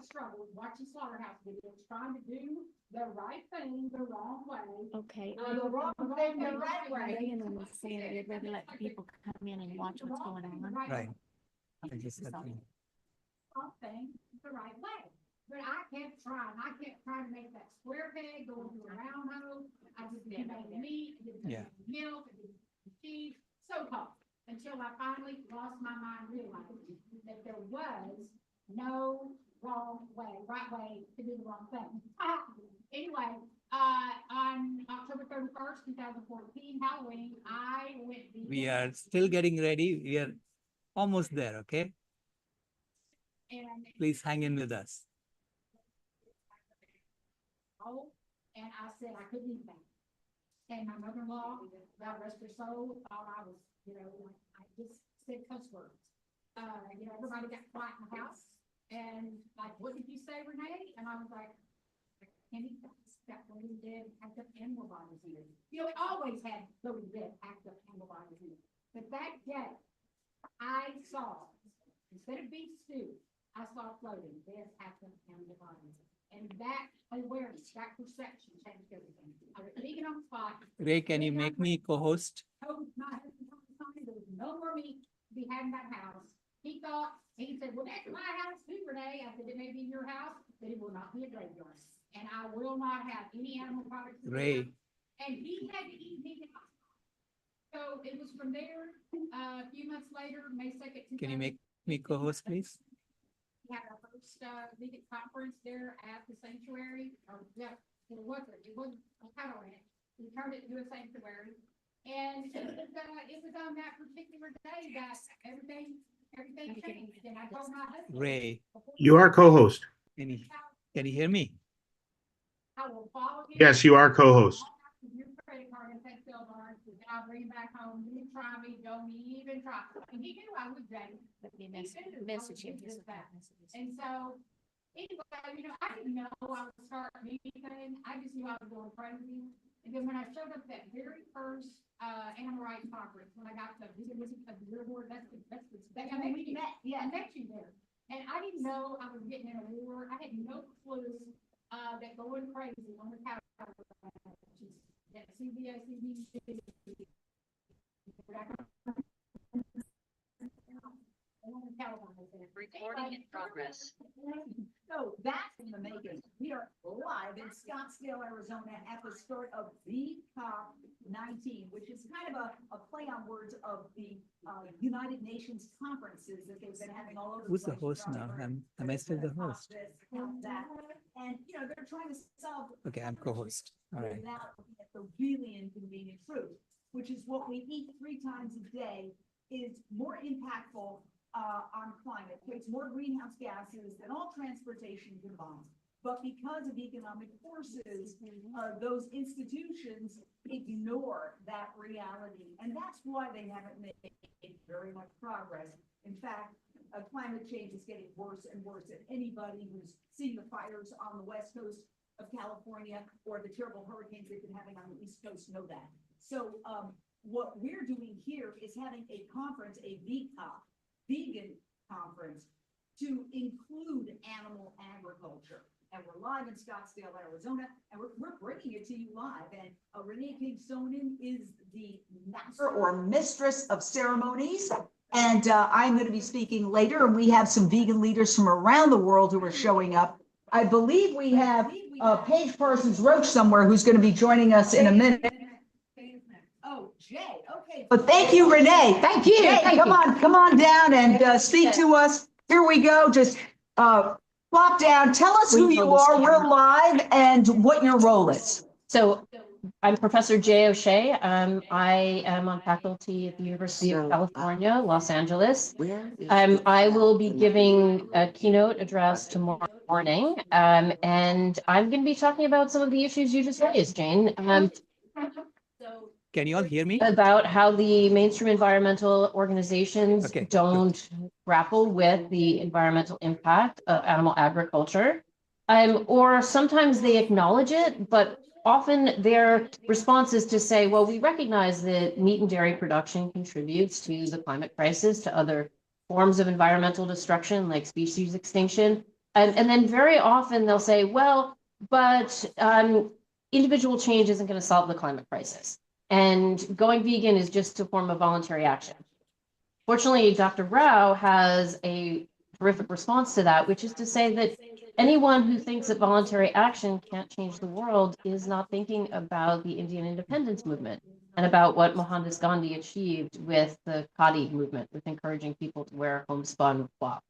struggled watching slaughterhouse videos, trying to do the right thing the wrong way. Okay. The wrong thing the right way. Being on the saying they'd rather let people come in and watch what's going on. Right. I just said that. Thing the right way. But I kept trying. I kept trying to make that square peg go into a round hole. I just didn't make the meat, I didn't make the milk, I didn't make the cheese. So tough. Until I finally lost my mind, realizing that there was no wrong way, right way to do the wrong thing. Anyway, on October 31st, 2014, Halloween, I went. We are still getting ready. We are almost there, okay? And Please hang in with us. and I said I couldn't eat that. And my mother-in-law, God rest her soul, thought I was, I just said cuss words. Everybody got quiet in the house, and like, what did you say, Renee? And I was like, I can't eat that. Got really dead, active animal bodies in it. We always had really dead, active animal bodies in it. But that day, I saw, instead of beef stew, I saw floating dead, active animal bodies. And that awareness, that perception changed everything. I was vegan on the spot. Ray, can you make me co-host? Told my husband there was no more meat to be had in that house. He said, well, that's my house too, Renee. I said, it may be your house, but it will not be a graveyard. And I will not have any animal products. Ray. And he had to eat meat. So it was from there, a few months later, May 2nd. Can you make me co-host, please? We had our first vegan conference there at the sanctuary. It wasn't a cattle ranch. We turned it into a sanctuary. And it was on that particular day that everything changed. And I told my husband. Ray. You are co-host. Can you hear me? I will follow him. Yes, you are co-host. Your credit card and take sale bars, and I'll bring it back home. You try me, don't even try. And he knew I was ready. But they message him. And so, anyway, I didn't know I would start anything. I just knew I was going crazy. And then when I showed up at that very first animal rights conference, when I got to the Bureau Board, that's I met you there. And I didn't know I was getting in a war. I had no clue that going crazy on the couch. That CBS, Recording in progress. So that's in the making. We are live in Scottsdale, Arizona at the start of the COP19, which is kind of a play on words of the United Nations conferences that they've been having all over. Who's the host now? Am I still the host? And, they're trying to solve. Okay, I'm co-host. All right. Without the really inconvenient truth, which is what we eat 3 times a day is more impactful on climate, creates more greenhouse gases than all transportation combined. But because of economic forces, those institutions ignore that reality. And that's why they haven't made very much progress. In fact, climate change is getting worse and worse. And anybody who's seen the fires on the west coast of California or the terrible hurricanes they've been having on the East Coast know that. So what we're doing here is having a conference, a VCOP, vegan conference, to include animal agriculture. And we're live in Scottsdale, Arizona, and we're bringing it to you live. And Renee King-Sonin is the master or mistress of ceremonies. And I'm going to be speaking later, and we have some vegan leaders from around the world who are showing up. I believe we have Paige Parsons Roach somewhere who's going to be joining us in a minute. Oh, Jay, okay. But thank you, Renee. Thank you. Jay, come on down and speak to us. Here we go. Just plop down. Tell us who you are. We're live and what your role is. So I'm Professor Jay O'Shea. I am on faculty at the University of California, Los Angeles. I will be giving a keynote address tomorrow morning, and I'm going to be talking about some of the issues you just raised, Jane. Can you all hear me? About how the mainstream environmental organizations don't grapple with the environmental impact of animal agriculture, or sometimes they acknowledge it, but often their response is to say, well, we recognize that meat and dairy production contributes to the climate crisis, to other forms of environmental destruction like species extinction, And then very often they'll say, well, but individual change isn't going to solve the climate crisis. And going vegan is just a form of voluntary action. Fortunately, Dr. Rao has a terrific response to that, which is to say that anyone who thinks that voluntary action can't change the world is not thinking about the Indian independence movement and about what Mohandas Gandhi achieved with the Khadi movement, with encouraging people to wear homespun cloth.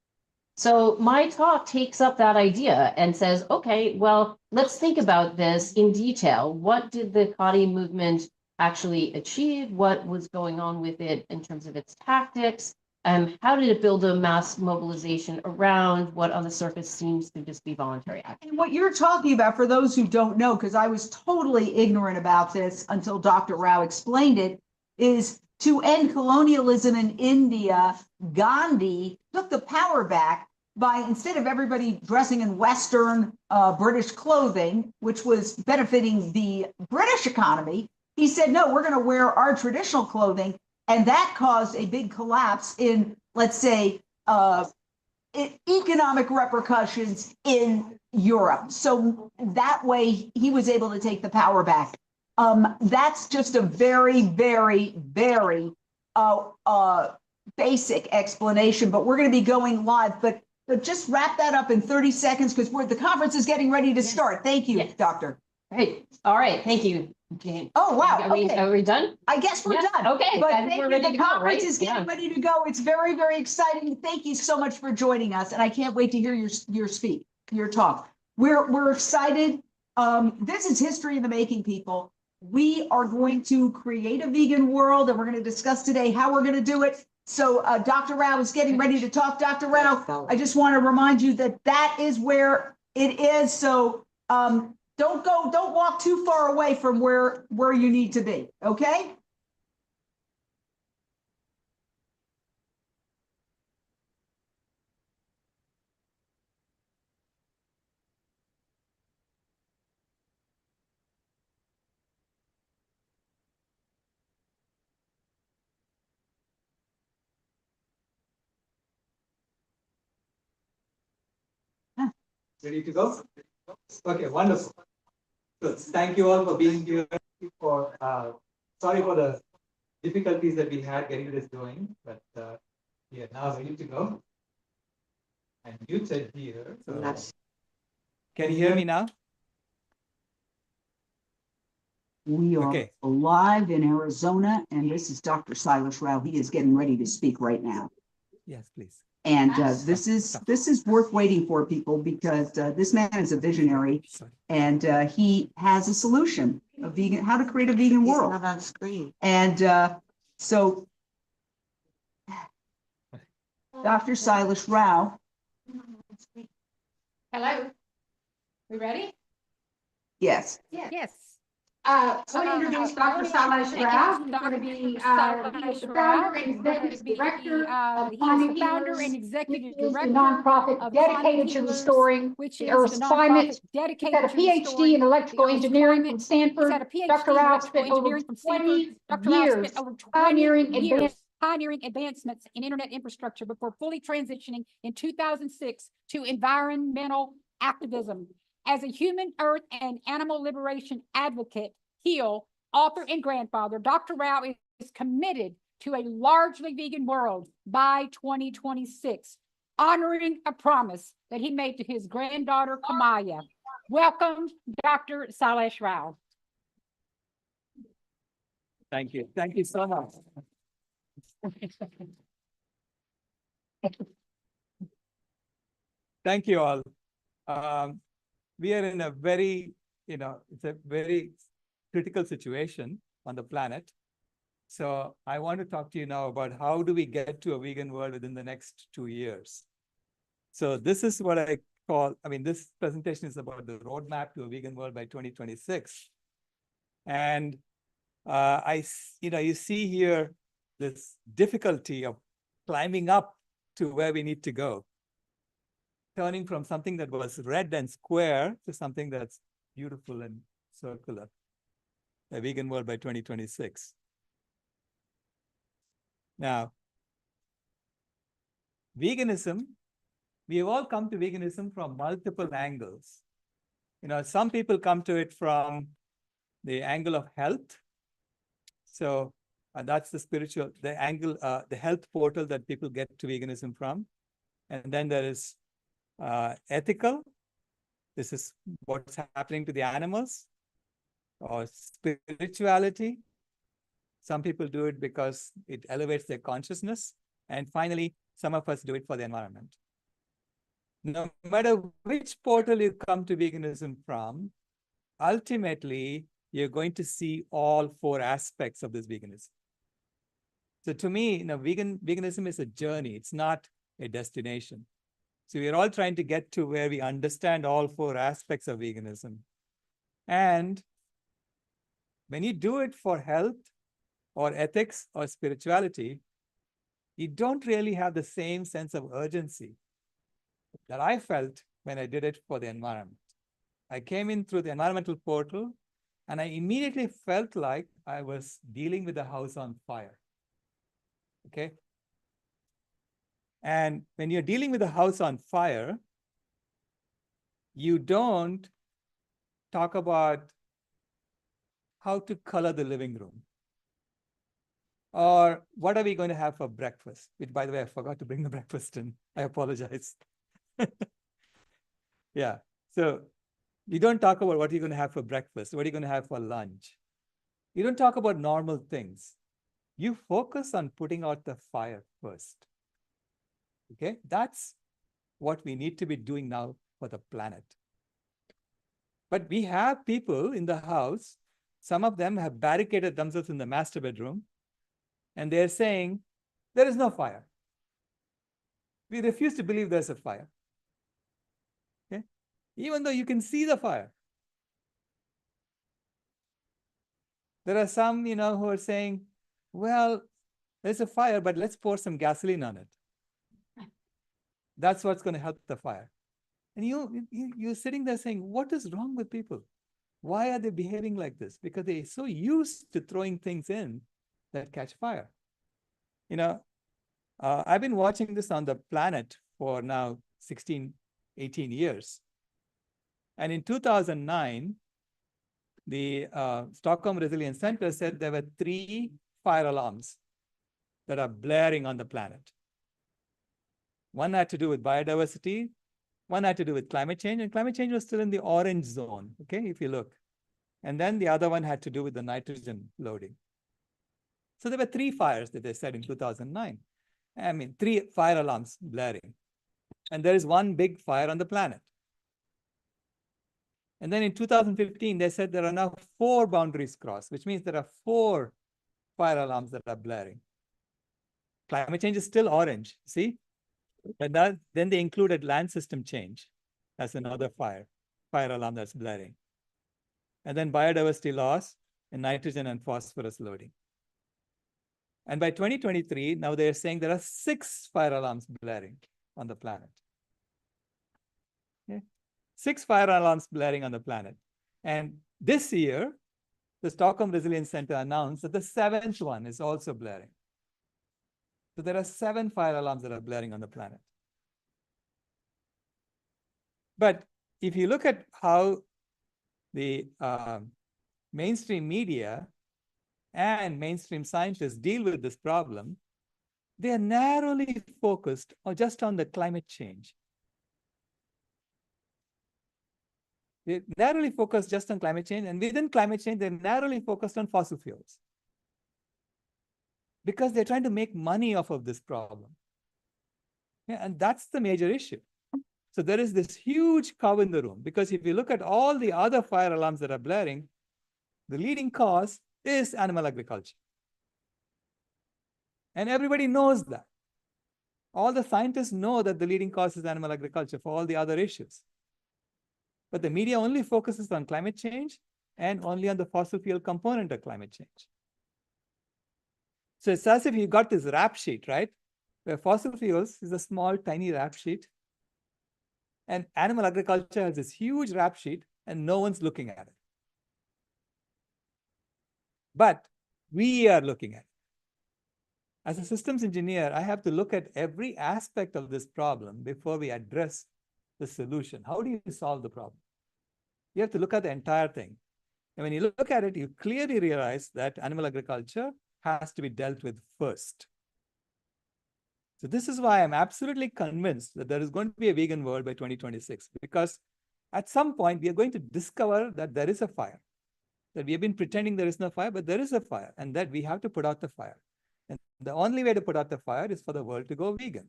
So my talk takes up that idea and says, okay, well, let's think about this in detail. What did the Khadi movement actually achieve? What was going on with it in terms of its tactics? How did it build a mass mobilization around what on the surface seems to just be voluntary action? And what you're talking about, for those who don't know, because I was totally ignorant about this until Dr. Rao explained it, is to end colonialism in India, Gandhi took the power back by, instead of everybody dressing in Western British clothing, which was benefiting the British economy, he said, no, we're going to wear our traditional clothing. And that caused a big collapse in, let's say, economic repercussions in Europe. So that way he was able to take the power back. That's just a very, very, very basic explanation, but we're going to be going live. But just wrap that up in 30 seconds because the conference is getting ready to start. Thank you, Doctor. Great. All right. Thank you, Jane. Oh, wow. Are we done? I guess we're done. Okay. But Then thank we're you. ready The to go, conference right? is getting ready to go. It's very, very exciting. Thank you so much for joining us. And I can't wait to hear your talk. We're excited. This is history in the making, people. We are going to create a vegan world, and we're going to discuss today how we're going to do it. So Dr. Rao is getting ready to talk. Dr. Rao, I just want to remind you that that is where it is. So don't walk too far away from where you need to be. Okay. Ready to go? Okay, wonderful. So thank you all for being here. Sorry for the difficulties that we had getting this going, but we are now ready to go. And muted here. So can you hear me now? We are Okay. live in Arizona, and this is Dr. Silas Rao. He is getting ready to speak right now. Yes, please. And this is worth waiting for, people, because this man is a visionary, and he has a solution, how to create a vegan world. Not on screen. And so, Dr. Silas Rao. Hello? We ready? Yes. Yes. I want to introduce Dr. Silas Rao. He's going to be he is the founder and executive director of Climate founder and Healers, executive which is the director nonprofit of dedicated to Healers, restoring which the is Earth's the climate. nonprofit He's dedicated got a to PhD restoring in electrical the Earth's engineering climate. from He's Stanford. got a PhD Dr. in Rao electrical spent over engineering from 20 Stanford. Dr. Rao years spent over 20 pioneering years pioneering advancements in internet infrastructure before fully transitioning in 2006 to environmental activism. As a human, earth, and animal liberation advocate, heel, author, and grandfather, Dr. Rao is committed to a largely vegan world by 2026, honoring a promise that he made to his granddaughter, Kamaya. Welcome, Dr. Silas Rao. Thank you. Thank you so much. Thank you all. We are in a very, it's a very critical situation on the planet. So I want to talk to you now about how do we get to a vegan world within the next 2 years. So this is what I call, this presentation is about the roadmap to a vegan world by 2026. And you see here this difficulty of climbing up to where we need to go, turning from something that was red and square to something that's beautiful and circular, a vegan world by 2026. Now, veganism, we've all come to veganism from multiple angles. You know, some people come to it from the angle of health. So that's the angle, the health portal that people get to veganism from. And then there is ethical. This is what's happening to the animals. Or spirituality. Some people do it because it elevates their consciousness. And finally, some of us do it for the environment. No matter which portal you come to veganism from, ultimately, you're going to see all four aspects of this veganism. So to me, you know, veganism is a journey. It's not a destination. So we're all trying to get to where we understand all four aspects of veganism. And when you do it for health or ethics or spirituality, you don't really have the same sense of urgency that I felt when I did it for the environment. I came in through the environmental portal and I immediately felt like I was dealing with a house on fire. Okay. And when you're dealing with a house on fire, you don't talk about how to color the living room. Or what are we going to have for breakfast? Which, by the way, I forgot to bring the breakfast in. I apologize. Yeah. So you don't talk about what you're going to have for breakfast, what are you going to have for lunch. You don't talk about normal things. You focus on putting out the fire first. Okay? That's what we need to be doing now for the planet. But we have people in the house, some of them have barricaded themselves in the master bedroom, and they're saying, there is no fire. We refuse to believe there's a fire. Okay? Even though you can see the fire. There are some, you know, who are saying, well, there's a fire, but let's pour some gasoline on it. That's what's going to help the fire. And you're sitting there saying, what is wrong with people? Why are they behaving like this? Because they're so used to throwing things in that catch fire. You know, I've been watching this on the planet for now 16, 18 years. And in 2009, the Stockholm Resilience Center said there were 3 fire alarms that are blaring on the planet. One had to do with biodiversity, one had to do with climate change, and climate change was still in the orange zone, okay, if you look. And then the other one had to do with the nitrogen loading. So there were 3 fires that they said in 2009. I mean, 3 fire alarms blaring. And there is one big fire on the planet. And then in 2015, they said there are now 4 boundaries crossed, which means there are 4 fire alarms that are blaring. Climate change is still orange, see? And then they included land system change as another fire alarm that's blaring. And then biodiversity loss and nitrogen and phosphorus loading. And by 2023, now they're saying there are 6 fire alarms blaring on the planet. Okay? 6 fire alarms blaring on the planet. And this year, the Stockholm Resilience Center announced that the 7th one is also blaring. So there are 7 fire alarms that are blaring on the planet. But if you look at how the mainstream media and mainstream scientists deal with this problem, they are narrowly focused just on the climate change. They narrowly focused just on climate change, and within climate change, they're narrowly focused on fossil fuels. Because they're trying to make money off of this problem. Yeah, and that's the major issue. So there is this huge cow in the room, because if you look at all the other fire alarms that are blaring, the leading cause is animal agriculture. And everybody knows that. All the scientists know that the leading cause is animal agriculture for all the other issues. But the media only focuses on climate change and only on the fossil fuel component of climate change. So it's as if you got this rap sheet, right? Where fossil fuels is a small, tiny rap sheet. And animal agriculture has this huge rap sheet and no one's looking at it. But we are looking at it. As a systems engineer, I have to look at every aspect of this problem before we address the solution. How do you solve the problem? You have to look at the entire thing. And when you look at it, you clearly realize that animal agriculture has to be dealt with first. So this is why I'm absolutely convinced that there is going to be a vegan world by 2026, because at some point we are going to discover that there is a fire, that we have been pretending there is no fire, but there is a fire, and that we have to put out the fire. And the only way to put out the fire is for the world to go vegan.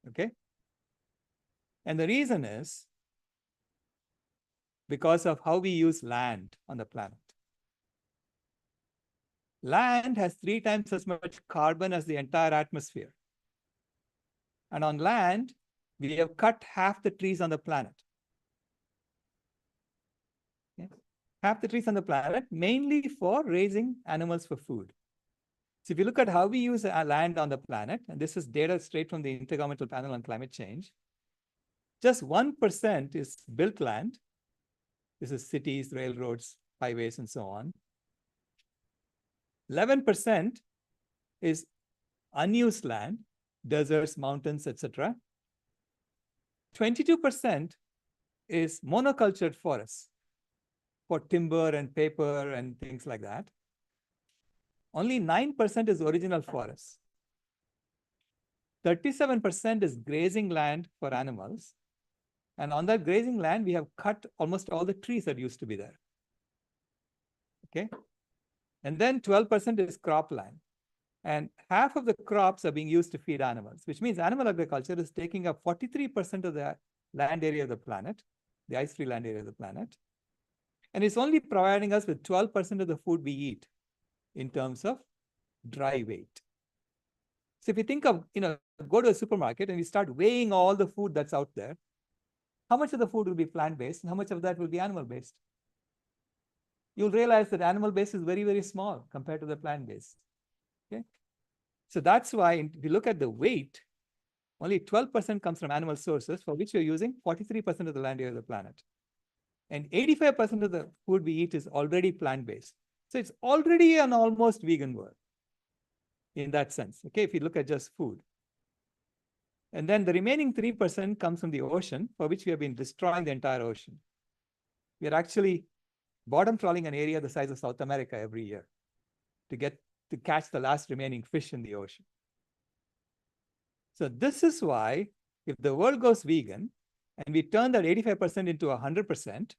Okay? And the reason is because of how we use land on the planet. Land has 3 times as much carbon as the entire atmosphere. And on land, we have cut half the trees on the planet. Okay? Half the trees on the planet, mainly for raising animals for food. So if you look at how we use land on the planet, and this is data straight from the Intergovernmental Panel on Climate Change, just 1% is built land. This is cities, railroads, highways, and so on. 11% is unused land, deserts, mountains, etc. 22% is monocultured forests for timber and paper and things like that. Only 9% is original forests. 37% is grazing land for animals. And on that grazing land, we have cut almost all the trees that used to be there. Okay. And then 12% is cropland. And half of the crops are being used to feed animals, which means animal agriculture is taking up 43% of the land area of the planet, the ice-free land area of the planet. And it's only providing us with 12% of the food we eat in terms of dry weight. So if you think of, go to a supermarket and you start weighing all the food that's out there, how much of the food will be plant-based and how much of that will be animal-based? You'll realize that animal-based is very, very small compared to the plant-based. Okay? So that's why if you look at the weight, only 12% comes from animal sources, for which we're using 43% of the land area of the planet. And 85% of the food we eat is already plant-based. So it's already an almost vegan world in that sense, okay, if you look at just food. And then the remaining 3% comes from the ocean, for which we have been destroying the entire ocean. We are actually bottom trawling an area the size of South America every year to catch the last remaining fish in the ocean. So this is why if the world goes vegan and we turn that 85% into 100%,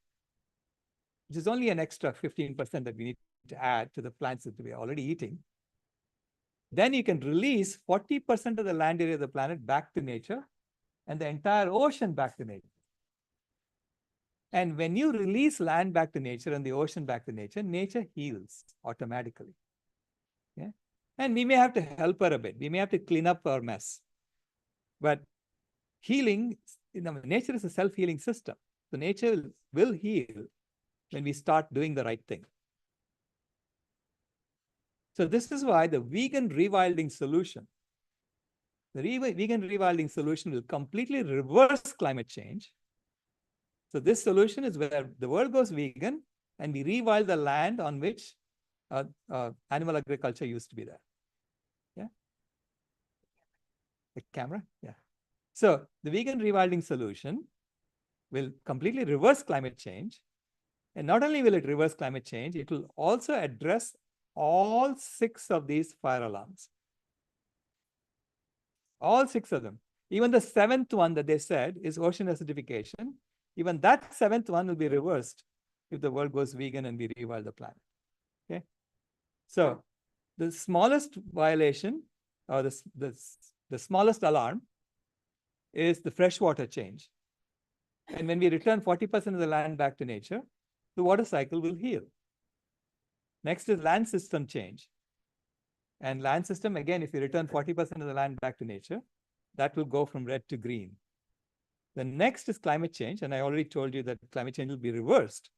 which is only an extra 15% that we need to add to the plants that we are already eating, then you can release 40% of the land area of the planet back to nature and the entire ocean back to nature. And when you release land back to nature and the ocean back to nature, nature heals automatically. Yeah? And we may have to help her a bit. We may have to clean up our mess. But healing, nature is a self-healing system. So nature will heal when we start doing the right thing. So this is why the vegan rewilding solution, vegan rewilding solution will completely reverse climate change. So this solution is where the world goes vegan and we rewild the land on which animal agriculture used to be there. Yeah. The camera? Yeah. So the vegan rewilding solution will completely reverse climate change. And not only will it reverse climate change, it will also address all 6 of these fire alarms. All 6 of them. Even the 7th one that they said is ocean acidification. Even that 7th one will be reversed if the world goes vegan and we rewild the planet. Okay. So the smallest violation or the smallest alarm is the freshwater change. And when we return 40% of the land back to nature, the water cycle will heal. Next is land system change. And land system, again, if you return 40% of the land back to nature, that will go from red to green. The next is climate change. And I already told you that climate change will be reversed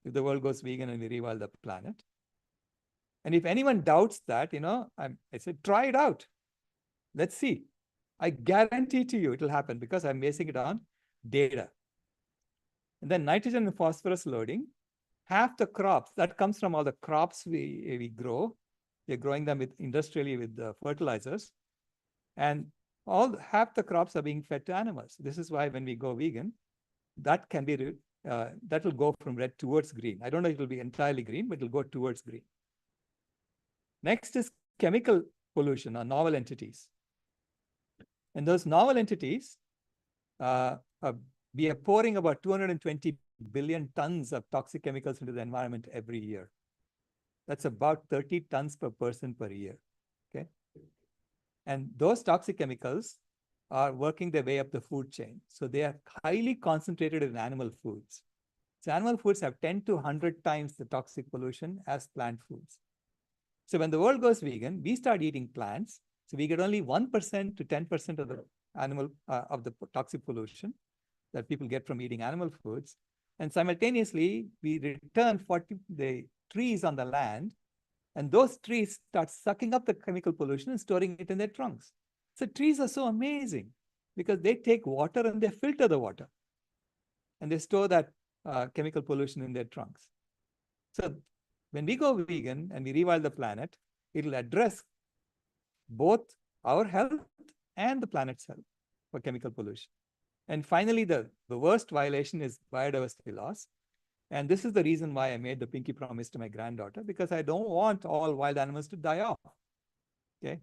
if the world goes vegan and we rewild the planet. And if anyone doubts that, I said, try it out. Let's see. I guarantee to you it will happen because I'm basing it on data. And then nitrogen and phosphorus loading, half the crops, that comes from all the crops we grow, We're growing them industrially with fertilizers. And half the crops are being fed to animals. This is why when we go vegan, that can be, that will go from red towards green. I don't know if it will be entirely green, but it will go towards green. Next is chemical pollution or novel entities. And those novel entities, we are pouring about 220 billion tons of toxic chemicals into the environment every year. That's about 30 tons per person per year, okay? And those toxic chemicals are working their way up the food chain. So they are highly concentrated in animal foods. So animal foods have 10 to 100 times the toxic pollution as plant foods. So when the world goes vegan, we start eating plants. So we get only 1% to 10% of the of the toxic pollution that people get from eating animal foods. And simultaneously, we return the trees on the land, and those trees start sucking up the chemical pollution and storing it in their trunks. So trees are so amazing because they take water and they filter the water. And they store that chemical pollution in their trunks. So when we go vegan and we rewild the planet, it'll address both our health and the planet's health for chemical pollution. And finally, the worst violation is biodiversity loss. And this is the reason why I made the pinky promise to my granddaughter, because I don't want all wild animals to die off, okay?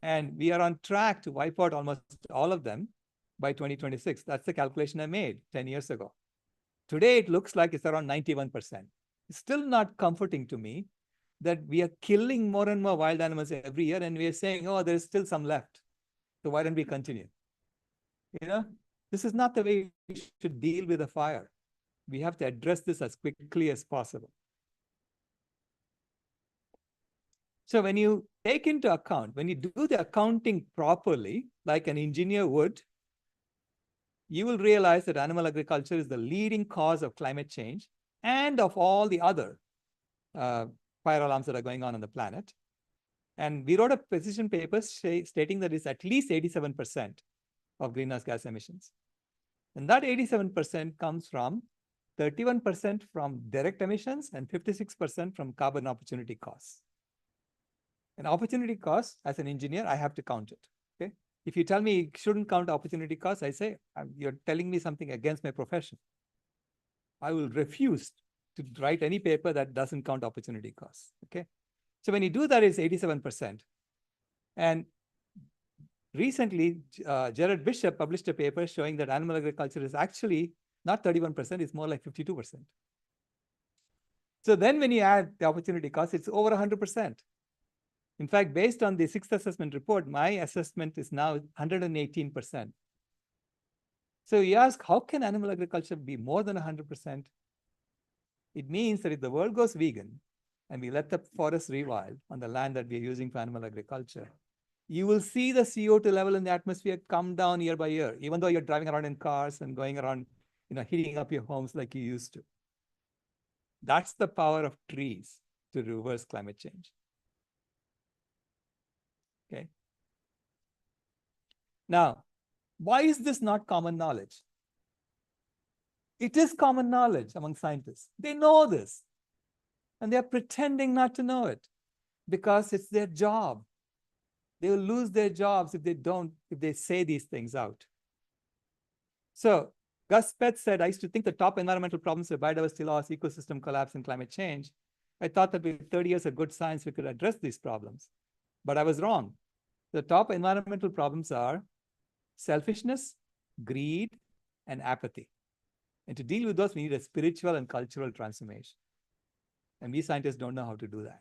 And we are on track to wipe out almost all of them by 2026. That's the calculation I made 10 years ago. Today, it looks like it's around 91%. It's still not comforting to me that we are killing more and more wild animals every year, and we are saying, oh, there's still some left. So why don't we continue? You know, this is not the way we should deal with a fire. We have to address this as quickly as possible. So when you take into account, when you do the accounting properly, like an engineer would, you will realize that animal agriculture is the leading cause of climate change and of all the other fire alarms that are going on the planet. And we wrote a position paper stating that it's at least 87% of greenhouse gas emissions. And that 87% comes from 31% from direct emissions and 56% from carbon opportunity costs. And opportunity costs, as an engineer, I have to count it, okay? If you tell me you shouldn't count opportunity costs, I say, you're telling me something against my profession. I will refuse to write any paper that doesn't count opportunity costs, okay? So when you do that, it's 87%. And recently, Jared Bishop published a paper showing that animal agriculture is actually not 31%, it's more like 52%. So then when you add the opportunity cost, it's over 100%. In fact, based on the sixth assessment report, my assessment is now 118%. So you ask, how can animal agriculture be more than 100%? It means that if the world goes vegan and we let the forest rewild on the land that we are using for animal agriculture, you will see the CO2 level in the atmosphere come down year by year, even though you're driving around in cars and going around, heating up your homes like you used to. That's the power of trees to reverse climate change. Okay. Now, why is this not common knowledge? It is common knowledge among scientists. They know this, and they're pretending not to know it because it's their job. They will lose their jobs if they say these things out. So Gus Speth said, I used to think the top environmental problems were biodiversity loss, ecosystem collapse, and climate change. I thought that with 30 years of good science, we could address these problems. But I was wrong. The top environmental problems are selfishness, greed, and apathy. And to deal with those, we need a spiritual and cultural transformation. And we scientists don't know how to do that.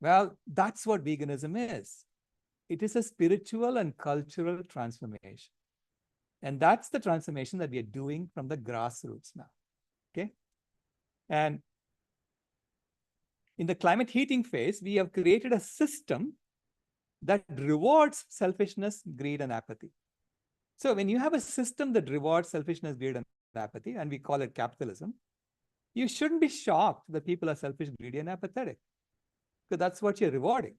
Well, that's what veganism is. It is a spiritual and cultural transformation. And that's the transformation that we are doing from the grassroots now, okay? And in the climate heating phase, we have created a system that rewards selfishness, greed, and apathy. So when you have a system that rewards selfishness, greed, and apathy, and we call it capitalism, you shouldn't be shocked that people are selfish, greedy, and apathetic, because that's what you're rewarding.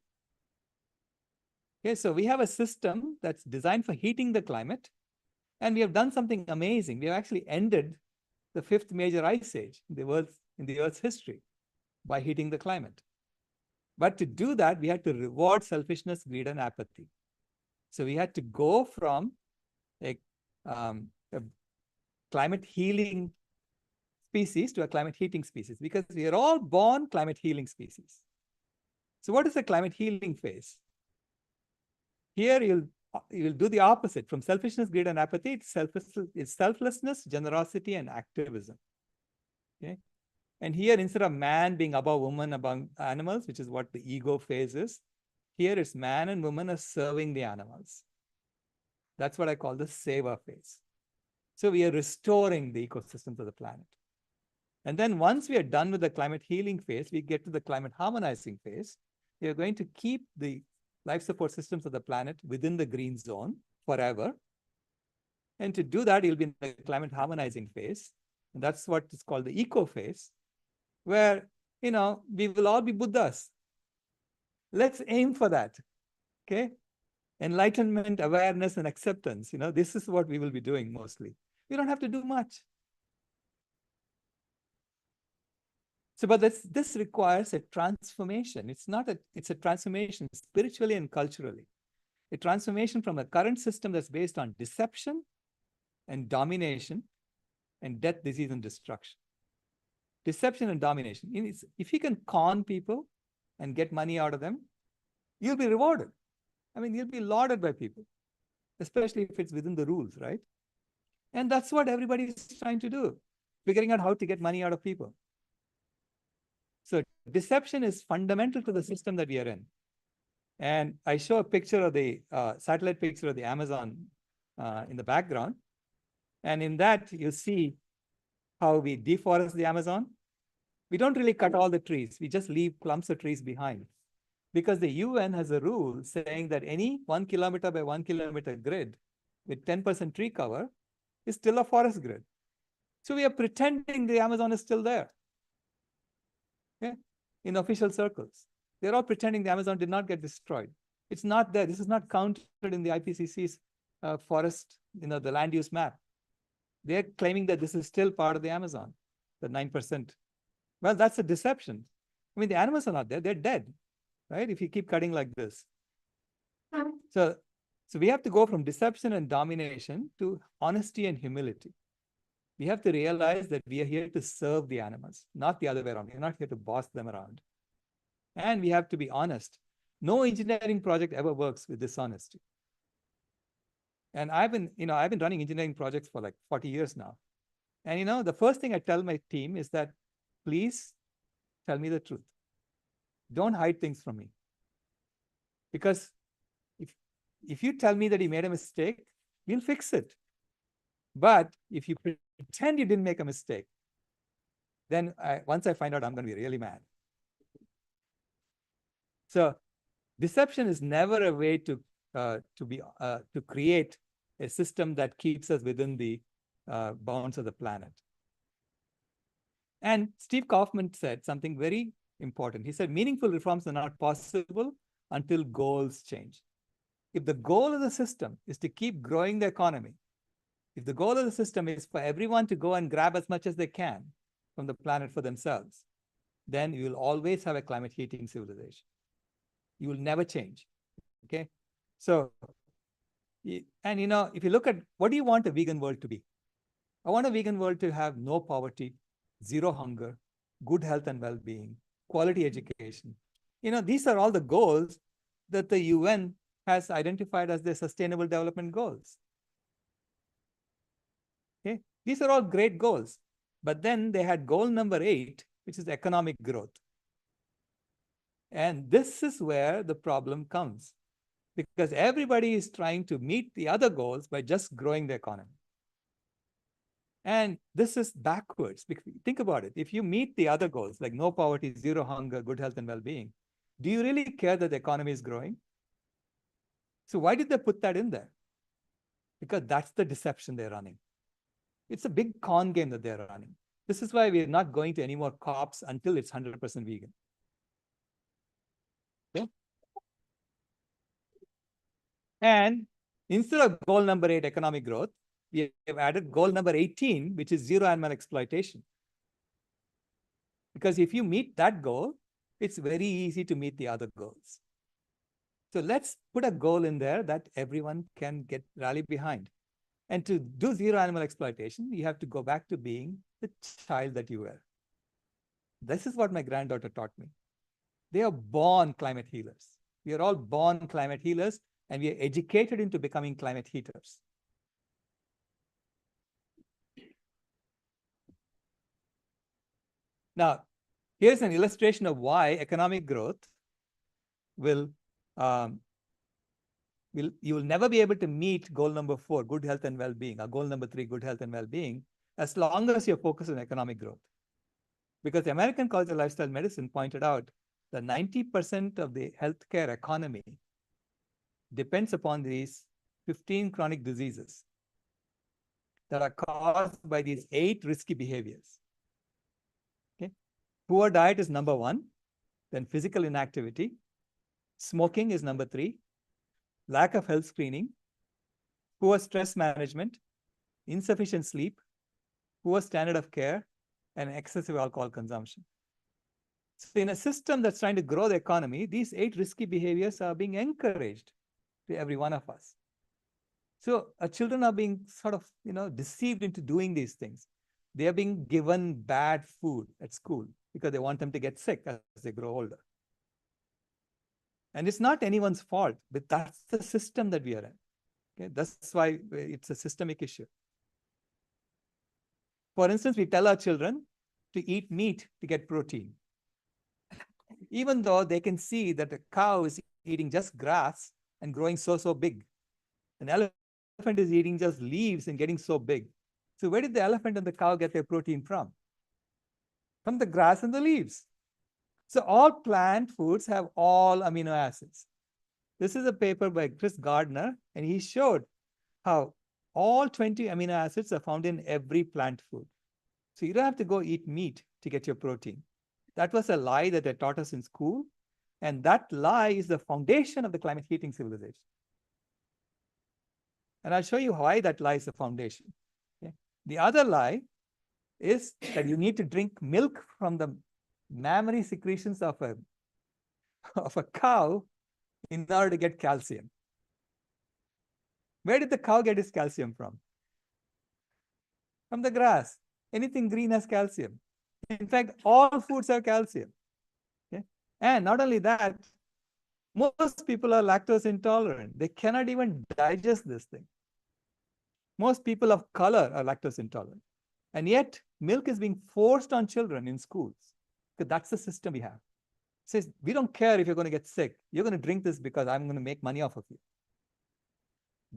Okay, so we have a system that's designed for heating the climate, and we have done something amazing. We have actually ended the 5th major ice age in the Earth's history by heating the climate. But to do that, we had to reward selfishness, greed, and apathy. So we had to go from a climate healing species to a climate heating species, because we are all born climate healing species. So what is the climate healing phase? Here you'll do the opposite. From selfishness, greed, and apathy, it's selflessness, generosity, and activism. Okay. And here, instead of man being above woman, above animals, which is what the ego phase is, here it's man and woman are serving the animals. That's what I call the saver phase. So we are restoring the ecosystems of the planet. And then once we are done with the climate healing phase, we get to the climate harmonizing phase. We are going to keep the life support systems of the planet within the green zone forever. And to do that, you'll be in the climate harmonizing phase. And that's what is called the eco phase, where, we will all be Buddhas. Let's aim for that, okay? Enlightenment, awareness, and acceptance, this is what we will be doing mostly. We don't have to do much. So, but this requires a transformation. It's a transformation spiritually and culturally. A transformation from a current system that's based on deception and domination and death, disease, and destruction. Deception and domination. If you can con people and get money out of them, you'll be rewarded. You'll be lauded by people, especially if it's within the rules, right? And that's what everybody is trying to do, figuring out how to get money out of people. So deception is fundamental to the system that we are in. And I show a picture of the satellite picture of the Amazon in the background. And in that, you see how we deforest the Amazon. We don't really cut all the trees. We just leave clumps of trees behind. Because the UN has a rule saying that any 1 kilometer by 1 kilometer grid with 10% tree cover is still a forest grid. So we are pretending the Amazon is still there. Okay? In official circles. They're all pretending the Amazon did not get destroyed. It's not there. This is not counted in the IPCC's forest, the land use map. They're claiming that this is still part of the Amazon, the 9%. Well, that's a deception. The animals are not there. They're dead, right? If you keep cutting like this. So we have to go from deception and domination to honesty and humility. We have to realize that we are here to serve the animals, not the other way around. We're not here to boss them around. And we have to be honest. No engineering project ever works with dishonesty. And I've been running engineering projects for like 40 years now. And the first thing I tell my team is that, please tell me the truth. Don't hide things from me. Because if you tell me that you made a mistake, we'll fix it. But if you pretend you didn't make a mistake, then once I find out, I'm going to be really mad. So deception is never a way to create a system that keeps us within the bounds of the planet. And Steve Kaufman said something very important. He said, meaningful reforms are not possible until goals change. If the goal of the system is to keep growing the economy, if the goal of the system is for everyone to go and grab as much as they can from the planet for themselves, then you will always have a climate heating civilization. You will never change, okay? So, and if you look at, what do you want a vegan world to be? I want a vegan world to have no poverty, zero hunger, good health and well-being, quality education. These are all the goals that the UN has identified as their sustainable development goals. Okay, these are all great goals. But then they had goal number 8, which is economic growth. And this is where the problem comes, because everybody is trying to meet the other goals by just growing the economy. And this is backwards. Think about it. If you meet the other goals, like no poverty, zero hunger, good health and well-being, do you really care that the economy is growing? So why did they put that in there? Because that's the deception they're running. It's a big con game that they're running. This is why we're not going to any more COPs until it's 100% vegan. Okay? And instead of goal number 8, economic growth, we have added goal number 18, which is zero animal exploitation. Because if you meet that goal, it's very easy to meet the other goals. So let's put a goal in there that everyone can rally behind. And to do zero animal exploitation, you have to go back to being the child that you were. This is what my granddaughter taught me. They are born climate healers. We are all born climate healers, and we are educated into becoming climate heaters. Now, here's an illustration of why economic growth you will never be able to meet goal number 4, good health and well-being, or goal number 3, good health and well-being, as long as you're focused on economic growth. Because the American College of Lifestyle Medicine pointed out that 90% of the healthcare economy depends upon these 15 chronic diseases that are caused by these 8 risky behaviors. Okay? Poor diet is number 1, then physical inactivity. Smoking is number 3, lack of health screening, poor stress management, insufficient sleep, poor standard of care, and excessive alcohol consumption. So in a system that's trying to grow the economy, these 8 risky behaviors are being encouraged to every one of us. So our children are being sort of, deceived into doing these things. They are being given bad food at school because they want them to get sick as they grow older. And it's not anyone's fault, but that's the system that we are in. Okay? That's why it's a systemic issue. For instance, we tell our children to eat meat to get protein, even though they can see that a cow is eating just grass and growing so big. An elephant is eating just leaves and getting so big. So where did the elephant and the cow get their protein from? From the grass and the leaves. So all plant foods have all amino acids. This is a paper by Chris Gardner, and he showed how all 20 amino acids are found in every plant food. So you don't have to go eat meat to get your protein. That was a lie that they taught us in school. And that lie is the foundation of the climate heating civilization. And I'll show you why that lie is the foundation. Okay? The other lie is that you need to drink milk from the mammary secretions of a cow in order to get calcium. Where did the cow get its calcium from? From the grass. Anything green has calcium. In fact, all foods have calcium. Okay? And not only that, most people are lactose intolerant. They cannot even digest this thing. Most people of color are lactose intolerant. And yet, milk is being forced on children in schools. Because that's the system we have. It says, we don't care if you're going to get sick. You're going to drink this because I'm going to make money off of you.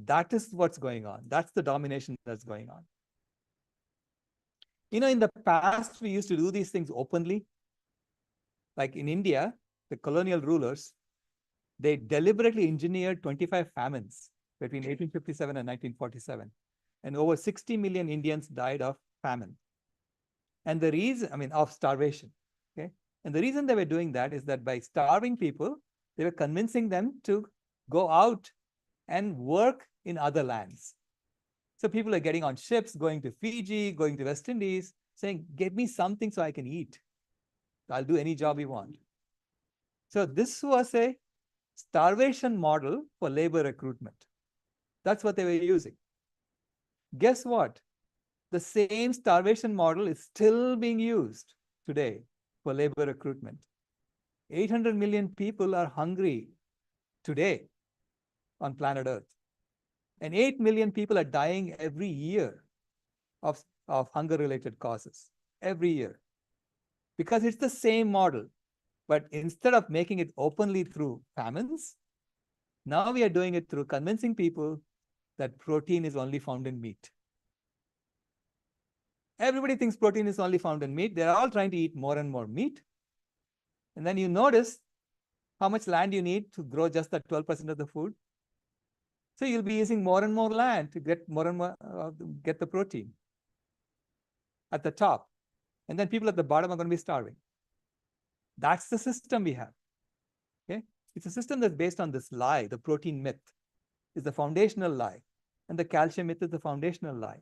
That is what's going on. That's the domination that's going on. In the past, we used to do these things openly. Like in India, the colonial rulers, they deliberately engineered 25 famines between 1857 and 1947. And over 60 million Indians died of famine. And the reason, of starvation. Okay? And the reason they were doing that is that by starving people, they were convincing them to go out and work in other lands. So people are getting on ships, going to Fiji, going to West Indies, saying, get me something so I can eat. I'll do any job you want. So this was a starvation model for labor recruitment. That's what they were using. Guess what? The same starvation model is still being used today for labor recruitment. 800 million people are hungry today on planet Earth. And 8 million people are dying every year of hunger-related causes, every year. Because it's the same model. But instead of making it openly through famines, now we are doing it through convincing people that protein is only found in meat. Everybody thinks protein is only found in meat. They're all trying to eat more and more meat. And then you notice how much land you need to grow just that 12% of the food. So you'll be using more and more land to get more and more, get the protein at the top. And then people at the bottom are going to be starving. That's the system we have. Okay? It's a system that's based on this lie. The protein myth is the foundational lie. And the calcium myth is the foundational lie.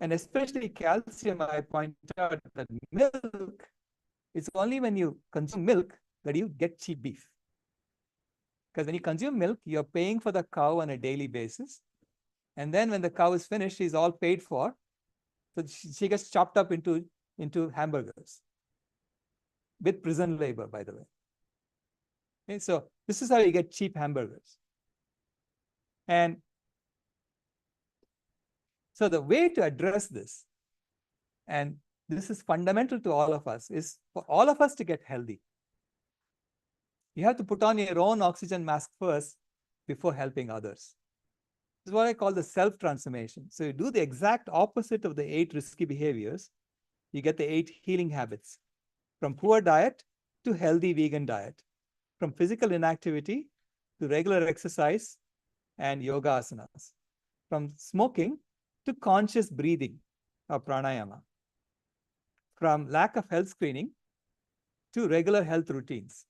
And especially calcium, I point out that milk It's only when you consume milk that you get cheap beef. Because when you consume milk, you're paying for the cow on a daily basis. And then when the cow is finished, she's all paid for. So she gets chopped up into hamburgers with prison labor, by the way. Okay, so this is how you get cheap hamburgers. And so the way to address this, and this is fundamental to all of us, is for all of us to get healthy. You have to put on your own oxygen mask first before helping others. This is what I call the self-transformation. So you do the exact opposite of the 8 risky behaviors. You get the 8 healing habits. From poor diet to healthy vegan diet. From physical inactivity to regular exercise and yoga asanas. From smoking to conscious breathing or pranayama. From lack of health screening to regular health routines.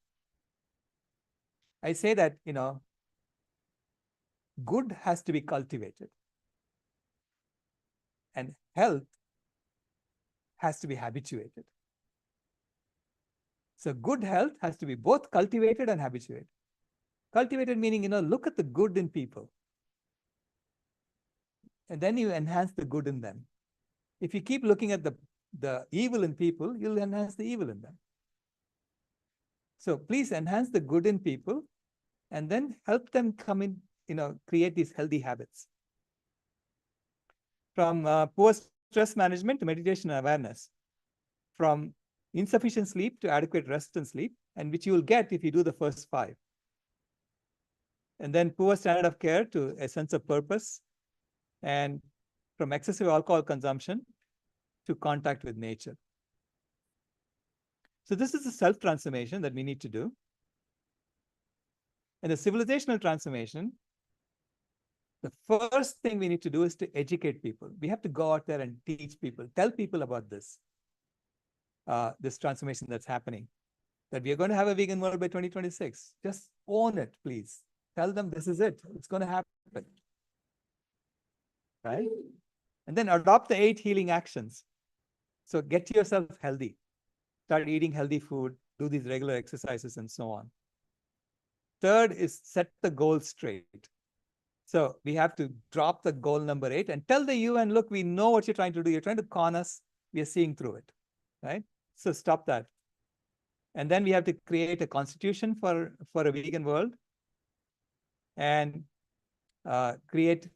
I say that, good has to be cultivated. And health has to be habituated. So good health has to be both cultivated and habituated. Cultivated meaning, look at the good in people. And then you enhance the good in them. If you keep looking at the evil in people, you'll enhance the evil in them. So please enhance the good in people and then help them come in, create these healthy habits. From poor stress management to meditation and awareness. From insufficient sleep to adequate rest and sleep, and which you will get if you do the first 5. And then poor standard of care to a sense of purpose. And from excessive alcohol consumption to contact with nature. So this is the self-transformation that we need to do. And the civilizational transformation, the first thing we need to do is to educate people. We have to go out there and teach people, tell people about this transformation that's happening, that we are going to have a vegan world by 2026. Just own it, please. Tell them this is it. It's going to happen. Right? And then adopt the 8 healing actions. So get yourself healthy. Start eating healthy food, do these regular exercises and so on. Third is set the goal straight. So we have to drop the goal number 8 and tell the UN, look, we know what you're trying to do. You're trying to con us. We are seeing through it, right? So stop that. And then we have to create a constitution for a vegan world and create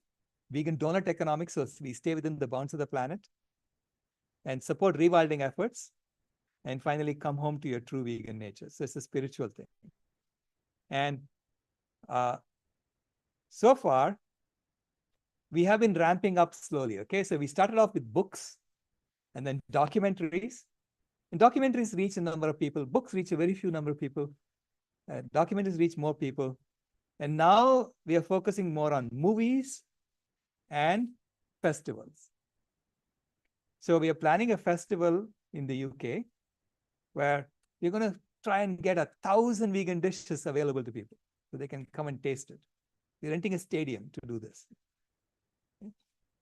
vegan donut economics so we stay within the bounds of the planet and support rewilding efforts. And finally, come home to your true vegan nature. So it's a spiritual thing. And so far, we have been ramping up slowly, okay? So we started off with books and then documentaries. And documentaries reach a number of people. Books reach a very few number of people. Documentaries reach more people. And now we are focusing more on movies and festivals. So we are planning a festival in the UK where we're going to try and get 1,000 vegan dishes available to people so they can come and taste it. We're renting a stadium to do this.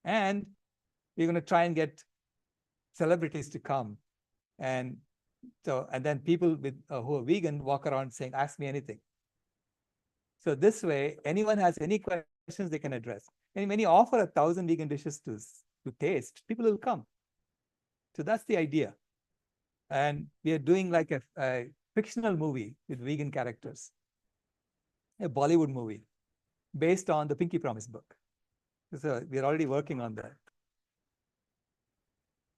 And we're going to try and get celebrities to come. And then people who are vegan walk around saying, ask me anything. So this way, anyone has any questions they can address. And when you offer 1,000 vegan dishes to taste, people will come. So that's the idea. And we are doing like a fictional movie with vegan characters, a Bollywood movie based on the Pinky Promise book. So we're already working on that.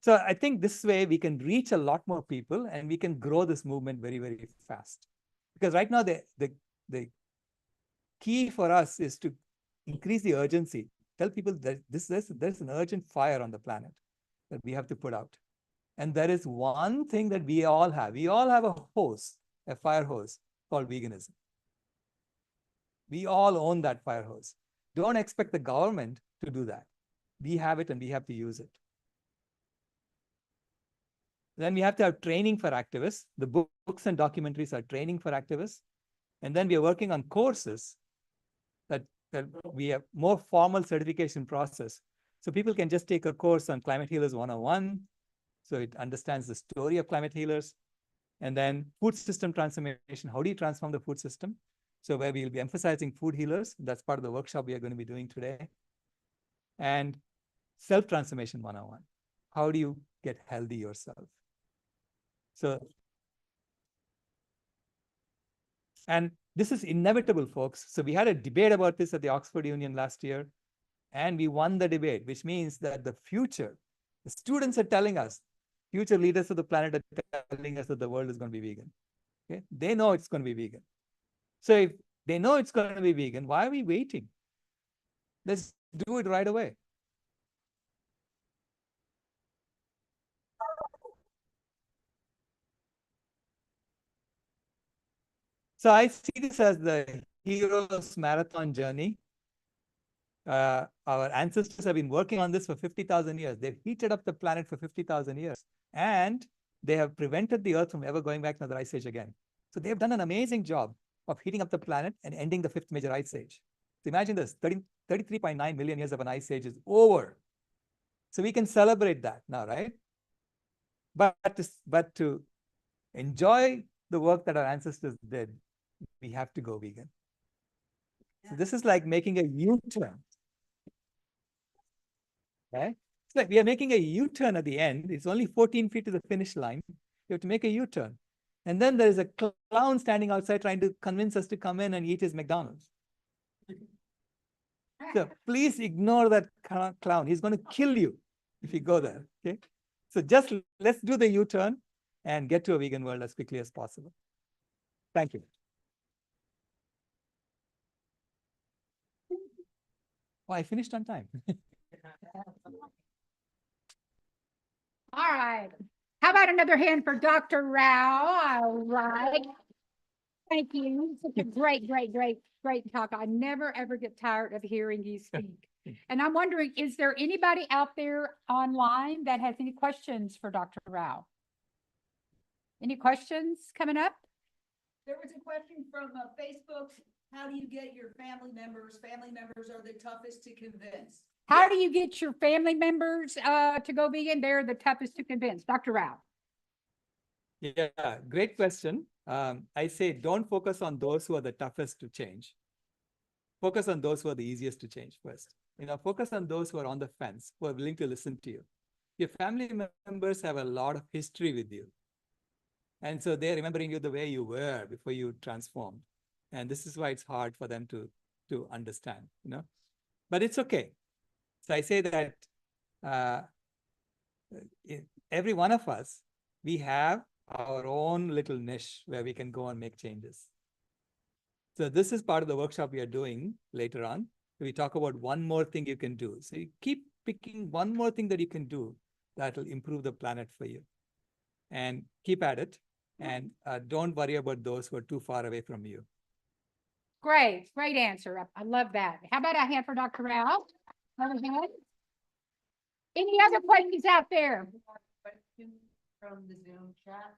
So I think this way we can reach a lot more people and we can grow this movement very, very fast. Because right now the key for us is to increase the urgency. Tell people that there's an urgent fire on the planet that we have to put out. And there is one thing that we all have. We all have a hose, a fire hose called veganism. We all own that fire hose. Don't expect the government to do that. We have it and we have to use it. Then we have to have training for activists. The books and documentaries are training for activists. And then we are working on courses that we have more formal certification process. So people can just take a course on Climate Healers 101. So it understands the story of climate healers. And then food system transformation. How do you transform the food system? So where we will be emphasizing food healers. That's part of the workshop we are going to be doing today. And self-transformation 101. How do you get healthy yourself? So, and this is inevitable, folks. So we had a debate about this at the Oxford Union last year, and we won the debate, which means that the future, the students are telling us, future leaders of the planet are telling us that the world is going to be vegan. Okay? They know it's going to be vegan. So if they know it's going to be vegan, why are we waiting? Let's do it right away. So I see this as the hero's marathon journey. Our ancestors have been working on this for 50,000 years. They've heated up the planet for 50,000 years. And they have prevented the Earth from ever going back to another ice age again. So they've done an amazing job of heating up the planet and ending the 5th major ice age. So imagine this, 33.9 million years of an ice age is over. So we can celebrate that now, right? But to enjoy the work that our ancestors did, we have to go vegan. So this is like making a U-turn. Okay? It's like we are making a U-turn at the end. It's only 14 feet to the finish line. You have to make a U-turn. And then there is a clown standing outside trying to convince us to come in and eat his McDonald's. So please ignore that clown. He's going to kill you if you go there. Okay? So just let's do the U-turn and get to a vegan world as quickly as possible. Thank you. Oh, I finished on time. All right. How about another hand for Dr. Rao? All right. Thank you. Such a great talk. I never, ever get tired of hearing you speak. And I'm wondering, is there anybody out there online that has any questions for Dr. Rao? Any questions coming up? There was a question from Facebook. How do you get your family members? Family members are the toughest to convince. How do you get your family members to go vegan? They're the toughest to convince. Dr. Rao. Yeah, great question. I say don't focus on those who are the toughest to change. Focus on those who are the easiest to change first. Focus on those who are on the fence, who are willing to listen to you. Your family members have a lot of history with you. And so they're remembering you the way you were before you transformed. And this is why it's hard for them to understand, But it's okay. So I say that every one of us, we have our own little niche where we can go and make changes. So this is part of the workshop we are doing later on. We talk about one more thing you can do. So you keep picking one more thing that you can do that will improve the planet for you. And keep at it. And don't worry about those who are too far away from you. Great answer. I love that. How about a hand for Dr. Rao? Any other questions out there? Question from the Zoom chat.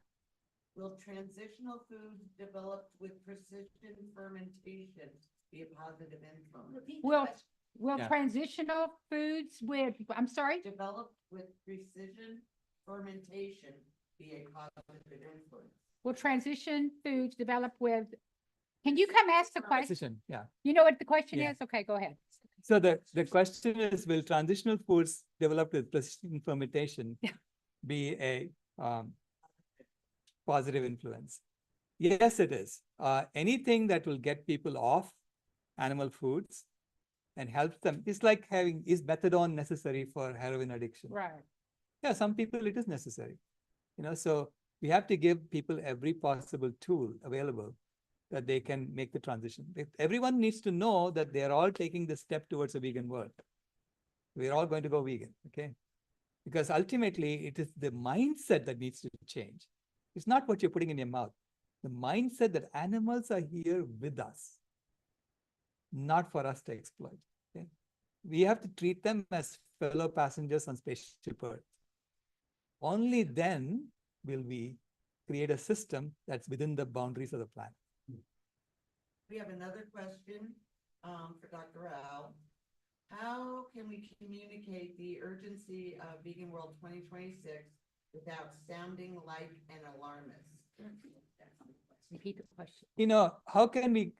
Will transitional foods developed with precision fermentation be a positive influence? Will transitional foods with, I'm sorry? Developed with precision fermentation be a positive influence? Will transition foods developed with, can you come ask the question? Precision, yeah. You know what the question Yeah. is? Okay, go ahead. So the question is, will transitional foods developed with precision fermentation be a positive influence? Yes, it is. Anything that will get people off animal foods and help them, it's like is methadone necessary for heroin addiction? Right. Yeah, some people it is necessary. So we have to give people every possible tool available that they can make the transition. If everyone needs to know that they're all taking the step towards a vegan world. We're all going to go vegan, okay? Because ultimately, it is the mindset that needs to change. It's not what you're putting in your mouth. The mindset that animals are here with us, not for us to exploit. Okay? We have to treat them as fellow passengers on spaceship Earth. Only then will we create a system that's within the boundaries of the planet. We have another question for Dr. Rao. How can we communicate the urgency of Vegan World 2026 without sounding like an alarmist? Repeat the question. You know, how can we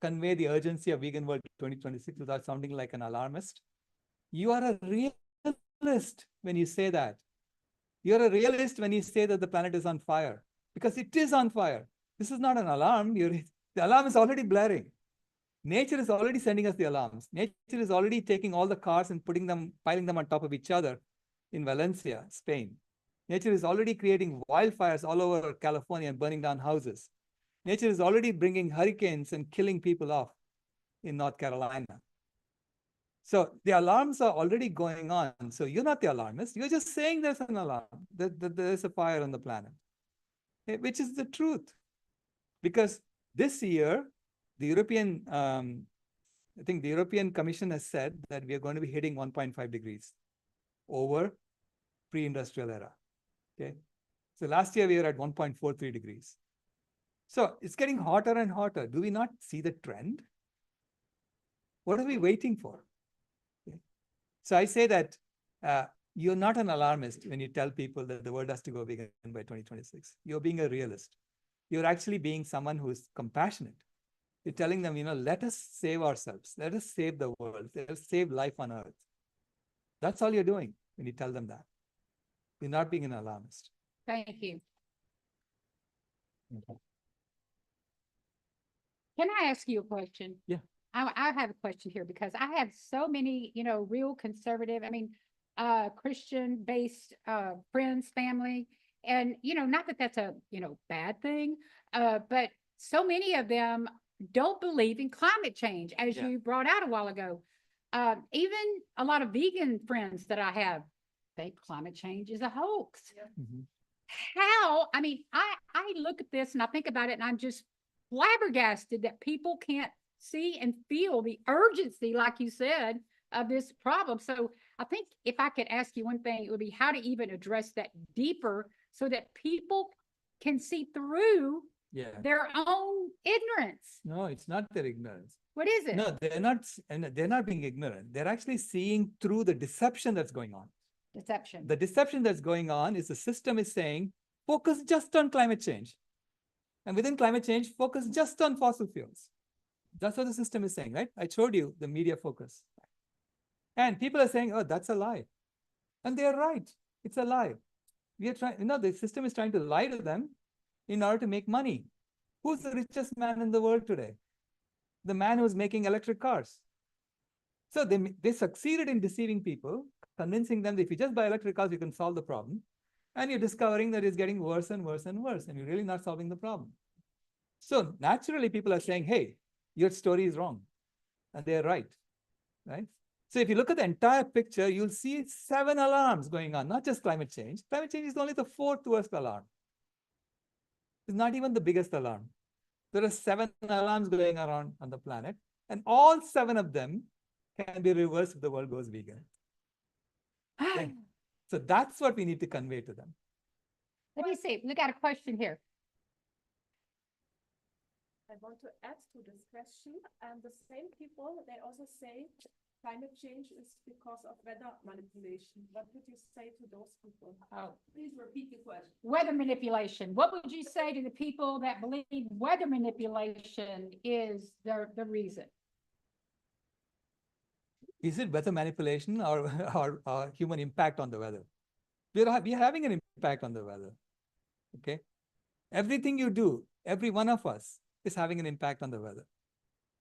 convey the urgency of Vegan World 2026 without sounding like an alarmist? You are a realist when you say that. You're a realist when you say that the planet is on fire, because it is on fire. This is not an alarm. The alarm is already blaring. Nature is already sending us the alarms. Nature is already taking all the cars and piling them on top of each other in Valencia, Spain. Nature is already creating wildfires all over California and burning down houses. Nature is already bringing hurricanes and killing people off in North Carolina. So the alarms are already going on. So you're not the alarmist. You're just saying there's an alarm, that there's a fire on the planet, which is the truth. Because this year, the European, I think the European Commission has said that we are going to be hitting 1.5 degrees over pre-industrial era. Okay. So last year we were at 1.43 degrees. So it's getting hotter and hotter. Do we not see the trend? What are we waiting for? Okay. So I say that you're not an alarmist when you tell people that the world has to go vegan by 2026. You're being a realist. You're actually being someone who's compassionate. You're telling them, you know, let us save ourselves. Let us save the world. Let us save life on Earth. That's all you're doing when you tell them that. You're not being an alarmist. Thank you. Okay. Can I ask you a question? Yeah. I have a question here because I have so many, you know, real conservative, Christian-based friends, family, and, you know, not that that's a, you know, bad thing, but so many of them don't believe in climate change, as Yeah. you brought out a while ago. Even a lot of vegan friends that I have think climate change is a hoax. Mhm. How, I look at this and I think about it and I'm just flabbergasted that people can't see and feel the urgency, like you said, of this problem. So I think if I could ask you one thing, it would be how to even address that deeper so that people can see through Yeah. their own ignorance. No, it's not their ignorance. What is it? No, they're not being ignorant. They're actually seeing through the deception that's going on. Deception. The deception that's going on is the system is saying, focus just on climate change. And within climate change, focus just on fossil fuels. That's what the system is saying, right? I showed you the media focus. And people are saying, oh, that's a lie. And they're right. It's a lie. We are trying, the system is trying to lie to them in order to make money. Who's the richest man in the world today? The man who's making electric cars. So they succeeded in deceiving people, convincing them that if you just buy electric cars, you can solve the problem. And you're discovering that it's getting worse and worse and worse, and you're really not solving the problem. So naturally, people are saying, hey, your story is wrong. And they're right. So if you look at the entire picture, you'll see 7 alarms going on, not just climate change. Climate change is only the 4th worst alarm. It's not even the biggest alarm. There are 7 alarms going around on the planet, and all 7 of them can be reversed if the world goes vegan. Okay. So that's what we need to convey to them. Let me see. We got a question here. I want to add to this question. The same people, they also say climate change is because of weather manipulation. What would you say to those people? Oh, Please repeat the question. weather manipulation. What would you say to the people that believe weather manipulation is the reason? Is it weather manipulation or human impact on the weather? We're having an impact on the weather. Okay. Everything you do, every one of us is having an impact on the weather.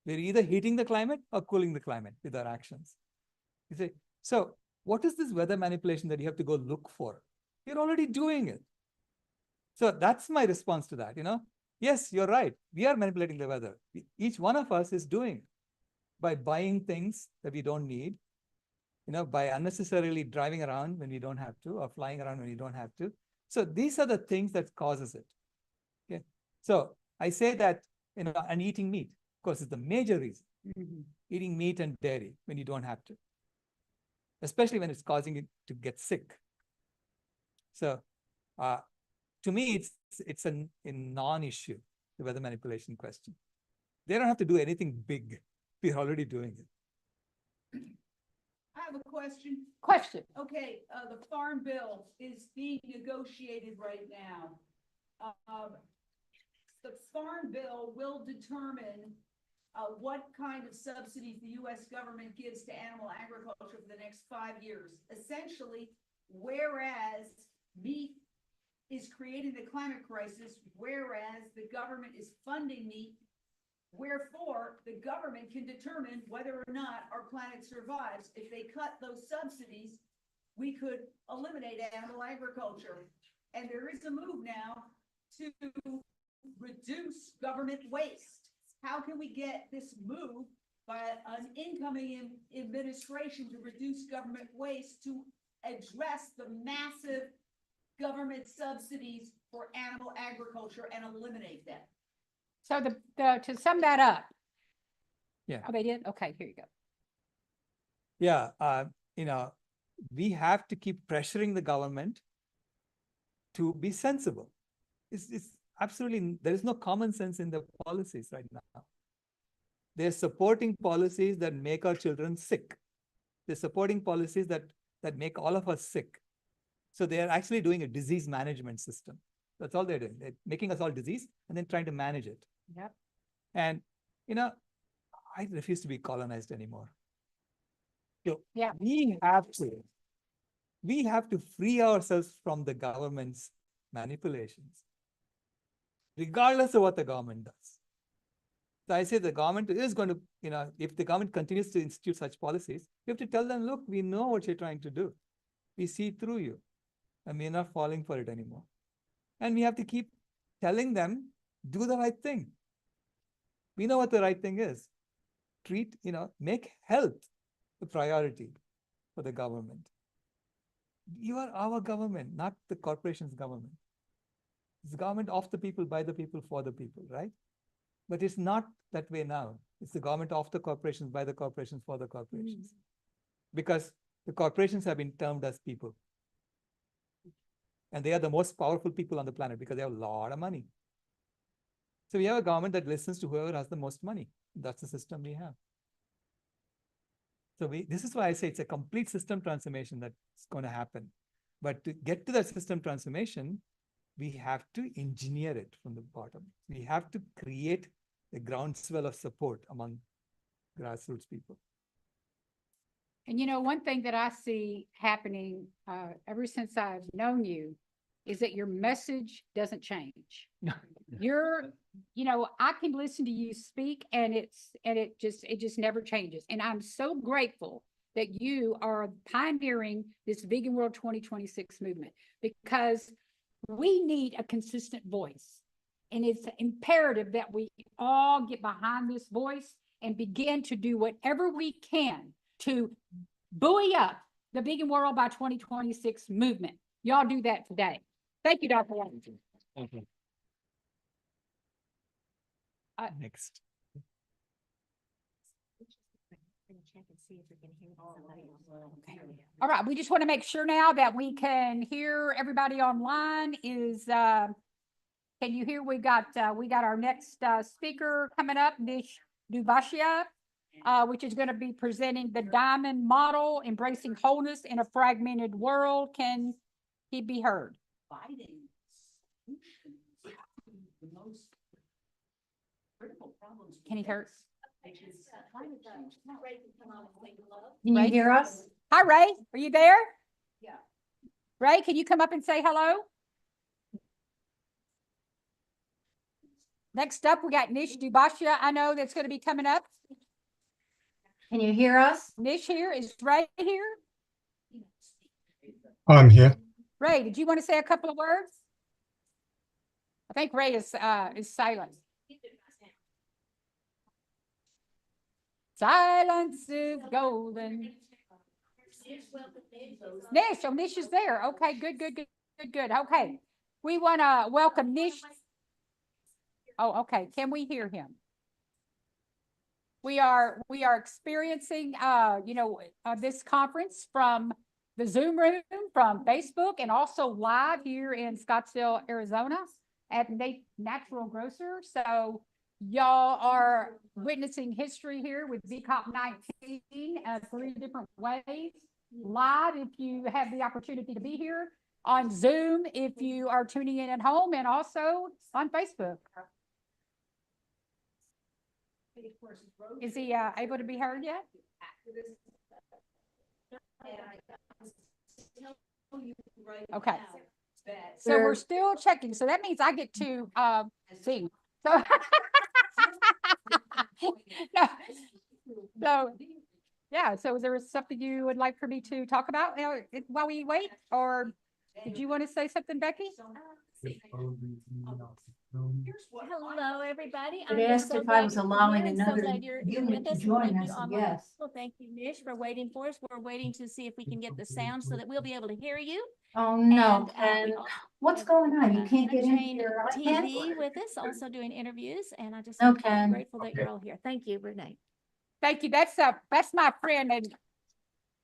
We're either heating the climate or cooling the climate with our actions. You say, so what is this weather manipulation that you have to go look for? You're already doing it. So that's my response to that. Yes, you're right. We are manipulating the weather. Each one of us is doing it by buying things that we don't need, by unnecessarily driving around when we don't have to, or flying around when we don't have to. So these are the things that causes it. Okay. So I say that, and eating meat, of course, is the major reason. Eating meat and dairy when you don't have to, especially when it's causing you to get sick. So to me, it's a non-issue, the weather manipulation question. They don't have to do anything big. We're already doing it. I have a question. Question. Okay, the farm bill is being negotiated right now. the Farm Bill will determine what kind of subsidies the US government gives to animal agriculture for the next 5 years. Essentially, whereas meat is creating the climate crisis, whereas the government is funding meat, wherefore the government can determine whether or not our planet survives. If they cut those subsidies, we could eliminate animal agriculture. And there is a move now to reduce government waste. How can we get this move by an incoming administration to reduce government waste to address the massive government subsidies for animal agriculture and eliminate them? So to sum that up. Yeah. Oh, they did? Okay, here you go. Yeah, we have to keep pressuring the government to be sensible. It's absolutely, there is no common sense in the policies right now. They're supporting policies that make our children sick. They're supporting policies that make all of us sick. So they are actually doing a disease management system. That's all they're doing. They're making us all disease and then trying to manage it. Yep. And, I refuse to be colonized anymore. So Yeah. we have to free ourselves from the government's manipulations, regardless of what the government does. So I say the government is going to, if the government continues to institute such policies, we have to tell them, look, we know what you're trying to do. We see through you and we're not falling for it anymore. And we have to keep telling them, do the right thing. We know what the right thing is. Make health the priority for the government. You are our government, not the corporation's government. It's the government of the people, by the people, for the people, right? But it's not that way now. It's the government of the corporations, by the corporations, for the corporations. Because the corporations have been termed as people. And they are the most powerful people on the planet because they have a lot of money. So we have a government that listens to whoever has the most money. That's the system we have. So this is why I say it's a complete system transformation that's going to happen. But to get to that system transformation, we have to engineer it from the bottom. We have to create a groundswell of support among grassroots people. And one thing that I see happening ever since I've known you is that your message doesn't change. I can listen to you speak and it just never changes. And I'm so grateful that you are pioneering this Vegan World 2026 movement, because we need a consistent voice. And it's imperative that we all get behind this voice and begin to do whatever we can to buoy up the Vegan World by 2026 movement. Y'all do that today. Thank you, Dr. Washington. Thank you. Next. All right, we just want to make sure now that we can hear everybody online. Can you hear? We got our next speaker coming up, Nish Dubashia, which is going to be presenting the Diamond Model, Embracing Wholeness in a Fragmented World. Can he be heard? Can he hear? Can you hear us? Hi, Ray. Are you there? Yeah. Ray, can you come up and say hello? Next up, we got Nish Dubashia. I know that's going to be coming up. Can you hear us? Nish here. Is Ray here? I'm here. Ray, did you want to say a couple of words? I think Ray is silent. Silence is golden. Nish, oh, Nish is there. Okay, good. Okay, we want to welcome Nish. Oh, okay. Can we hear him? We are experiencing, this conference from the Zoom room, from Facebook, and also live here in Scottsdale, Arizona at Natural Grocer. So y'all are witnessing history here with VCOP19 3 different ways. Live, if you have the opportunity to be here, on Zoom if you are tuning in at home, and also on Facebook. Is he able to be heard yet? Okay. So we're still checking. So that means I get to sing. So, so yeah. So is there something you would like for me to talk about while we wait, or did you want to say something, Becky? Hello, everybody. It asked if I was allowing another unit to join us, yes. Well, thank you, Nish, for waiting for us. We're waiting to see if we can get the sound so that we'll be able to hear you. Oh, no, And, and what's going on? You can't get in Jane here. TV with us, also doing interviews, and I just Okay. am grateful that you're all here. Thank you, Renee. Thank you. That's my friend and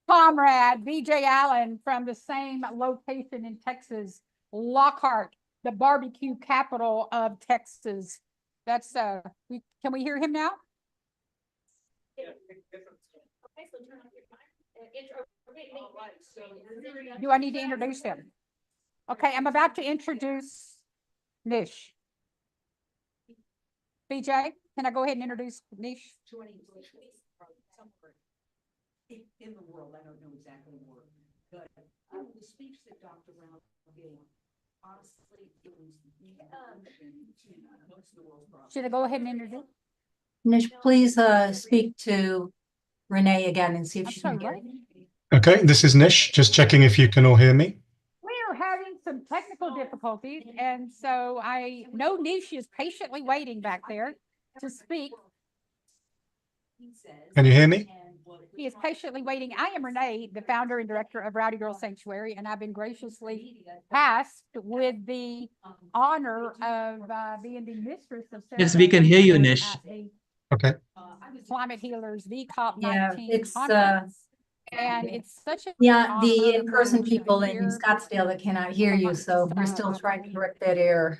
comrade, BJ Allen, from the same location in Texas, Lockhart, the barbecue capital of Texas. That's can we hear him now? Do I need to introduce him? Okay, I'm about to introduce Nish. BJ, can I go ahead and introduce Nish? In the world, I don't know exactly where, but the speech that Dr. Brown gave, honestly, it was the solution to most of the world's problems. Should I go ahead and introduce? Nish, please speak to Renee again and see if she can hear you. Okay, this is Nish, just checking if you can all hear me. We're having some technical difficulties, and so I know Nish is patiently waiting back there to speak. Can you hear me? He is patiently waiting. I am Renee, the founder and director of Rowdy Girl Sanctuary, and I've been graciously tasked with the honor of being the mistress of. Yes, we can hear you, Nish. Okay. Climate Healers, the COP19 Yeah, it's conference. And it's such a. yeah, the honor in-person to people in hear- Scottsdale that cannot hear you, so we're still trying to correct that error.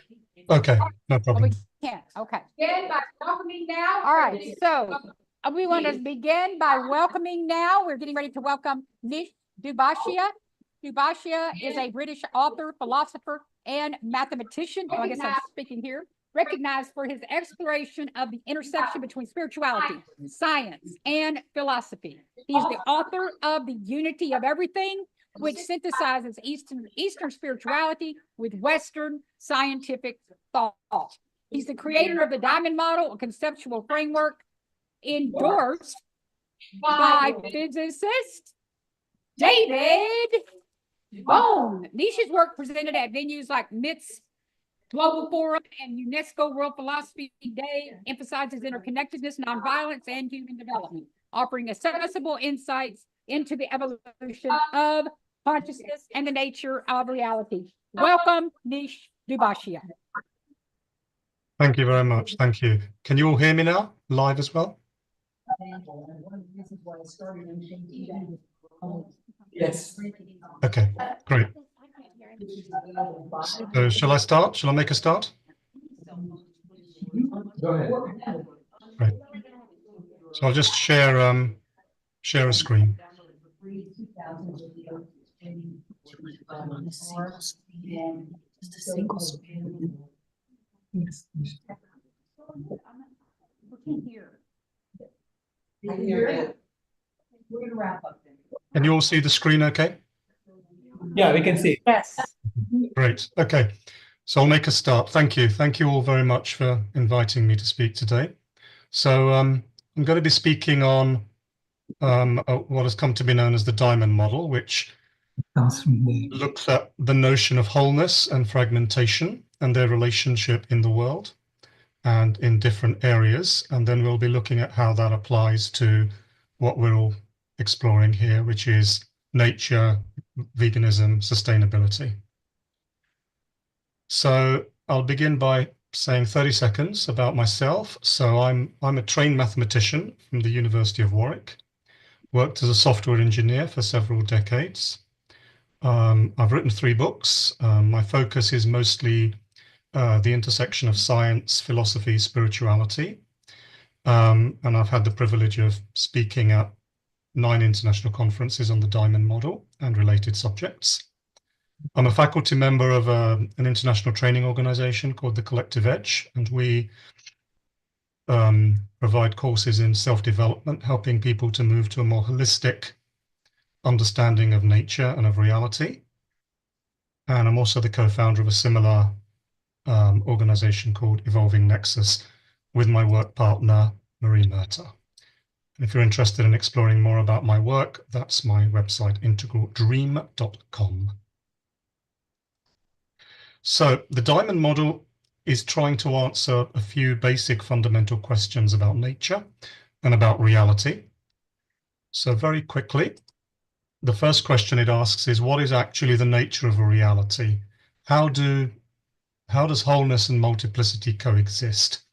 Okay, no Oh, problem. we can't, okay. Begin by welcoming now. All right, so we want to begin by welcoming now. We're getting ready to welcome Nish Dubashia. Dubashia is a British author, philosopher, and mathematician. Oh, I guess I'm speaking here. Recognized for his exploration of the intersection between spirituality, science, and philosophy. He is the author of The Unity of Everything, which synthesizes Eastern spirituality with Western scientific thought. He's the creator of the Diamond Model, a conceptual framework endorsed by physicist David Bohm. Nish's work presented at venues like MIT's Global Forum and UNESCO World Philosophy Day emphasizes interconnectedness, nonviolence, and human development, offering accessible insights into the evolution of consciousness and the nature of reality. Welcome, Nish Dubashia. Thank you very much. Thank you. Can you all hear me now, live as well? Yes. Okay, great. So shall I start? Shall I make a start? Go ahead. Right. So I'll just share a screen. Just a single screen. Yes. We're gonna wrap up then. Can you all see the screen okay? Yeah, we can see. Yes. Great. Okay. So I'll make a start. Thank you. Thank you all very much for inviting me to speak today. So I'm going to be speaking on what has come to be known as the Diamond Model, which looks at the notion of wholeness and fragmentation and their relationship in the world and in different areas. And then we'll be looking at how that applies to what we're all exploring here, which is nature, veganism, sustainability. So I'll begin by saying 30 seconds about myself. So I'm a trained mathematician from the University of Warwick, worked as a software engineer for several decades. I've written 3 books. My focus is mostly the intersection of science, philosophy, spirituality. And I've had the privilege of speaking at 9 international conferences on the Diamond Model and related subjects. I'm a faculty member of an international training organization called the Collective Edge, and we provide courses in self-development, helping people to move to a more holistic understanding of nature and of reality. And I'm also the co-founder of a similar organization called Evolving Nexus with my work partner, Marie Murta. And if you're interested in exploring more about my work, that's my website, integraldream.com. So the diamond model is trying to answer a few basic fundamental questions about nature and about reality. So very quickly, the first question it asks is, what is actually the nature of a reality? How does wholeness and multiplicity coexist?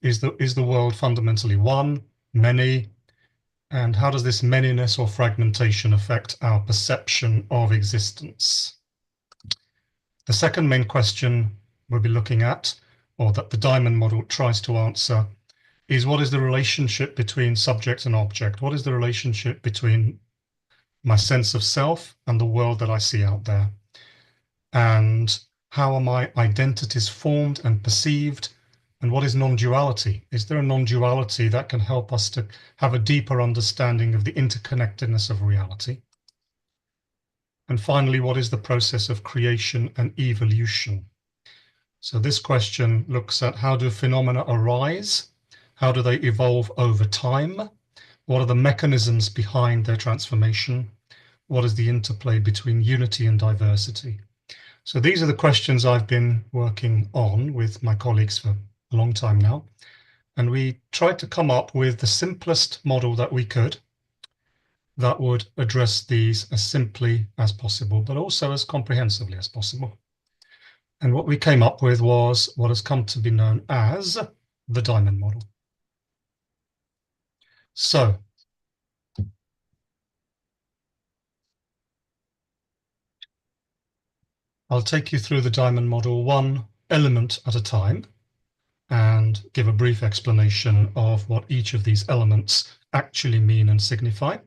Is the world fundamentally one, many? And how does this manyness or fragmentation affect our perception of existence? The second main question we'll be looking at, or that the diamond model tries to answer, is what is the relationship between subject and object? What is the relationship between my sense of self and the world that I see out there? And how are my identities formed and perceived? And what is non-duality? Is there a non-duality that can help us to have a deeper understanding of the interconnectedness of reality? And finally, what is the process of creation and evolution? So this question looks at, how do phenomena arise? How do they evolve over time? What are the mechanisms behind their transformation? What is the interplay between unity and diversity? So these are the questions I've been working on with my colleagues for a long time now. And we tried to come up with the simplest model that we could that would address these as simply as possible, but also as comprehensively as possible. And what we came up with was what has come to be known as the diamond model. So I'll take you through the diamond model one element at a time and give a brief explanation of what each of these elements actually mean and signify.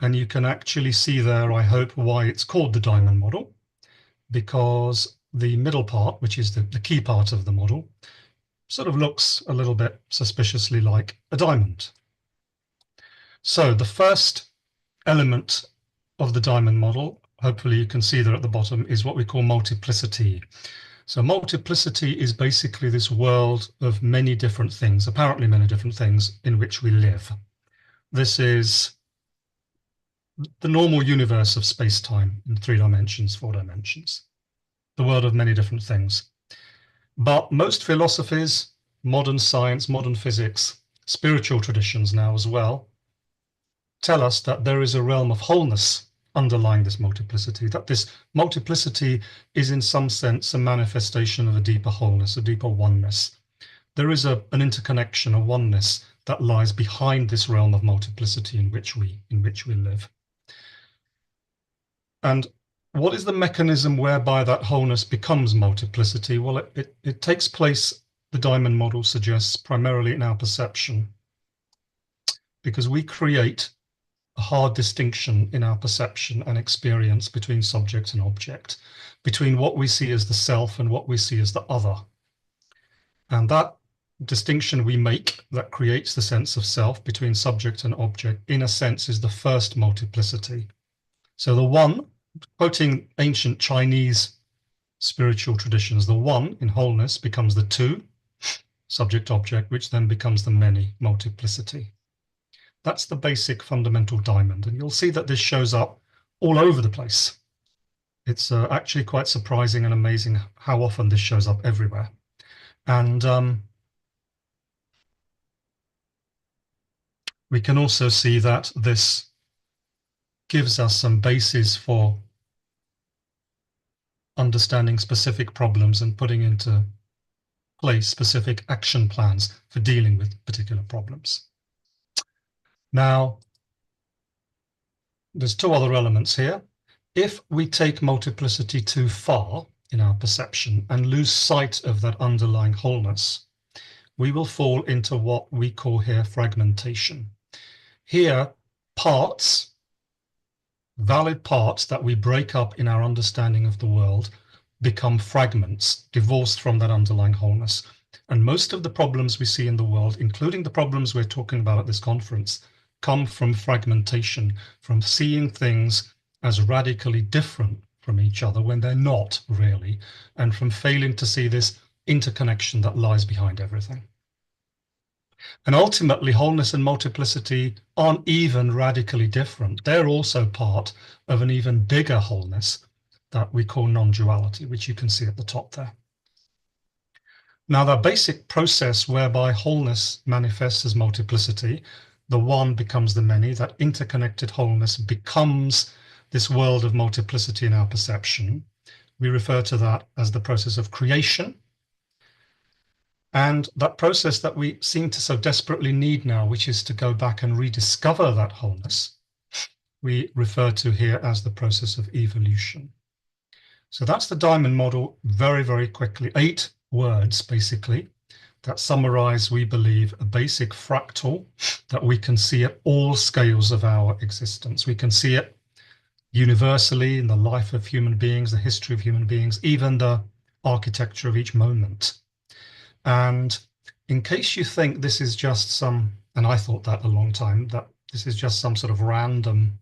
And you can actually see there, I hope, why it's called the diamond model, because the middle part, which is the key part of the model, sort of looks a little bit suspiciously like a diamond. So the first element of the diamond model, hopefully you can see there at the bottom, is what we call multiplicity. So multiplicity is basically this world of many different things, apparently many different things, in which we live. This is the normal universe of space-time in 3 dimensions, 4 dimensions, the world of many different things. But most philosophies, modern science, modern physics, spiritual traditions now as well, tell us that there is a realm of wholeness underlying this multiplicity, that this multiplicity is in some sense a manifestation of a deeper wholeness, a deeper oneness. There is an interconnection, a oneness that lies behind this realm of multiplicity in which we live. And what is the mechanism whereby that wholeness becomes multiplicity? Well, it takes place, the diamond model suggests, primarily in our perception, because we create a hard distinction in our perception and experience between subject and object, between what we see as the self and what we see as the other. And that distinction we make that creates the sense of self between subject and object, in a sense, is the first multiplicity. So the one, quoting ancient Chinese spiritual traditions, the one in wholeness becomes the two, subject-object, which then becomes the many, multiplicity. That's the basic fundamental diamond, and you'll see that this shows up all over the place. It's actually quite surprising and amazing how often this shows up everywhere. And we can also see that this gives us some basis for understanding specific problems and putting into place specific action plans for dealing with particular problems. Now, there's 2 other elements here. If we take multiplicity too far in our perception and lose sight of that underlying wholeness, we will fall into what we call here fragmentation. Here, parts valid parts that we break up in our understanding of the world become fragments, divorced from that underlying wholeness. And most of the problems we see in the world, including the problems we're talking about at this conference, come from fragmentation, from seeing things as radically different from each other when they're not really, and from failing to see this interconnection that lies behind everything. And ultimately, wholeness and multiplicity aren't even radically different. They're also part of an even bigger wholeness that we call non-duality, which you can see at the top there. Now, the basic process whereby wholeness manifests as multiplicity, the one becomes the many, that interconnected wholeness becomes this world of multiplicity in our perception. We refer to that as the process of creation. And that process that we seem to so desperately need now, which is to go back and rediscover that wholeness, we refer to here as the process of evolution. So that's the diamond model very, very quickly. 8 words, basically, that summarize, we believe, a basic fractal that we can see at all scales of our existence. We can see it universally in the life of human beings, the history of human beings, even the architecture of each moment. And in case you think this is just some, and I thought that a long time, that this is just some sort of random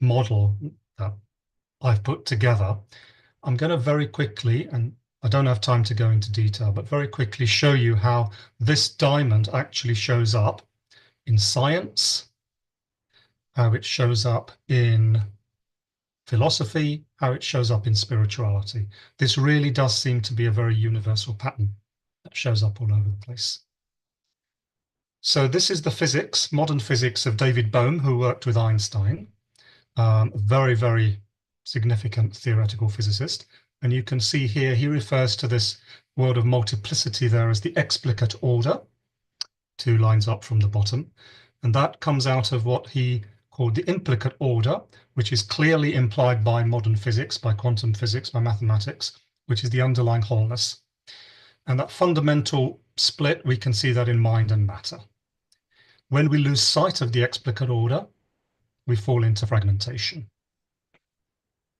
model that I've put together, I'm going to very quickly, and I don't have time to go into detail, but very quickly show you how this diamond actually shows up in science, how it shows up in philosophy, how it shows up in spirituality. This really does seem to be a very universal pattern that shows up all over the place. So this is the physics, modern physics of David Bohm, who worked with Einstein, a very, very significant theoretical physicist. And you can see here, he refers to this world of multiplicity there as the explicate order, 2 lines up from the bottom. And that comes out of what he called the implicate order, which is clearly implied by modern physics, by quantum physics, by mathematics, which is the underlying wholeness. And that fundamental split, we can see that in mind and matter. When we lose sight of the explicate order, we fall into fragmentation.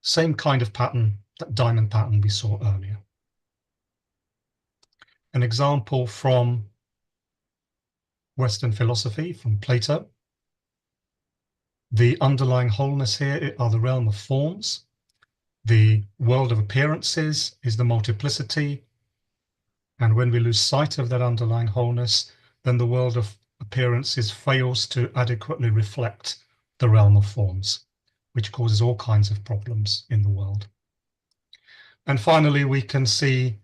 Same kind of pattern, that diamond pattern we saw earlier. An example from Western philosophy, from Plato. The underlying wholeness here are the realm of forms. The world of appearances is the multiplicity. And when we lose sight of that underlying wholeness, then the world of appearances fails to adequately reflect the realm of forms, which causes all kinds of problems in the world. And finally, we can see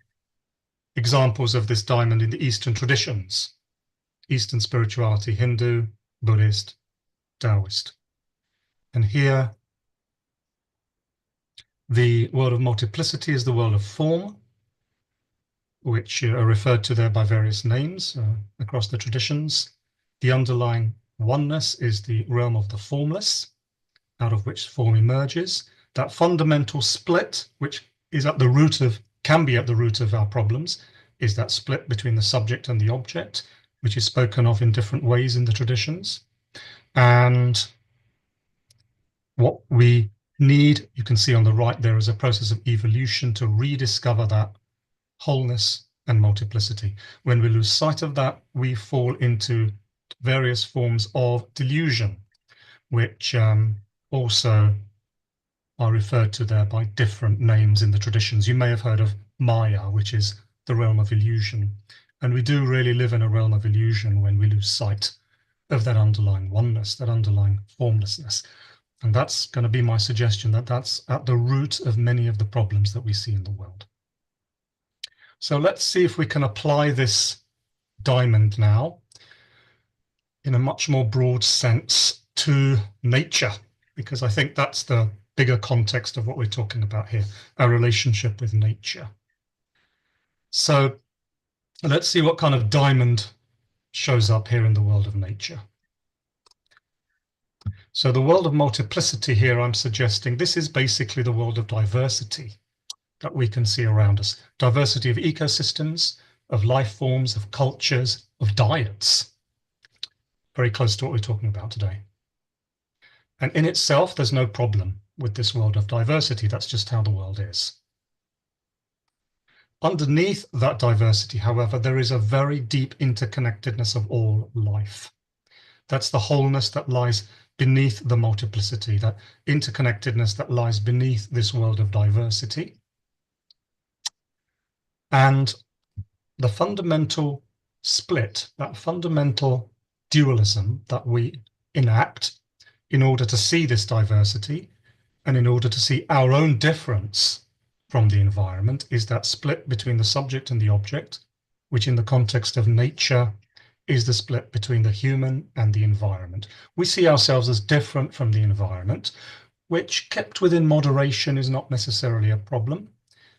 examples of this diamond in the Eastern traditions, Eastern spirituality, Hindu, Buddhist, Taoist. And here, the world of multiplicity is the world of form, which are referred to there by various names across the traditions. The underlying oneness is the realm of the formless, out of which form emerges. That fundamental split, which is at the root of, can be at the root of our problems, is that split between the subject and the object, which is spoken of in different ways in the traditions. And what we need, you can see on the right, there is a process of evolution to rediscover that wholeness and multiplicity. When we lose sight of that, we fall into various forms of delusion, which also are referred to there by different names in the traditions. You may have heard of Maya, which is the realm of illusion. And we do really live in a realm of illusion when we lose sight of that underlying oneness, that underlying formlessness. And that's going to be my suggestion, that that's at the root of many of the problems that we see in the world. So let's see if we can apply this diamond now in a much more broad sense to nature, because I think that's the bigger context of what we're talking about here, our relationship with nature. So let's see what kind of diamond shows up here in the world of nature. So the world of multiplicity here, I'm suggesting this is basically the world of diversity that we can see around us. Diversity of ecosystems, of life forms, of cultures, of diets. Very close to what we're talking about today. And in itself, there's no problem with this world of diversity. That's just how the world is. Underneath that diversity, however, there is a very deep interconnectedness of all life. That's the wholeness that lies beneath the multiplicity, that interconnectedness that lies beneath this world of diversity. And the fundamental split, that fundamental dualism that we enact in order to see this diversity and in order to see our own difference from the environment, is that split between the subject and the object, which in the context of nature is the split between the human and the environment. We see ourselves as different from the environment, which, kept within moderation, is not necessarily a problem.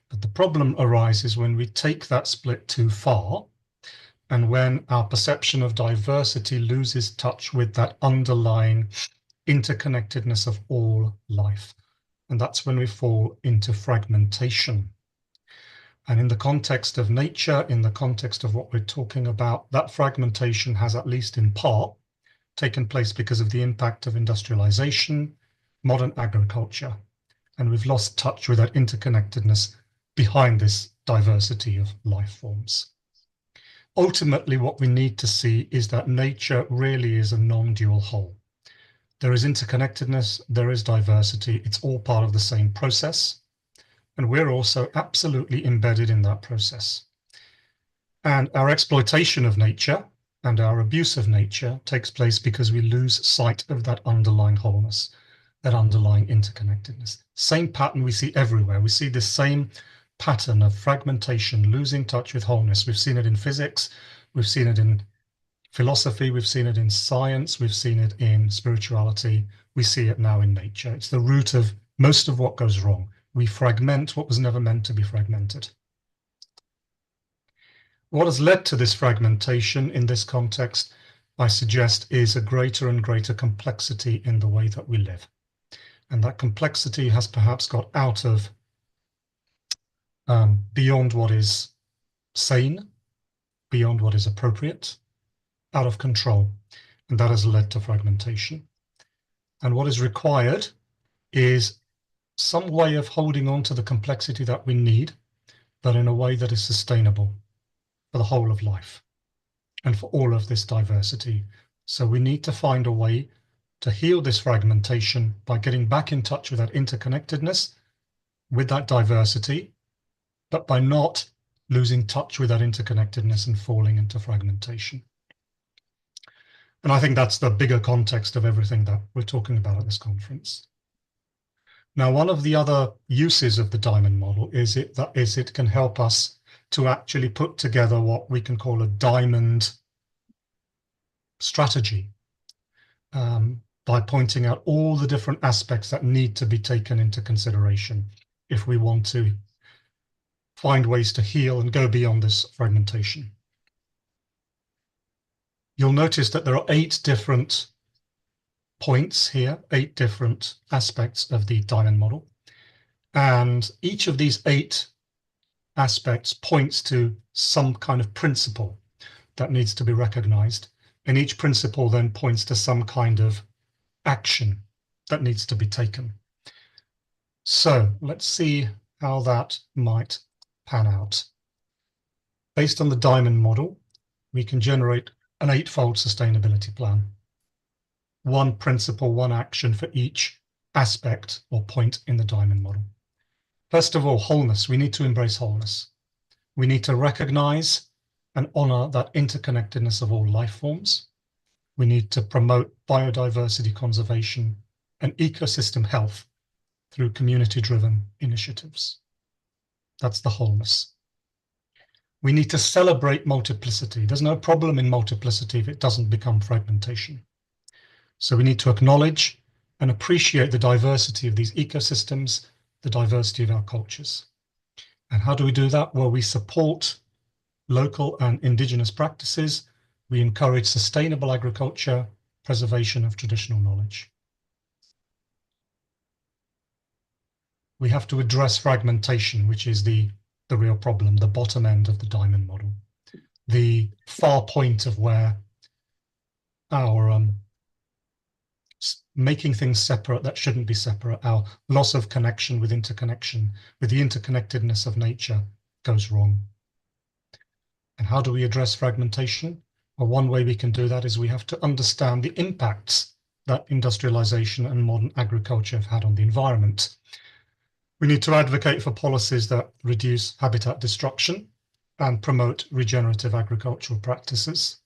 But the problem arises when we take that split too far, and when our perception of diversity loses touch with that underlying interconnectedness of all life. And that's when we fall into fragmentation. And in the context of nature, in the context of what we're talking about, that fragmentation has, at least in part, taken place because of the impact of industrialization, modern agriculture. And we've lost touch with that interconnectedness behind this diversity of life forms. Ultimately, what we need to see is that nature really is a non-dual whole. There is interconnectedness, there is diversity, it's all part of the same process, and we're also absolutely embedded in that process. And our exploitation of nature and our abuse of nature takes place because we lose sight of that underlying wholeness, that underlying interconnectedness. Same pattern we see everywhere. We see the same pattern of fragmentation, losing touch with wholeness. We've seen it in physics, we've seen it in philosophy, we've seen it in science, we've seen it in spirituality, we see it now in nature. It's the root of most of what goes wrong. We fragment what was never meant to be fragmented. What has led to this fragmentation in this context, I suggest, is a greater and greater complexity in the way that we live. And that complexity has perhaps got out of beyond what is sane, beyond what is appropriate, out of control, and that has led to fragmentation. And what is required is some way of holding on to the complexity that we need, but in a way that is sustainable for the whole of life and for all of this diversity. So we need to find a way to heal this fragmentation by getting back in touch with that interconnectedness, with that diversity, but by not losing touch with that interconnectedness and falling into fragmentation. And I think that's the bigger context of everything that we're talking about at this conference. Now, one of the other uses of the diamond model is it can help us to actually put together what we can call a diamond strategy, by pointing out all the different aspects that need to be taken into consideration if we want to find ways to heal and go beyond this fragmentation. You'll notice that there are 8 different points here, 8 different aspects of the diamond model. And each of these 8 aspects points to some kind of principle that needs to be recognized. And each principle then points to some kind of action that needs to be taken. So let's see how that might pan out. Based on the diamond model, we can generate an 8-fold sustainability plan. One principle, one action for each aspect or point in the diamond model. First of all, wholeness. We need to embrace wholeness. We need to recognize and honor that interconnectedness of all life forms. We need to promote biodiversity conservation and ecosystem health through community-driven initiatives. That's the wholeness. We need to celebrate multiplicity. There's no problem in multiplicity if it doesn't become fragmentation. So we need to acknowledge and appreciate the diversity of these ecosystems, the diversity of our cultures. And how do we do that? Well, we support local and indigenous practices. We encourage sustainable agriculture, preservation of traditional knowledge. We have to address fragmentation, which is the real problem, the bottom end of the diamond model, the far point of where our making things separate that shouldn't be separate, our loss of connection with interconnection, with the interconnectedness of nature goes wrong. And how do we address fragmentation? Well, one way we can do that is we have to understand the impacts that industrialization and modern agriculture have had on the environment. We need to advocate for policies that reduce habitat destruction and promote regenerative agricultural practices.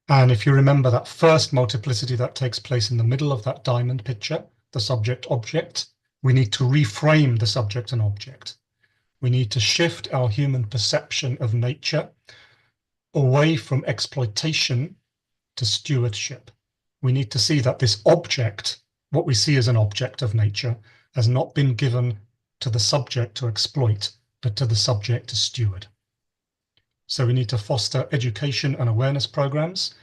And if you remember that first multiplicity that takes place in the middle of that diamond picture, the subject-object, we need to reframe the subject and object. We need to shift our human perception of nature away from exploitation to stewardship. We need to see that this object, what we see as an object of nature, has not been given to the subject to exploit, but to the subject to steward. So we need to foster education and awareness programs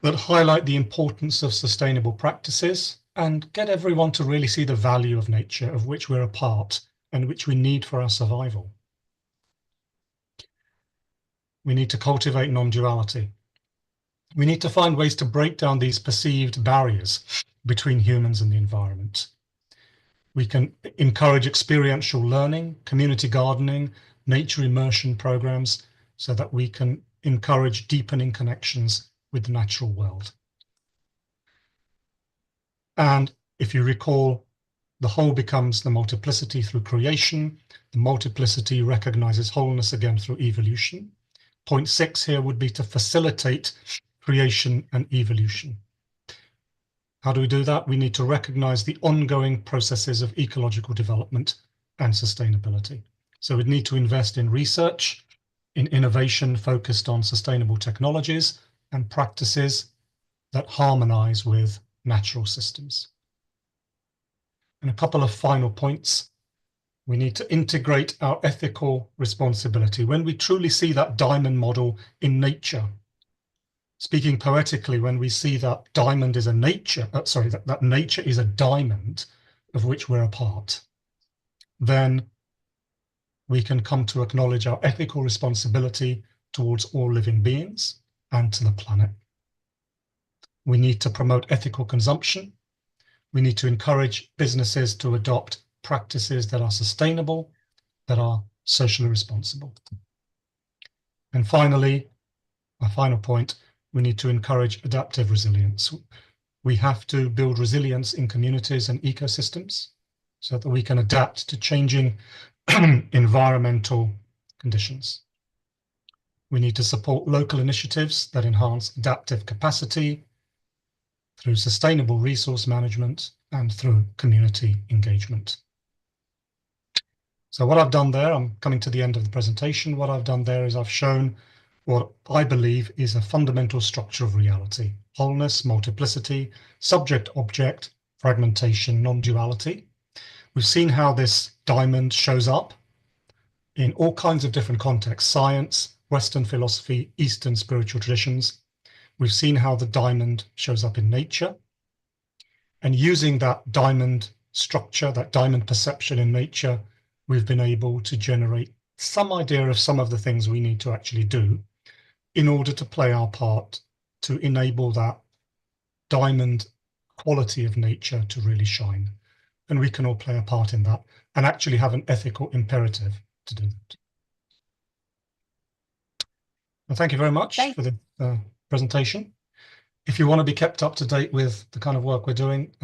that highlight the importance of sustainable practices and get everyone to really see the value of nature, of which we're a part and which we need for our survival. We need to cultivate non-duality. We need to find ways to break down these perceived barriers between humans and the environment. We can encourage experiential learning, community gardening, nature immersion programs, so that we can encourage deepening connections with the natural world. And if you recall, the whole becomes the multiplicity through creation. The multiplicity recognizes wholeness again through evolution. Point 6 here would be to facilitate creation and evolution. How do we do that? We need to recognize the ongoing processes of ecological development and sustainability. So we need to invest in research, in innovation focused on sustainable technologies and practices that harmonize with natural systems. And a couple of final points. We need to integrate our ethical responsibility. When we truly see that diamond model in nature, speaking poetically, when we see that diamond is a nature, that nature is a diamond of which we're a part, then we can come to acknowledge our ethical responsibility towards all living beings and to the planet. We need to promote ethical consumption. We need to encourage businesses to adopt practices that are sustainable, that are socially responsible. And finally, my final point, we need to encourage adaptive resilience. We have to build resilience in communities and ecosystems so that we can adapt to changing environmental conditions. We need to support local initiatives that enhance adaptive capacity through sustainable resource management and through community engagement. So what I've done there, I'm coming to the end of the presentation. What I've done there is I've shown what I believe is a fundamental structure of reality: wholeness, multiplicity, subject-object, fragmentation, non-duality. We've seen how this diamond shows up in all kinds of different contexts: science, Western philosophy, Eastern spiritual traditions. We've seen how the diamond shows up in nature. And using that diamond structure, that diamond perception in nature, we've been able to generate some idea of some of the things we need to actually do in order to play our part to enable that diamond quality of nature to really shine. And we can all play a part in that and actually have an ethical imperative to do that. Well, thank you very much for the presentation. If you want to be kept up to date with the kind of work we're doing,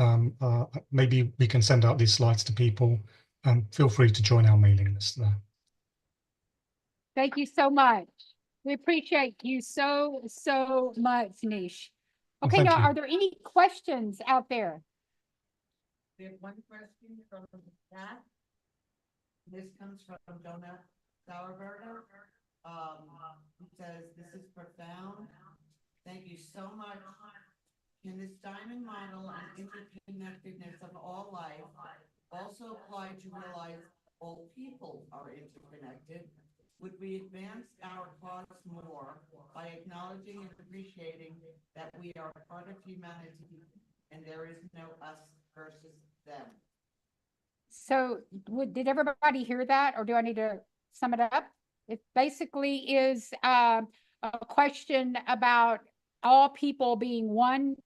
maybe we can send out these slides to people. Feel free to join our mailing list there. Thank you so much. We appreciate you so much, Nish. Okay, now, are there any questions out there? We have one question from the chat. This comes from Jonah Sauerberger. He says, "This is profound. Thank you so much. Can this diamond model and interconnectedness of all life also apply to realize all people are interconnected? Would we advance our cause more by acknowledging and appreciating that we are part of humanity and there is no us versus them?" So did everybody hear that, or do I need to sum it up? It basically is a question about all people being one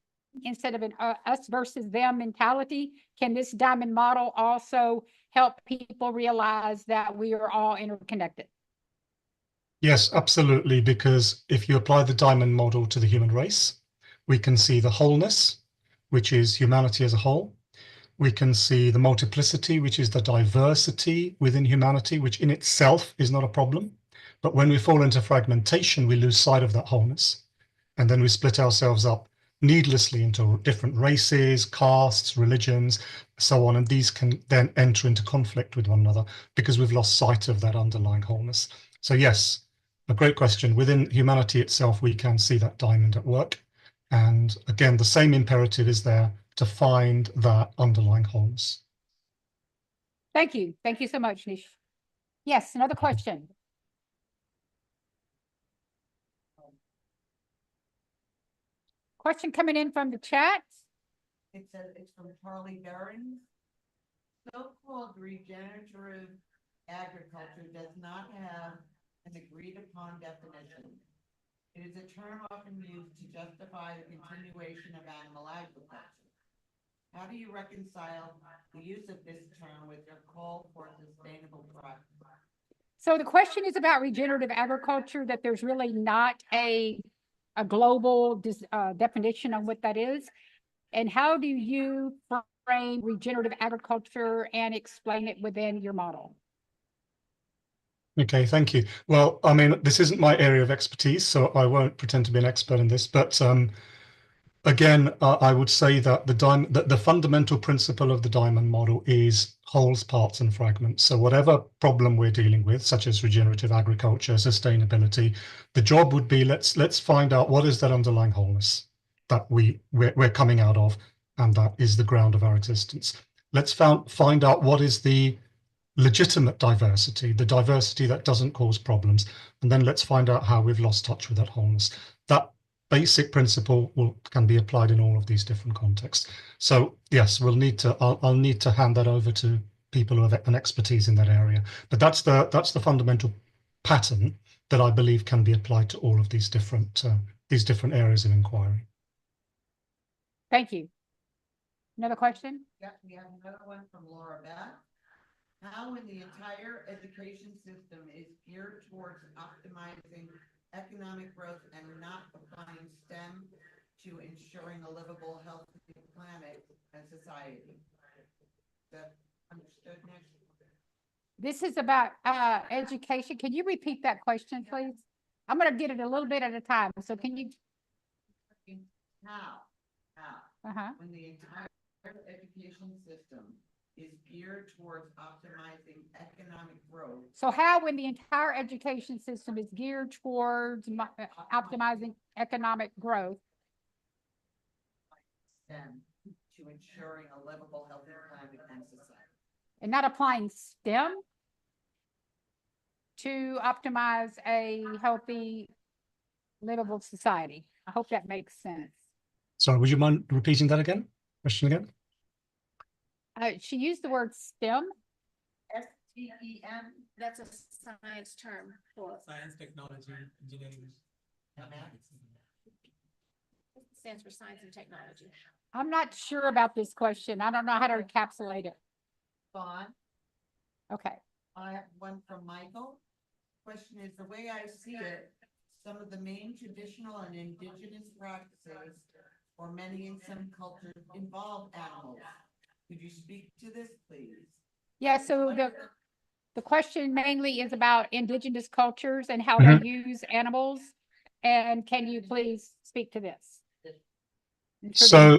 instead of an us versus them mentality? Can this diamond model also help people realize that we are all interconnected? Yes, absolutely. Because if you apply the diamond model to the human race, we can see the wholeness, which is humanity as a whole. We can see the multiplicity, which is the diversity within humanity, which in itself is not a problem. But when we fall into fragmentation, we lose sight of that wholeness. And then we split ourselves up needlessly into different races, castes, religions, so on. And these can then enter into conflict with one another because we've lost sight of that underlying wholeness. So yes, a great question. Within humanity itself, we can see that diamond at work. And again, the same imperative is there to find that underlying wholeness. Thank you. Thank you so much, Nish. Yes, another question. Question coming in from the chat. It says it's from Charlie Behrens. So-called regenerative agriculture does not have an agreed upon definition. It is a term often used to justify the continuation of animal agriculture. How do you reconcile the use of this term with your call for sustainable practice? So the question is about regenerative agriculture, that there's really not a global definition on what that is. And how do you frame regenerative agriculture and explain it within your model? Okay, thank you. Well, I mean, this isn't my area of expertise, so I won't pretend to be an expert in this. But again, I would say that the fundamental principle of the diamond model is wholes, parts, and fragments. So whatever problem we're dealing with, such as regenerative agriculture, sustainability, the job would be let's find out what is that underlying wholeness that we're coming out of, and that is the ground of our existence. Let's find out what is the legitimate diversity, the diversity that doesn't cause problems, and then let's find out how we've lost touch with that wholeness. That basic principle can be applied in all of these different contexts. So yes, I'll need to hand that over to people who have an expertise in that area. But that's the fundamental pattern that I believe can be applied to all of these different areas of inquiry. Thank you. Another question? Yeah, we have another one from Laura Beth. How, when the entire education system is geared towards optimizing economic growth and not applying STEM to ensuring a livable, healthy planet and society? Is that understood, Nick? This is about education. Can you repeat that question, please? I'm going to get it a little bit at a time. So can you? How? When the entire education system is geared towards optimizing economic growth. So how, when the entire education system is geared towards optimizing economic growth, STEM to ensuring a livable, healthy planet and society. and not applying STEM to optimize a healthy, livable society? I hope that makes sense. Sorry, would you mind repeating that again? Question again? She used the word STEM. STEM. That's a science term for, Science, technology, engineering. it stands for science and technology. I'm not sure about this question. I don't know how to encapsulate it. Fine. Okay. I have one from Michael. Question is, the way I see it, some of the main traditional and indigenous practices for many in some cultures involve animals. Could you speak to this, please? Yeah, so the question mainly is about indigenous cultures and how they use animals. And can you please speak to this? So,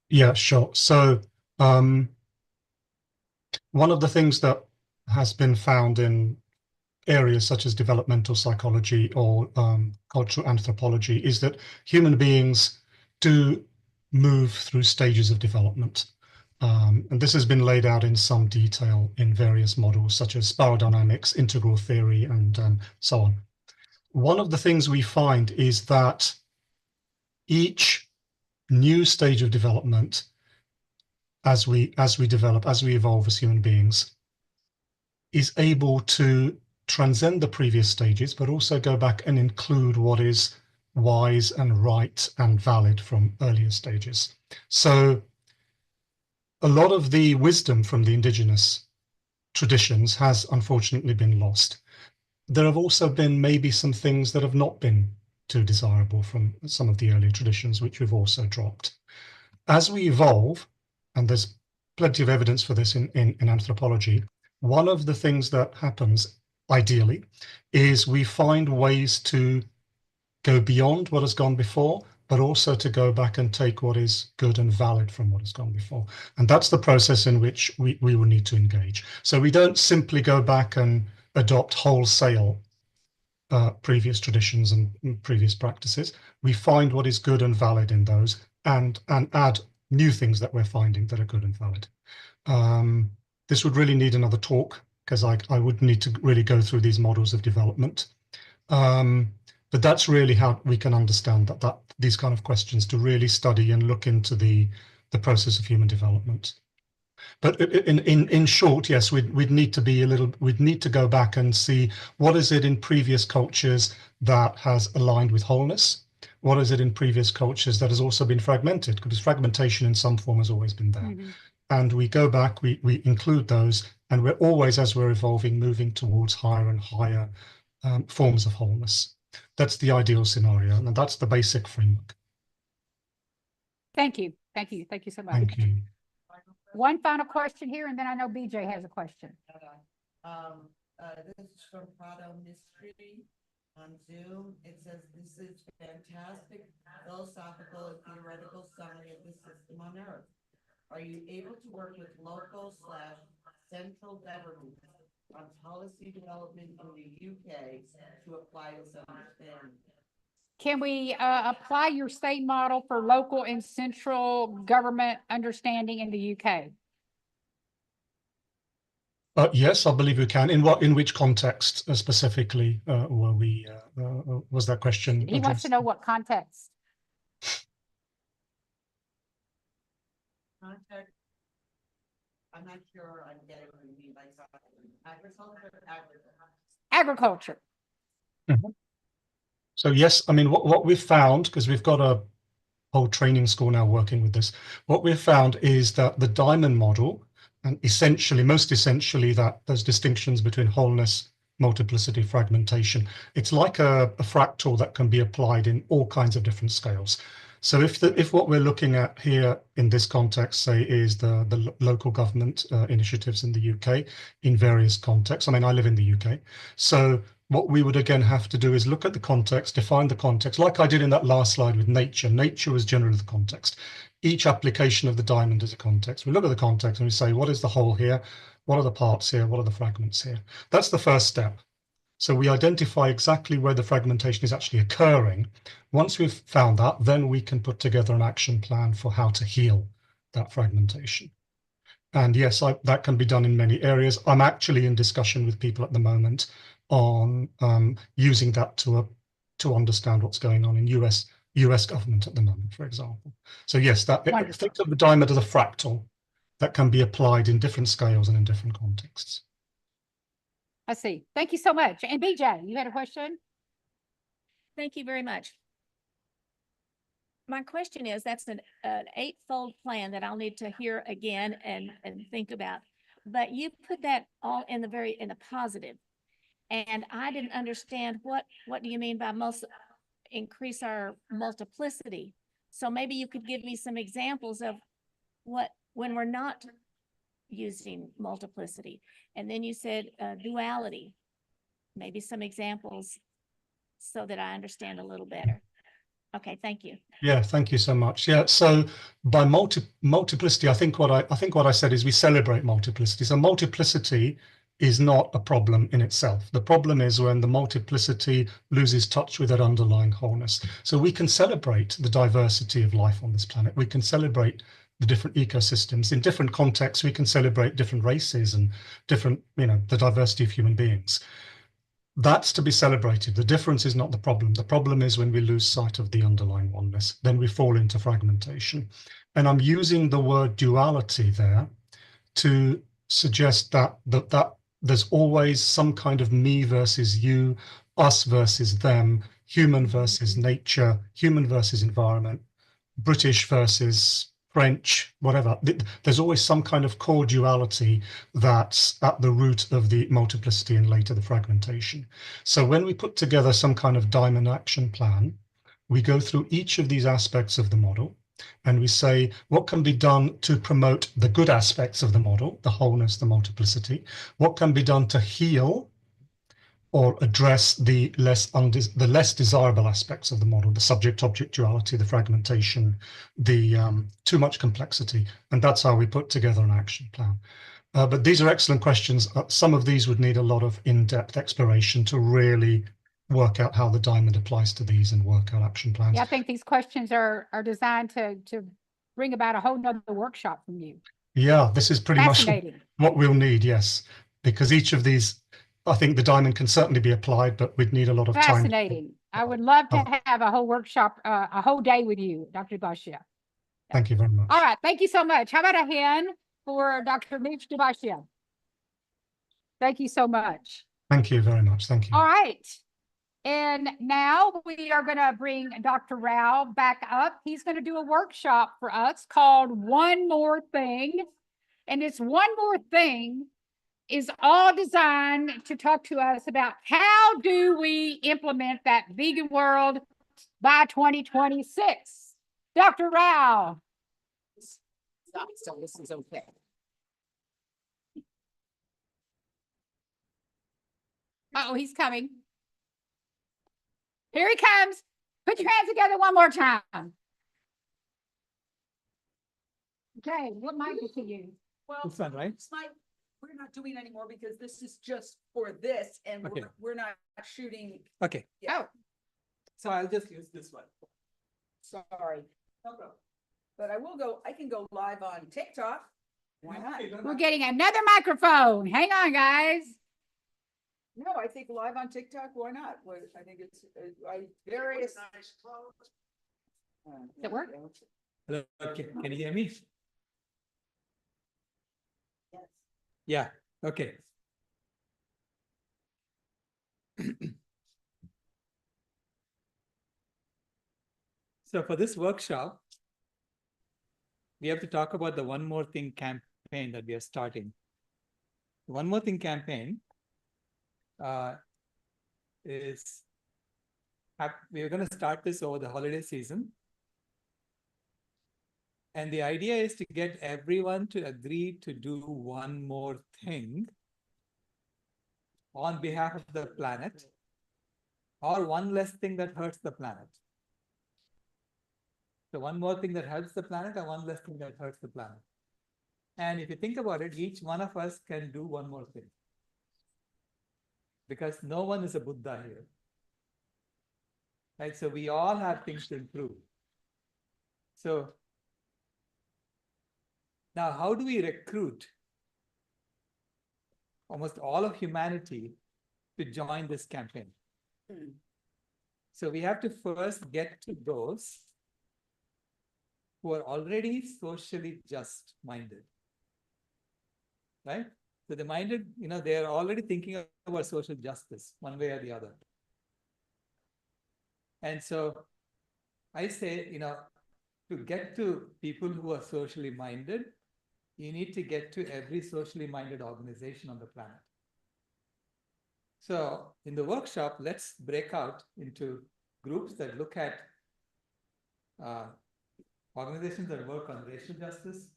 yeah, sure. So, one of the things that has been found in areas such as developmental psychology or cultural anthropology is that human beings do move through stages of development. And this has been laid out in some detail in various models such as spiral dynamics, integral theory, and so on. One of the things we find is that each new stage of development, as we develop, as we evolve as human beings, is able to transcend the previous stages, but also go back and include what is wise and right and valid from earlier stages. So a lot of the wisdom from the indigenous traditions has unfortunately been lost. There have also been maybe some things that have not been too desirable from some of the earlier traditions, which we've also dropped. As we evolve, and there's plenty of evidence for this in anthropology, one of the things that happens ideally is we find ways to go beyond what has gone before, but also to go back and take what is good and valid from what has gone before. And that's the process in which we will need to engage. So we don't simply go back and adopt wholesale previous traditions and previous practices. We find what is good and valid in those and add new things that we're finding that are good and valid. This would really need another talk because I would need to really go through these models of development. But that's really how we can understand that these kind of questions, to really study and look into the process of human development. But in short, yes, we'd need to go back and see what is it in previous cultures that has aligned with wholeness. What is it in previous cultures that has also been fragmented? Because fragmentation in some form has always been there. Mm-hmm. And we go back, we include those, and we're always, as we're evolving, moving towards higher and higher forms of wholeness. That's the ideal scenario, and that's the basic framework. Thank you. Thank you. Thank you so much. Thank you. One final question here, and then I know BJ has a question. This is from Prado Mystery on Zoom. It says, this is fantastic philosophical and theoretical summary of the system on Earth. Are you able to work with local/central government on policy development in the UK to apply this understanding? Can we apply your state model for local and central government understanding in the UK? Yes, I believe we can. In which context specifically was that question addressed? He wants to know what context. Context. I'm not sure I'm getting what you mean by agriculture. Agriculture. Mm-hmm. So yes, I mean what we've found, because we've got a whole training school now working with this, what we've found is that the diamond model, and most essentially that those distinctions between wholeness, multiplicity, fragmentation, it's like a fractal that can be applied in all kinds of different scales. So if what we're looking at here in this context, say, is the local government initiatives in the UK in various contexts. I mean, I live in the UK. So what we would again have to do is look at the context, define the context, like I did in that last slide with nature. Nature was generally the context. Each application of the diamond is a context. We look at the context and we say, what is the whole here? What are the parts here? What are the fragments here? That's the first step. So we identify exactly where the fragmentation is actually occurring. Once we've found that, then we can put together an action plan for how to heal that fragmentation. And yes, that can be done in many areas. I'm actually in discussion with people at the moment on using that to understand what's going on in US government at the moment, for example. So yes, think of the diamond as a fractal that can be applied in different scales and in different contexts. I see. Thank you so much. And BJ, you had a question? Thank you very much. My question is, that's an eightfold plan that I'll need to hear again and think about. But you put that all in the positive. And I didn't understand what do you mean by increase our multiplicity? So maybe you could give me some examples of when we're not using multiplicity. And then you said duality, maybe some examples so that I understand a little better. Okay, thank you. Yeah, thank you so much. Yeah, so by multiplicity, I think what I said is we celebrate multiplicity. So multiplicity is not a problem in itself. The problem is when the multiplicity loses touch with that underlying wholeness. So we can celebrate the diversity of life on this planet. We can celebrate the different ecosystems. In different contexts, we can celebrate different races and different, the diversity of human beings. That's to be celebrated. The difference is not the problem. The problem is when we lose sight of the underlying oneness, then we fall into fragmentation. And I'm using the word duality there to suggest that there's always some kind of me versus you, us versus them human versus nature, human versus environment, British versus French, whatever. There's always some kind of core duality that's at the root of the multiplicity and later the fragmentation. So when we put together some kind of diamond action plan, we go through each of these aspects of the model and we say what can be done to promote the good aspects of the model, the wholeness, the multiplicity, what can be done to heal or address the less desirable aspects of the model, the subject-object duality, the fragmentation, the too much complexity, and that's how we put together an action plan. But these are excellent questions. Some of these would need a lot of in-depth exploration to really work out how the diamond applies to these and work out action plans. Yeah, I think these questions are designed to bring about a whole nother workshop from you. Yeah, this is pretty much Fascinating. what we'll need, yes, because each of these, I think the diamond can certainly be applied, but we'd need a lot of time. Fascinating. I would love to have a whole workshop, a whole day with you, Dr. Bashia. Thank you very much. All right, thank you so much. How about a hand for Dr. Mitch Bashia? Thank you so much. Thank you very much. Thank you. All right. And now we are going to bring Dr. Rao back up. He's going to do a workshop for us called One More Thing. And this One More Thing is all designed to talk to us about how do we implement that vegan world by 2026. Dr. Rao. Stop, so this is okay. Uh-oh, he's coming. Here he comes. Put your hands together one more time. Okay, what mic is he use? Well, This one, right? it's not, we're not doing anymore because this is just for this and Okay. we're not shooting. Okay, Yeah. Oh, so I'll just use this one. Sorry. No problem. But I can go live on TikTok. Why not? we're getting another microphone. Hang on, guys. No, I think live on TikTok, why not? I think it's, various. Does it work? Hello, okay, can you hear me? Yes. Yeah, okay. So for this workshop, we have to talk about the One More Thing campaign that we are starting. The One More Thing campaign we're going to start this over the holiday season. And the idea is to get everyone to agree to do one more thing on behalf of the planet, or one less thing that hurts the planet. So one more thing that helps the planet, or one less thing that hurts the planet. And if you think about it, each one of us can do one more thing, because no one is a Buddha here. Right? So we all have things to improve. So now, how do we recruit almost all of humanity to join this campaign? So we have to first get to those who are already socially just minded, right? So the minded, they are already thinking about social justice one way or the other. And so I say, to get to people who are socially minded, you need to get to every socially minded organization on the planet. So in the workshop, let's break out into groups that look at organizations that work on racial justice,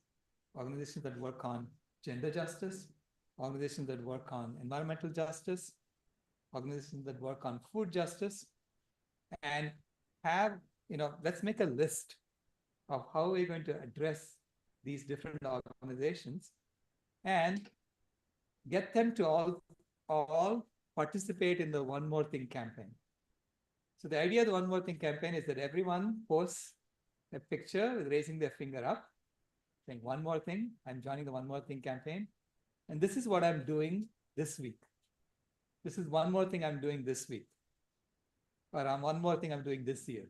organizations that work on gender justice, organizations that work on environmental justice, organizations that work on food justice, and have, let's make a list of how we're going to address these different organizations and get them to all participate in the One More Thing campaign. So the idea of the One More Thing campaign is that everyone posts a picture with raising their finger up, saying one more thing, I'm joining the One More Thing campaign. And this is what I'm doing this week. This is one more thing I'm doing this week. Or one more thing I'm doing this year.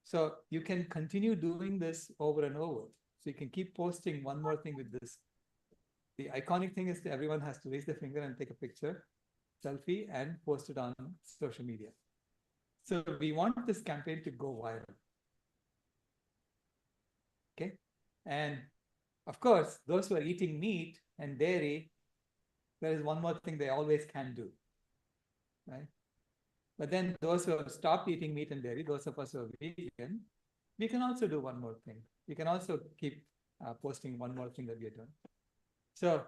So you can continue doing this over and over. So you can keep posting one more thing with this. The iconic thing is that everyone has to raise their finger and take a picture, selfie, and post it on social media. So we want this campaign to go viral. Okay, and of course, those who are eating meat and dairy, there is one more thing they always can do, right? But then those who have stopped eating meat and dairy, those of us who are vegan, we can also do one more thing. We can also keep posting one more thing that we are doing. So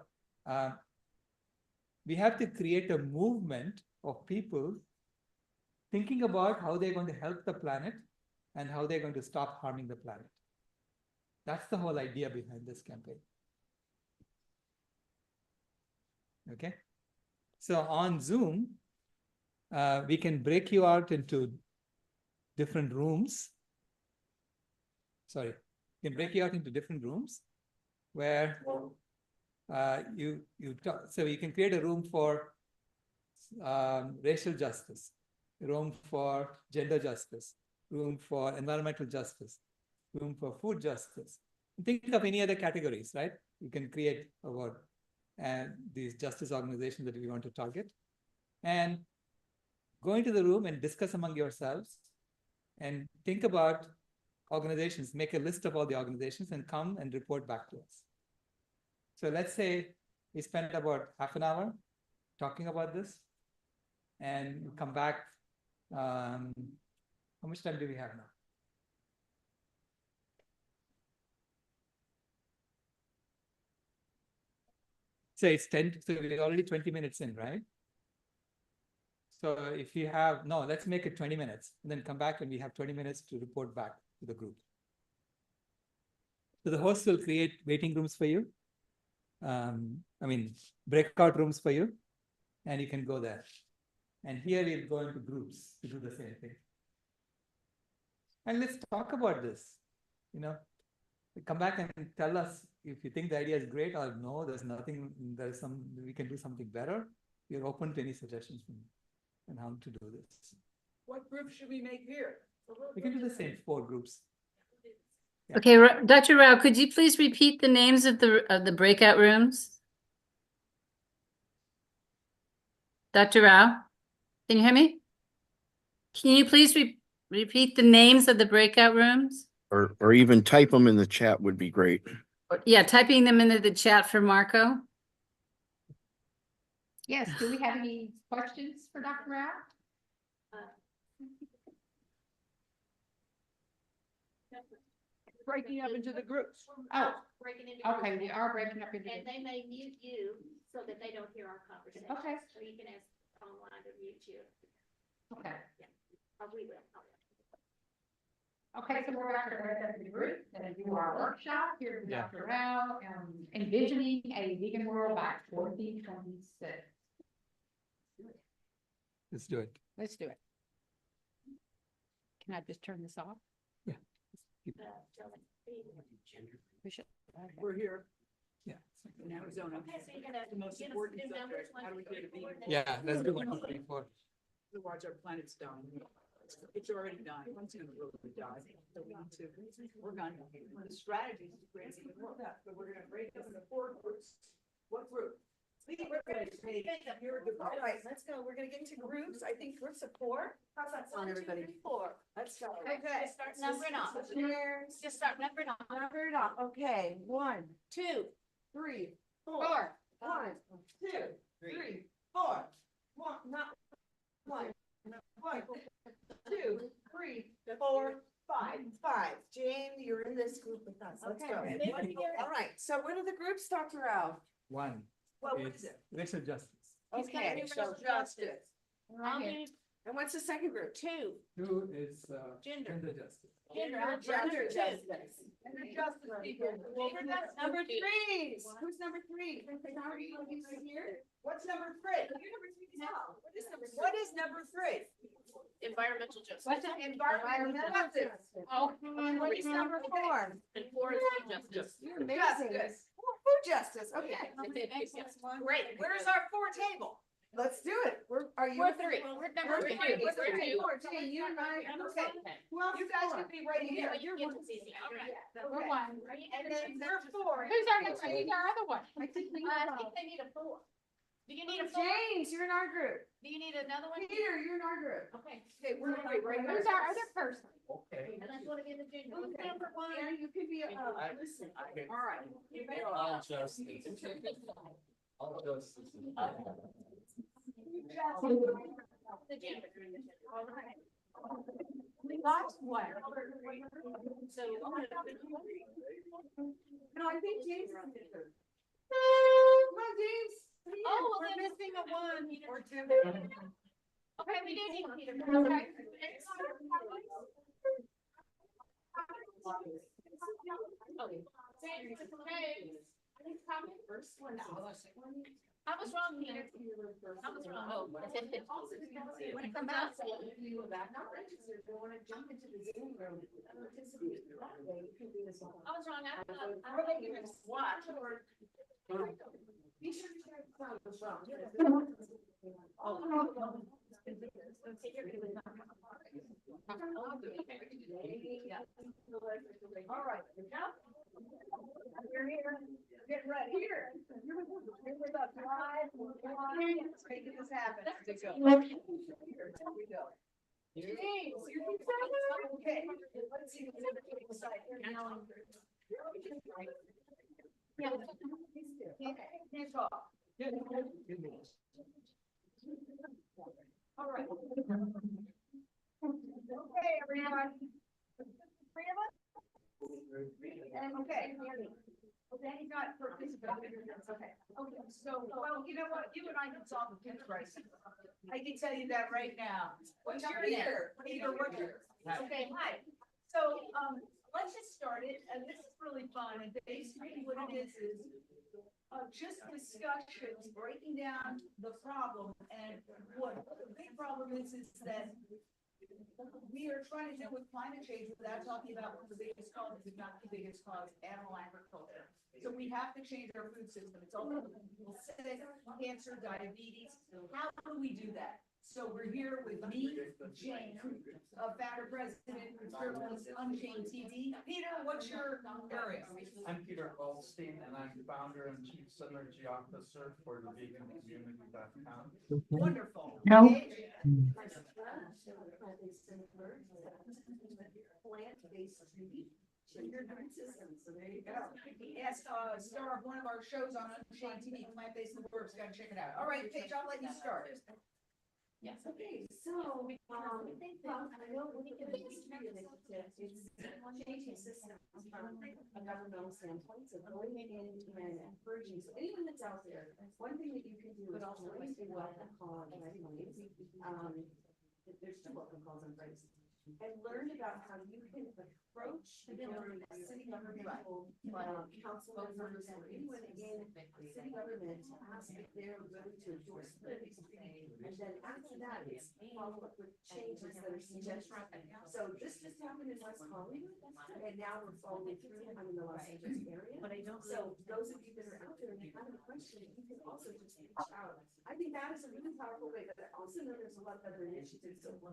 we have to create a movement of people thinking about how they're going to help the planet and how they're going to stop harming the planet. That's the whole idea behind this campaign. Okay. So on Zoom, we can break you out into different rooms. Sorry, we can break you out into different rooms where so you can create a room for racial justice, a room for gender justice, room for environmental justice, room for food justice. Think of any other categories, right? You can create about these justice organizations that we want to target, and go into the room and discuss among yourselves and think about organizations, make a list of all the organizations and come and report back to us. So let's say we spent about half an hour talking about this and come back. How much time do we have now? So it's 10, so we're already 20 minutes in, right? So if you have, no, let's make it 20 minutes and then come back and we have 20 minutes to report back to the group. So the host will create waiting rooms for you. Breakout rooms for you, and you can go there. And here we'll go into groups to do the same thing. And let's talk about this. Come back and tell us if you think the idea is great or no, we can do something better. We're open to any suggestions from you and how to do this. What group should we make here? We can do the same 4 groups. Yeah. Okay, Dr. Rao, could you please repeat the names of the breakout rooms? Dr. Rao, can you hear me? Can you please repeat the names of the breakout rooms? Or even type them in the chat would be great. Yeah, typing them into the chat for Marco. Yes, do we have any questions for Dr. Rao? Breaking up into the groups. Oh, Breaking into okay, groups. we are breaking up into. And they may mute you so that they don't hear our conversation. Okay. So you can ask online to mute you. Okay. Yeah. Or we will. Okay, so we're back to the group, and do our workshop here with Dr. Rao, envisioning a vegan world by 2026. Let's do it. Let's do it. Can I just turn this off? Yeah. We should. We're here. Yeah. In Arizona. Okay, so you're gonna The most give us important new numbers subject. How do we get a vegan? Yeah, let's do 1, 2, 3, 4. Otherwise, our planet's dying. It's already dying. One's gonna really die. So we need to, we're gonna, the strategy is to create even more. But we're gonna break this into 4 groups. What group? All right, let's go. We're gonna get into groups. I think groups of 4. How's that sound, everybody? 4. Let's go. Okay, start numbering off. Just start numbering off. Number it off. Okay, 1, 2, 3, 4. 4. 1, 2, 3, 4. 1, not 1. 1, 2, 3, 4, 5. 5. Jane, you're in this group with us. Let's go. Okay. All right. So what are the groups, Dr. Rao? 1 What is is it? racial justice. He's gonna Okay, do so racial justice. I'll do And what's the second group? 2. 2 is Gender. gender justice. Gender Gender justice. justice. Gender justice people. Number 3. Who's number 3? What's number 3? What is number 3? Environmental justice. What's that? Environmental justice. Oh, What is number 4? And 4 is food justice. You're amazing. Food justice. Okay. Great. Where's our 4 table? Let's do it. Are you? We're 3. We're number 3. What's We're 2. 4? Jane, you and I. Okay. Well, you guys can be right here. You're Get this easy. All right. we're 1. And then number 4. Who's our next, who's our other one? I think we I think they need a 4. Do you need a full, James, you're in our group. do you need another one? Peter, you're in our group. Okay. Okay, we're gonna wait right Who's here. our other person? Okay. And that's what I get the junior. Who's number one? Yeah, you could be, listen, all right. You better- I'll just. I'll just. The junior. All right. That's what. So. No, I think James is in there. Come on, James. Come here. Oh, well, We're then- missing a one or two. Okay, we do need Peter. Okay. I was wrong, Peter. I was wrong. Oh. When it comes out. I was wrong. I don't think you can watch or. All right. You're here. Get ready. Here. You're with us. Live. Let's make this happen. Let's go. Here we go. James, you're okay. Let's see what's inside here now. Yeah. Okay, hands off. All right. Okay, everyone. Three of us? And okay. Okay, he's not participating. Okay. Okay, so, well, you know what? You and I can solve the pin crisis. I can tell you that right now. What's your name? Peter, what's yours? Okay, hi. So, let's just start it, and this is really fun, and basically what it is just discussions, breaking down the problem, and what the big problem is that we are trying to deal with climate change without talking about one of the biggest causes, if not the biggest cause, animal agriculture. So we have to change our food system. It's all people sick, cancer, diabetes. How do we do that? So we're here with me, Jane, founder president, journalist, Unchained TV. Peter, what's your area? I'm Peter Goldstein, and I'm founder and chief synergy officer for the vegancommunity.com. Wonderful. No. Okay. Plant-based treaty. So there you go. Yes, star of one of our shows on Unchained TV, Plant-Based in the Works. Gotta check it out. All right, Paige, I'll let you start. Yes. Okay, so, I know we can history initiative is changing systems from a governmental standpoint, so going in and encouraging, so anyone that's out there, one thing that you can do is also like do welcome call on Fridays. There's two welcome calls on Fridays. And learn about how you can approach your city governmental council members or anyone in city government to ask if they're willing to endorse this. And then after that, it's follow up with changes that are suggested. So this just happened in West Hollywood, and now we're following through in the Los Angeles area. But I don't. So those of you that are out there and you have a question, you can also just reach out. I think that is a really powerful way, but I also know there's a lot of other initiatives. So I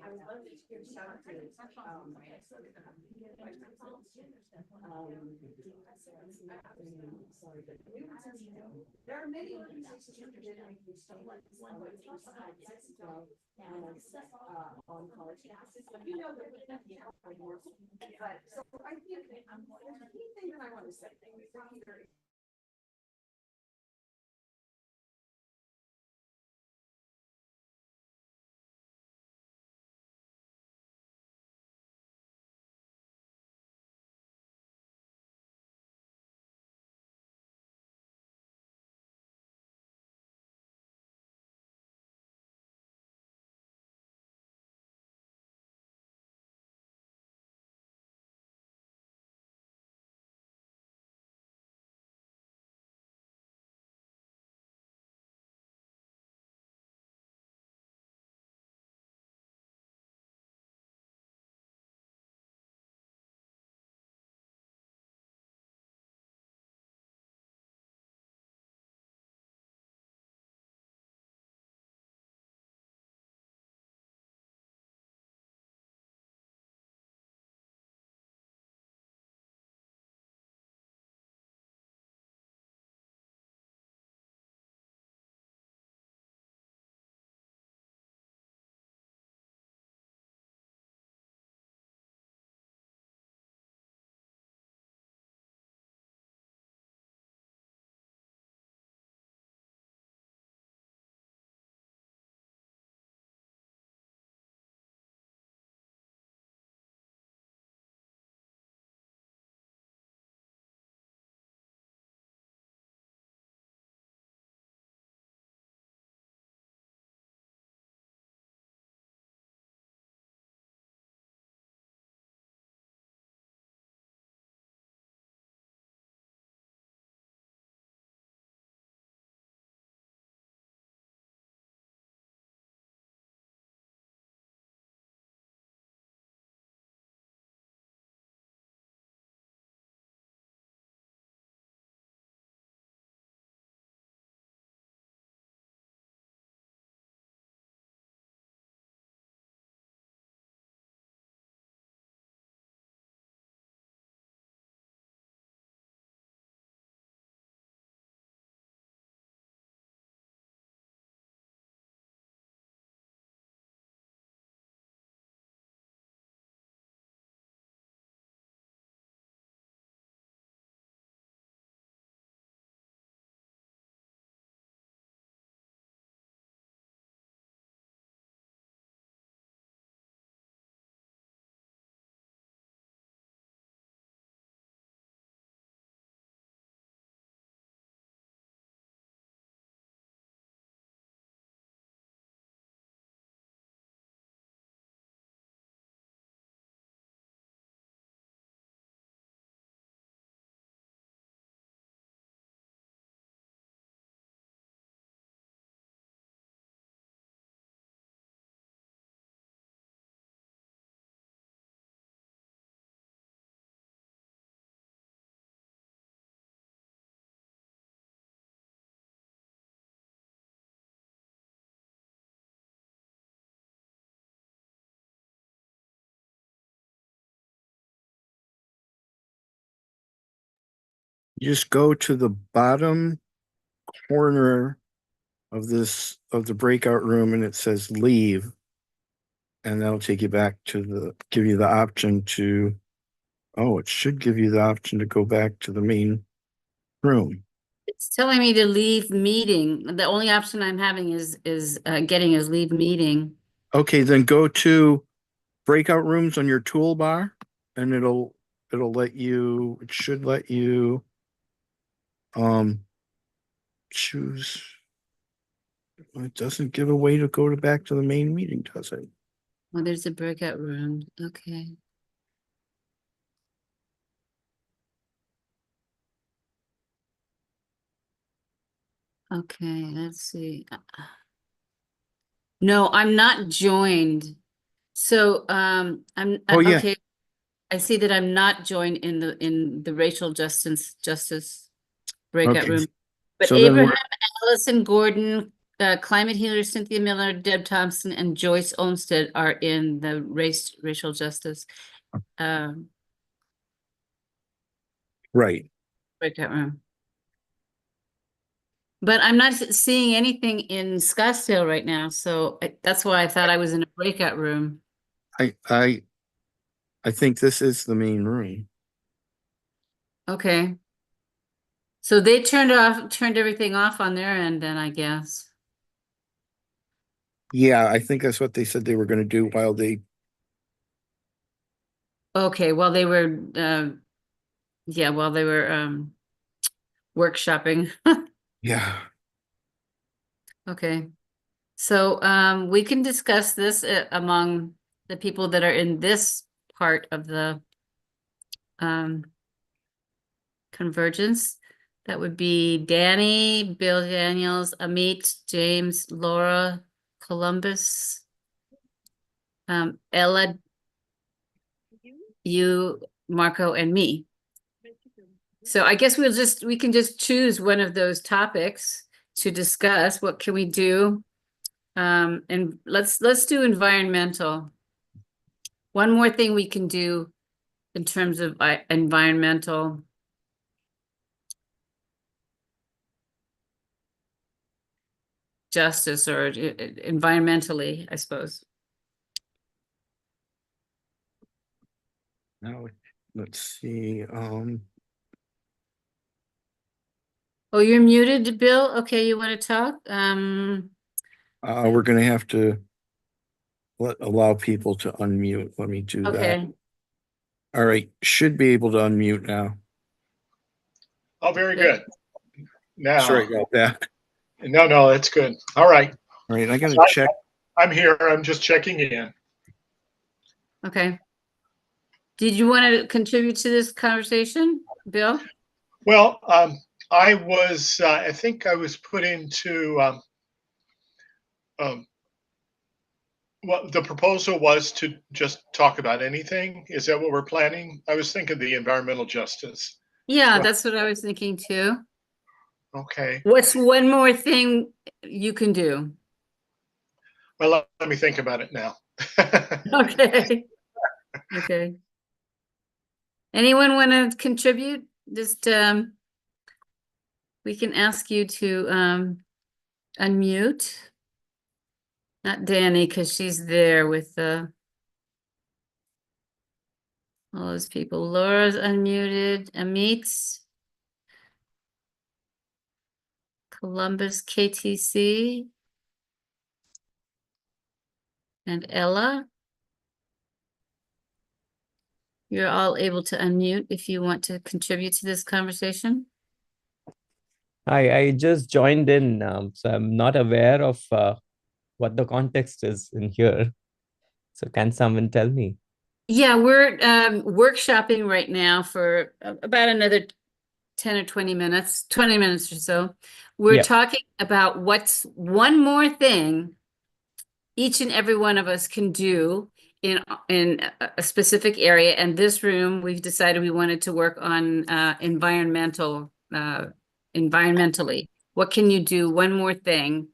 would love to give a shout out to sorry, but there are many organizations that are making stuff like this on college campuses, but you know that we have more. But so I think the key thing that I want to say, either You just go to the bottom corner of the breakout room and it says leave. And that'll take you back to give you the option to, oh, it should give you the option to go back to the main room. It's telling me to leave meeting. The only option I'm having is getting is leave meeting. Okay, then go to breakout rooms on your toolbar and it should let you choose. It doesn't give a way to go back to the main meeting, does it? Oh, there's a breakout room. Okay. Okay, let's see. No, I'm not joined. So Oh, yeah. okay. I see that I'm not joined in the racial justice breakout Okay. room. But So then Abraham, Allison Gordon, climate healer Cynthia Miller, Deb Thompson, and Joyce Olmsted are in the racial justice right. breakout room. But I'm not seeing anything in Scottsdale right now, so that's why I thought I was in a breakout room. I think this is the main room. Okay. So they turned everything off on their end then, I guess. Yeah, I think that's what they said they were going to do while they. Okay, while they were workshopping. Yeah. Okay. So we can discuss this among the people that are in this part of the convergence. That would be Danny, Bill Daniels, Amit, James, Laura, Columbus, Ella, you, Marco, and me. So I guess we can just choose one of those topics to discuss. What can we do? And let's do environmental. One more thing we can do in terms of environmental justice or environmentally, I suppose. Now, let's see. Oh, you're muted, Bill. Okay, you want to talk? We're going to have to allow people to unmute. Let me do that. Okay. All right, should be able to unmute now. Oh, very good. Now, sorry about that. No, it's good. All right. All right, I got to check. I'm here. I'm just checking in. Okay. Did you want to contribute to this conversation, Bill? Well, I think I was put into, well, the proposal was to just talk about anything. Is that what we're planning? I was thinking the environmental justice. Yeah, that's what I was thinking too. Okay. What's one more thing you can do? Well, let me think about it now. Okay. Okay. Anyone want to contribute? Just we can ask you to unmute. Not Danny, because she's there with all those people. Laura's unmuted. Amit. Columbus KTC. And Ella. You're all able to unmute if you want to contribute to this conversation. Hi, I just joined in, so I'm not aware of what the context is in here. So can someone tell me? Yeah, we're workshopping right now for about another 10 or 20 minutes, 20 minutes or so. We're talking about what's one more thing each and every one of us can do in a specific area. And this room, we've decided we wanted to work on environmentally. What can you do? One more thing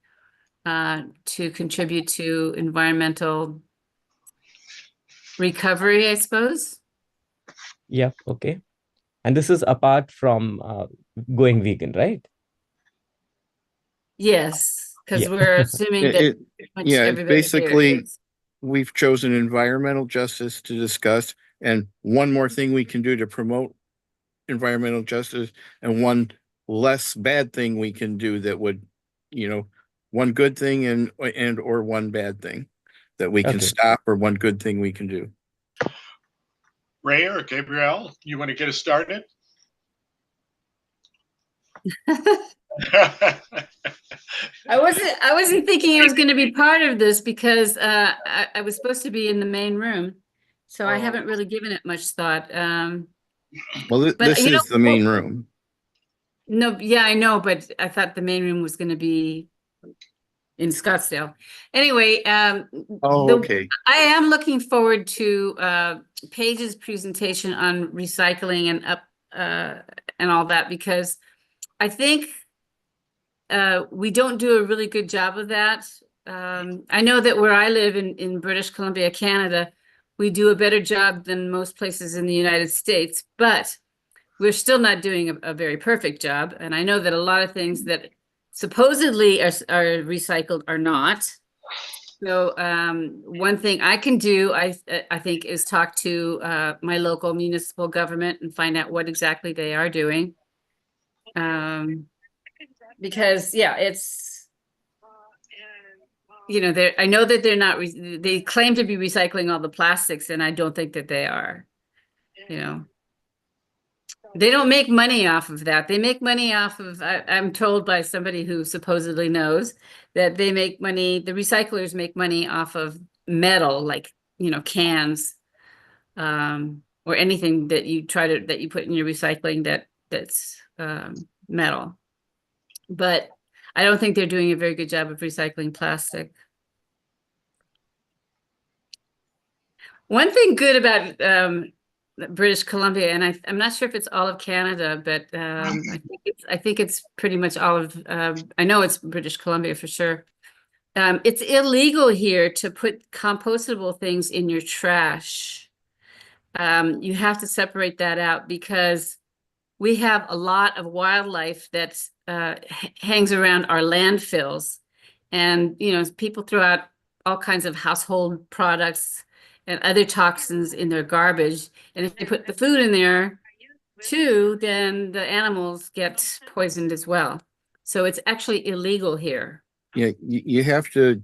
to contribute to environmental recovery, I suppose. Yeah, okay. And this is apart from going vegan, right? Yes, because Yeah. we're assuming that pretty much Yeah, it's everybody here basically, is. we've chosen environmental justice to discuss, and one more thing we can do to promote environmental justice, and one less bad thing we can do that would, one good thing and or one bad thing that we can Okay. stop, or one good thing we can do. Ray or Gabrielle, you want to get us started? I wasn't thinking I was going to be part of this because I was supposed to be in the main room, so I haven't really given it much thought. Well, But this is the main room. No, yeah, I know, but I thought the main room was going to be in Scottsdale. Anyway, Okay. I am looking forward to Paige's presentation on recycling and all that, because I think we don't do a really good job of that. I know that where I live in British Columbia, Canada, we do a better job than most places in the United States, but we're still not doing a very perfect job. And I know that a lot of things that supposedly are recycled are not. So one thing I can do, I think, is talk to my local municipal government and find out what exactly they are doing. Because yeah, it's, I know that they're not, they claim to be recycling all the plastics, and I don't think that they are, They don't make money off of that. They make money off of, I'm told by somebody who supposedly knows that they make money, the recyclers make money off of metal, like, cans, or anything that you that you put in your recycling that's metal. But I don't think they're doing a very good job of recycling plastic. One thing good about British Columbia, and I'm not sure if it's all of Canada, but I think it's pretty much all of, I know it's British Columbia for sure. It's illegal here to put compostable things in your trash. You have to separate that out because we have a lot of wildlife that hangs around our landfills, and people throw out all kinds of household products and other toxins in their garbage, and if they put the food in there too, then the animals get poisoned as well. So it's actually illegal here. Yeah, you have to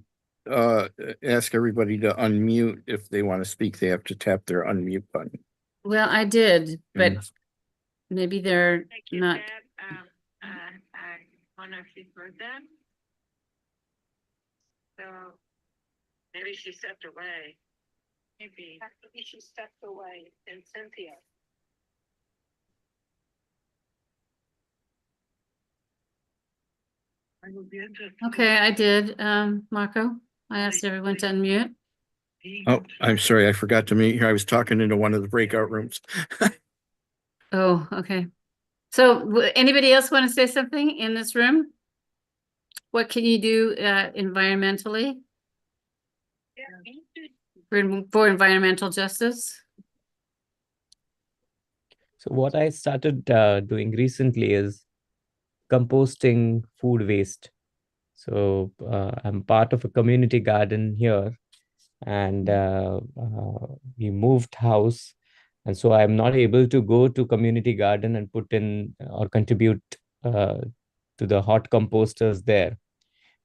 ask everybody to unmute. If they want to speak, they have to tap their unmute button. Well, I did, but maybe they're not. I wonder if you've heard that. So maybe she stepped away. Maybe she stepped away. And Cynthia. Okay, I did, Marco. I asked everyone to unmute. Oh, I'm sorry, I forgot to mute here. I was talking into one of the breakout rooms. Oh, okay. So anybody else want to say something in this room? What can you do environmentally for environmental justice? So what I started doing recently is composting food waste. So I'm part of a community garden here, and we moved house. And so I'm not able to go to community garden and put in or contribute to the hot composters there.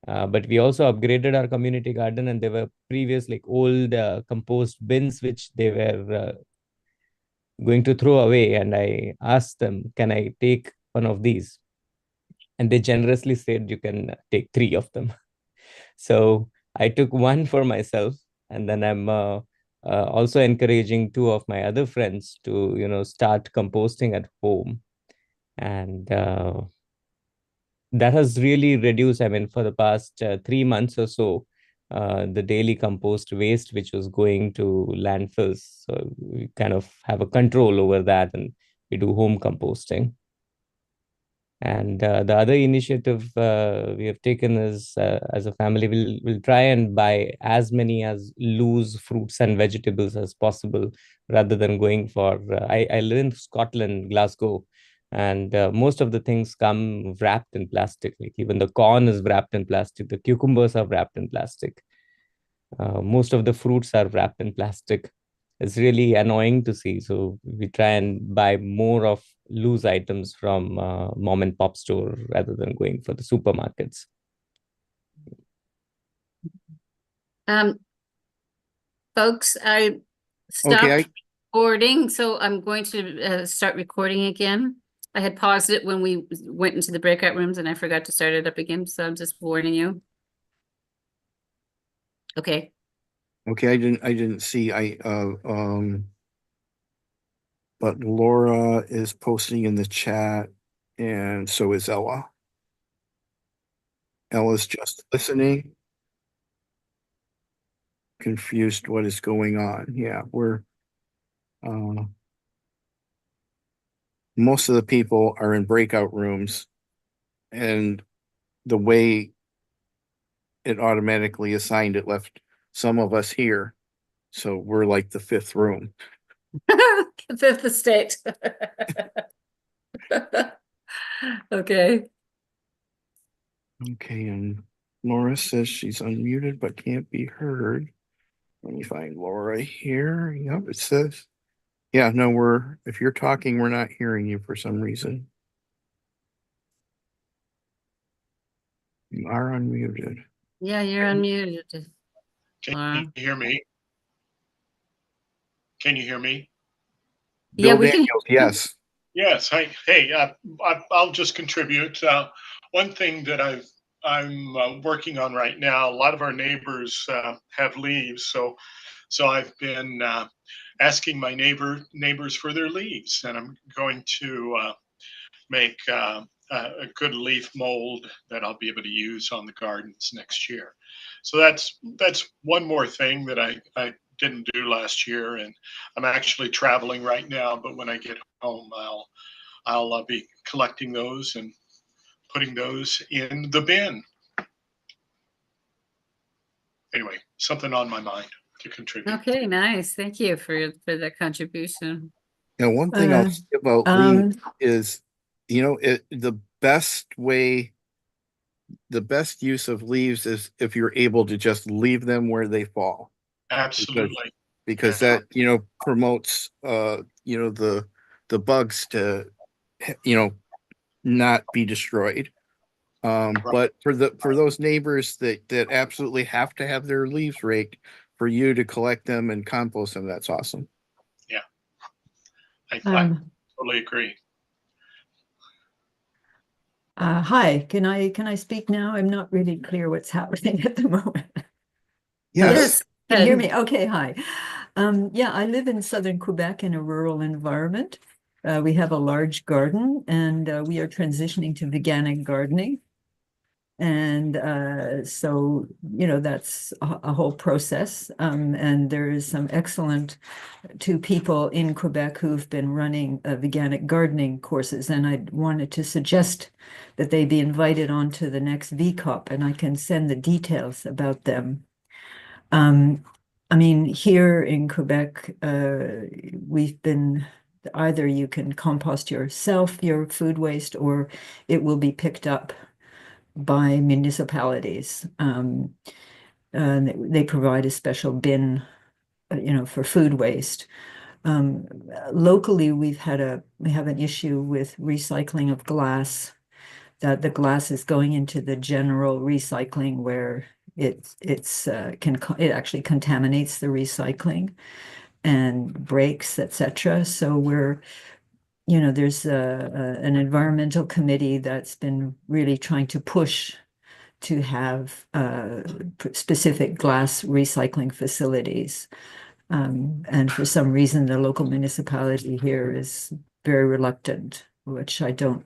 But we also upgraded our community garden, and there were previous like old compost bins, which they were going to throw away. And I asked them, can I take one of these? And they generously said, you can take 3 of them. So I took one for myself, and then I'm also encouraging 2 of my other friends to, start composting at home. And that has really reduced, I mean, for the past 3 months or so, the daily compost waste, which was going to landfills. So we kind of have a control over that, and we do home composting. And the other initiative we have taken is, as a family, we'll try and buy as many as loose fruits and vegetables as possible, rather than going for. I live in Scotland, Glasgow, and most of the things come wrapped in plastic. Like even the corn is wrapped in plastic, the cucumbers are wrapped in plastic. Most of the fruits are wrapped in plastic. It's really annoying to see. So we try and buy more of loose items from mom and pop store rather than going for the supermarkets. Folks, I stopped recording, so I'm going to start recording again. I had paused it when we went into the breakout rooms and I forgot to start it up again, so I'm just warning you. Okay. Okay, I didn't see, but Laura is posting in the chat, and so is Ella. Ella's just listening. Confused what is going on. Yeah, most of the people are in breakout rooms, and the way it automatically assigned it left some of us here. So we're like the fifth room. Fifth estate. Okay. Okay, and Laura says she's unmuted but can't be heard. Let me find Laura here. Yep, it says. Yeah, no, if you're talking, we're not hearing you for some reason. You are unmuted. Yeah, you're unmuted. Can you hear me? Can you hear me? Yeah, we can. Yes. Yes. Hey, I'll just contribute. One thing that I'm working on right now. A lot of our neighbors have leaves, so I've been asking my neighbors for their leaves, and I'm going to make a good leaf mold that I'll be able to use on the gardens next year. So that's one more thing that I didn't do last year, and I'm actually traveling right now. But when I get home, I'll be collecting those and putting those in the bin. Anyway, something on my mind to contribute. Okay, nice. Thank you for that contribution. Now, one thing I'll say about leaves is, the best use of leaves is if you're able to just leave them where they fall. Absolutely. Because that, promotes, the bugs to, not be destroyed. But for those neighbors that absolutely have to have their leaves raked, for you to collect them and compost them, that's awesome. Yeah, I totally agree. Hi, can I speak now? I'm not really clear what's happening at the moment. Yes. Can you hear me? Okay, hi. Yeah, I live in southern Quebec in a rural environment. We have a large garden, and we are transitioning to veganic gardening. And so, that's a whole process. And there is some excellent two people in Quebec who've been running veganic gardening courses. And I wanted to suggest that they be invited onto the next VCOP, and I can send the details about them. I mean, here in Quebec, we've been either you can compost yourself, your food waste, or it will be picked up by municipalities. They provide a special bin, for food waste. Locally, we have an issue with recycling of glass, that the glass is going into the general recycling where it actually contaminates the recycling and breaks, etc. So there's an environmental committee that's been really trying to push to have specific glass recycling facilities. And for some reason, the local municipality here is very reluctant, which I don't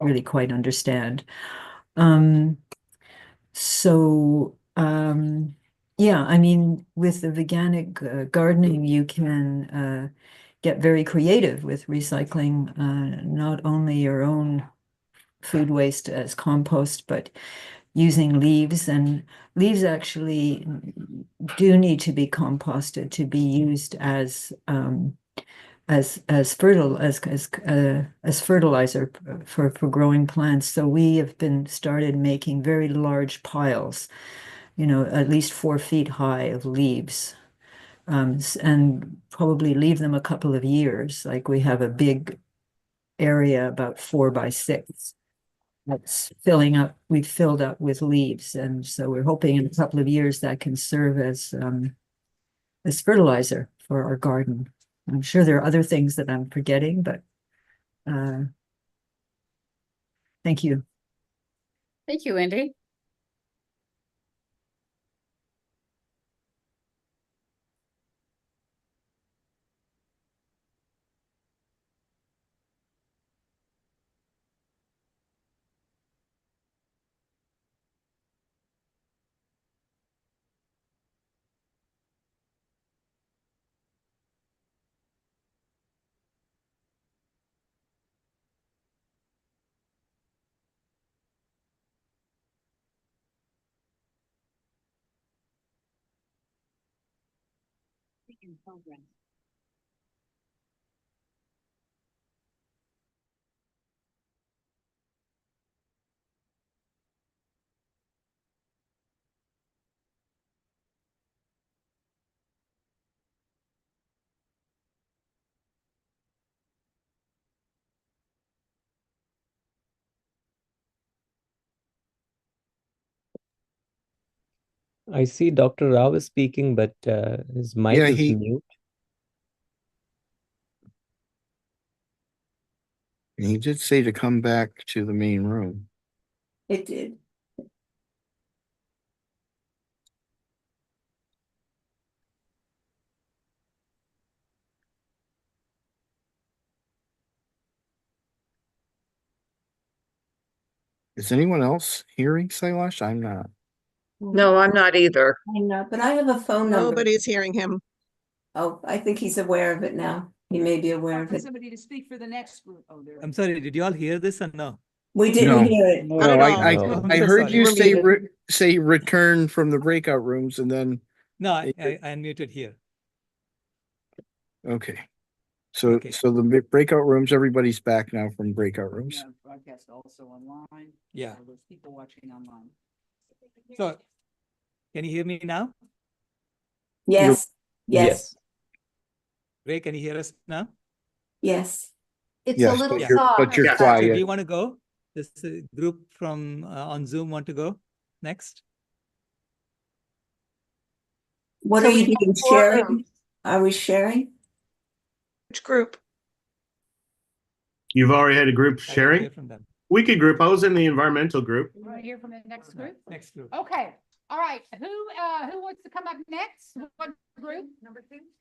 really quite understand. Yeah, I mean, with the veganic gardening, you can get very creative with recycling not only your own food waste as compost, but using leaves, and leaves actually do need to be composted to be used as fertilizer for growing plants. So we have been started making very large piles, at least 4 feet high of leaves. And probably leave them a couple of years. Like we have a big area about 4 by 6 that's filling up. We've filled up with leaves, and so we're hoping in a couple of years that can serve as fertilizer for our garden. I'm sure there are other things that I'm forgetting, but thank you. Thank you, Wendy. I see Dr. Rao is speaking, but his mic Yeah, is he mute. did say to come back to the main room. It did. Is anyone else hearing Sailash? I'm not. No, I'm not either. I'm not, but I have a phone number. Nobody's hearing him. Oh, I think he's aware of it now. He may be aware of it. Somebody to speak for the next group. Oh, there. I'm sorry, did you all hear this or no? We didn't hear it. No, Not at all. I'm I so heard sorry. you say muted. say return from the breakout rooms, and then No, I unmuted here. okay. So Okay. so the breakout rooms, everybody's back now from breakout rooms. Yeah, broadcast also online. Yeah. So there's people watching online. So, can you hear me now? Yes, yes, Ray, can you hear us now? yes. It's Yes, a little but you're soft. So do quiet. you want to go? This group from on Zoom want to go next? What So are you we have doing? 4 Sharing? rooms. Are we sharing? Which group? You've already had a group I didn't sharing? hear from them. We could group. I was in the environmental group. You want to hear from the next group? Next group. Okay, all right, who wants to come up next? What group?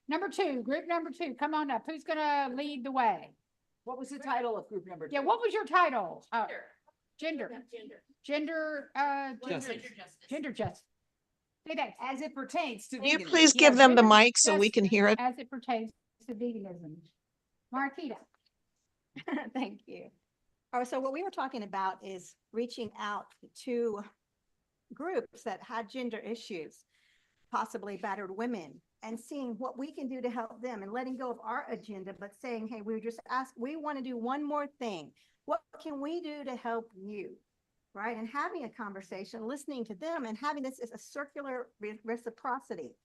Number two, group number 2, come on up. Who's gonna lead the way? What was the title of group number 2? Yeah, what was your title? Gender. Justice. Gender justice. Say that. As it pertains to. Can you veganism. please Yeah, give them the gender mic so we can hear it? As it pertains to veganism. Marquita. Thank you. All right, so what we were talking about is reaching out to groups that had gender issues, possibly battered women, and seeing what we can do to help them and letting go of our agenda, but saying, hey, we want to do one more thing. What can we do to help you? Right? And having a conversation, listening to them, and having this as a circular reciprocity.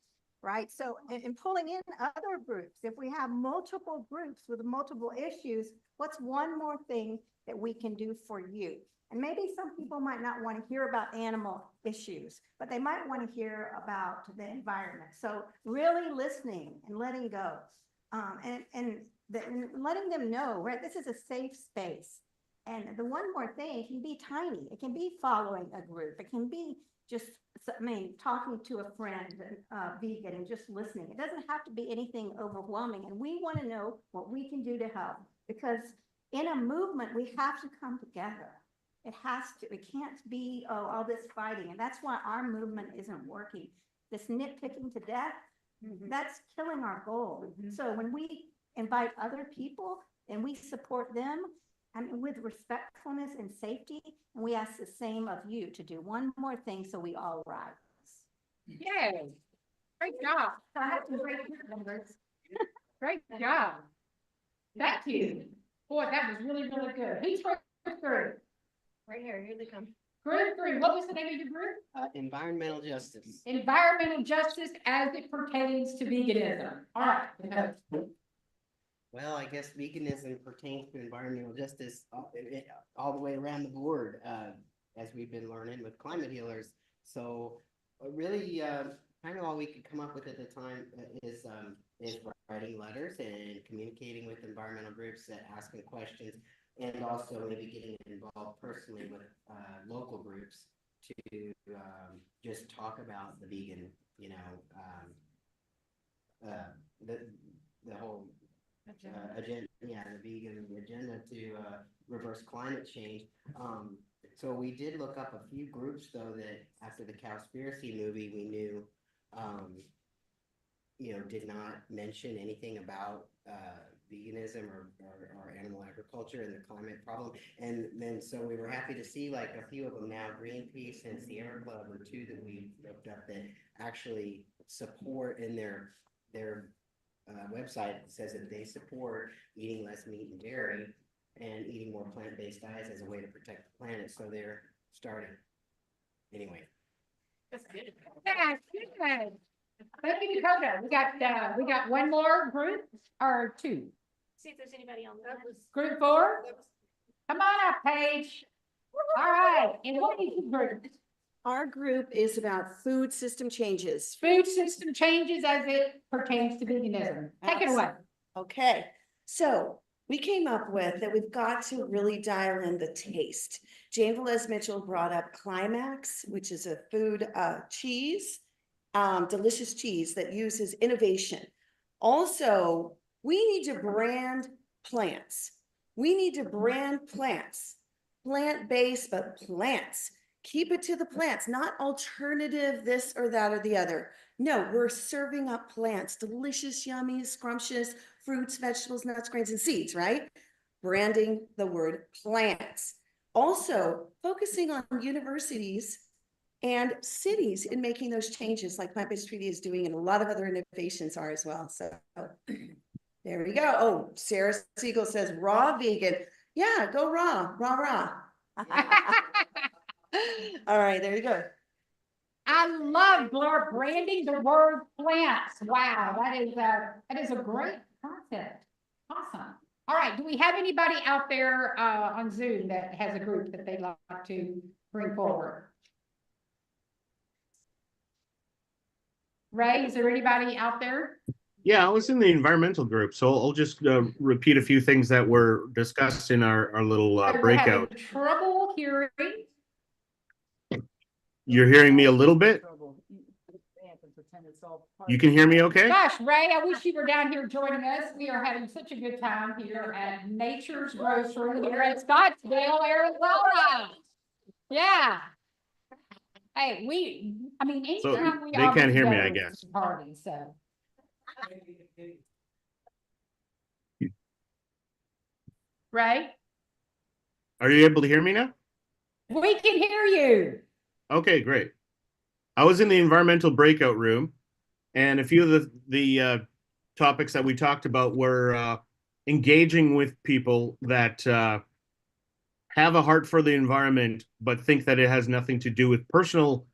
Right? So, and pulling in other groups. If we have multiple groups with multiple issues, what's one more thing that we can do for you? And maybe some people might not want to hear about animal issues, but they might want to hear about the environment. So really listening and letting go, and letting them know, right? This is a safe space. And the one more thing, it can be tiny. It can be following a group. It can be just, talking to a friend, vegan, and just listening. It doesn't have to be anything overwhelming. And we want to know what we can do to help, because in a movement, we have to come together. It has to. It can't be, all this fighting. And that's why our movement isn't working. This nitpicking to death, that's killing our goal. So when we invite other people and we support them, and with respectfulness and safety. And we ask the same of you to do one more thing so we all rise. Yay. Great job. I have some great numbers. Great job. Thank you. Boy, that was really, really good. Who's first group? Right here they come. Group 3. What was the name of your group? Environmental justice. Environmental justice as it pertains to veganism. All right. Well, I guess veganism pertains to environmental justice all the way around the board, as we've been learning with climate healers. So really, kind of all we could come up with at the time is writing letters and communicating with environmental groups, asking questions, and also maybe getting involved personally with local groups to just talk about the vegan, the whole agenda, the vegan agenda to reverse climate change. So we did look up a few groups though that after the Cowspiracy movie we knew, did not mention anything about veganism or animal agriculture and the climate problem. And then so we were happy to see like a few of them now, Greenpeace and Sierra Club were two that we looked up that actually support in their website says that they support eating less meat and dairy and eating more plant-based diets as a way to protect the planet. So they're starting. Anyway. That's good. Yeah, good. Thank you, Dakota. We got one more group or two. See if there's anybody on that. Group 4. Come on up, Paige. All right. And what is your group? Our group is about food system changes. Food system changes as it pertains to veganism. Take it away. Okay, so we came up with that we've got to really dial in the taste. Jane Velez Mitchell brought up Climax, which is a food cheese, delicious cheese that uses innovation. Also, we need to brand plants. We need to brand plants, plant-based, but plants. Keep it to the plants, not alternative this or that or the other. No, we're serving up plants, delicious, yummy, scrumptious fruits, vegetables, nuts, grains, and seeds, right? Branding the word plants. Also, focusing on universities and cities in making those changes like Plant-Based Treaty is doing and a lot of other innovations are as well. So there we go. Oh, Sarah Siegel says raw vegan. Yeah, go raw, raw. All right, there you go. I love branding the word plants. Wow, that is a great concept. Awesome. All right, do we have anybody out there on Zoom that has a group that they'd like to bring forward? Ray, is there anybody out there? Yeah, I was in the environmental group, so I'll just repeat a few things that were discussed in our little breakout. Trouble hearing. You're hearing me a little bit? You can hear me okay? Gosh, Ray, I wish you were down here joining us. We are having such a good time here at Nature's Grocery here in Scottsdale, Arizona. Yeah. Hey, anytime we they all can't get hear me, together, I it's guess. a party, so. Ray, Are you able to hear me now? we can hear you. Okay, great. I was in the environmental breakout room, and a few of the topics that we talked about were engaging with people that have a heart for the environment, but think that it has nothing to do with personal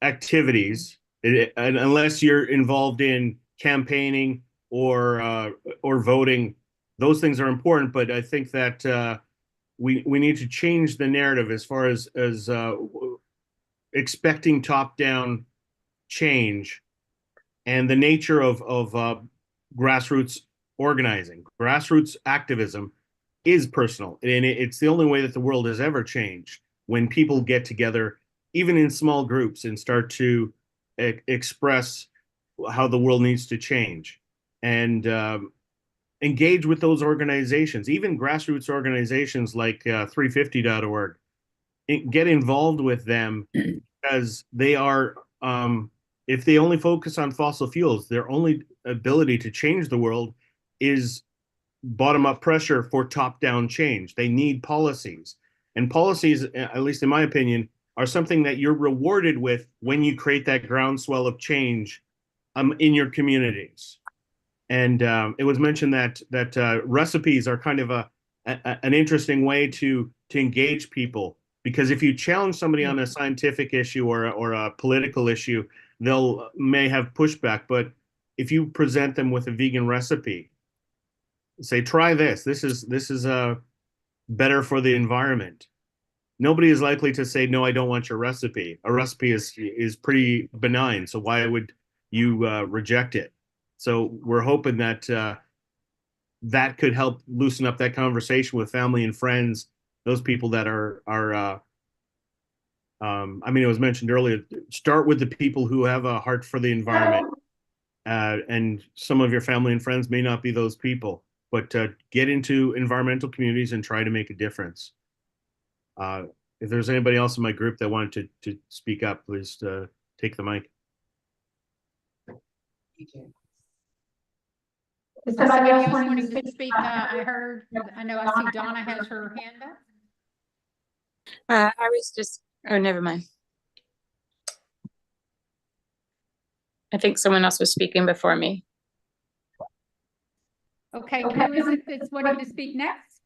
activities, and unless you're involved in campaigning or voting. Those things are important, but I think that we need to change the narrative as far as expecting top-down change and the nature of grassroots organizing. Grassroots activism is personal, and it's the only way that the world has ever changed, when people get together, even in small groups, and start to express how the world needs to change and engage with those organizations, even grassroots organizations like 350.org. Get involved with them, because they are, if they only focus on fossil fuels, their only ability to change the world is bottom-up pressure for top-down change. They need policies. And policies, at least in my opinion, are something that you're rewarded with when you create that groundswell of change in your communities. And it was mentioned that recipes are kind of an interesting way to engage people, because if you challenge somebody on a scientific issue or a political issue, they'll may have pushback. But if you present them with a vegan recipe, say, try this. This is better for the environment. Nobody is likely to say, no, I don't want your recipe. A recipe is pretty benign, so why would you reject it? So we're hoping that that could help loosen up that conversation with family and friends, those people that are I mean, it was mentioned earlier, start with the people who have a heart for the environment. And some of your family and friends may not be those people, but get into environmental communities and try to make a difference. If there's anybody else in my group that wanted to speak up, please take the mic. Is somebody else wanting to speak? I heard, I know I see Donna has her hand up. I was just, oh, never mind. I think someone else was speaking before me. Okay, who is it that's wanting to speak next?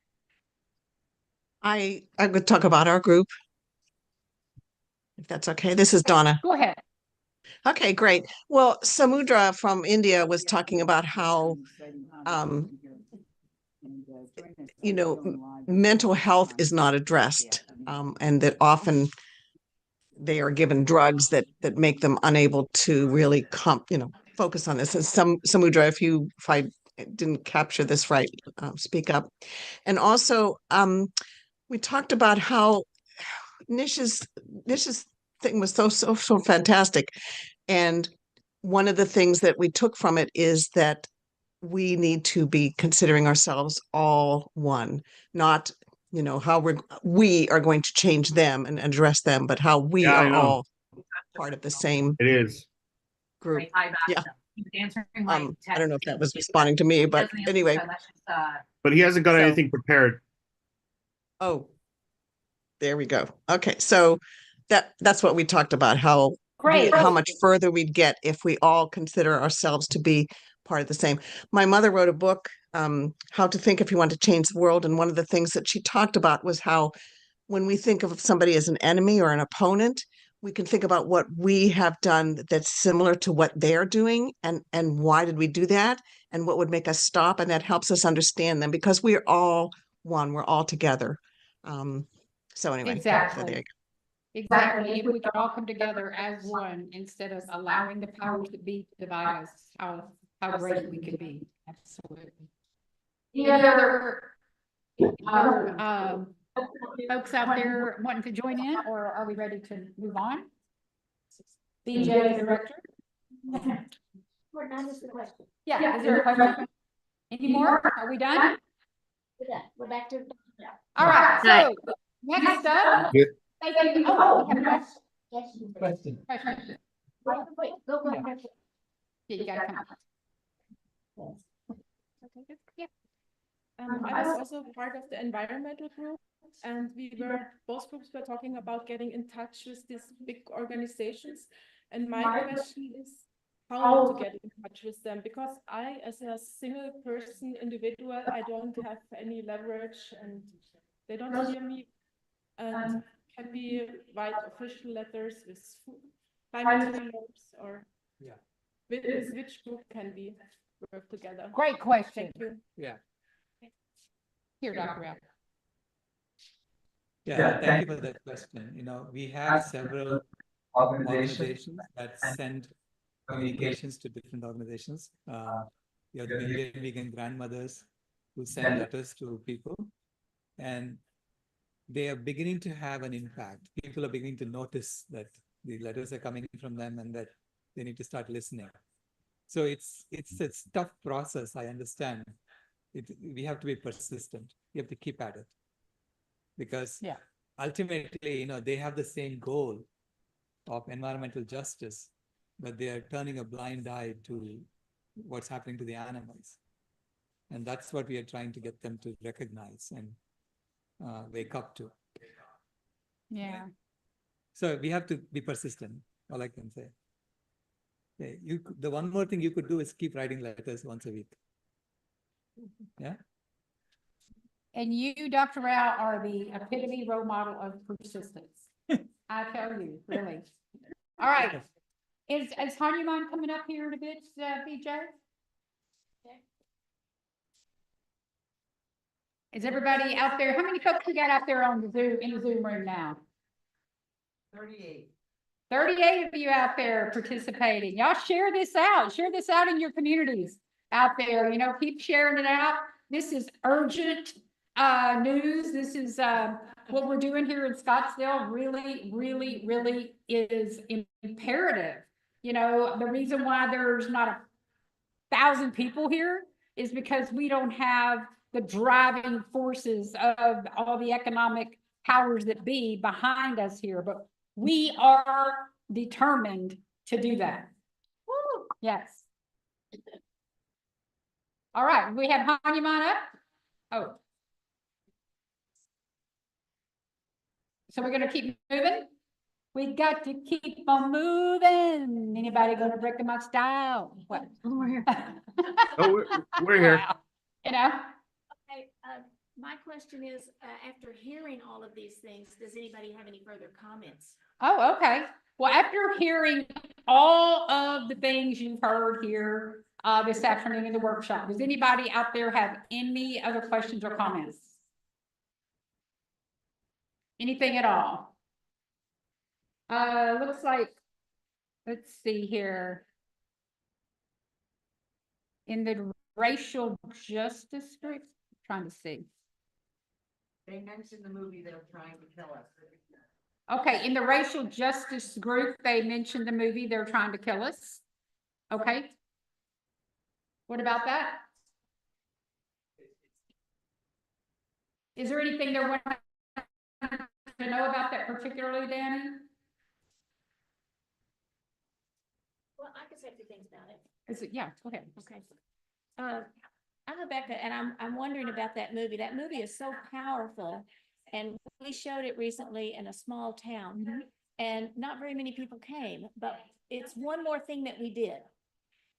I could talk about our group, if that's okay. This is Donna. Go ahead. Okay, great. Well, Samudra from India was talking about how, you know, mental health is not addressed, and that often they are given drugs that make them unable to really focus on this. And Samudra, if I didn't capture this right, speak up. And also, we talked about how Nish's thing was so fantastic. And one of the things that we took from it is that we need to be considering ourselves all one, not, you know, how we are going to change them and address them, but how we are all part of the same group. Yeah. I don't know if that was responding to me, but anyway. But he hasn't got anything prepared. Oh, there we go. Okay, so that's what we talked about, how much further we'd get if we all consider ourselves to be part of the same. My mother wrote a book, How to Think If You Want to Change the World, and one of the things that she talked about was how when we think of somebody as an enemy or an opponent, we can think about what we have done that's similar to what they're doing, and why did we do that, and what would make us stop, and that helps us understand them, because we're all one, we're all together. So anyway, Exactly. so there you go. Exactly. If we could all come together as one instead of allowing the powers that be to divide us, how great we could be. Absolutely. Any other folks out there wanting to join in, or are we ready to move on? BJ, the director. We're done with the question. Yeah, is there a question? Any more? Are we done? We're done. We're back to. All right, so next up. Yeah. Thank you. Oh, we have a question. Yes. Question. Wait, go. Yeah, you gotta come up. Okay. Yeah. I was also part of the environmental group, and both groups were talking about getting in touch with these big organizations. And my question is how to get in touch with them, because I, as a single person, individual, I don't have any leverage, and they don't hear me. And can we write official letters with climate healers, or with which group can we work together? Great question. Thank you. Yeah. Here, Dr. Al. Yeah, thank you for that question. You know, we have several organizations that send communications to different organizations. We have the Million Vegan Grandmothers who send letters to people, and they are beginning to have an impact. People are beginning to notice that the letters are coming from them and that they need to start listening. So it's a tough process, I understand. We have to be persistent. We have to keep at it. Because ultimately, you know, they have the same goal of environmental justice, but they are turning a blind eye to what's happening to the animals. And that's what we are trying to get them to recognize and wake up to. Yeah. So we have to be persistent, all I can say. Okay, the one more thing you could do is keep writing letters once a week. Yeah. And you, Dr. Rao, are the epitome role model of persistence. I tell you, really. All right. Is Hanuman coming up here in a bit, BJ? Is everybody out there? How many folks we got out there on the Zoom, in the Zoom room now? 38. 38 of you out there participating. Y'all share this out. Share this out in your communities out there. You know, keep sharing it out. This is urgent news. This is what we're doing here in Scottsdale really, really, really is imperative. You know, the reason why there's not 1,000 people here is because we don't have the driving forces of all the economic powers that be behind us here, but we are determined to do that. Woo, yes. All right, we have Hanuman up. Oh. So we're gonna keep moving. We got to keep on moving. Anybody gonna break my style? What? Oh, we're here. Oh, we're here. Wow. You know? Okay, my question is, after hearing all of these things, does anybody have any further comments? Oh, okay. Well, after hearing all of the things you've heard here this afternoon in the workshop, does anybody out there have any other questions or comments? Anything at all? Looks like, let's see here. In the racial justice group, trying to see. They mentioned the movie they're trying to kill us. Okay, in the racial justice group, they mentioned the movie They're Trying to Kill Us. Okay. What about that? Is there anything they're wanting to know about that particularly, Danny? Well, I can say a few things about it. Is it, yeah, go ahead. Okay. I'm Rebecca, and I'm wondering about that movie. That movie is so powerful, and we showed it recently in a small town, and not very many people came, but it's one more thing that we did.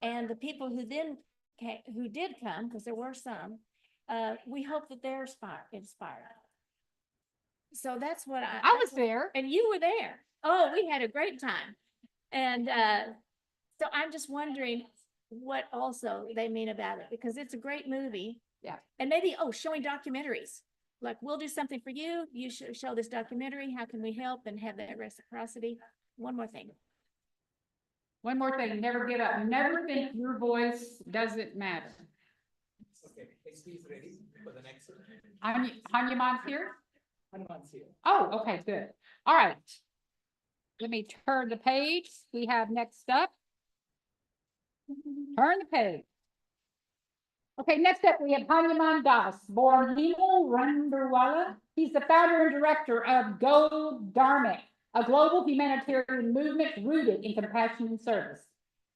And the people who then came, who did come, because there were some, we hope that they're inspired. So that's what I was there. And you were there. Oh, we had a great time. And so I'm just wondering what also they mean about it, because it's a great movie. Yeah. And maybe, showing documentaries. Like, we'll do something for you. You should show this documentary. How can we help and have that reciprocity? One more thing. One more thing, never give up. Never think your voice doesn't matter. Okay, Steve's ready for the next one. Hanuman's here? Hanuman's here. Oh, okay, good. All right. Let me turn the page. We have next up. Turn the page. Okay, next up we have Hanuman Das, born Hemal Randerwala. He's the founder and director of Go Dharmic, a global humanitarian movement rooted in compassion and service.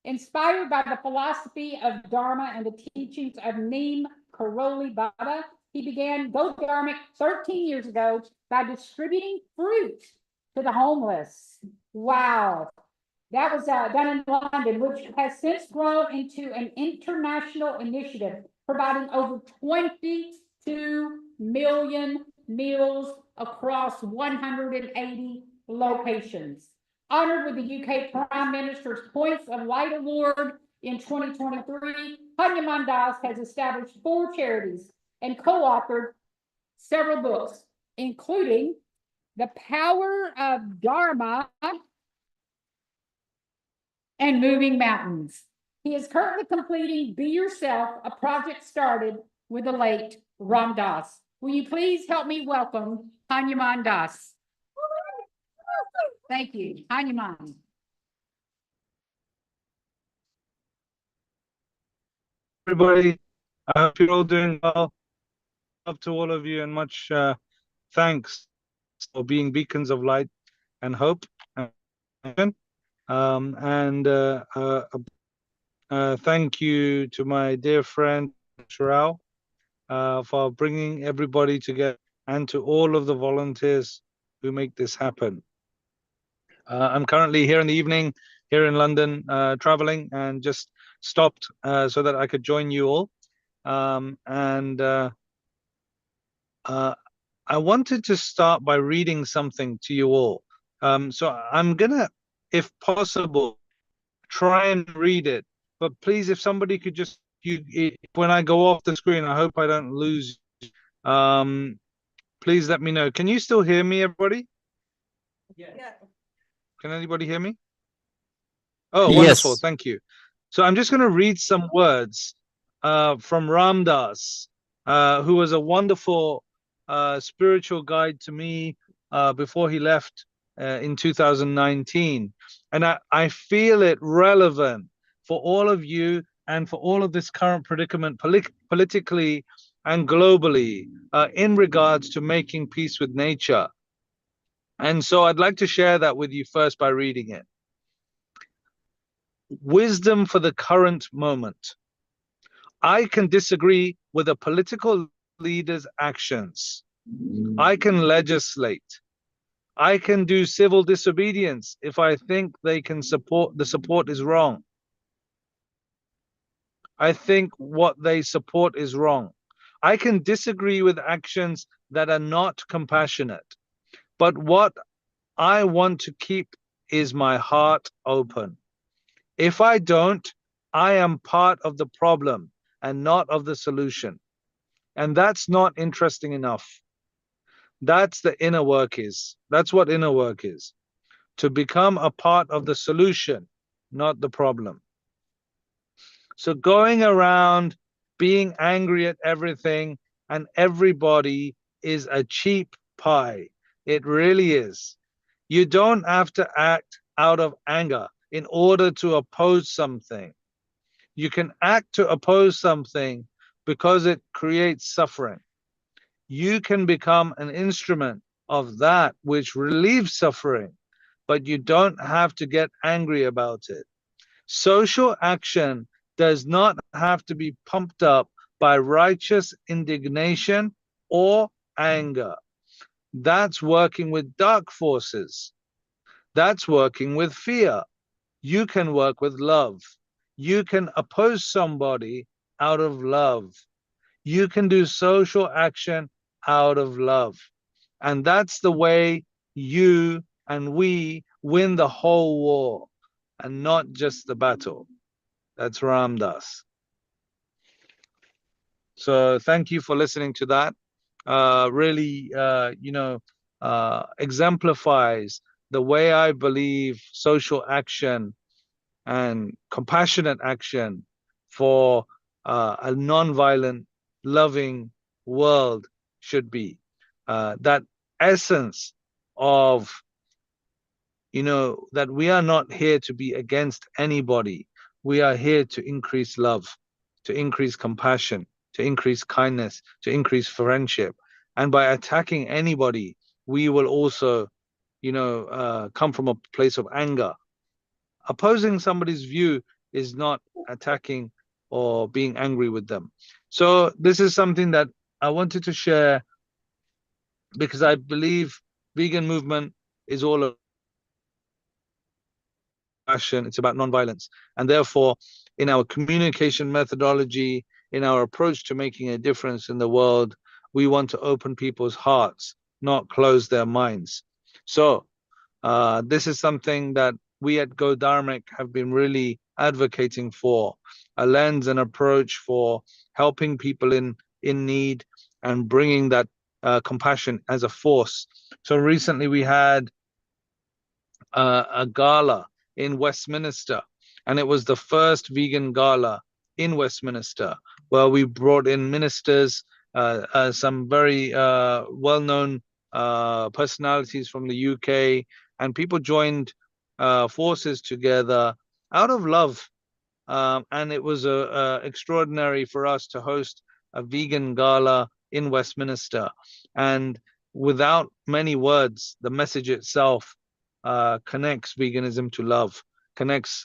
Inspired by the philosophy of Dharma and the teachings of Neem Karoli Baba, he began Go Dharmic 13 years ago by distributing fruit to the homeless. Wow. That was done in London, which has since grown into an international initiative, providing over 22 million meals across 180 locations. Honored with the UK Prime Minister's Points of Light Award in 2023, Hanuman Das has established 4 charities and co-authored several books, including The Power of Dharma and Moving Mountains. He is currently completing Be Yourself, a project started with the late Ram Das. Will you please help me welcome Hanuman Das? Thank you, Hanuman. Everybody, I hope you're all doing well. Love to all of you, and much thanks for being beacons of light and hope. Thank you to my dear friend Sharao for bringing everybody together, and to all of the volunteers who make this happen. I'm currently here in the evening, here in London, traveling, and just stopped so that I could join you all. I wanted to start by reading something to you all. So I'm gonna, if possible, try and read it. But please, if somebody could just, when I go off the screen, I hope I don't lose. Please let me know. Can you still hear me, everybody? Yeah. Can anybody hear me? Oh, wonderful. Yes. Thank you. So I'm just going to read some words from Ram Dass, who was a wonderful spiritual guide to me before he left in 2019. And I feel it relevant for all of you and for all of this current predicament politically and globally in regards to making peace with nature. And so I'd like to share that with you first by reading it. Wisdom for the current moment. I can disagree with a political leader's actions. I can legislate. I can do civil disobedience if I think the support is wrong. I think what they support is wrong. I can disagree with actions that are not compassionate. But what I want to keep is my heart open. If I don't, I am part of the problem and not of the solution. And that's not interesting enough. That's the inner work is. That's what inner work is. To become a part of the solution, not the problem. So going around being angry at everything and everybody is a cheap pie. It really is. You don't have to act out of anger in order to oppose something. You can act to oppose something because it creates suffering. You can become an instrument of that which relieves suffering, but you don't have to get angry about it. Social action does not have to be pumped up by righteous indignation or anger. That's working with dark forces. That's working with fear. You can work with love. You can oppose somebody out of love. You can do social action out of love. And that's the way you and we win the whole war and not just the battle. That's Ram Dass. So thank you for listening to that. Really, exemplifies the way I believe social action and compassionate action for a non-violent, loving world should be. That essence of, that we are not here to be against anybody. We are here to increase love, to increase compassion, to increase kindness, to increase friendship. And by attacking anybody, we will also, come from a place of anger. Opposing somebody's view is not attacking or being angry with them. So this is something that I wanted to share because I believe vegan movement is all about passion. It's about nonviolence. And therefore, in our communication methodology, in our approach to making a difference in the world, we want to open people's hearts, not close their minds. So this is something that we at Go Dharmic have been really advocating for, a lens and approach for helping people in need and bringing that compassion as a force. So recently we had a gala in Westminster, and it was the first vegan gala in Westminster, where we brought in ministers, some very well-known personalities from the UK, and people joined forces together out of love. And it was extraordinary for us to host a vegan gala in Westminster. And without many words, the message itself connects veganism to love, connects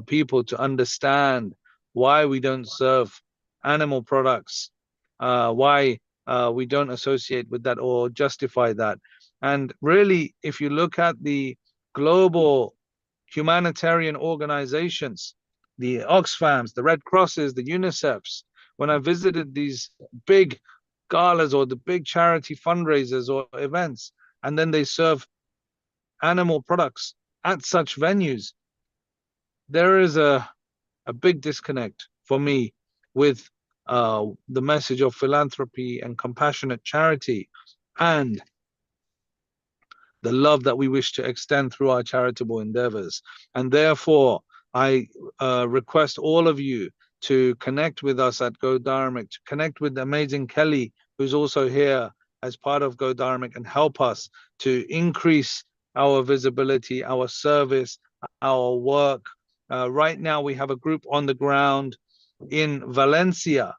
people to understand why we don't serve animal products why we don't associate with that or justify that. And really, if you look at the global humanitarian organizations, the Oxfams, the Red Crosses, the UNICEFs, when I visited these big galas or the big charity fundraisers or events, and then they serve animal products at such venues, there is a big disconnect for me with the message of philanthropy and compassionate charity and the love that we wish to extend through our charitable endeavors. And therefore, I request all of you to connect with us at Go Dharmic, to connect with the amazing Kelly, who's also here as part of Go Dharmic, and help us to increase our visibility, our service, our work. Right now, we have a group on the ground in Valencia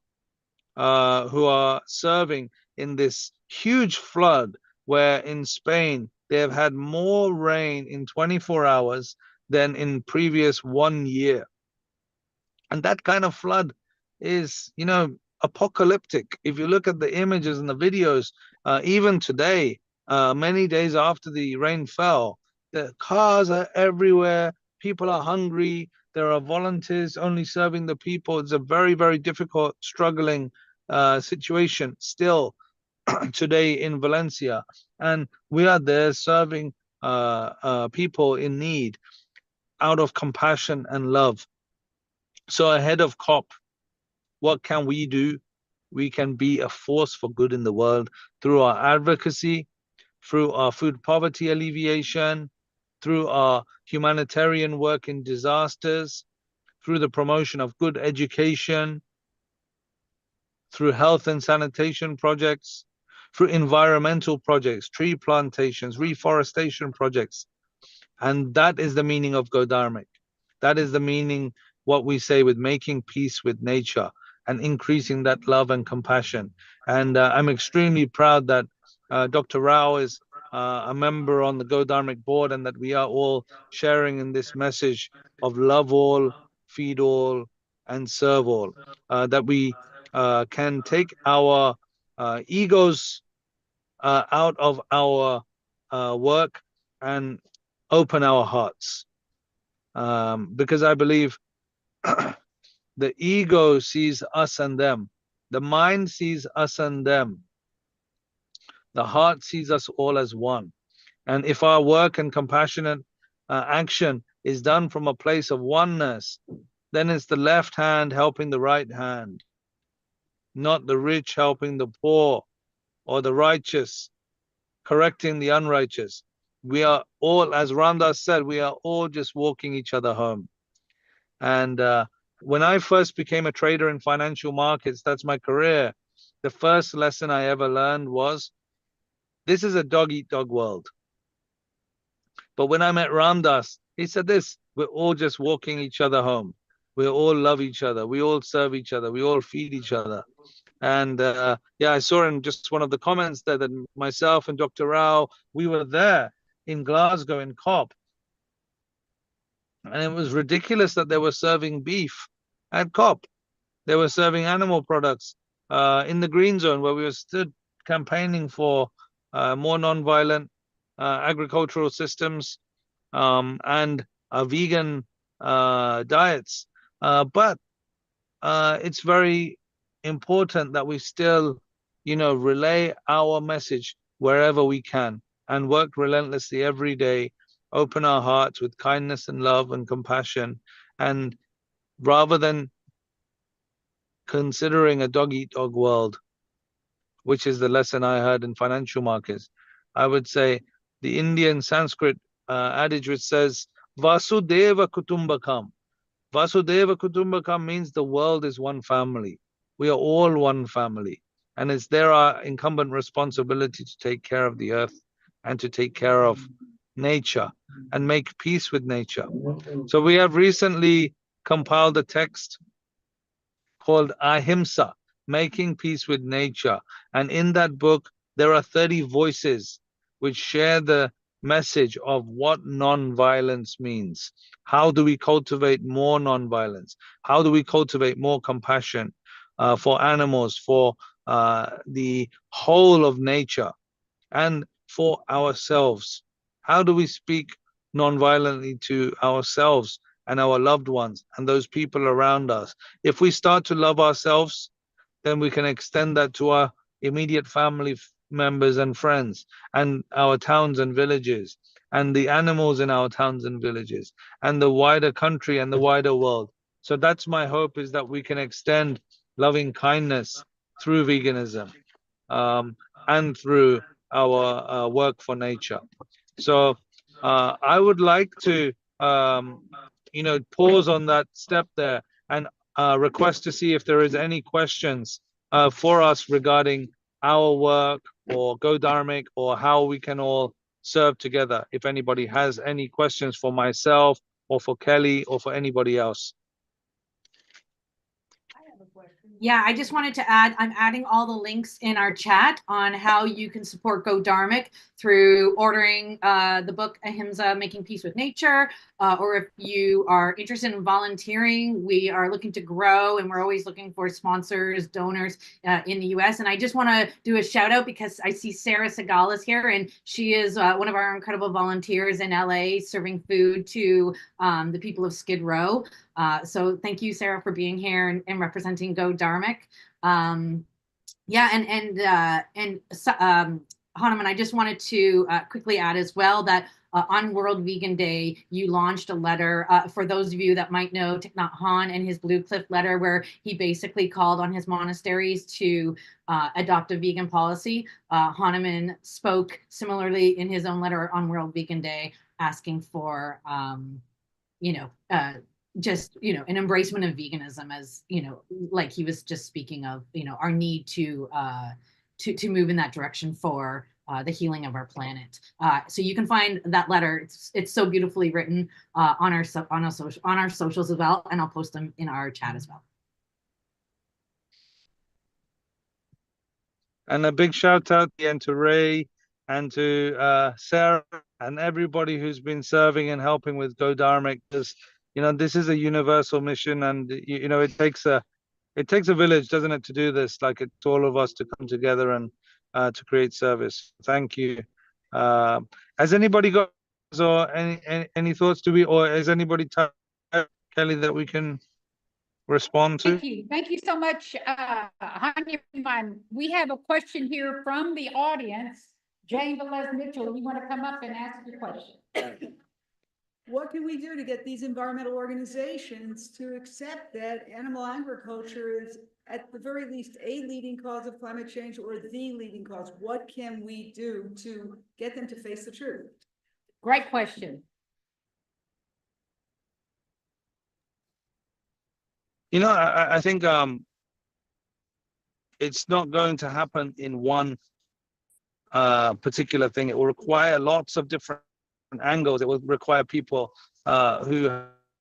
who are serving in this huge flood, where in Spain they have had more rain in 24 hours than in previous 1 year. And that kind of flood is, you know, apocalyptic. If you look at the images and the videos, even today, many days after the rain fell, the cars are everywhere. People are hungry. There are volunteers only serving the people. It's a very, very difficult, struggling situation still today in Valencia. And we are there serving people in need out of compassion and love. So ahead of COP, what can we do? We can be a force for good in the world through our advocacy, through our food poverty alleviation, through our humanitarian work in disasters, through the promotion of good education, through health and sanitation projects, through environmental projects, tree plantations, reforestation projects. And that is the meaning of Go Dharmic. That is the meaning, what we say, with making peace with nature and increasing that love and compassion. And I'm extremely proud that Dr. Rao is a member on the Go Dharmic board, and that we are all sharing in this message of love all, feed all, and serve all. That we can take our egos out of our work and open our hearts. Because I believe the ego sees us and them. The mind sees us and them. The heart sees us all as one. And if our work and compassionate action is done from a place of oneness, then it's the left hand helping the right hand, not the rich helping the poor, or the righteous correcting the unrighteous. We are all, as Ramdas said, we are all just walking each other home. And when I first became a trader in financial markets, that's my career, the first lesson I ever learned was, this is a dog-eat-dog world. But when I met Ramdas, he said this, we're all just walking each other home. We all love each other. We all serve each other. We all feed each other. And yeah, I saw in just one of the comments there that myself and Dr. Rao, we were there in Glasgow in COP. And it was ridiculous that they were serving beef at COP. They were serving animal products in the green zone, where we were stood campaigning for more nonviolent agricultural systems and vegan diets. But it's very important that we still, you know, relay our message wherever we can and work relentlessly every day, open our hearts with kindness and love and compassion. And rather than considering a dog-eat-dog world, which is the lesson I heard in financial markets, I would say the Indian Sanskrit adage which says, Vasudeva Kutumbakam. Vasudeva Kutumbakam means the world is one family. We are all one family. And it's there our incumbent responsibility to take care of the earth and to take care of nature and make peace with nature. So we have recently compiled a text called Ahimsa, Making Peace with Nature. And in that book, there are 30 voices which share the message of what non-violence means. How do we cultivate more non-violence? How do we cultivate more compassion for animals, for the whole of nature, and for ourselves. How do we speak non-violently to ourselves and our loved ones and those people around us? If we start to love ourselves, then we can extend that to our immediate family members and friends, and our towns and villages, and the animals in our towns and villages, and the wider country and the wider world. So that's my hope, is that we can extend loving kindness through veganism, and through our work for nature. So I would like to, pause on that step there and request to see if there is any questions for us regarding our work or Go Dharmic, or how we can all serve together. If anybody has any questions for myself or for Kelly or for anybody else. Yeah, I just wanted to add, I'm adding all the links in our chat on how you can support Go Dharmic through ordering the book Ahimsa, Making Peace with Nature, or if you are interested in volunteering, we are looking to grow and we're always looking for sponsors, donors in the US. And I just want to do a shout out because I see Sarah Segal is here, and she is one of our incredible volunteers in LA serving food to the people of Skid Row. So thank you, Sarah, for being here and representing Go Dharmic. Yeah, and Hanuman, I just wanted to quickly add as well that on World Vegan Day, you launched a letter for those of you that might know Thich Nhat Hanh and his Blue Cliff letter, where he basically called on his monasteries to adopt a vegan policy. Hanuman spoke similarly in his own letter on World Vegan Day, asking for, just, an embracement of veganism, as, like he was just speaking of, our need to move in that direction for the healing of our planet. So you can find that letter. It's so beautifully written on our socials as well, and I'll post them in our chat as well. And a big shout out again to Ray and to Sarah and everybody who's been serving and helping with Go Dharmic. This is a universal mission, and it takes a village, doesn't it, to do this? Like, it's all of us to come together and to create service. Thank you. Has anybody got or any thoughts or has anybody typed, Kelly, that we can respond to? Thank you so much, Hanuman. We have a question here from the audience. Jane Velez Mitchell, you want to come up and ask your question? What can we do to get these environmental organizations to accept that animal agriculture is at the very least a leading cause of climate change, or the leading cause? What can we do to get them to face the truth? Great question. I think it's not going to happen in one particular thing. It will require lots of different angles. It will require people who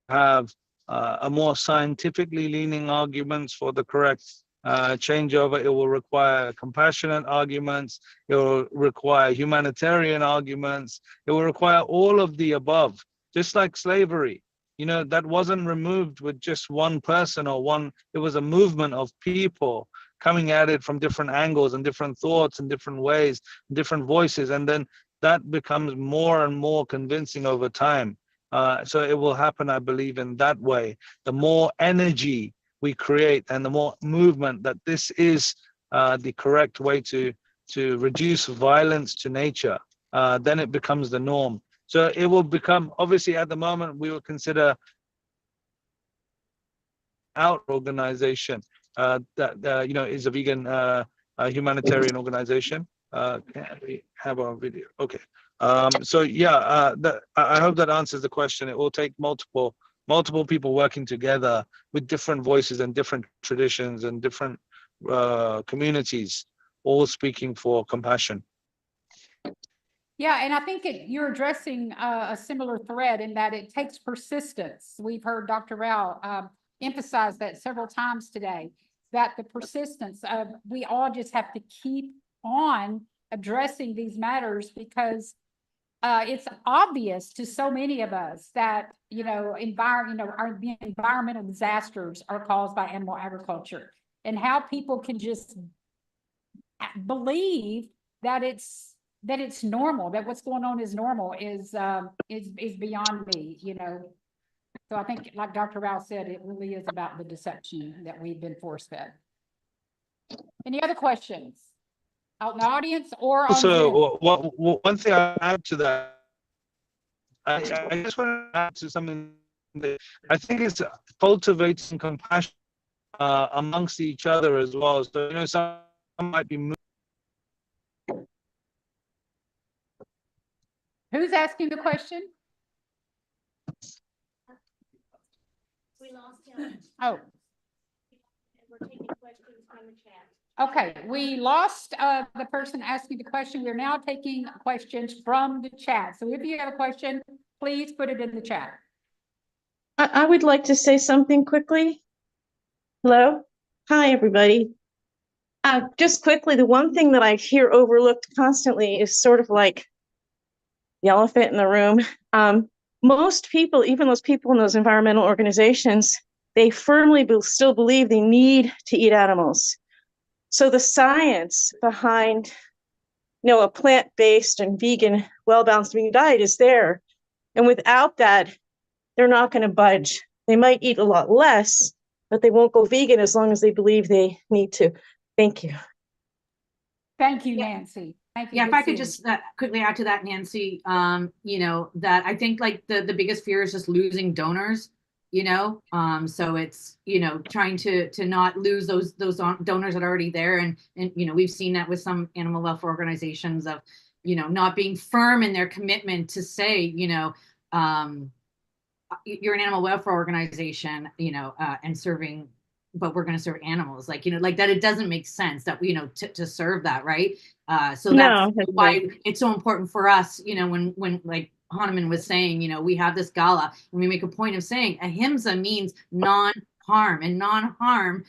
have a more scientifically leaning arguments for the correct changeover. It will require compassionate arguments. It will require humanitarian arguments. It will require all of the above. Just like slavery, that wasn't removed with just one person it was a movement of people coming at it from different angles and different thoughts and different ways, different voices. And then that becomes more and more convincing over time. So it will happen, I believe, in that way. The more energy we create and the more movement that this is the correct way to reduce violence to nature, then it becomes the norm. So it will become, obviously at the moment, we will consider our organization that is a vegan humanitarian organization. Can we have our video? Okay. So yeah, I hope that answers the question. It will take multiple people working together with different voices and different traditions and different communities, all speaking for compassion. Yeah, and I think you're addressing a similar thread in that it takes persistence. We've heard Dr. Rao emphasize that several times today, that the persistence of, we all just have to keep on addressing these matters, because it's obvious to so many of us that, our environmental disasters are caused by animal agriculture, and how people can just believe that it's normal, that what's going on is normal is beyond me, you know. So I think, like Dr. Rao said, it really is about the deception that we've been force fed. Any other questions out in the audience or on Zoom? Also, one thing I add to that, I just want to add to something that I think is cultivating compassion amongst each other as well. So, you know, some might be moved. Who's asking the question? We lost him. Oh, We're taking questions from the chat. okay. We lost the person asking the question. We're now taking questions from the chat. So if you have a question, please put it in the chat. I would like to say something quickly. Hello? Hi, everybody. Just quickly, the one thing that I hear overlooked constantly is sort of like the elephant in the room. Most people, even those people in those environmental organizations, they firmly still believe they need to eat animals. So the science behind, you know, a plant-based and vegan, well-balanced vegan diet is there. And without that, they're not going to budge. They might eat a lot less, but they won't go vegan as long as they believe they need to. Thank you. Thank you, Nancy. Thank you. Yeah, if I could just quickly add to that, Nancy, you know, that I think like the biggest fear is just losing donors, you know, so it's, you know, trying to not lose those donors that are already there. And, you know, we've seen that with some animal welfare organizations of, you know, not being firm in their commitment to say, you know, you're an animal welfare organization, you know, and serving, but we're going to serve animals, like, you know, like that. It doesn't make sense that, you know, to serve that, right? So that's why it's so important for us, you know, when like Hahnemann was saying, you know, we have this gala and we make a point of saying ahimsa means non-harm, and non-harm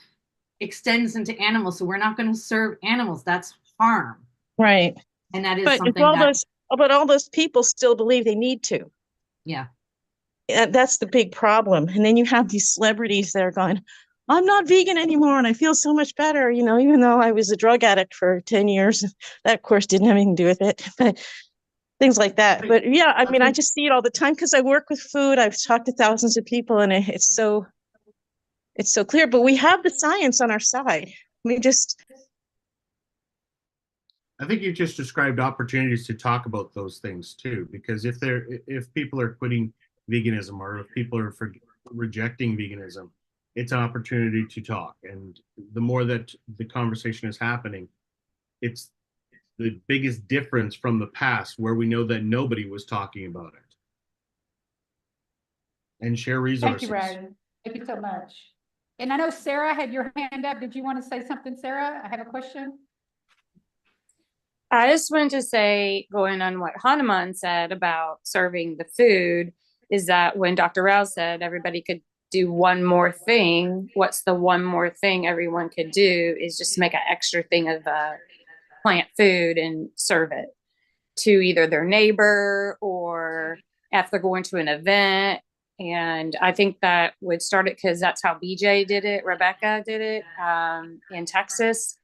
extends into animals. So we're not going to serve animals. That's harm. Right. And that is but something but all those people still believe they need to. Yeah. That's the big problem. And then you have these celebrities that are going, I'm not vegan anymore and I feel so much better, you know, even though I was a drug addict for 10 years. That, of course, didn't have anything to do with it, but things like that. But yeah, I mean, I just see it all the time because I work with food. I've talked to thousands of people and it's so clear, but we have the science on our side. I think you just described opportunities to talk about those things too, because if people are quitting veganism or if people are rejecting veganism, it's an opportunity to talk. And the more that the conversation is happening, it's the biggest difference from the past where we know that nobody was talking about it. And share resources. Thank you, Ryan. Thank you so much. And I know Sarah had your hand up. Did you want to say something, Sarah? I have a question. I just wanted to say, going on what Hahnemann said about serving the food, is that when Dr. Rao said everybody could do one more thing, what's the one more thing everyone could do is just make an extra thing of plant food and serve it to either their neighbor or if they're going to an event. And I think that would start it because that's how BJ did it. Rebecca did it in Texas.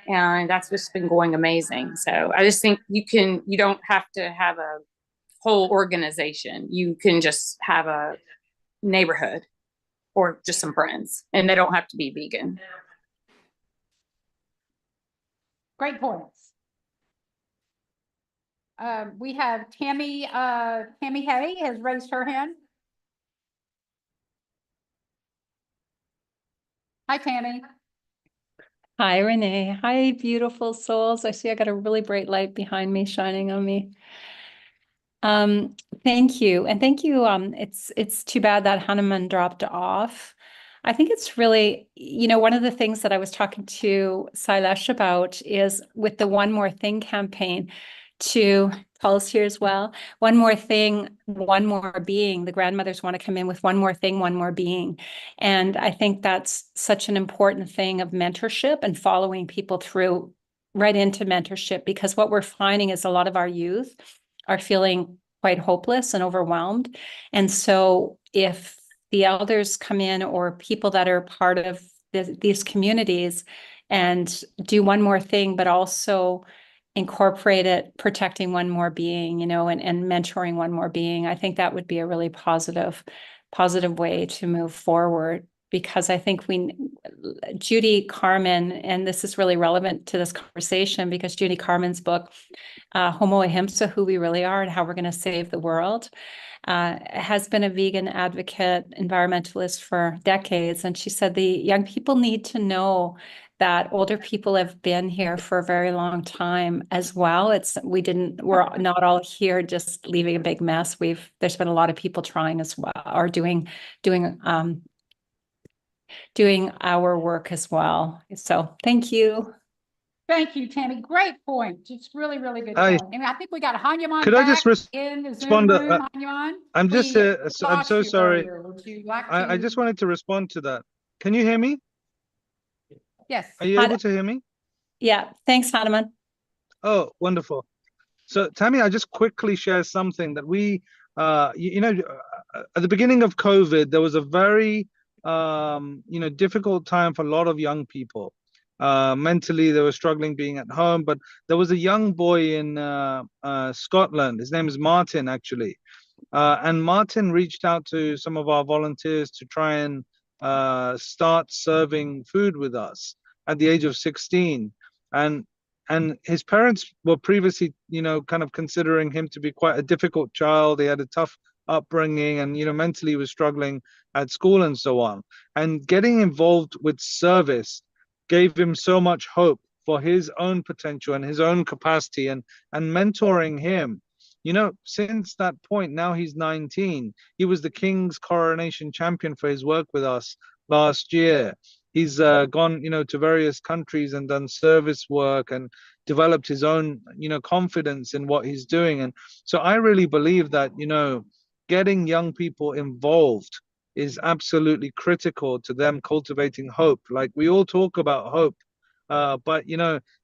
And that's just been going amazing. So I just think you don't have to have a whole organization. You can just have a neighborhood or just some friends, and they don't have to be vegan. Great points. We have Tammy Hay has raised her hand. Hi, Tammy. Hi, Renee. Hi, beautiful souls. I see I got a really bright light behind me shining on me. Thank you. And thank you. It's too bad that Hahnemann dropped off. I think it's really, you know, one of the things that I was talking to Sailesh about is with the One More Thing campaign to Paul's here as well. One more thing, one more being. The grandmothers want to come in with one more thing, one more being. And I think that's such an important thing of mentorship and following people through right into mentorship, because what we're finding is a lot of our youth are feeling quite hopeless and overwhelmed. And so if the elders come in or people that are part of these communities and do one more thing, but also incorporate it, protecting one more being, you know, and mentoring one more being. I think that would be a really positive way to move forward, because I think Judy Carmen, and this is really relevant to this conversation because Judy Carmen's book, Homo Ahimsa, Who We Really Are and How We're going to Save the World, has been a vegan advocate, environmentalist for decades. And she said the young people need to know that older people have been here for a very long time as well. We're not all here just leaving a big mess. There's been a lot of people trying as well, or doing our work as well. So thank you. Thank you, Tammy. Great point. It's really, really good Hi. point. And I think we got Hanuman Could I just back in the Zoom respond? room. Hanuman, I'm just, we I'm lost so you sorry. earlier. Would you like I to? just wanted to respond to that. Can you hear me? Yes. Are you able to hear me? Yeah. Thanks, Hanuman. Oh, wonderful. So, Tammy, I just quickly share something that we, at the beginning of COVID, there was a very, difficult time for a lot of young people. Mentally, they were struggling being at home, but there was a young boy in Scotland. His name is Martin, actually. And Martin reached out to some of our volunteers to try and start serving food with us at the age of 16. And his parents were previously, kind of considering him to be quite a difficult child. He had a tough upbringing and, mentally he was struggling at school and so on. And getting involved with service gave him so much hope for his own potential and his own capacity, and mentoring him. Since that point, now he's 19. He was the King's Coronation Champion for his work with us last year. He's gone, to various countries and done service work and developed his own, confidence in what he's doing. And so I really believe that, getting young people involved is absolutely critical to them cultivating hope. Like, we all talk about hope, but,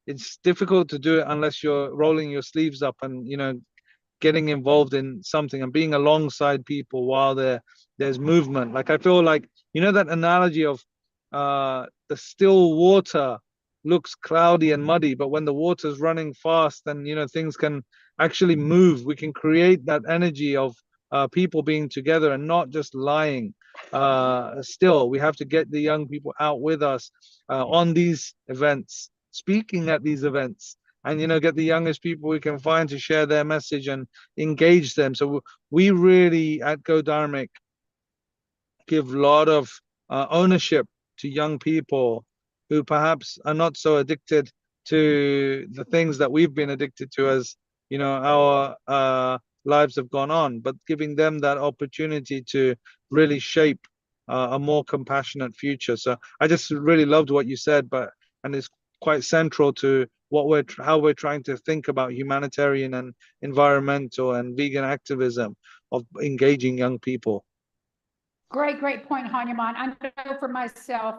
it's difficult to do it unless you're rolling your sleeves up and, getting involved in something and being alongside people while there's movement. Like, I feel like, that analogy of the still water looks cloudy and muddy, but when the water's running fast, then things can actually move. We can create that energy of people being together and not just lying still. We have to get the young people out with us on these events, speaking at these events, and get the youngest people we can find to share their message and engage them. So we really at Go Dharmic give a lot of ownership to young people who perhaps are not so addicted to the things that we've been addicted to as our lives have gone on, but giving them that opportunity to really shape a more compassionate future. So I just really loved what you said, and it's quite central to how we're trying to think about humanitarian and environmental and vegan activism of engaging young people. Great point, Hanuman. I know for myself,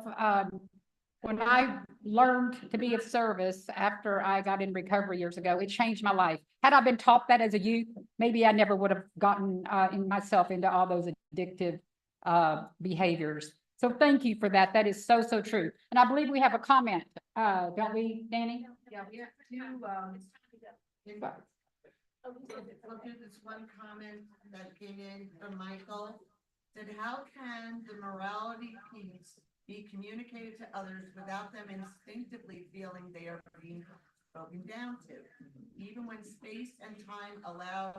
when I learned to be of service after I got in recovery years ago, it changed my life. Had I been taught that as a youth, maybe I never would have gotten in myself into all those addictive behaviors. So thank you for that. That is so true. And I believe we have a comment, don't we, Danny? Yeah, we have I'll do this one comment that came in from Michael. Said, how can the morality piece be communicated to others without them instinctively feeling they are being spoken down to? Even when space and time allow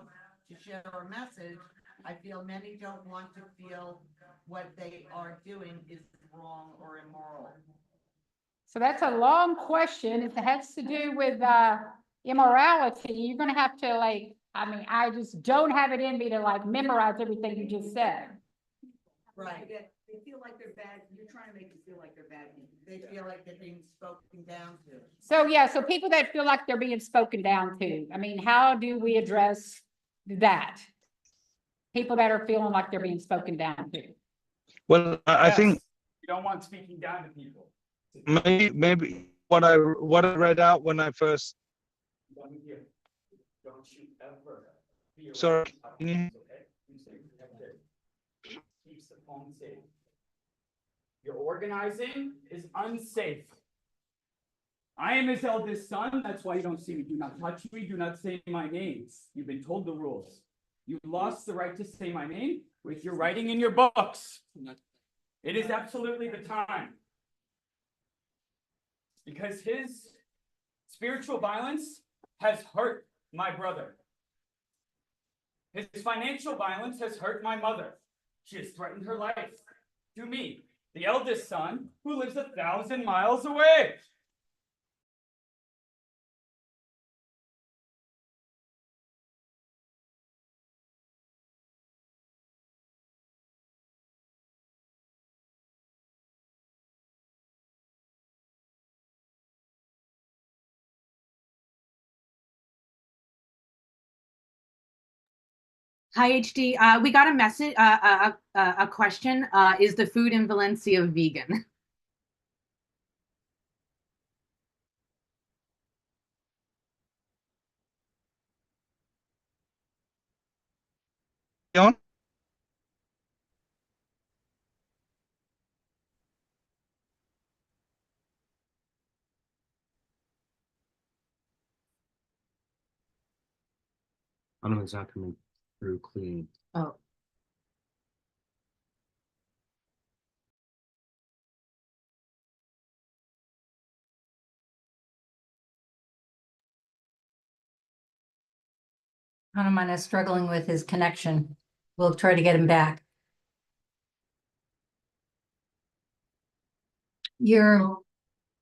to share a message, I feel many don't want to feel what they are doing is wrong or immoral. So that's a long question. It has to do with immorality. You're going to have to I just don't have it in me to memorize everything you just said. Right. They feel like they're bad. You're trying to make them feel like they're bad. They feel like they're being spoken down to. So people that feel like they're being spoken down to, how do we address that? People that are feeling like they're being spoken down to. Well, I think you don't want speaking down to people. Maybe what I read out when I first. Don't you ever. Sorry. Keeps the phone safe. Your organizing is unsafe. I am his eldest son. That's why you don't see me. Do not touch me. Do not say my names. You've been told the rules. You lost the right to say my name with your writing in your books. It is absolutely the time. Because his spiritual violence has hurt my brother. His financial violence has hurt my mother. She has threatened her life to me, the eldest son, who lives 1,000 miles away. Hi, HD. We got a message, a question. Is the food in Valencia vegan? John? I don't know exactly coming through clean. Oh. Hanuman is struggling with his connection. We'll try to get him back. You're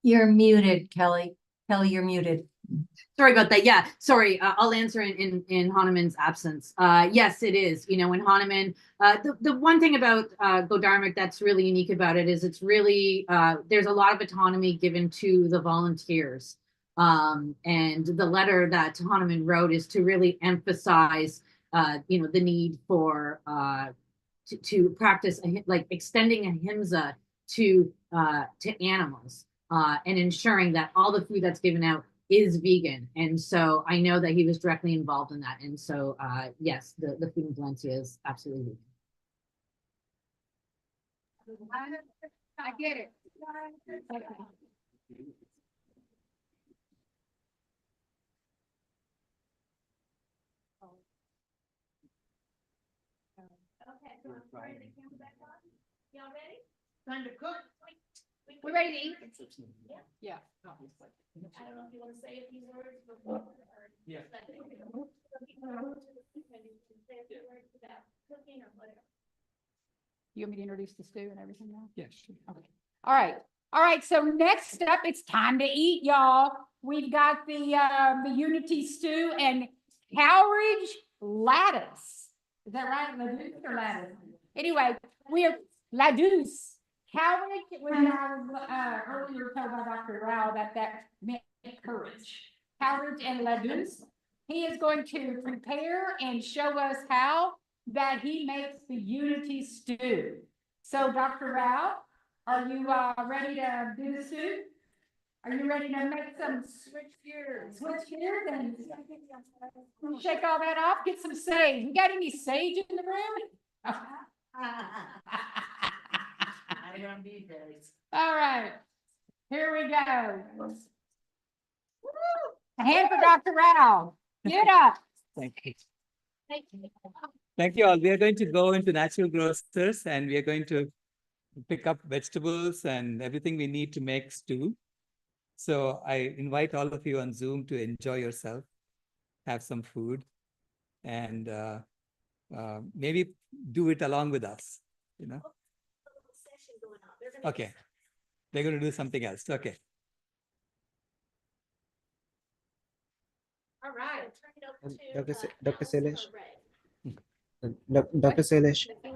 muted, Kelly. Kelly, you're muted. Sorry about that. Yeah, sorry. I'll answer in Hanuman's absence. Yes, it is. You know, when Hanuman, the one thing about Go Dharmic that's really unique about it is it's really there's a lot of autonomy given to the volunteers. And the letter that Hanuman wrote is to really emphasize, you know, the need for to practice like extending ahimsa to animals and ensuring that all the food that's given out is vegan. And so I know that he was directly involved in that. And so yes, the food in Valencia is absolutely vegan. I get it. Okay. Y'all ready? Time to cook. We're ready to eat. Yeah. I don't know if you want to say a few words before. Yeah. Say a few words about cooking or whatever. You want me to introduce the stew and everything now? Yeah, sure. Okay. All right. All right. So next up, it's time to eat, y'all. We've got the Unity stew and cowridge lattice. Is that right? Ladouce or lattice? Anyway, we are ladouce. Cowridge was earlier told by Dr. Rao that meant courage. Cowridge and ladouce. He is going to prepare and show us how that he makes the Unity stew. So, Dr. Rao, are you ready to do the stew? Are you ready to make some switch gears? Switch gears and shake all that off. Get some sage. You got any sage in the room? I don't need those. All right, here we go. A hand for Dr. Rao. Get up. Thank you. Thank you. Thank you all. We are going to go into Natural Grocers and we are going to pick up vegetables and everything we need to make stew. So I invite all of you on Zoom to enjoy yourself, have some food, and maybe do it along with us, you know? Okay. They're going to do something else. Okay. All right. Dr. Salish. Dr. Salish. I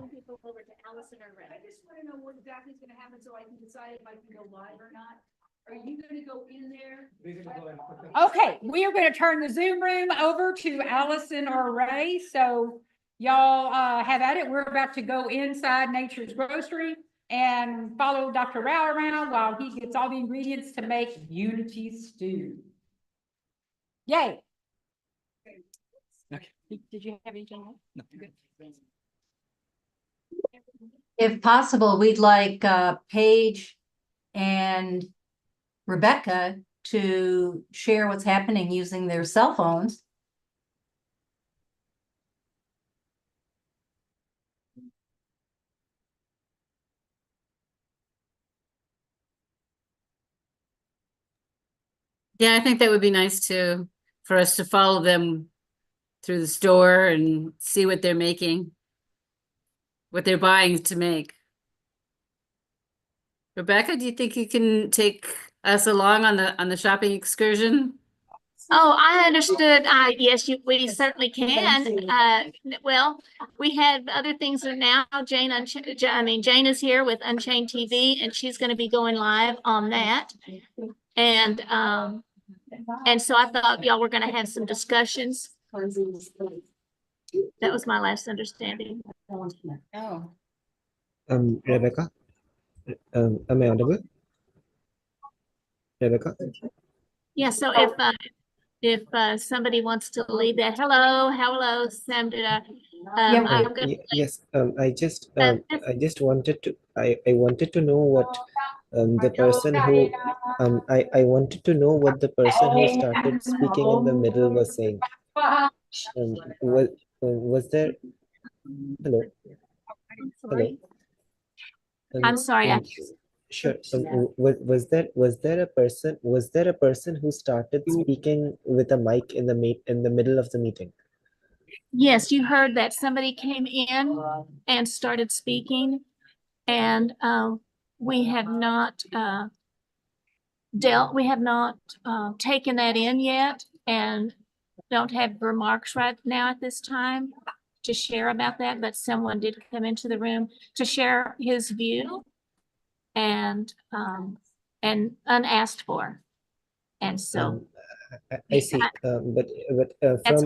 just want to know what exactly is going to happen so I can decide if I can go live or not. Are you going to go in there? Okay, we are going to turn the Zoom room over to Allison or Ray. So y'all have at it. We're about to go inside Nature's Grocery and follow Dr. Rao around while he gets all the ingredients to make Unity stew. Yay. Okay. Did you have anything else? No. Good. If possible, we'd like Paige and Rebecca to share what's happening using their cell phones. Yeah, I think that would be nice to, for us to follow them through the store and see what they're making, what they're buying to make. Rebecca, do you think you can take us along on the shopping excursion? Oh, I understood. Yes, we certainly can. Well, we have other things that now. Jane is here with Unchained TV, and she's going to be going live on that. And so I thought y'all were going to have some discussions. That was my last understanding. Oh. Rebecca, am I audible? Rebecca? Yeah, so if somebody wants to lead that, hello, Samdra. I'm gonna Yes, I just wanted to I wanted to know what the person who I wanted to know what the person who started speaking in the middle was saying. Was there hello? Hello? I'm sorry. Sure. Was there a person who started speaking with a mic in the middle of the meeting? Yes, you heard that somebody came in and started speaking, and we have not taken that in yet, and don't have remarks right now at this time to share about that, but someone did come into the room to share his view and unasked for. And so I see. But That's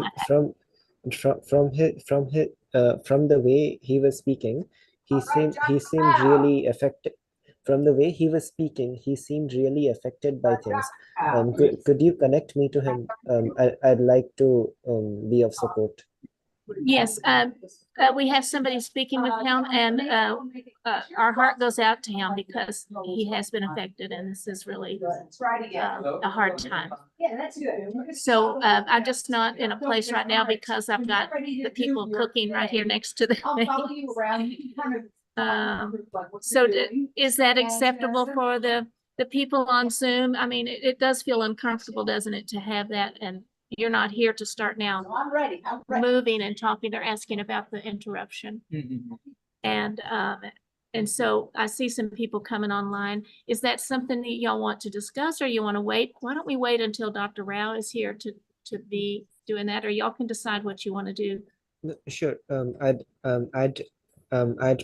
from the way he was speaking, he seemed really affected. From the way he was speaking, he seemed really affected by things. Could you connect me to him? I'd like to be of support. yes, we have somebody speaking with him, and our heart goes out to him because he has been affected, and this is really a hard time. So I'm just not in a place right now because I've got the people cooking right here next to the so is that acceptable for the people on Zoom? I mean, it does feel uncomfortable, doesn't it, to have that, and you're not here to start now moving and talking or asking about the interruption. And so I see some people coming online. Is that something that y'all want to discuss, or you want to wait? Why don't we wait until Dr. Rao is here to be doing that, or y'all can decide what you want to do. Sure. I'd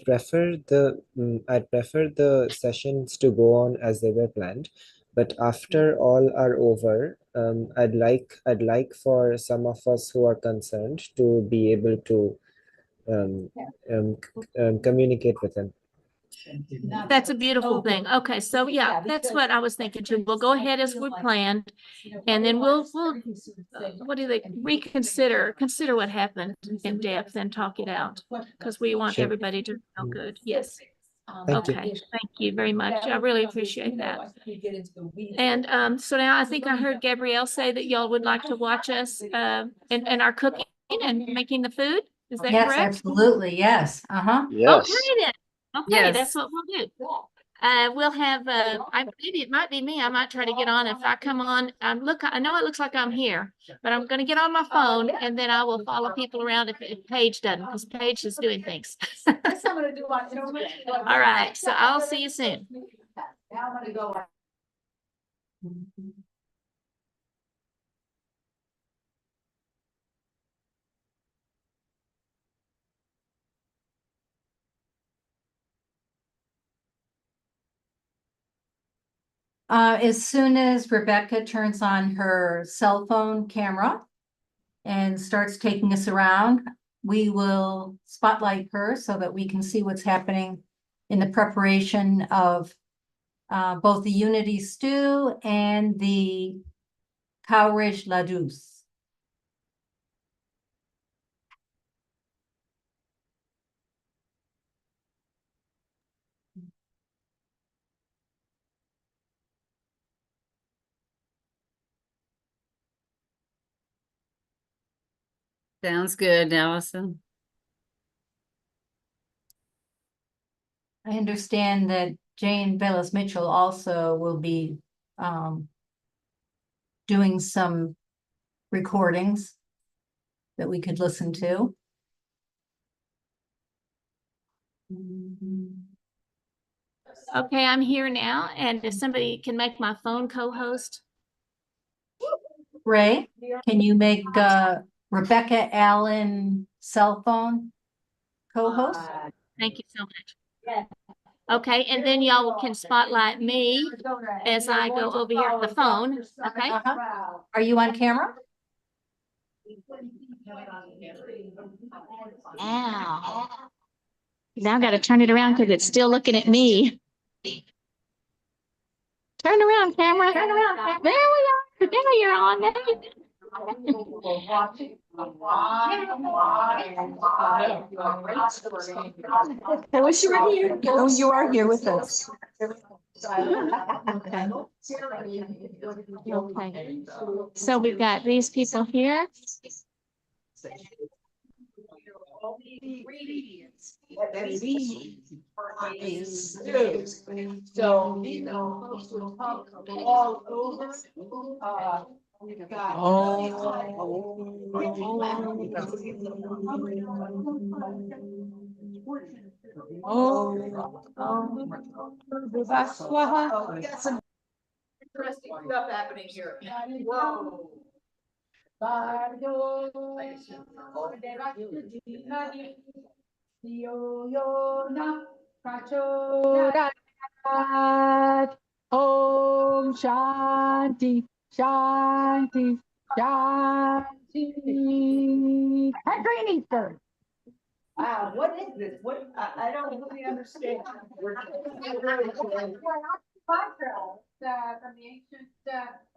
prefer the sessions to go on as they were planned, but after all are over, I'd like for some of us who are concerned to be able to communicate with him. That's a beautiful thing. Okay, so yeah, that's what I was thinking too. We'll go ahead as we planned, and then we'll what do they consider what happened in depth and talk it out, because we want Sure. everybody to feel good. Yes. Thank you. Okay, thank you very much. I really appreciate that. And so now I think I heard Gabrielle say that y'all would like to watch us in our cooking and making the food. Is that Yes, correct? absolutely. Yes. Uh-huh. Okay then. Okay, Yes. that's what we'll do. We'll have, maybe it might be me. I might try to get on. If I come on, I know it looks like I'm here, but I'm going to get on my phone and then I will follow people around if Paige doesn't, because Paige is doing things. All right, so I'll see you soon. As soon as Rebecca turns on her cell phone camera and starts taking us around, we will spotlight her so that we can see what's happening in the preparation of both the Unity stew and the Cowridge Ladouce. Sounds good, Allison. I understand that Jane Bellis Mitchell also will be doing some recordings that we could listen to. Okay, I'm here now, and if somebody can make my phone co-host. Ray, can you make Rebecca Allen cell phone co-host? Thank you so much. Okay, and then y'all can spotlight me as I go over here to the phone, okay? Are you on camera? Ow. Now I gotta turn it around because it's still looking at me. Turn around, camera. Turn around, camera. There we are. There you're on. There you I wish you were here. Oh, you are here with us. Okay. Okay. So we've got these people here. So, you know, folks will come all over. We've got. We got some interesting stuff happening here. Whoa. Om Shanti, Shanti, Shanti. Green Easter. Wow, what is this? What, I don't really understand. From the ancient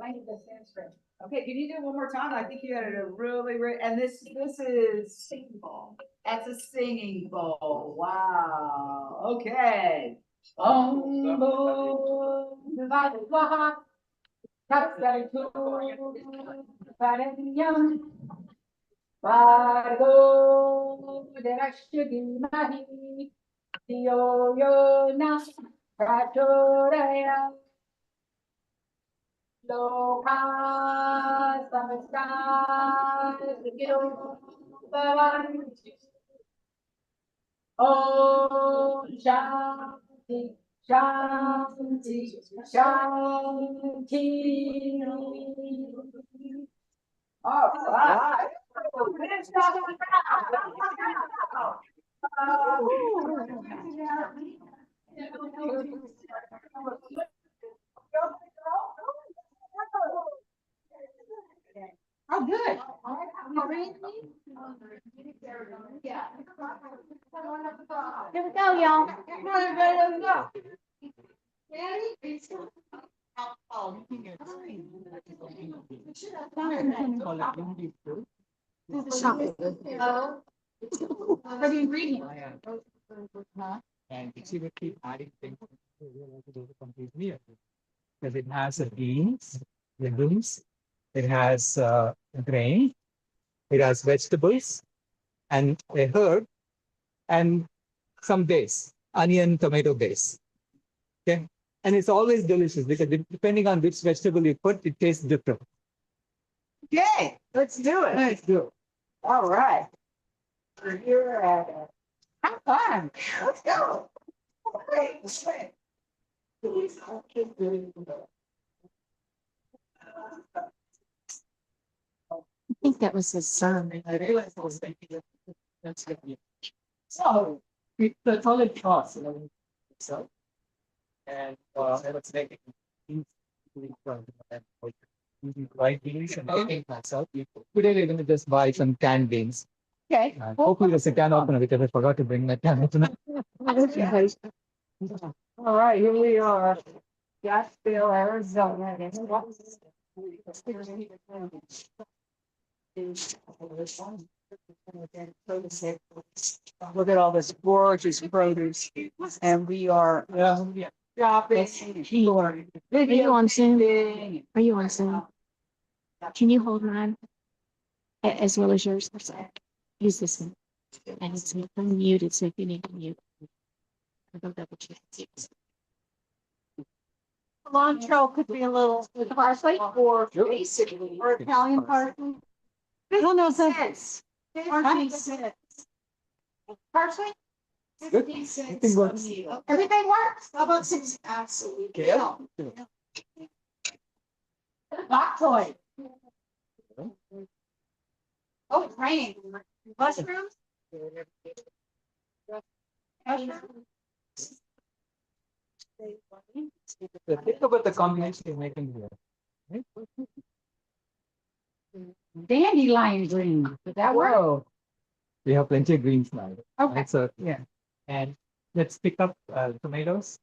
language of Sanskrit. Okay, can you do it one more time? I think you had a really, and this is singing bowl. That's a singing bowl. Wow. Okay. Om Bo Swaha. That's very cool. Bargo Derashigi Mahi. Yo yo na Prachodaya. Loka Samastha Sikyo Bhavantu. Om Shanti, Shanti, Shanti. All right. Oh, good. Here we go, y'all. Come on, everybody, let's go. For the ingredients. And she will keep adding things to the complete meal. Because it has beans, legumes, it has grain, it has vegetables, and a herb, and some base, onion, tomato base. Okay, and it's always delicious because depending on which vegetable you put, it tastes different. Okay, let's do it. Let's do it. All right. We're here at have fun. Let's go. Great. I think that was his son. I realized I was thinking that's good. So that's all it costs. So, and I was making right beans and cooking myself. Today we're going to just buy some canned beans. Okay. Hopefully there's a can opener because I forgot to bring that can opener. All right, here we are. Scottsdale, Arizona. Look at all this gorgeous produce. And we are shopping. Are you on Zoom? Are you on Zoom? Can you hold mine? as well as yours. I'm sorry. Use this one. And it's unmuted, so if you need to mute. I'll double check. Cilantro could be a little parsley or basically or Italian parsley. I don't know if that- 50 cents. 50 cents. Parsley? Good. 50 cents. Everything works. Everything works? How about 6? Absolutely. Yeah. Bok choy. Oh, it's raining. Mushrooms? Mushrooms? Think about the combination you're making here. Right? Dandelion green. Does that work? Wow. We have plenty of greens now. Okay. Right, so yeah. And let's pick up tomatoes.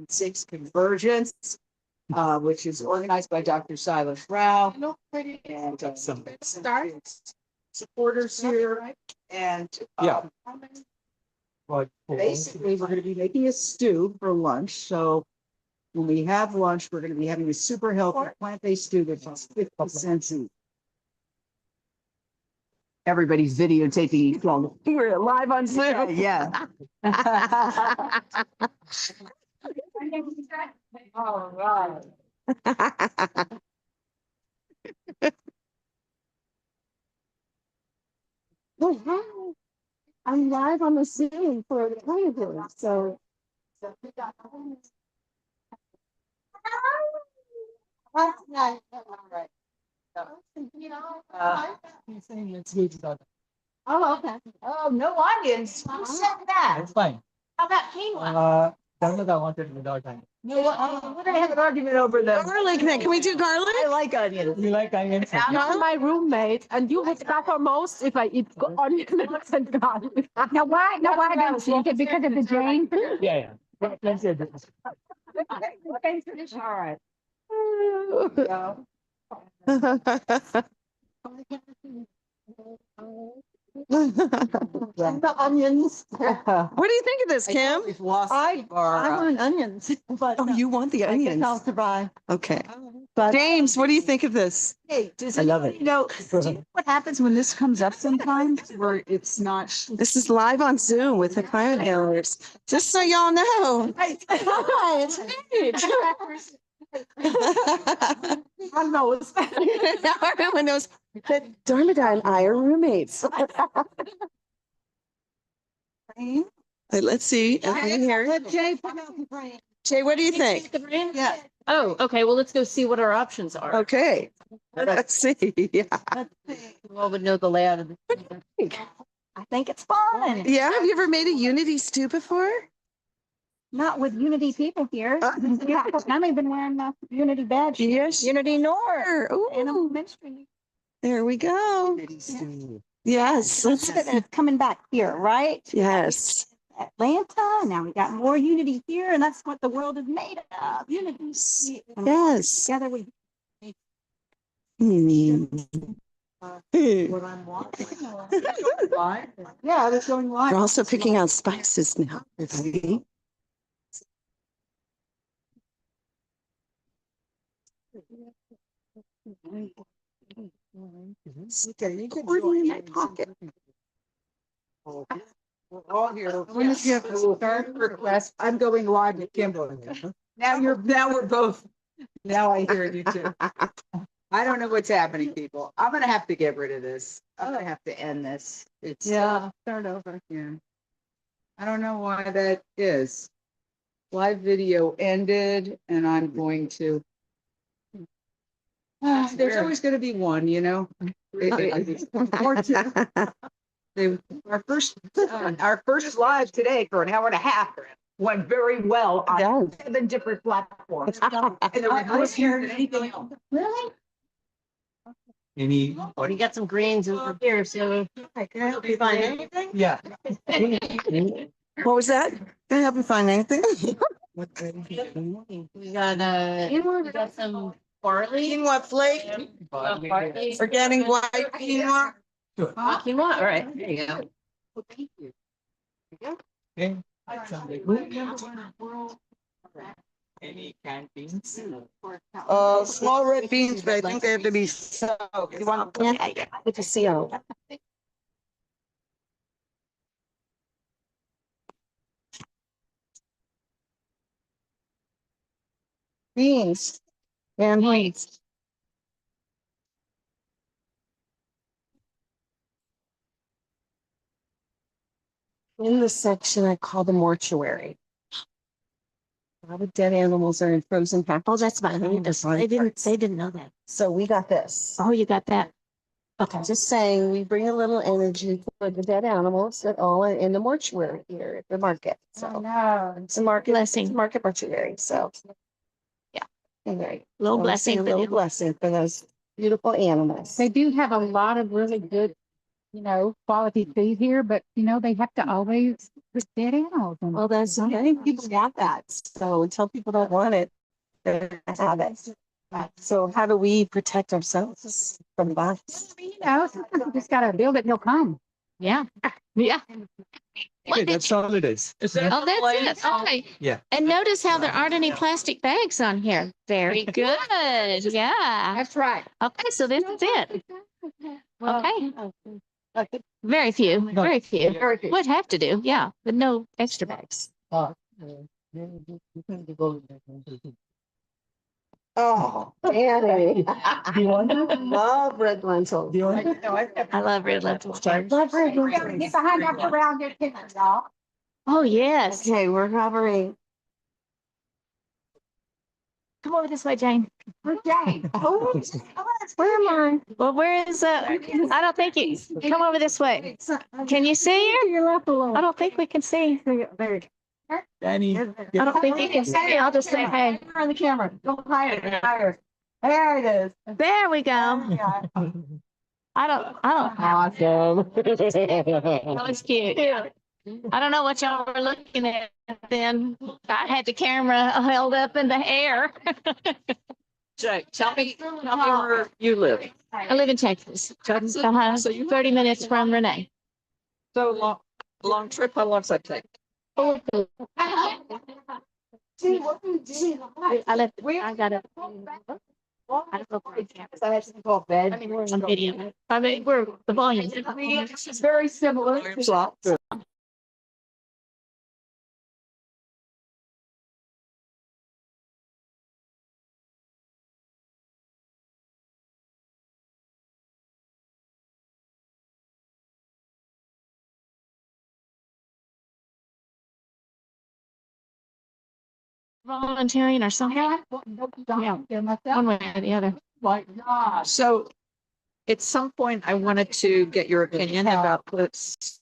6 Convergence, which is organized by Dr. Silas Rao. And some supporters here. And Yeah. basically, we're going to be making a stew for lunch. So when we have lunch, we're going to be having a super healthy plant-based stew that costs 50 cents each. Everybody's videotaping each one. We're live on Zoom. Yeah. All right. Oh, hi. I'm live on the Zoom for the interview, so. Oh, okay. Oh, no onions. Who said that? That's fine. How about quinoa? Tell me that I wanted without time. No, we're gonna have an argument over the Garlic, can we do garlic? I like onions. You like onions? You're my roommate, and you would suffer most if I eat onions and garlic. Now why don't you? Is it because of the Jane? Yeah. Plenty of this. All right. The onions. What do you think of this, Kim? I want onions, but. Oh, you want the onions? I'll survive. Okay. But James, what do you think of this? Hey, does I love anybody it. know what happens when this comes up sometimes where it's not? This is live on Zoom with the climate hailers, just so y'all know. Hi, it's Paige. I know it's. Now everyone knows that Darmada and I are roommates. Let's see. Let Jay put out the brain. Jay, what do you think? Yeah. Oh, okay. Well, let's go see what our options are. Okay. Let's see. Yeah. Well, would know the layout of the. I think it's fun. Yeah. Have you ever made a Unity stew before? Not with Unity people here. Yeah, I'm even wearing the Unity badge. Yes. Unity North. Ooh. Animal ministry. There we go. Yes. Coming back here, right? Yes. Atlanta. Now we got more unity here, and that's what the world is made of. Unity. Yes. Together we. What I'm watching. Yeah, it's going live. We're also picking out spices now. In my pocket. We're all here. When did you have to start request? I'm going live with Kimberly. Now we're both. Now I hear you too. I don't know what's happening, people. I'm gonna have to get rid of this. I'm gonna have to end this. It's start over. Yeah. I don't know why that is. Live video ended, and I'm going to. There's always going to be one, you know. Our first live today for an hour and a half went very well on 7 different platforms. And there was anything else. Really? Any? Oh, you got some greens over here, so. Can I help you find anything? Yeah. What was that? Can I help you find anything? We got some barley. Quinoa flake. Barley. Organic white quinoa. Quinoa, all right, there you go. Thank you. Okay. Any canned beans? Small red beans, but I think they have to be soaked. You want to? Yeah, with a CO. Beans. And beans. In the section I call the mortuary. A lot of dead animals are in frozen packages. Oh, that's fine. They didn't know that. So we got this. Oh, you got that? Okay. Just saying, we bring a little energy for the dead animals that all are in the mortuary here at the market. So no, it's a market blessing, market mortuary. So yeah, anyway, little blessing, a little blessing for those beautiful animals. They do have a lot of really good, quality food here, but they have to always put dead animals in. Well, that's okay. People want that. So until people don't want it, they're gonna have it. So how do we protect ourselves from that? Sometimes you just gotta build it and he'll come. Yeah, yeah. Okay, that's all it is. Oh, that's it. Okay. Yeah. And notice how there aren't any plastic bags on here. Very good. Yeah. That's right. Okay, so this is it. Okay. Very few, very few. Would have to do, yeah, but no extra bags. Oh, Danny. Do you want that? Love red lentils. Do you want that? I love red lentils. Love red We gotta get lentils. behind up around your kitchen, y'all. Oh, yes. Okay, we're hovering. Come over this way, Jane. Where's Jane? Oh, where am I? Well, where is, I don't think you, come over this way. Can you see her? You're left alone. I don't think we can see. There. Danny. I don't think you can see. I'll just say, hey. On the camera. Go higher, higher. There it is. There we go. I don't. Awesome. That was cute. I don't know what y'all were looking at then. I had the camera held up in the air. Jay, tell me where you live. I live in Texas. Texas? So you 30 minutes from Renee. So long trip, how long's that take? See, what we did. I left. I got it. I don't know if I have to go bed. I mean, we're on video. I mean, we're the volume. It's very similar. Volunteering or something. Yeah, one way or the other. So at some point, I wanted to get your opinion about this.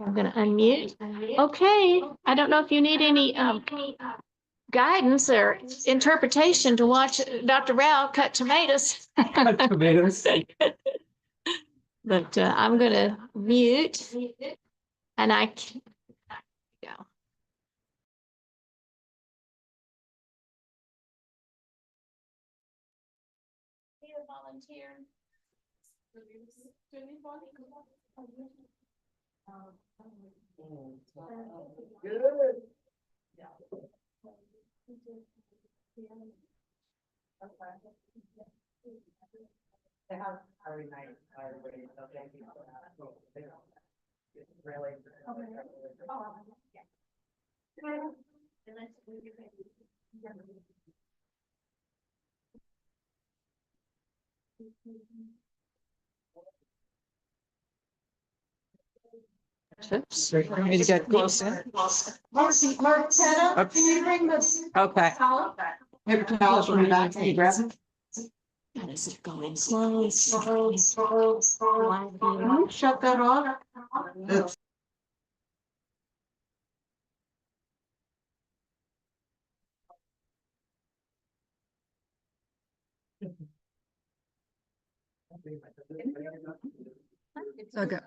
I'm gonna unmute. Okay, I don't know if you need any guidance or interpretation to watch Dr. Rao cut tomatoes. Cut tomatoes. But I'm gonna mute and I can go. Need a volunteer. Good. They have very nice, everybody, so thank you for that. It's really. Tips, you want me to get close in? Marquetta, can you bring this? Okay. Maybe towels from the back, can you grab them? Is it going slow? Shut that off. Oops. Okay.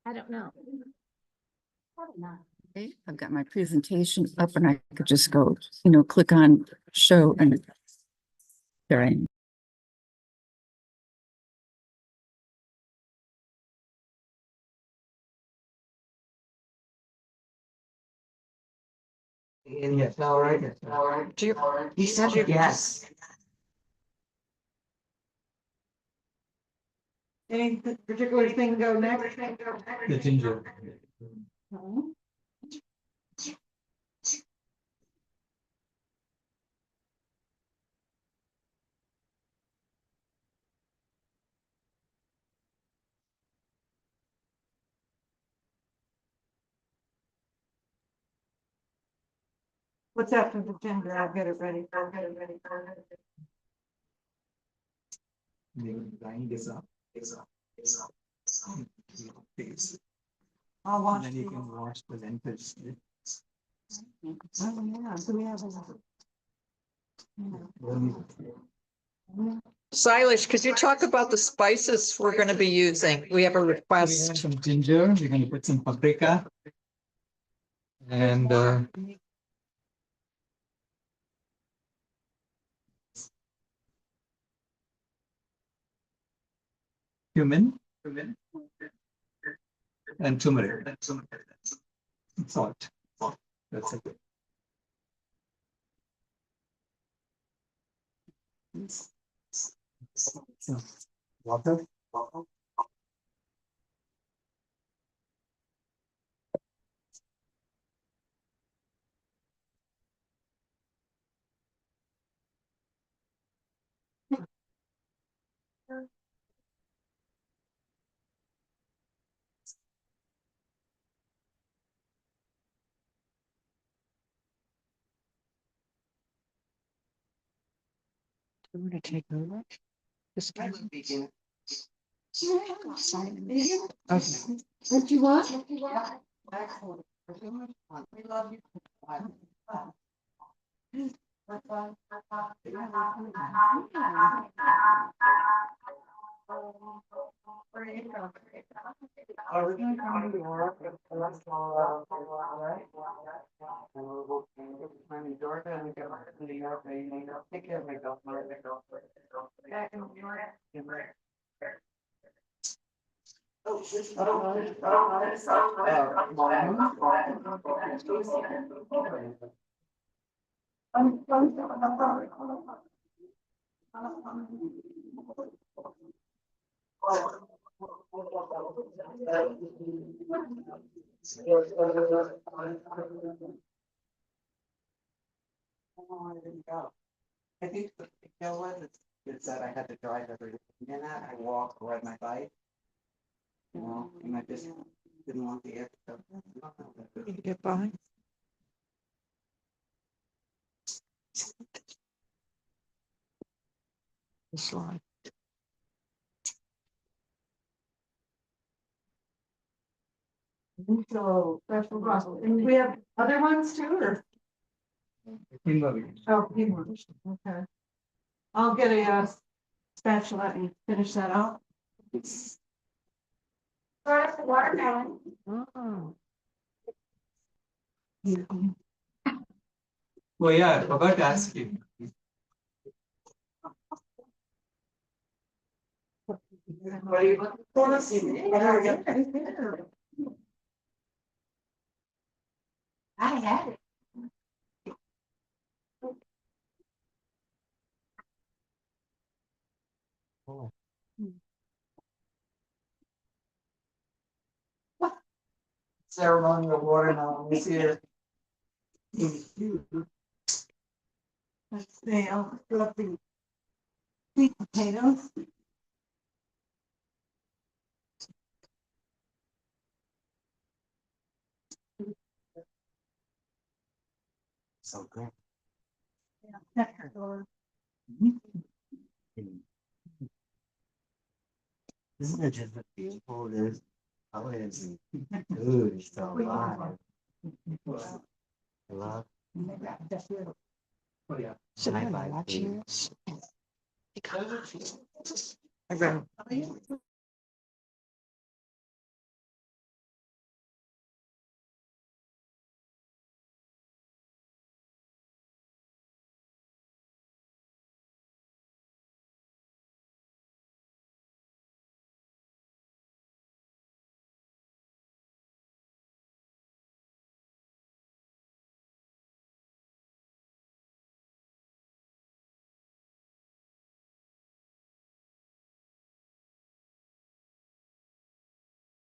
I don't know. Okay, I've got my presentation up and I could just go, click on show and there I am. And yes, all right. You said yes. Any particular thing go next? The ginger. What's after the ginger? I'll get it ready. I'll wash. And then you can wash the lentils. Oh, yeah, so we have Silas, could you talk about the spices we're going to be using? We have a We request. have some ginger, we're going to put some paprika. And cumin. And turmeric. Salt. That's it. Water. I'm going to take over. This time. Okay. What you want? We love you. Are we gonna come to work at first or right? And we'll go to Georgia and get to New York, and take care of myself. I think the deal was is that I had to drive every day, and that I walk or ride my bike. And I just didn't want the extra. Can you get by? The slide. So, special gospel. And we have other ones too, or? Oh, quinoa. Okay. I'll get a spatula and finish that out. Watermelon. Well, yeah, I forgot to ask you. What are you looking for? I had it. Ceremonial watermelon is here. Let's see, I'll put up the sweet potatoes. So good. Isn't it just beautiful? This how it is good. It's so alive. I love. Should I watch yours? I read.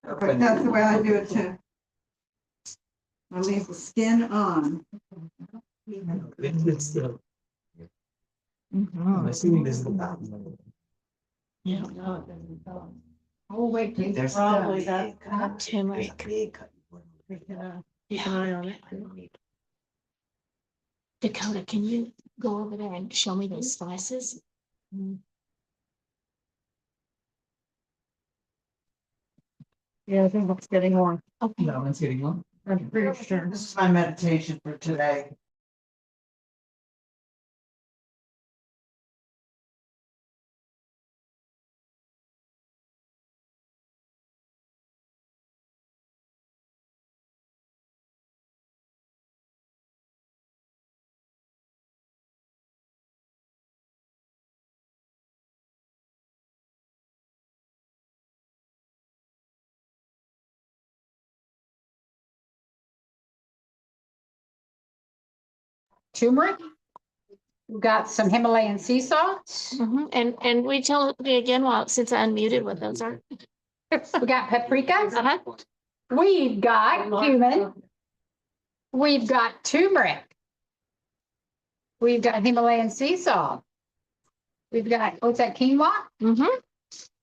Okay, that's the way I do it too. I leave the skin on. I'm assuming this is the bottom. Yeah. Oh, wait, There's probably that. Turmeric. Big. Keep an eye on it. Dakota, can you go over there and show me those slices? Yeah, I think it's getting warm. Okay. No, it's getting long. I'm pretty sure. This is my meditation for today. Turmeric. We've got some Himalayan sea salt. And we tell me again, while since I unmuted what those are. We got paprika. Uh-huh. We've got cumin. We've got turmeric. We've got Himalayan sea salt. We've got, what's that, quinoa?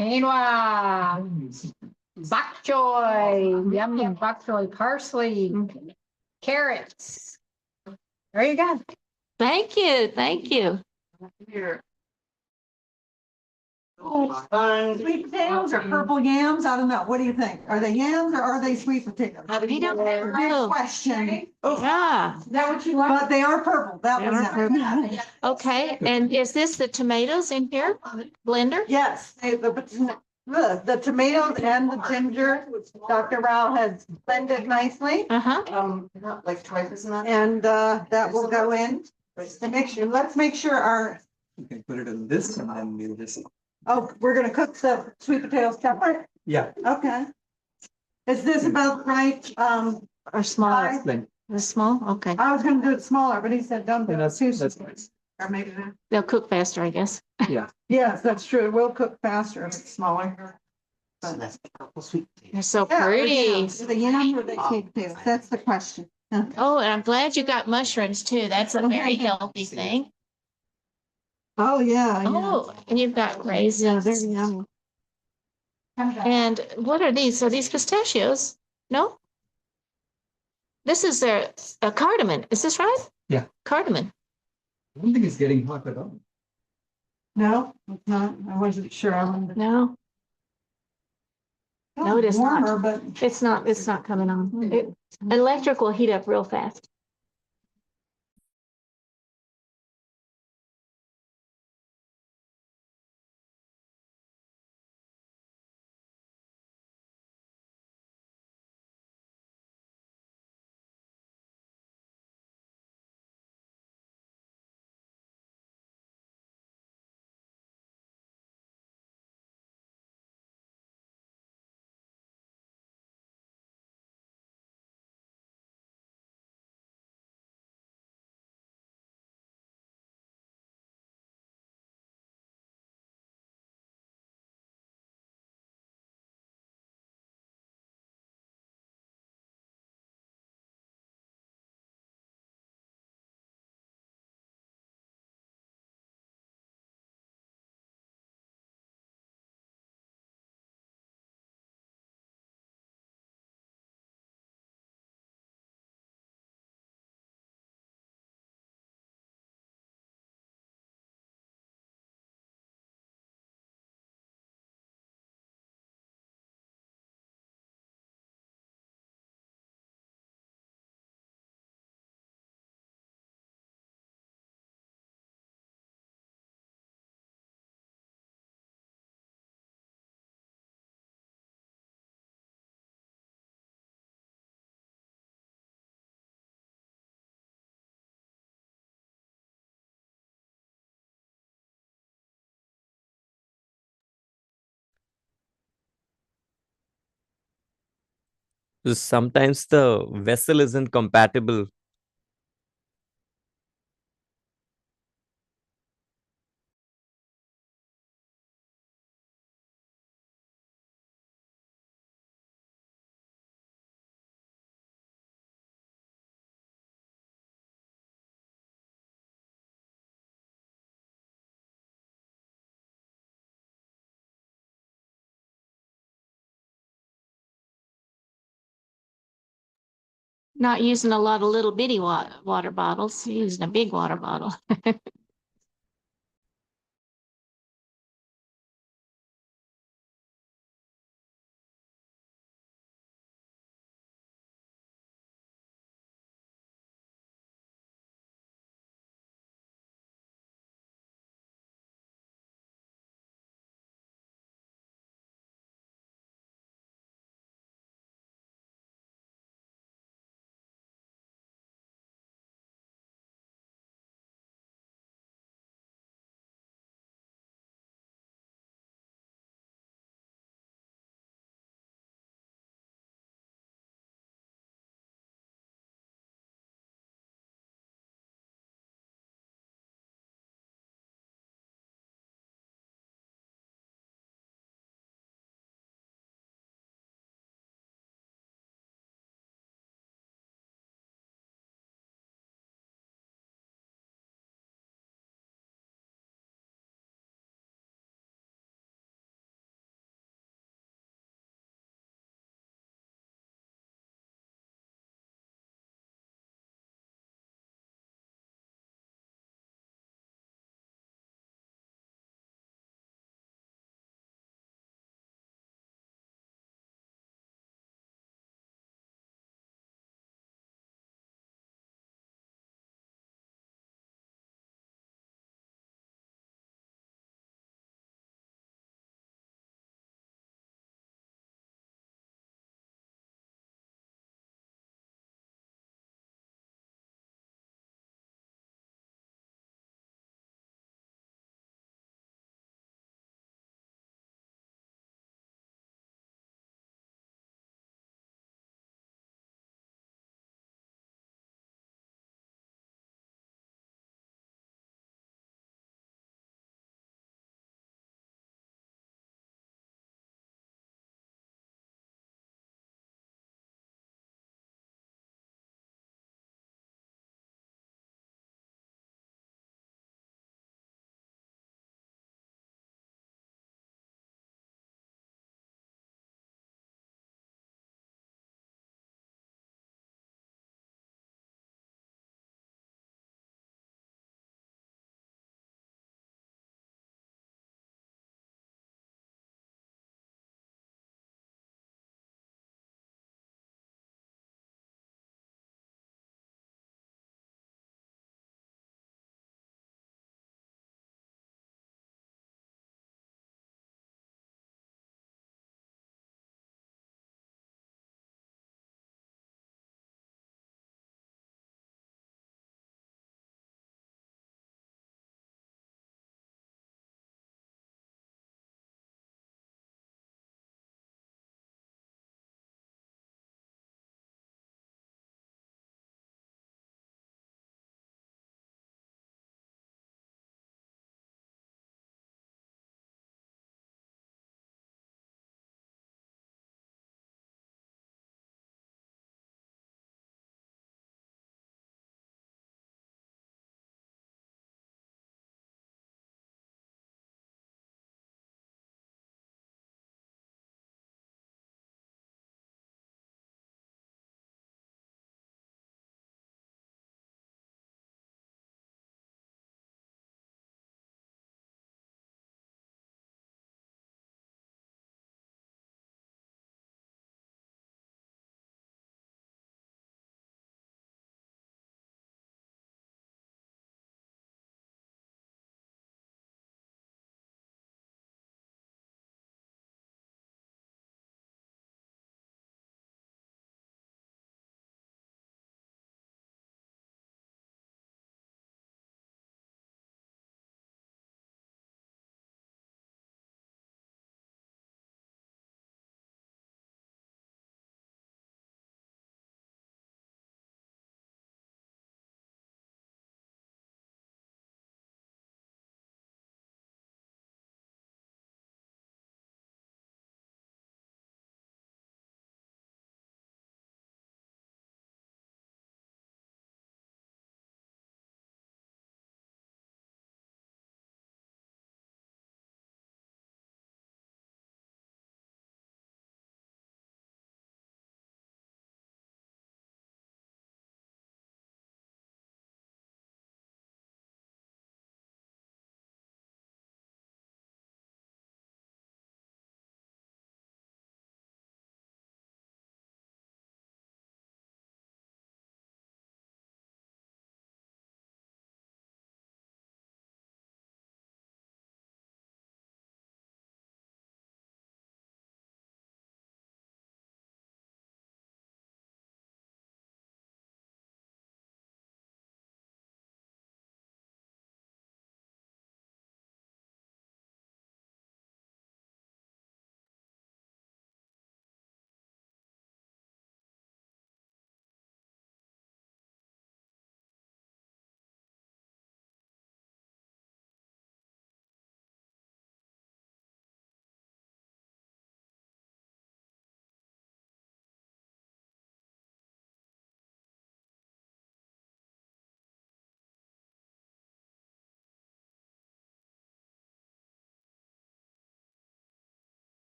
Quinoa. Bok choy, yum yum bok choy, parsley, carrots. There you go. Thank you, thank you. Here. Sweet potatoes or purple yams? I don't know. What do you think? Are they yams or are they sweet potatoes? I don't know. Big question. Yeah. Is that what you like? But they are purple. That They was are purple. it. Okay, and is this the tomatoes in here? Blender? Yes, the tomatoes and the ginger, Dr. Rao has blended nicely. Not like twice as much. And that will go in. Let's make sure our, You can put it in this and then we'll just. oh, we're gonna cook the sweet potatoes separate? Yeah. Okay. Is this about right? Or smaller? size? The small, okay. I was gonna do it smaller, but he said don't do it too That's small. nice. Or maybe not. They'll cook faster, I guess. Yeah. Yes, that's true. It will cook faster if it's smaller. So that's the purple sweet potato. They're so Yeah, pretty. The yam or the sweet potatoes? That's the question. Oh, and I'm glad you got mushrooms too. That's a very healthy thing. Oh, yeah. Oh, and you've got raisins. Yeah, they're yummy. And what are these? Are these pistachios? No? This is their cardamom. Is this right? Yeah. Cardamom. I don't think it's getting hot at all. No, it's not. I wasn't sure. I wanted to. No. Oh, No, it is not. warmer, but It's not coming on. Electric will heat up real fast. Sometimes the vessel isn't compatible. Not using a lot of little bitty water bottles, using a big water bottle.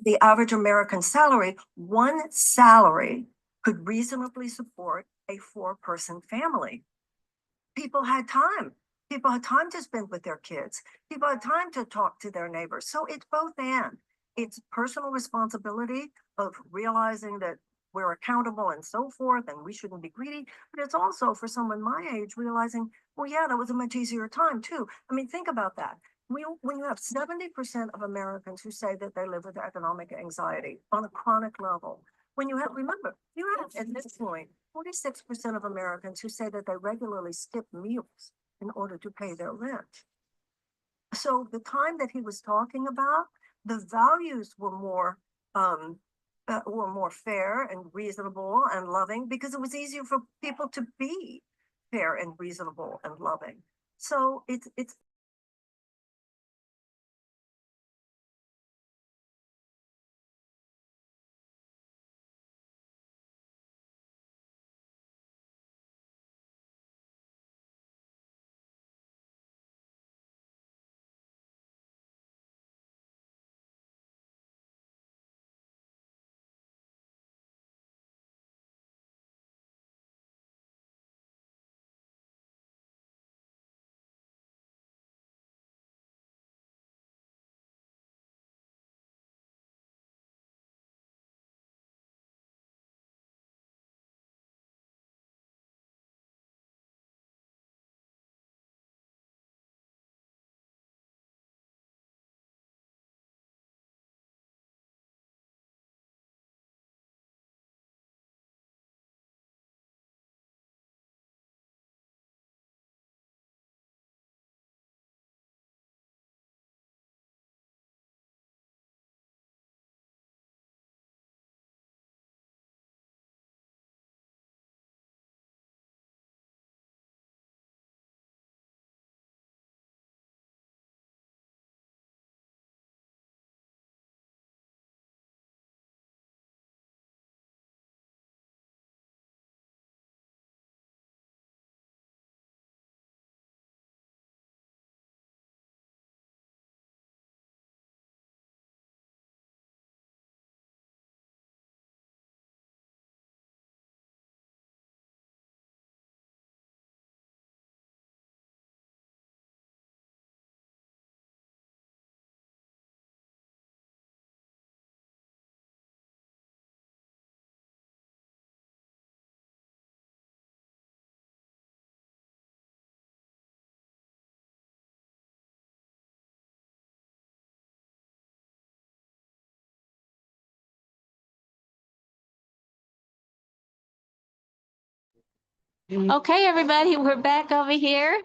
the average American salary, one salary could reasonably support a 4-person family. People had time. People had time to spend with their kids. People had time to talk to their neighbors. So it's both and. It's personal responsibility of realizing that we're accountable and so forth, and we shouldn't be greedy. But it's also for someone my age realizing, well, yeah, that was a much easier time too. I mean, think about that. When you have 70% of Americans who say that they live with economic anxiety on a chronic level, when you have, remember, you have at this point 46% of Americans who say that they regularly skip meals in order to pay their rent. So the time that he was talking about, the values were more fair and reasonable and loving because it was easier for people to be fair and reasonable and loving. So it's Okay, everybody, we're back over here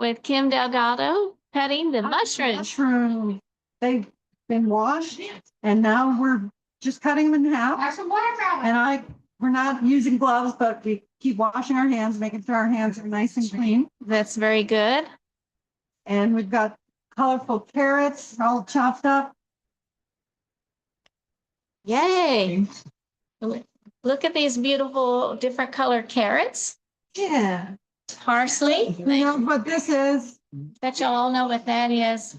with Kim Delgado cutting the mushrooms. Mushroom. They've been washed and now we're just cutting them in half. And we're not using gloves, but we keep washing our hands, making sure our hands are nice and clean. That's very good. And we've got colorful carrots all chopped up. Yay. Look at these beautiful different color carrots. Yeah. Parsley. You know what this is? Bet y'all all know what that is.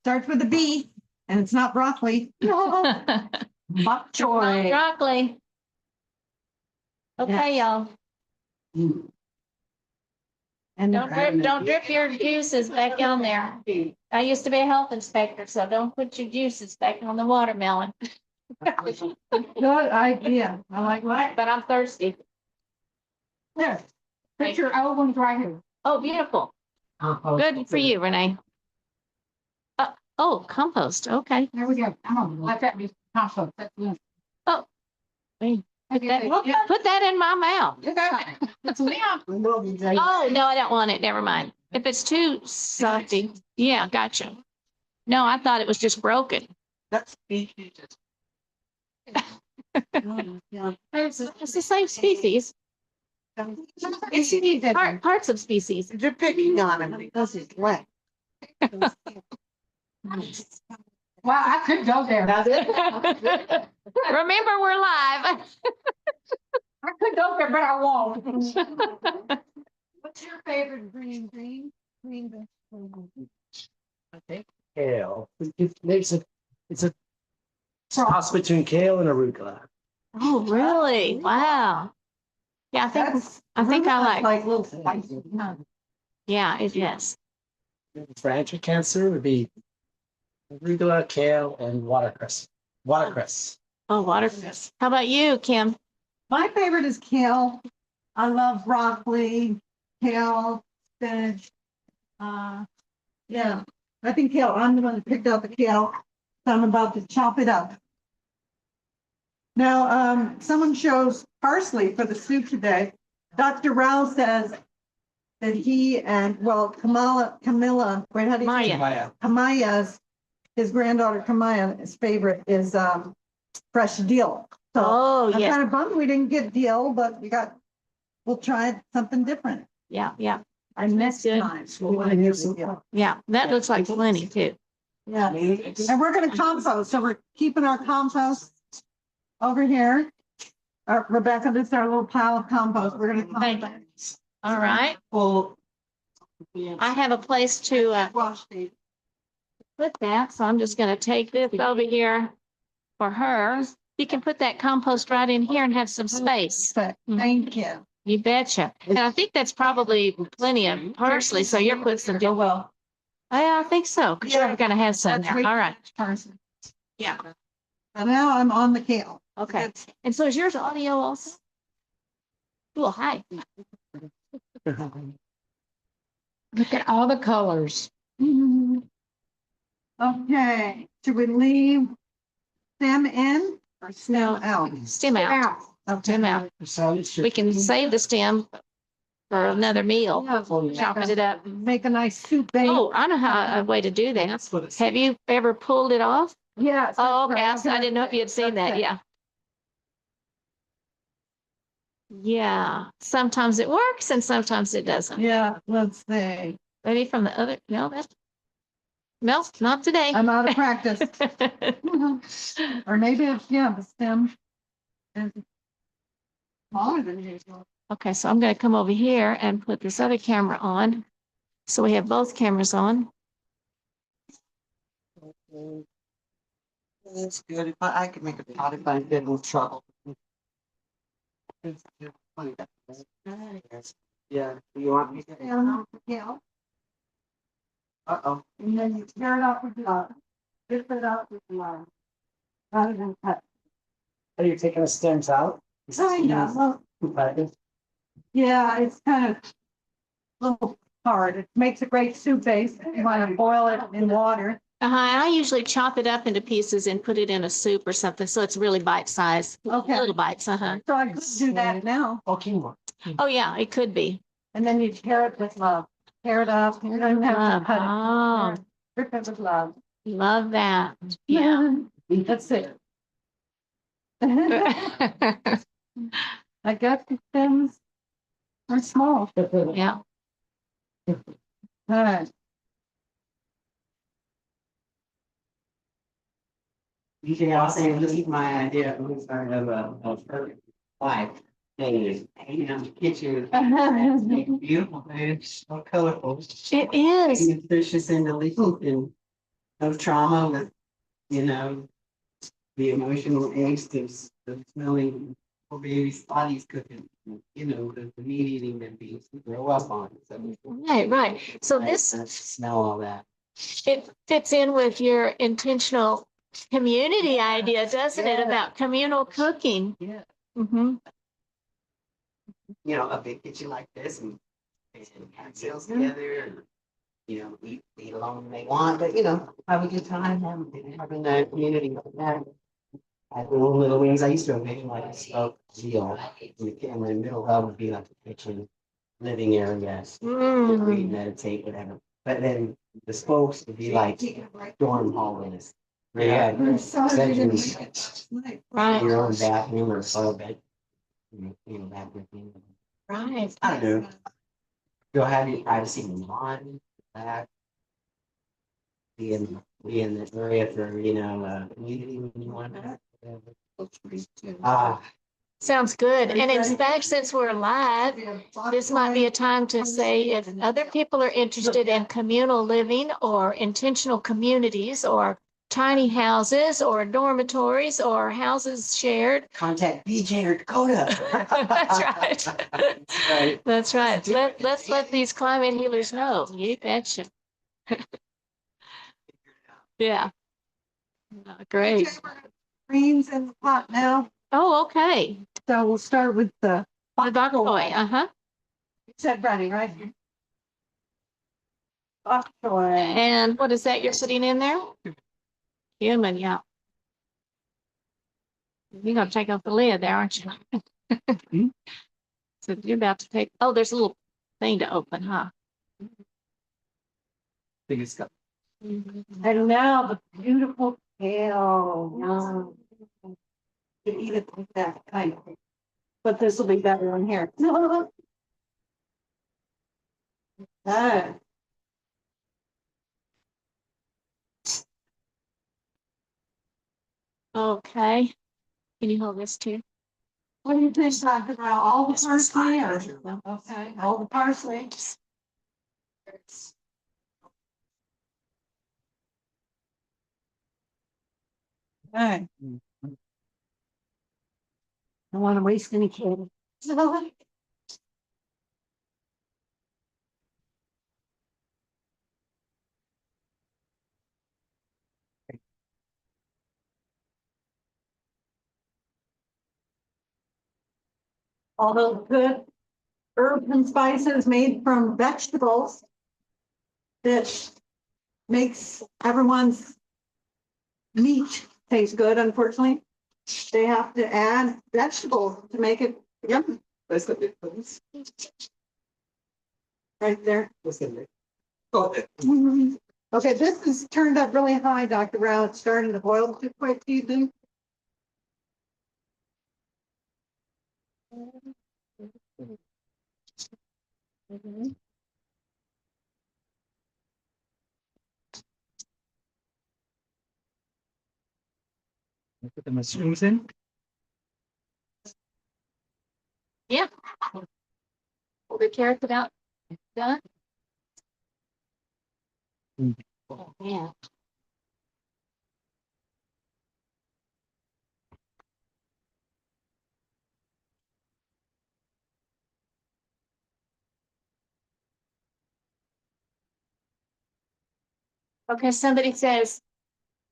Starts with a B and it's not broccoli. Bok choy. Broccoli. Okay, y'all. And don't drip your juices back on there. I used to be a health inspector, so don't put your juices back on the watermelon. Good idea. I like that. But I'm thirsty. There. Put your old ones right here. Oh, beautiful. Good for you, Renee. Oh, compost. Okay. There we go. Let that be compost. Oh. Put that in my mouth. Oh, no, I don't want it. Never mind. If it's too salty. Yeah, gotcha. No, I thought it was just broken. That's It's the same species. It's parts of species. You're picking on him because he's wet. Wow, I could go there. Remember, we're live. I could go there, but I won't. What's your favorite green vegetable? I think kale. It's a Cross between kale and arugula. Oh, really? Wow. Yeah, I think I like, little spicy. yeah, it is. For anti-cancer would be arugula, kale, and watercress. Watercress. Oh, watercress. How about you, Kim? My favorite is kale. I love broccoli, kale, spinach. Yeah, I think kale, I'm the one that picked out the kale. So I'm about to chop it up. Now, someone chose parsley for the soup today. Dr. Rao says that he and, well, Camilla, wait, how do you say it? Maya. Kamaya's, his granddaughter Kamaya's favorite is fresh dill. So Oh, I'm yes. kind of bummed we didn't get dill, but we'll try something different. Yeah, yeah. I missed good. time. So we'll use the dill. Yeah, that looks like plenty too. Yeah, and we're gonna compost, so we're keeping our compost over here. Rebecca, this is our little pile of compost. We're gonna compost. All right. Well, I have a place to put that, so I'm just gonna take this over here for her. You can put that compost right in here and have some space. Thank you. You betcha. And I think that's probably plenty of parsley, so you're putting some dill. Well, Yeah, I think so, because you're gonna have some there. All right. Parsley. Yeah. So now I'm on the kale. Okay. And so is yours audio also? Cool, hi. Look at all the colors. Okay, should we leave stem in or stem out? Stem out. Stem out. We can save the stem for another meal. Chopping it up. Make a nice soup base. Oh, I know how a way to do that. Have you ever pulled it off? Yeah. Oh, okay. I didn't know if you had seen that. Yeah. Yeah. Sometimes it works and sometimes it doesn't. Yeah, let's see. Maybe from the other, no, not today. I'm out of practice. Or maybe it's, yeah, the stem is smaller than usual. Okay, so I'm gonna come over here and put this other camera on. So we have both cameras on. That's good. If I could make a pot if I get in trouble. Yeah, you want me to? Yeah. Uh-oh. And then you tear it out with love. Rip it out with love. Rather than cut. Are you taking the stems out? Kind of. Well, yeah, it's kind of a little hard. It makes a great soup base. You want to boil it in water. I usually chop it up into pieces and put it in a soup or something, so it's really bite size. Okay. Little bites, So I could do that now. Oh, yeah, it could be. And then you tear it with love. Tear it up. You don't have to cut Oh, it. Rip it with love. love that. Yeah. That's it. I guess the stems are small. Yeah. All right. Usually I'll say, leave my idea of a perfect life. Hey, you know, the kitchen. It's beautiful, man. It's so colorful. It is. And there's just in the legal and of trauma with, you know, the emotional angst of smelling poor baby's bodies cooking, you know, the meat eating that we grow up on. So, Right. So this, smell all that. it fits in with your intentional community idea, doesn't it, about communal cooking? Yeah. Mm-hmm. You know, a big kitchen like this and have sales together and, you know, eat alone when they want, but you know, have a good time, having that community like that. I have little wings. I used to make like a smoked veal. In the middle of would be like the kitchen living area. Read, meditate, whatever. But then the spokes would be like dorm hallways. Where you had bedrooms, your own bathroom or solo bed. You know, that would be. Right. I don't know. You'll have your privacy in lawn, back. Be in the area for, you know, community when you want that. Sounds good. And in fact, since we're live, this might be a time to say if other people are interested in communal living or intentional communities or tiny houses or dormitories or houses shared. Contact BJ or Dakota. That's right. Right. That's right. Let's let these climate healers know. You betcha. Yeah. Great. Greens in the pot now. Oh, okay. So we'll start with the bok choy. Uh-huh. You said ready, right? Bok choy. And what is that you're putting in there? Cumin, yeah. You're gonna take off the lid there, aren't you? So you're about to take, oh, there's a little thing to open, huh? Think it's got. And now the beautiful kale. You can eat it like that, kind of. But this will be better on here. Ah. Okay. Can you hold this too? What do you think, Dr. Brown? All the parsley or? Okay, all the parsley. Okay. Don't want to waste any kale. All those good herbs and spices made from vegetables that makes everyone's meat taste good. Unfortunately, they have to add vegetables to make it yummy. That's the difference. Right there. What's in there? Oh, Mhm. Okay, this is turned up really high, Dr. Brown. It's starting to boil too quick, do you think? put the mushrooms in. Yeah. Pull the carrots out. Done. Oh, yeah. Okay, somebody says,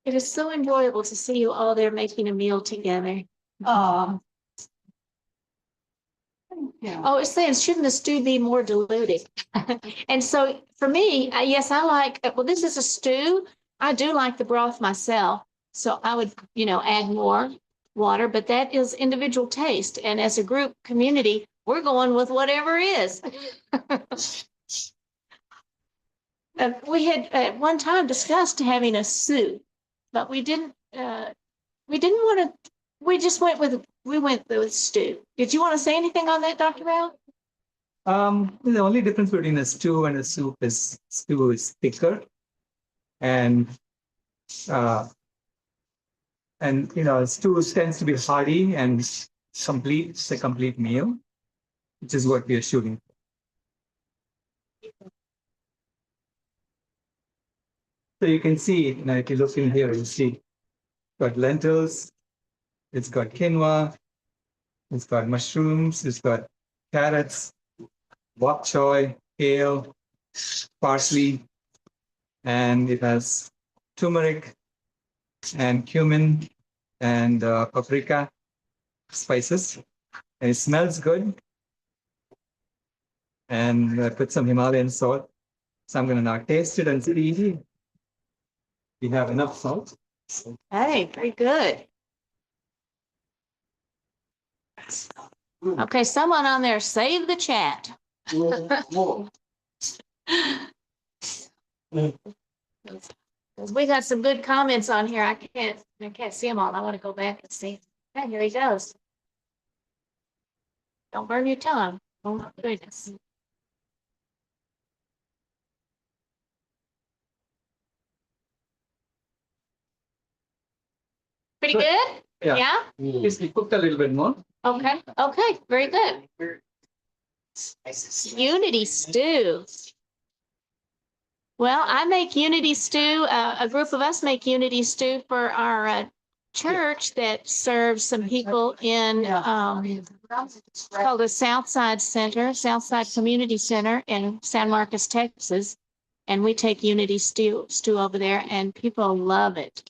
it is so enjoyable to see you all there making a meal together. Yeah. Oh, it's saying, shouldn't the stew be more diluted? And so for me, yes, I like, well, this is a stew. I do like the broth myself. So I would, add more water, but that is individual taste. And as a group community, we're going with whatever is. We had at one time discussed having a soup, but we didn't want to, we just went with stew. Did you want to say anything on that, Dr. Brown? The only difference between a stew and a soup is stew is thicker, and stew tends to be hearty and complete. It's a complete meal, which is what we are shooting. So you can see, if you look in here, you see it's got lentils, it's got quinoa, it's got mushrooms, it's got carrots, bok choy, kale, parsley, and it has turmeric and cumin and paprika spices. And it smells good. And I put some Himalayan salt. So I'm going to now taste it and see. We have enough salt. Hey, very good. Okay, someone on there, save the chat. Because we got some good comments on here. I can't see them all. I want to go back and see. Yeah, here he goes. Don't burn your tongue. Oh my goodness. Pretty good? Yeah? Yes, we cooked a little bit more. Okay, okay, very good. Unity stew. Well, I make unity stew. A group of us make unity stew for our church that serves some people in it's called the Southside Center, Southside Community Center in San Marcos, Texas. And we take unity stew over there, and people love it.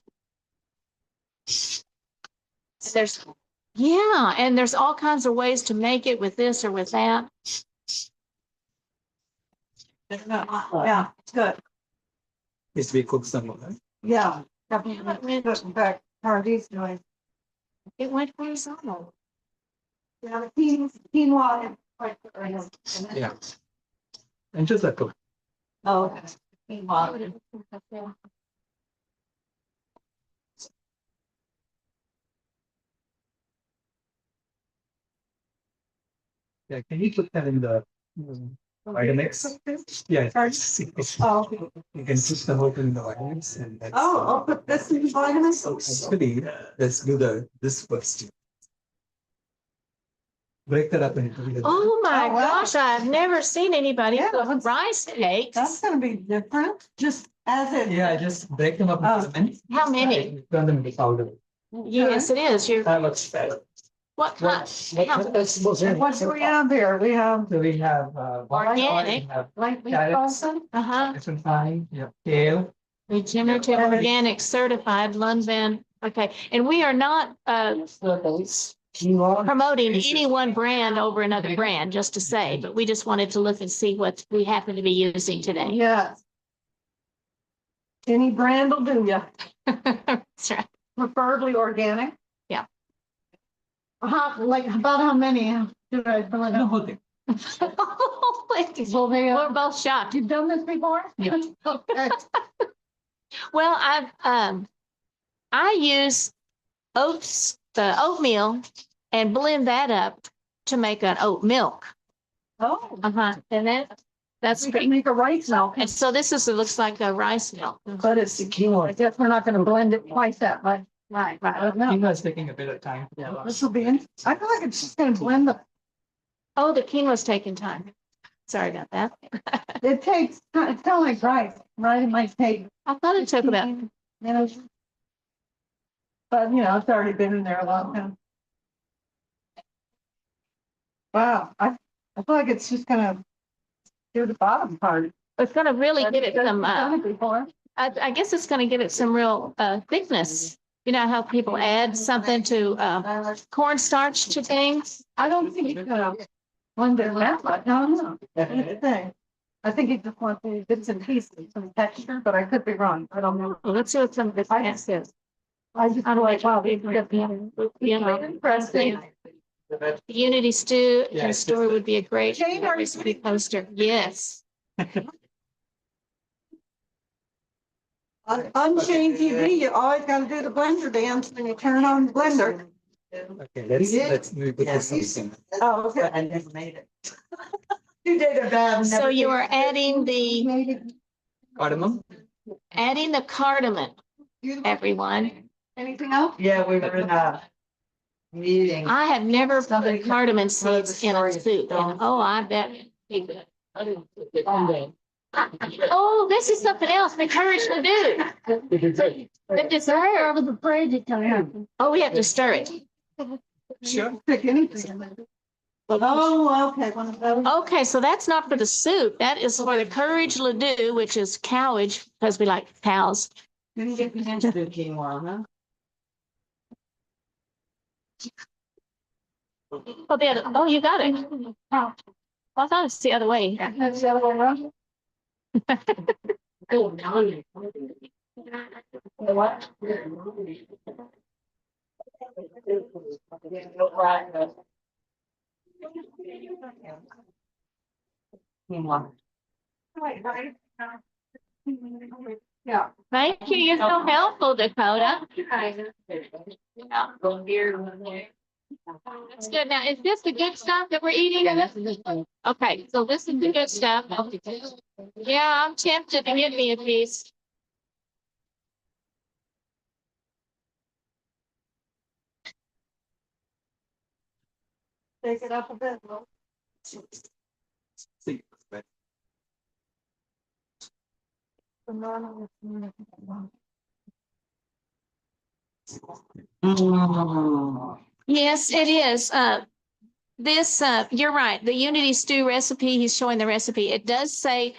And there's all kinds of ways to make it with this or with that. Yeah, it's good. Needs to be cooked somewhere. Right? Yeah. Back, Harvey's doing. It went horizontal. Yeah, the quinoa. Yeah. And just like cook. Oh, okay. Quinoa. Yeah, can you put that in the Vitamix? Yeah. Oh. You can put the whole thing in the Vitamix and that's. Oh, I'll put this in the Vitamix. Actually, let's do this first. Break that up into. Oh my gosh, I've never seen anybody cook rice cakes. That's gonna be different, just as it. Yeah, just break them up into minutes. How many? Turn them into powder. Yes, it is. That looks better. What kind? What do we have here? We have. So we have Organic. we have Like carrots, different kind, you have kale. Regenerative, organic, certified, Lunvan. Okay, and we are not promoting any one brand over another brand, just to say, but we just wanted to look and see what we happen to be using today. Yeah. Any brand will do ya. That's right. Preferably organic. Yeah. Like about how many did I fill it up? We're both shocked. You've done this before? Yeah. Okay. Well, I use the oatmeal and blend that up to make an oat milk. Oh. And that's We can make a rice milk. And so this looks like a rice milk. But it's quinoa. I guess we're not gonna blend it quite that much. Right. Quinoa is taking a bit of time. This will be, I feel like it's just gonna blend the. Oh, the quinoa's taking time. Sorry about that. It takes, it's kind of like rice. It might take. I thought it took about. Minutes. But it's already been in there a long time. Wow, I feel like it's just gonna do the bottom part. It's gonna really give it some, Before. I guess it's gonna give it some real thickness. You know how people add something to cornstarch to things? I don't think it's gonna blend it that much. No. That's the thing. I think it just wants the bits and pieces, some texture, but I could be wrong. I don't know. Well, let's see what some of this is. I just feel like, wow, these are Interesting. Unity stew and story would be a great recipe poster. Yes. On Shane TV, you always gotta do the blender dance when you turn on the blender. Okay, let's move this. Oh, okay. I never made it. You did a bad. So you are adding the Cardamom? cardamom, everyone. Anything else? Yeah, we were in a meeting. I have never put cardamom seeds in a soup, and I bet it'd be good. Oh, this is something else. Encourage to do. The dessert. I was afraid it could happen. Oh, we have to stir it. Sure. Pick anything. Oh, okay. One of those. Okay, so that's not for the soup. That is for the courage ladoo, which is cowage, because we like cows. Quinoa, Oh, you got it. Oh, I thought it's the other way. That's the other way around. What? Yeah. Thank you. You're so helpful, Dakota. Yeah. That's good. Now, is this the good stuff that we're eating? Okay, so this is the good stuff. Yeah, I'm tempted to give me a piece. Take it up a bit. Yes, it is. This, you're right. The Unity Stew recipe, he's showing the recipe. It does say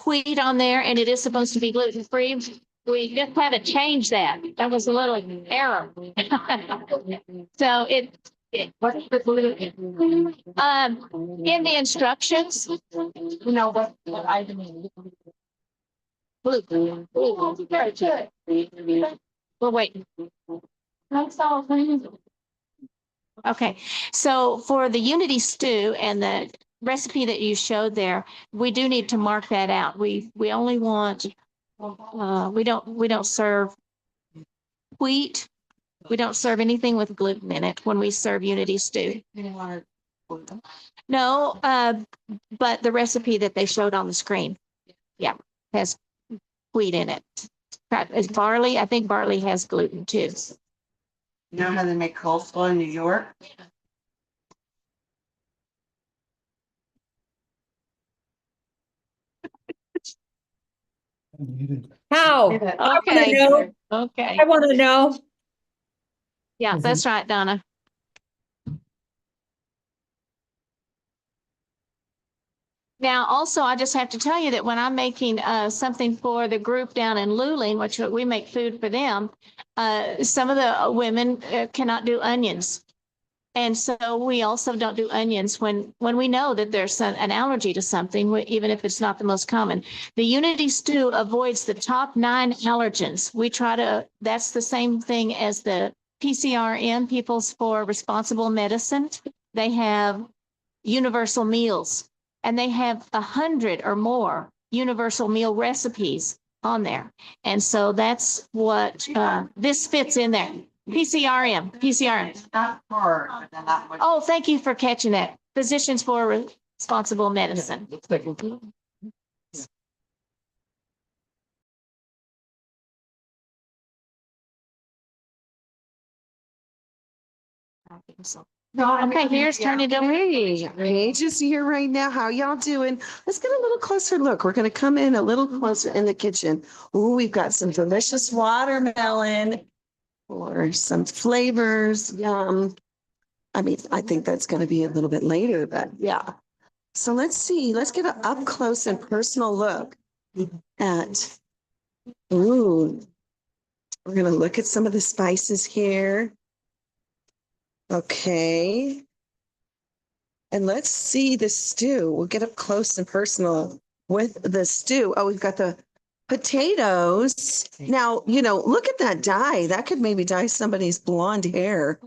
wheat on there, and it is supposed to be gluten-free. We just had to change that. That was a little error. So what's the gluten? In the instructions, you know what I mean. Gluten. Very good. Well, wait. That's all. Okay, so for the Unity stew and the recipe that you showed there, we do need to mark that out. We only want, we don't serve wheat. We don't serve anything with gluten in it when we serve Unity stew. No, but the recipe that they showed on the screen, yeah, has wheat in it. It's barley. I think barley has gluten too. You know how they make coleslaw in New York? How? Okay. Okay. I want to know. Yeah, that's right, Donna. Now, also, I just have to tell you that when I'm making something for the group down in Luling, which we make food for them, some of the women cannot do onions. And so we also don't do onions when we know that there's an allergy to something, even if it's not the most common. The Unity stew avoids the top 9 allergens. We try to, that's the same thing as the PCRM, People's for Responsible Medicine. They have universal meals, and they have 100 or more universal meal recipes on there. And so that's what this fits in there. PCRM. Not hard, but they're not much. Oh, thank you for catching that. Physicians for Responsible Medicine. Okay, here's turning to Hey, Ages here right now. How y'all doing? Let's get a little closer look. We're going to come in a little closer in the kitchen. Oh, we've got some delicious watermelon or some flavors. Yum. I mean, I think that's going to be a little bit later, but yeah. So let's see. Let's get an up close and personal look at. Ooh, we're going to look at some of the spices here. Okay. And let's see the stew. We'll get up close and personal with the stew. Oh, we've got the potatoes. Now, you know, look at that dye. That could maybe dye somebody's blonde hair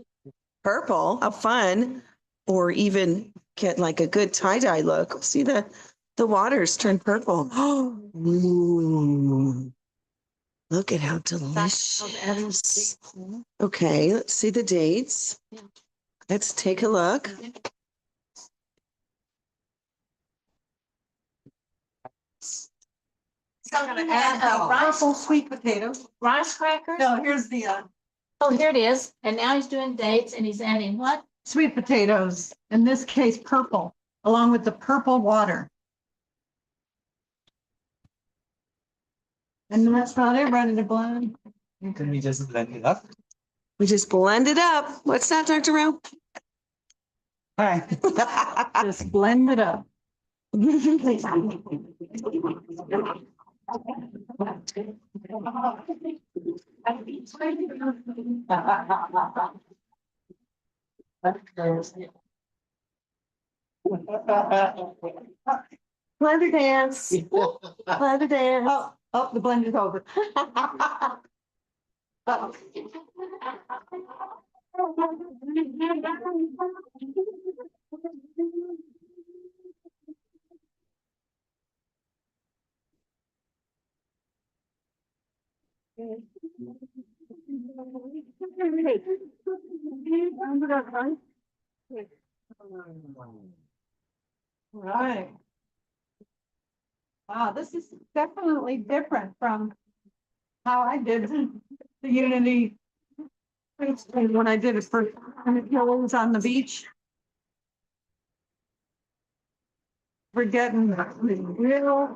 purple. How fun. Or even get like a good tie-dye look. See the waters turn purple. Oh, look at how delicious. Okay, let's see the dates. Let's take a look. So I'm gonna add purple sweet potatoes. Rice crackers? No, here's the Oh, here it is. And now he's doing dates and he's adding what? sweet potatoes, in this case, purple, along with the purple water. And that's about it, ready to blend. Can we just blend it up? We just blend it up. What's that, Dr. Rowe? Hi. Just blend it up. Blender dance. Blender dance. Oh, the blend is over. Right. Wow, this is definitely different from how I did the Unity when I did it for when it was on the beach. We're getting real.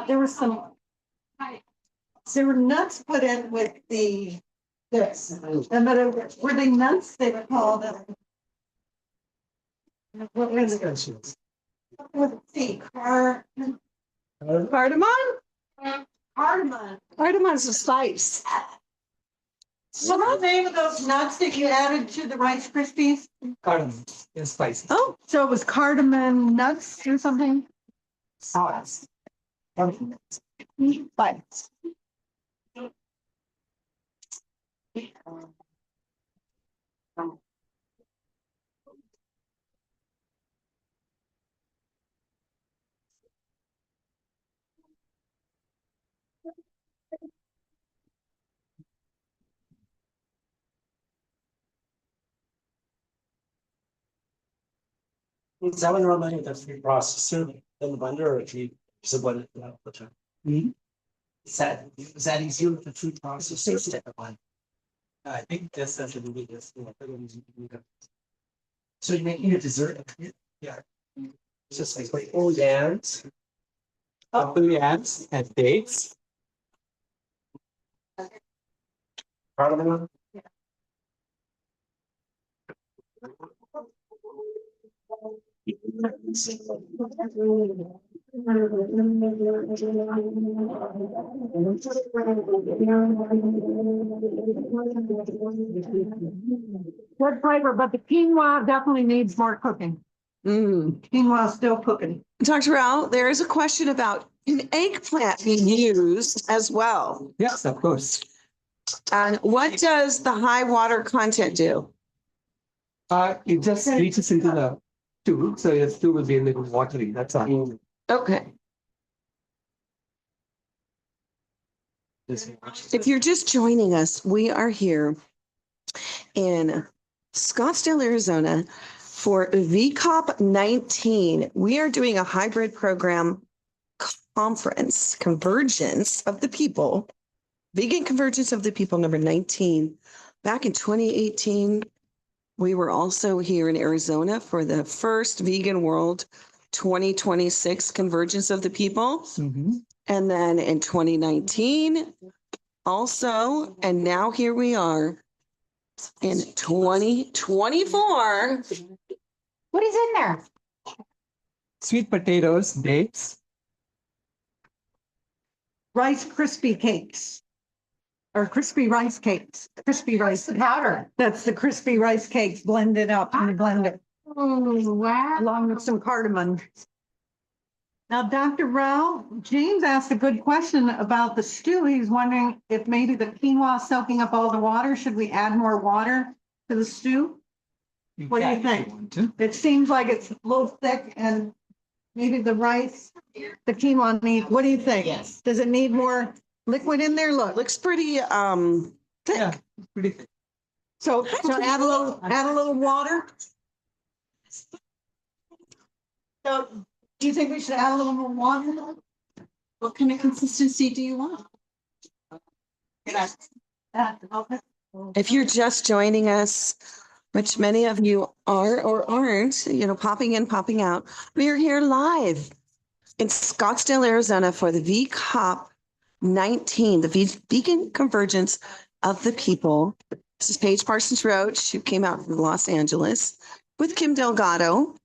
There was some. There were nuts put in with this, and but were they nuts? They were called. What was it? Let's see, cardamom. Cardamom. Cardamon's a spice. What's the name of those nuts that you added to the Rice Krispies? Cardamom and spices. Oh, so it was cardamom nuts or something? Spice. Spice. Is that when you're running the food processor in the blender or if you use a blender? Is that easier with the food processor? I think that's such a movie. So you're making a dessert? Yeah. It's just like yams. Yams and dates. Cardamom. Good flavor, but the quinoa definitely needs more cooking. Quinoa is still cooking. Dr. Rao, there is a question about an eggplant being used as well. Yes, of course. And what does the high water content do? It just reaches into the tube, so your tube will be a little watery. That's all. Okay. If you're just joining us, we are here in Scottsdale, Arizona for VCOP 19. We are doing a hybrid program conference, Convergence of the People, Vegan Convergence of the People, number 19. Back in 2018, we were also here in Arizona for the first Vegan World 2026 Convergence of the People. And then in 2019, also, and now here we are in 2024. What is in there? Sweet potatoes, dates. Rice Krispie cakes. Or crispy rice cakes, crispy rice powder. That's the crispy rice cakes blended up in the blender. Oh, wow. Along with some cardamom. Now, Dr. Rao, James asked a good question about the stew. He's wondering if maybe the quinoa is soaking up all the water. Should we add more water to the stew? What do you think? It seems like it's a little thick and maybe the rice, the quinoa needs, what do you think? Yes. Does it need more liquid in there? Look. Looks pretty thick. Yeah, pretty thick. So add a little water. So do you think we should add a little more water? What kind of consistency do you want? If you're just joining us, which many of you are or aren't, popping in, popping out, we are here live in Scottsdale, Arizona for the VCOP 19, the Vegan Convergence of the People. This is Paige Parsons Roach, who came out from Los Angeles with Kim Delgado,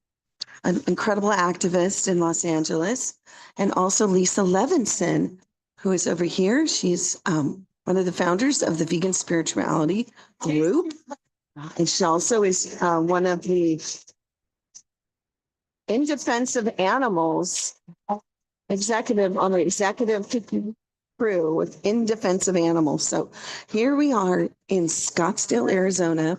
an incredible activist in Los Angeles, and also Lisa Levinson, who is over here. She's one of the founders of the Vegan Spirituality Group. And she also is one of the In Defense of Animals executive on the executive crew with In Defense of Animals. So here we are in Scottsdale, Arizona.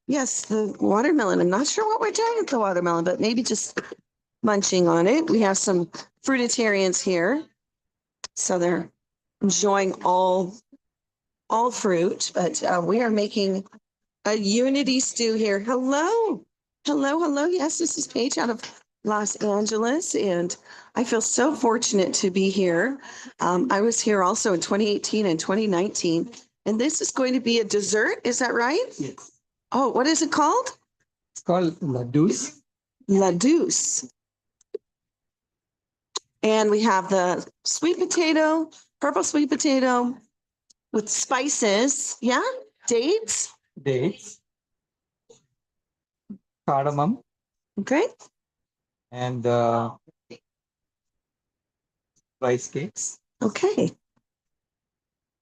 Yes, the watermelon. I'm not sure what we're doing with the watermelon, but maybe just munching on it. We have some fruitarians here. So they're enjoying all fruit, but we are making a unity stew here. Hello. Hello. Yes, this is Paige out of Los Angeles, and I feel so fortunate to be here. I was here also in 2018 and 2019, and this is going to be a dessert. Is that right? Yes. Oh, what is it called? It's called Ladus. Ladus. And we have the sweet potato, purple sweet potato with spices. Yeah, dates. Dates. Cardamom. Okay. And rice cakes. Okay.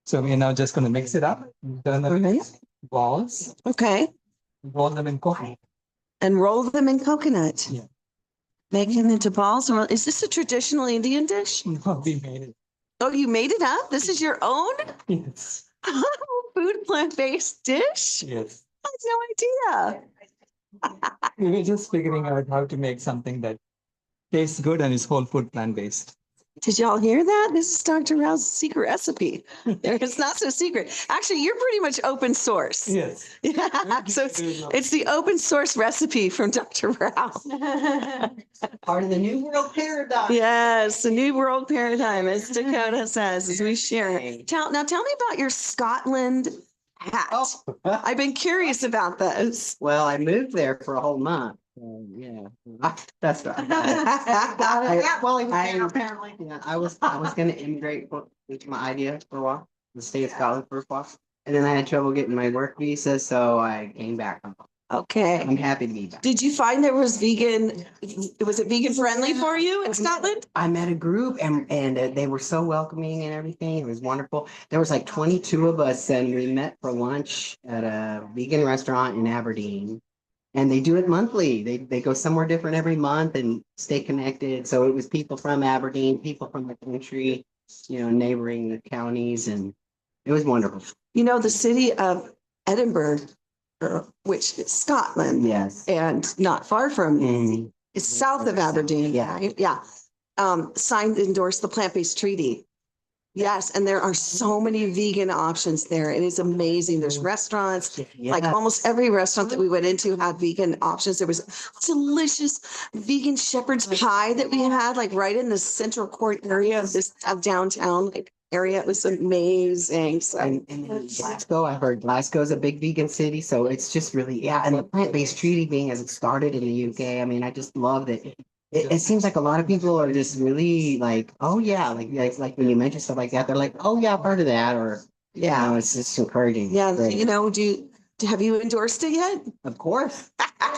So we're now just going to mix it up, turn them into balls. Okay. Roll them in coconut. And roll them in coconut. Yeah. Make them into balls. Is this a traditional Indian dish? No, we made it. Oh, you made it up? This is your own Yes. food plant-based dish? Yes. I had no idea. We were just figuring out how to make something that tastes good and is whole food plant-based. Did y'all hear that? This is Dr. Rao's secret recipe. It's not so secret. Actually, you're pretty much open source. Yes. Yeah, so it's the open source recipe from Dr. Rao. Part of the new world paradigm. Yes, the new world paradigm, as Dakota says, as we share it. Now tell me about your Scotland hat. I've been curious about those. Well, I moved there for a whole month. Yeah, that's right. Apparently. Yeah, I was going to immigrate with my idea for a while, to stay in Scotland for a while, and then I had trouble getting my work visa, so I came back. Okay. I'm happy to be back. Did you find there was was it vegan friendly for you in Scotland? I met a group and they were so welcoming and everything. It was wonderful. There was like 22 of us and we met for lunch at a vegan restaurant in Aberdeen. And they do it monthly. They go somewhere different every month and stay connected. So it was people from Aberdeen, people from the country, neighboring the counties, and it was wonderful. You know, the city of Edinburgh, which is Scotland. Yes. And not far from it's south of Aberdeen. Yeah. Right? Yeah. Endorsed the plant-based treaty. Yes, and there are so many vegan options there. It is amazing. There's restaurants, like almost every restaurant that we went into had vegan options. There was delicious vegan shepherd's pie that we had, like right in the central court area of downtown area. It was amazing. So, and Glasgow, I've heard Glasgow's a big vegan city, so it's just really, and the plant-based treaty being as it started in the UK, I mean, I just love that. It seems like a lot of people are just really like, oh yeah, like when you mention stuff like that, they're like, oh yeah, I've heard of that, or it's just encouraging. Yeah, Great. have you endorsed it yet? Of course.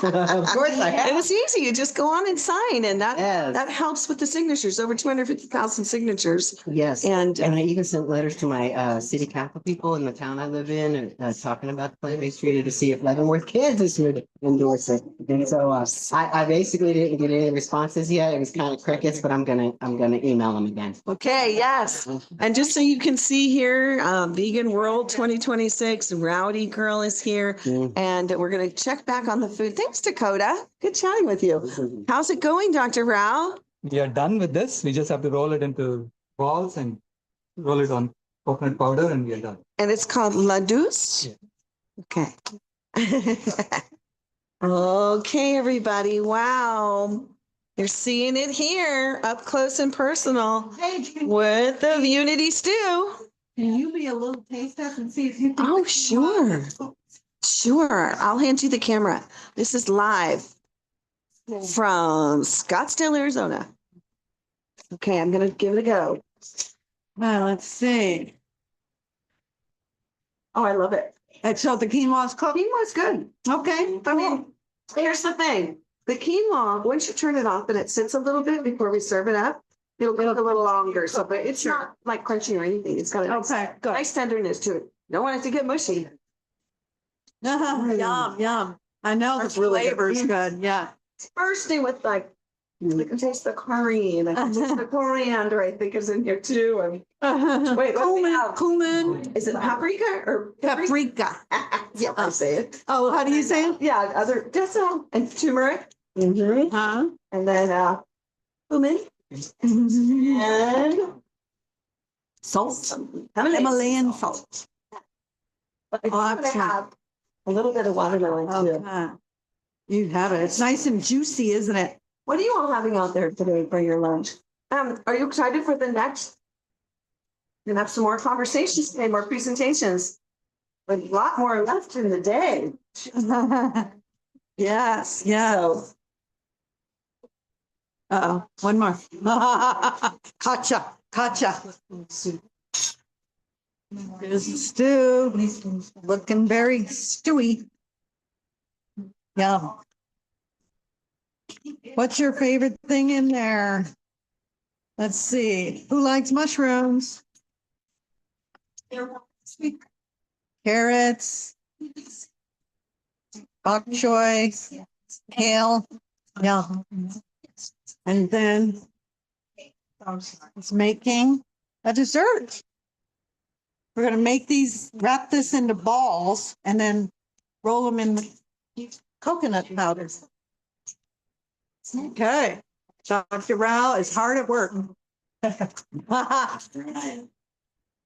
Of course I have. And it's easy. You just go on and sign, and that Yes. that helps with the signatures. Over 250,000 signatures. Yes, And I even sent letters to my city council people in the town I live in, talking about the plant-based treaty to see if Leavenworth Kansas would endorse it. And so I basically didn't get any responses yet. It was kind of crickets, but I'm gonna email them again. Okay, yes. And just so you can see here, Vegan World 2026, Rowdy Girl is here, and we're gonna check back on the food. Thanks, Dakota. Good chatting with you. How's it going, Dr. Rao? We are done with this. We just have to roll it into balls and roll it on coconut powder and we are done. And it's called Ladus? Yeah. Okay. Okay, everybody. Wow. You're seeing it here up close and personal with the Unity Stew. Can you be a little taste test and see if you think? Oh, sure. Sure. I'll hand you the camera. This is live from Scottsdale, Arizona. Okay, I'm going to give it a go. Well, let's see. Oh, I love it. And so the quinoa's cooked? Quinoa's good. Okay. I mean, here's the thing. The quinoa, once you turn it off and it sits a little bit before we serve it up, it'll get a little longer. So, but it's not like crunchy or anything. It's got a nice tenderness to it. Don't want it to get mushy. Yum, yum. I know the That's really good. flavor's good. Yeah. It's bursting with like, I can taste the curry and I can taste the coriander, I think is in here too. And wait, cumin. Is it paprika or Paprika. Yeah, I say it. Oh, how do you say it? Yeah, that's all. And turmeric. Huh? And then cumin. And salt. Himalayan salt. But I think I have a little bit of watermelon too. Okay. You have it. It's nice and juicy, isn't it? What are you all having out there today for your lunch? Are you excited for the next? We're gonna have some more conversations today, more presentations. A lot more left in the day. Yes, yeah. Uh-oh, one more. Gotcha. There's the stew, looking very stewy. Yeah. What's your favorite thing in there? Let's see, who likes mushrooms? Carrots. Bok choy, kale, yeah. And then it's making a dessert. We're gonna make these, wrap this into balls and then roll them in coconut powder. Okay, Dr. Rao is hard at work.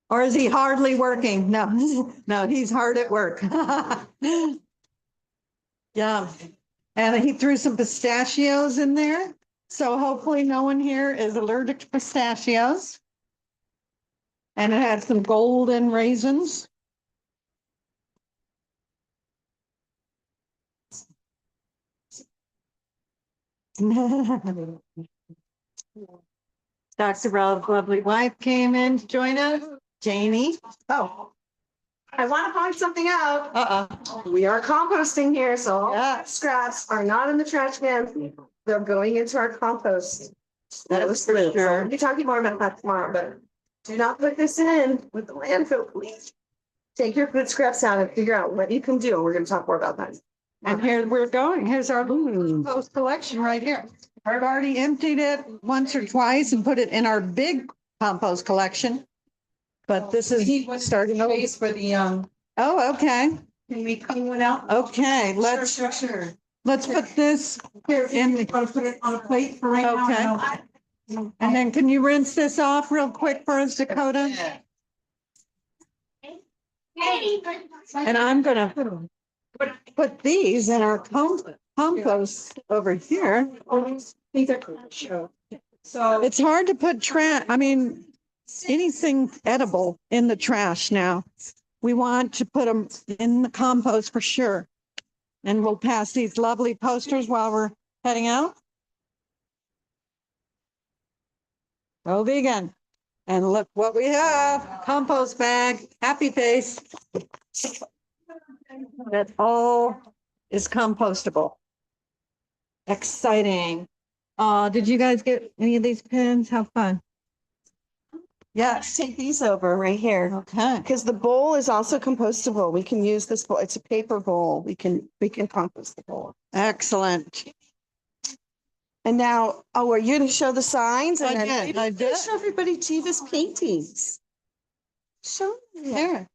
Or is he hardly working? No, he's hard at work. Yeah, and he threw some pistachios in there. So hopefully no one here is allergic to pistachios. And it had some golden raisins. Dr. Ralph's lovely wife came in to join us, Janie. Oh. I want to point something out. We are composting here, so all scraps are not in the trash can. They're going into our compost. That was for sure. We'll be talking more about that tomorrow, but do not put this in with the landfill, please. Take your food scraps out and figure out what you can do. We're going to talk more about that. And here we're going. Here's our compost collection right here. I've already emptied it once or twice and put it in our big compost collection. But this is starting space for the oh, okay. Can we clean one out? Okay, let's Sure. let's put this in the put it on a plate for right okay. And then can you rinse this off real quick for us, Dakota? And I'm gonna put these in our compost over here. These are show. So It's hard to put anything edible in the trash now. We want to put them in the compost for sure. And we'll pass these lovely posters while we're heading out. Go vegan. And look what we have, compost bag, happy face. That all is compostable. Exciting. Did you guys get any of these pins? Have fun. Yes, take these over right here. Okay. Because the bowl is also compostable. We can use this bowl. It's a paper bowl. We can compost the bowl. Excellent. And now, are you going to show the signs? And I did. Show everybody Jiva's paintings. Show them. There.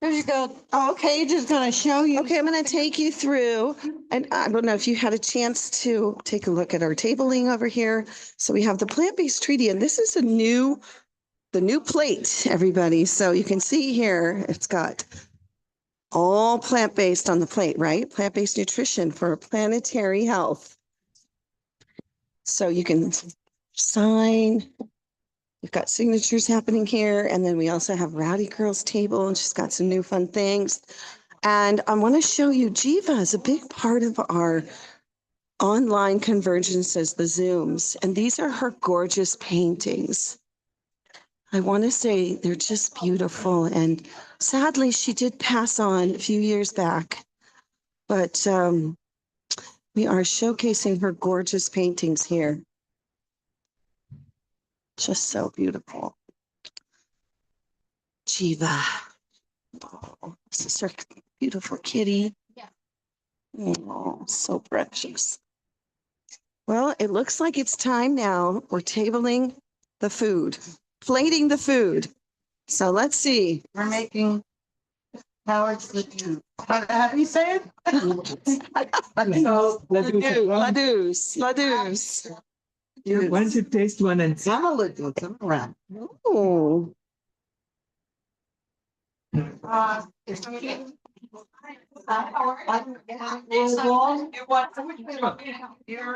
There you go. Oh, okay, just gonna show you. Okay, I'm going to take you through. And I don't know if you had a chance to take a look at our tabling over here. So we have the plant-based treaty, and this is the new plate, everybody. So you can see here, it's got all plant-based on the plate, right? Plant-based nutrition for planetary health. So you can sign. We've got signatures happening here. And then we also have Rowdy Girl's table, and she's got some new fun things. And I want to show you, Jiva is a big part of our online convergences, the Zooms. And these are her gorgeous paintings. I want to say they're just beautiful. And sadly, she did pass on a few years back. But we are showcasing her gorgeous paintings here. Just so beautiful. Jiva. Oh, this is her beautiful kitty. Oh, so precious. Well, it looks like it's time now. We're tabling the food, plating the food. So let's see. We're making Howard's Ladoos. How do you say it? Ladoos. Why don't you taste one and some around? Oh. You're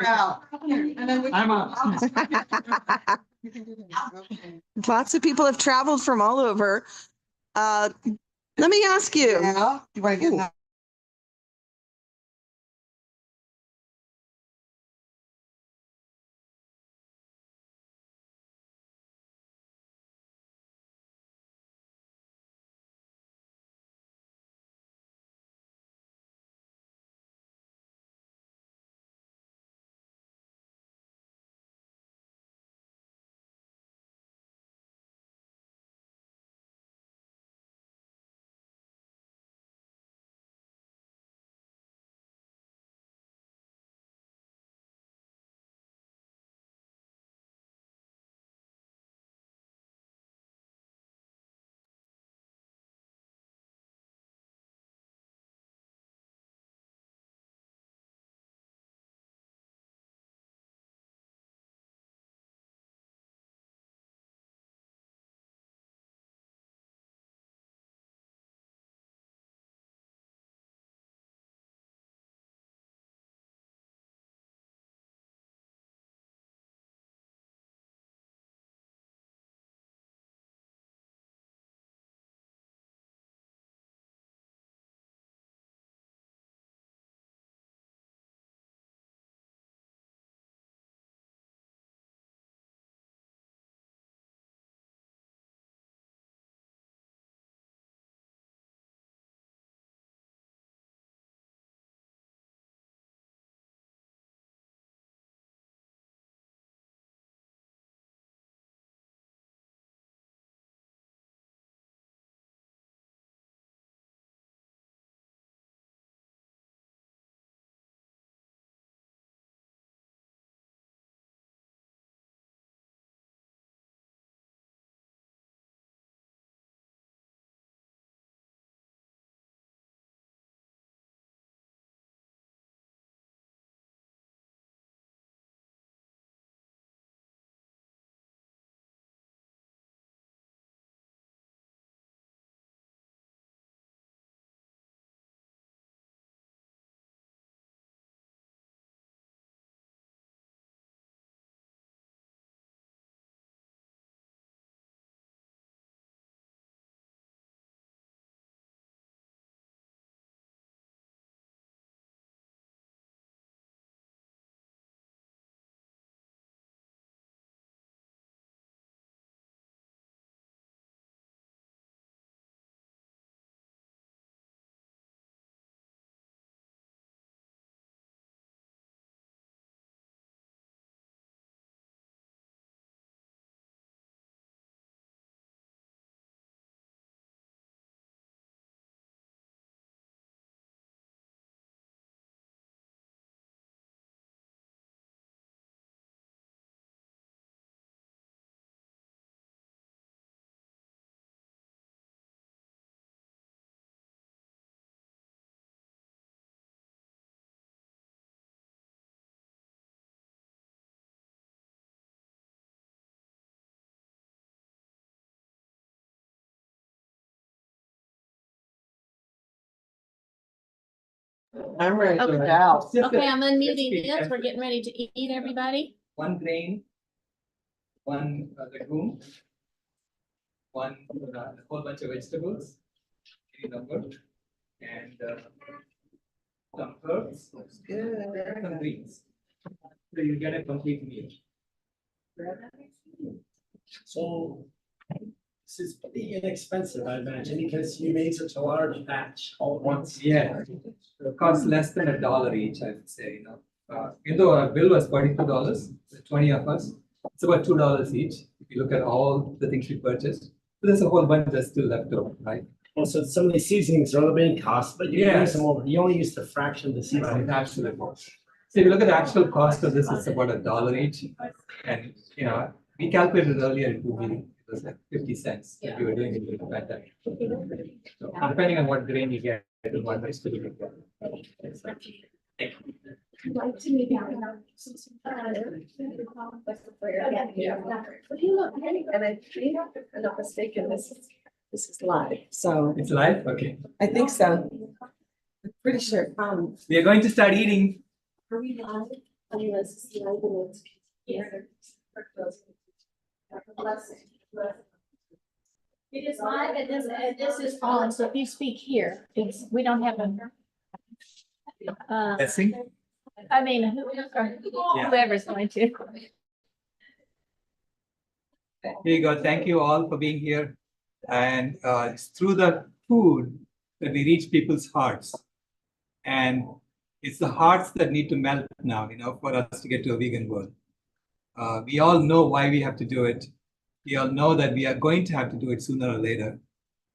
out. I'm out. Lots of people have traveled from all over. Let me ask you. Yeah, you want to get I'm ready to Okay. out. Okay, I'm unmuting this. We're getting ready to eat, everybody. One grain, one legume, one a whole bunch of vegetables, any number, and some herbs, some greens. So you get a complete meal. So this is pretty inexpensive, I imagine, because you made such a large batch all at once. Yeah, it costs less than $1 each, I would say, you know. Even though our bill was $42, 20 of us, it's about $2 each. If you look at all the things we purchased, but there's a whole bunch that's still left over, right? Well, so some of these seasonings are a big cost, but you Yes. use them over, you only use the fraction of the seasoning. Right, absolutely. So if you look at the actual cost of this, it's about $1 each. And, you know, we calculated earlier, it would be, it was like 50 cents if you were doing it with the pandemic. So depending on what grain you get, and what vegetable you get. And I think, if I'm not mistaken, this is live, so It's live? Okay. I think so. Pretty sure. We are going to start eating. Are we live? Unless it's live and it's. It is live and this is on, so if you speak here, we don't have a. Blessing. I mean, whoever's going to. Here you go. Thank you all for being here. And it's through the food that we reach people's hearts. And it's the hearts that need to melt now, for us to get to a vegan world. We all know why we have to do it. We all know that we are going to have to do it sooner or later.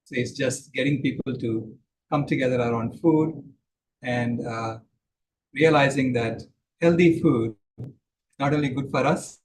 So it's just getting people to come together around food and realizing that healthy food is not only good for us,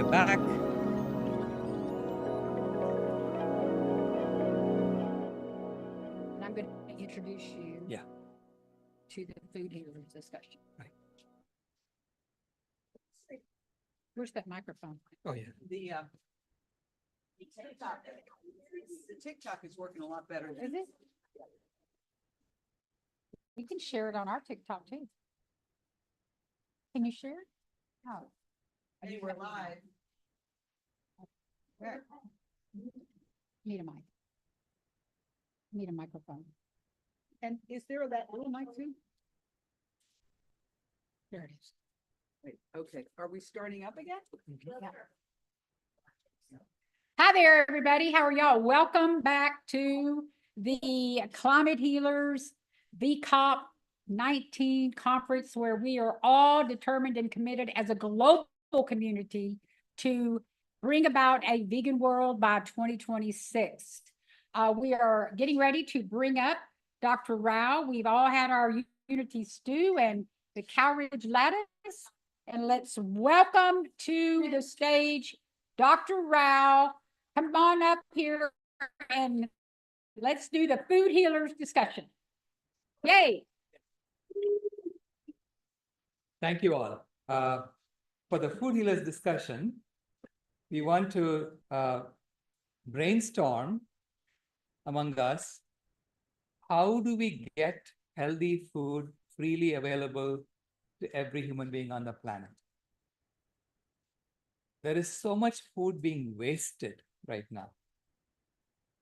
are back. And I'm going to introduce you to the food healers discussion. Right. Where's that microphone? Oh, yeah. The TikTok is working a lot better. Is it? We can share it on our TikTok too. Can you share it? Oh. I think we're live. Where? Need a mic. Need a microphone. And is there that little mic too? There it is. Wait, okay, are we starting up again? Yeah. Hi there, everybody. How are y'all? Welcome back to the Climate Healers VCOP 19 conference, where we are all determined and committed as a global community to bring about a vegan world by 2026. We are getting ready to bring up Dr. Rao. We've all had our unity stew and the cowridge lattice. And let's welcome to the stage Dr. Rao. Come on up here and let's do the food healers discussion. Yay. Thank you all. For the food healers discussion, we want to brainstorm among us, how do we get healthy food freely available to every human being on the planet? There is so much food being wasted right now.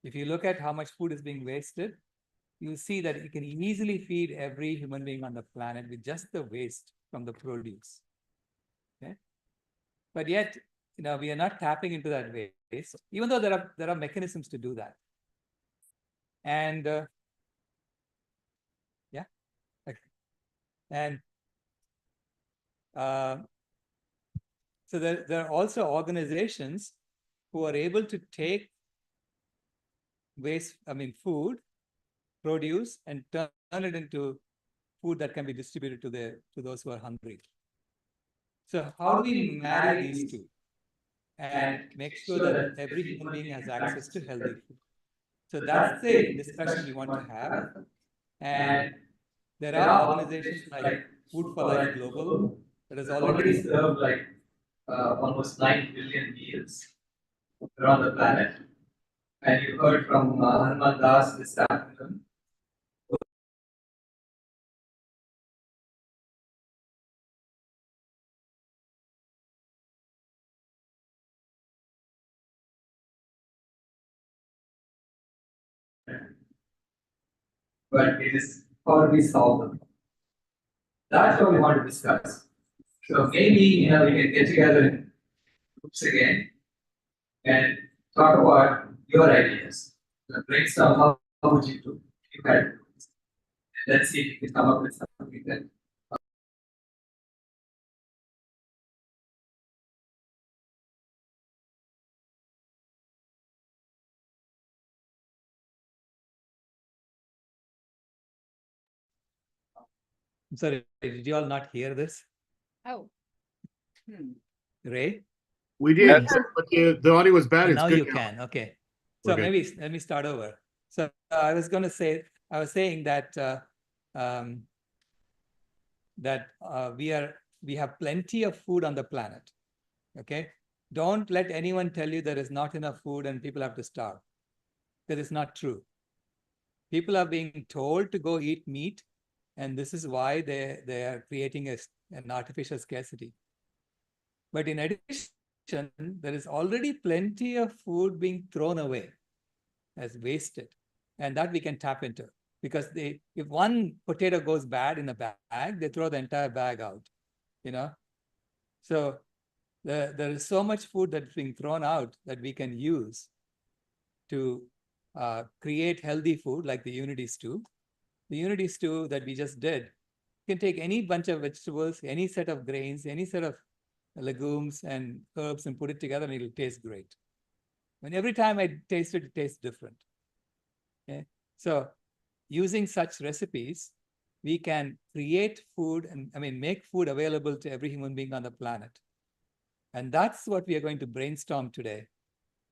If you look at how much food is being wasted, you'll see that you can easily feed every human being on the planet with just the waste from the produce. Okay? But yet, we are not tapping into that waste, even though there are mechanisms to do that. And yeah, okay. And so there are also organizations who are able to take food, produce, and turn it into food that can be distributed to those who are hungry. So how do we marry these two and make sure that every human being has access to healthy food? So that's the discussion we want to have. And there are organizations like Food for Life Global that has already served almost 9 billion meals around the planet. And you heard from Hanuman Das this afternoon. But it is how do we solve them? That's what we want to discuss. So maybe we can get together in groups again and talk about your ideas. Brainstorm how would you do? You had let's see if we can come up with something that. I'm sorry, did you all not hear this? Oh. Ray? We did, but the audio was bad. It's Now good you can, okay. So Okay. maybe let me start over. So I was saying that we have plenty of food on the planet. Okay, don't let anyone tell you there is not enough food and people have to starve. That is not true. People are being told to go eat meat, and this is why they are creating an artificial scarcity. But in addition, there is already plenty of food being thrown away as wasted, and that we can tap into. Because if one potato goes bad in a bag, they throw the entire bag out, So there is so much food that's being thrown out that we can use to create healthy food like the Unity Stew. The Unity Stew that we just did, you can take any bunch of vegetables, any set of grains, any set of legumes and herbs and put it together and it'll taste great. And every time I taste it, it tastes different. Okay? So using such recipes, we can create food and make food available to every human being on the planet. And that's what we are going to brainstorm today.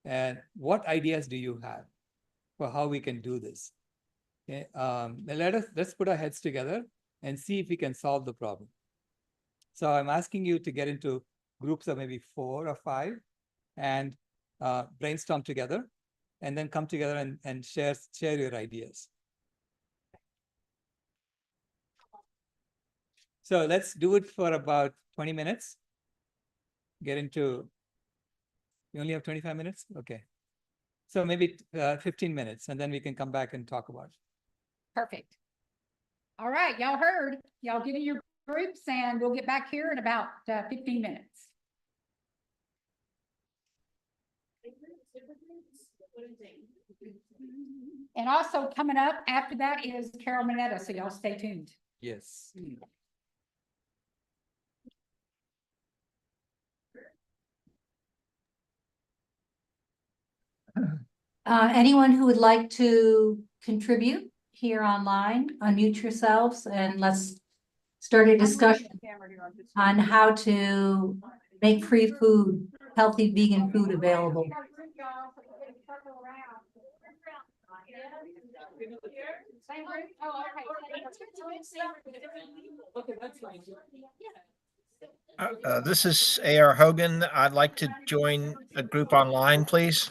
And what ideas do you have for how we can do this? Okay, let's put our heads together and see if we can solve the problem. So I'm asking you to get into groups of maybe 4 or 5 and brainstorm together, and then come together and share your ideas. So let's do it for about 20 minutes. Get into, you only have 25 minutes? Okay. So maybe 15 minutes, and then we can come back and talk about it. Perfect. All right, y'all heard. Y'all get in your groups and we'll get back here in about 15 minutes. And also coming up after that is Carol Minetta, so y'all stay tuned. Yes. Anyone who would like to contribute here online, unmute yourselves and let's start a discussion on how to make free food, healthy vegan food available. This is A.R. Hogan. I'd like to join a group online, please.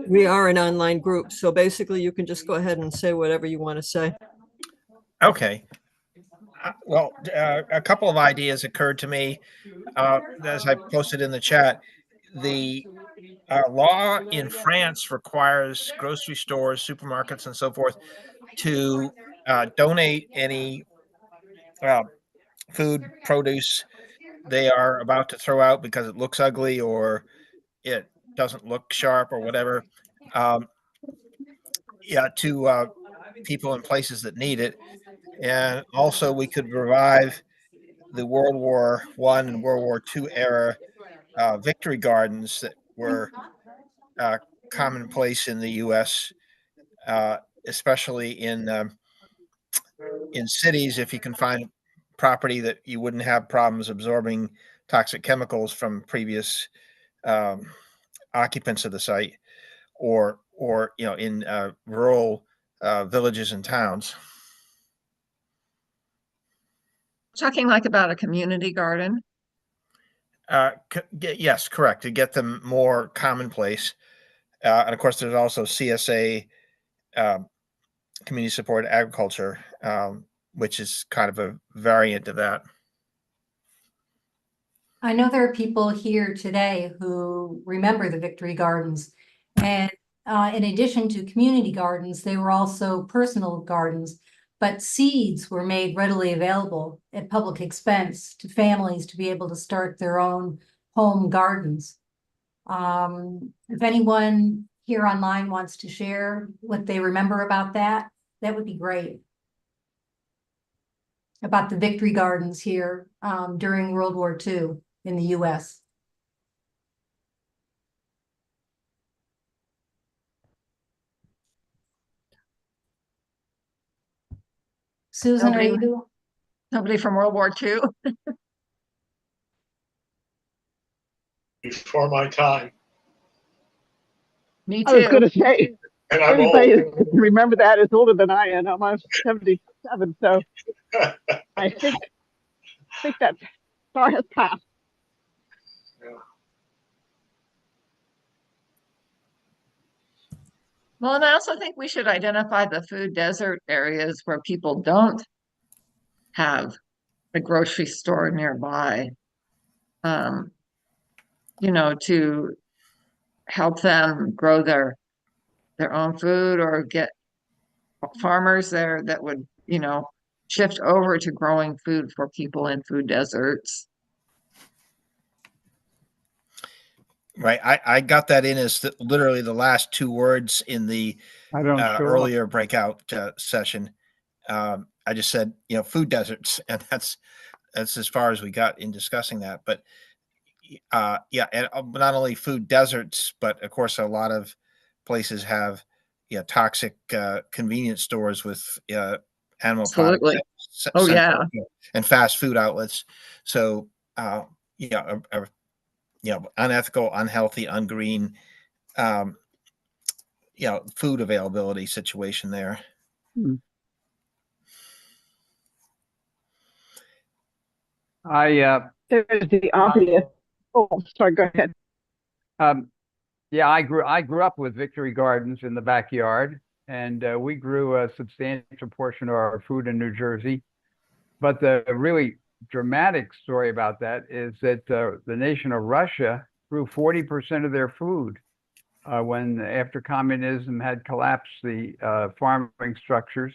We are an online group, so basically you can just go ahead and say whatever you want to say. Okay. Well, a couple of ideas occurred to me as I posted in the chat. The law in France requires grocery stores, supermarkets, and so forth to donate any food, produce they are about to throw out because it looks ugly or it doesn't look sharp or whatever. To people in places that need it. And also we could revive the World War I and World War II era victory gardens that were commonplace in the U.S., especially in cities. If you can find property that you wouldn't have problems absorbing toxic chemicals from previous occupants of the site, or in rural villages and towns. Talking like about a community garden. Yes, correct. To get them more commonplace. And of course, there's also CSA, community supported agriculture, which is kind of a variant of that. I know there are people here today who remember the Victory Gardens. And in addition to community gardens, they were also personal gardens. But seeds were made readily available at public expense to families to be able to start their own home gardens. If anyone here online wants to share what they remember about that, that would be great. About the Victory Gardens here during World War II in the US. Susan, are you? Nobody from World War II. Before my time. Me I was too. going to say, And I'm anybody old. that can remember that is older than I am. I'm 77, so I think that star has passed. Well, and I also think we should identify the food desert areas where people don't have a grocery store nearby, to help them grow their own food or get farmers there that would, shift over to growing food for people in food deserts. Right. I got that in as literally the last 2 words in the earlier breakout session. I just said, food deserts, and that's as far as we got in discussing that. But and not only food deserts, but of course, a lot of places have toxic convenience stores with animal Absolutely. products. Oh, yeah. And fast food outlets. So, unethical, unhealthy, ungreen, food availability situation there. There's the obvious. Oh, sorry, go ahead. Yeah, I grew up with Victory Gardens in the backyard, and we grew a substantial portion of our food in New Jersey. But the really dramatic story about that is that the nation of Russia grew 40% of their food when after communism had collapsed the farming structures.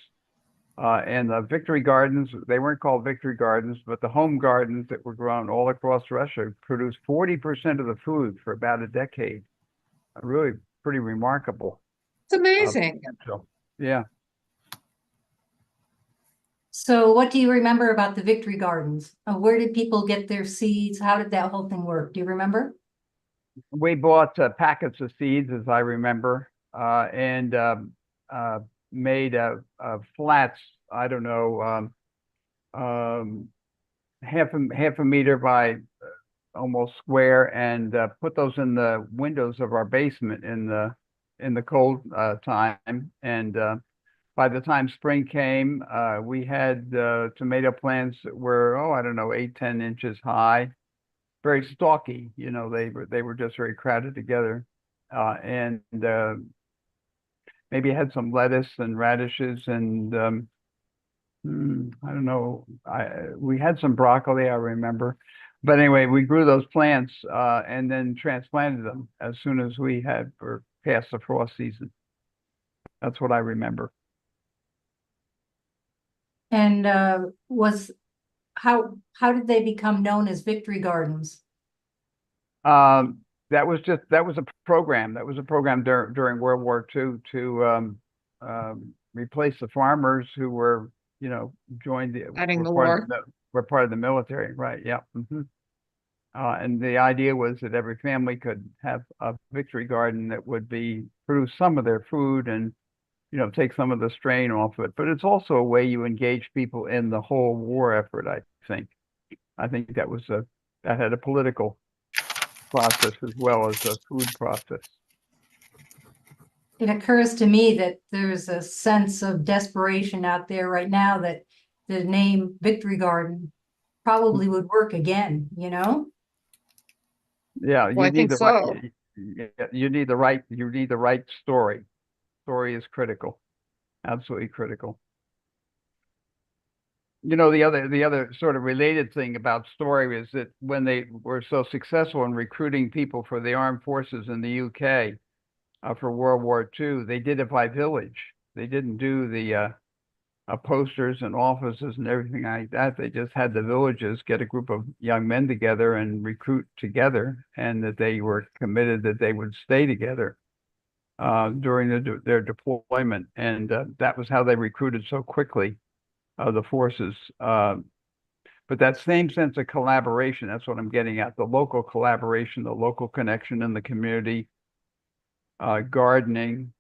And the Victory Gardens, they weren't called Victory Gardens, but the home gardens that were grown all across Russia produced 40% of the food for about a decade. Really pretty remarkable. It's amazing. Yeah. So what do you remember about the Victory Gardens? Where did people get their seeds? How did that whole thing work? Do you remember? We bought packets of seeds, as I remember, and made flats. I don't know, half a meter by almost square, and put those in the windows of our basement in the cold time. And by the time spring came, we had tomato plants that were, I don't know, 8-10 inches high, very stalky. They were just very crowded together, and maybe had some lettuce and radishes and I don't know. We had some broccoli, I remember. But anyway, we grew those plants and then transplanted them as soon as we were past the frost season. That's what I remember. And how did they become known as Victory Gardens? That was a program. That was a program during World War II to replace the farmers who were, joined were part of the military, right? Yeah. And the idea was that every family could have a Victory Garden that would produce some of their food and, take some of the strain off of it. But it's also a way you engage people in the whole war effort, I think. I think that had a political process as well as a food process. It occurs to me that there's a sense of desperation out there right now that the name Victory Garden probably would work again, Yeah, Well, I think so. You need the right story. Story is critical, absolutely critical. The other sort of related thing about story is that when they were so successful in recruiting people for the armed forces in the UK for World War II, they did it by village. They didn't do the posters and offices and everything like that. They just had the villages get a group of young men together and recruit together, and that they were committed that they would stay together during their deployment. And that was how they recruited so quickly the forces. But that same sense of collaboration, that's what I'm getting at, the local collaboration, the local connection in the community, gardening.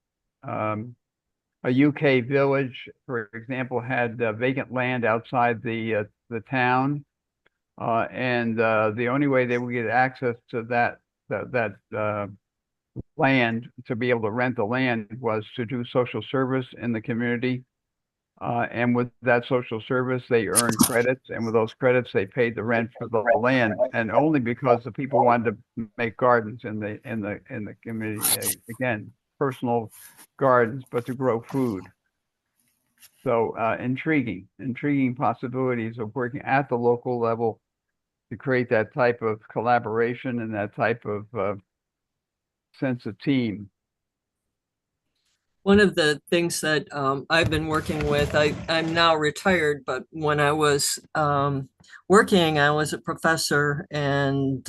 A UK village, for example, had vacant land outside the town, and the only way they would get access to that land, to be able to rent the land, was to do social service in the community. And with that social service, they earned credits, and with those credits, they paid the rent for the land. And only because the people wanted to make gardens in the community, again, personal gardens, but to grow food. So intriguing possibilities of working at the local level to create that type of collaboration and that type of sense of team. One of the things that I've been working with, I'm now retired, but when I was working, I was a professor, and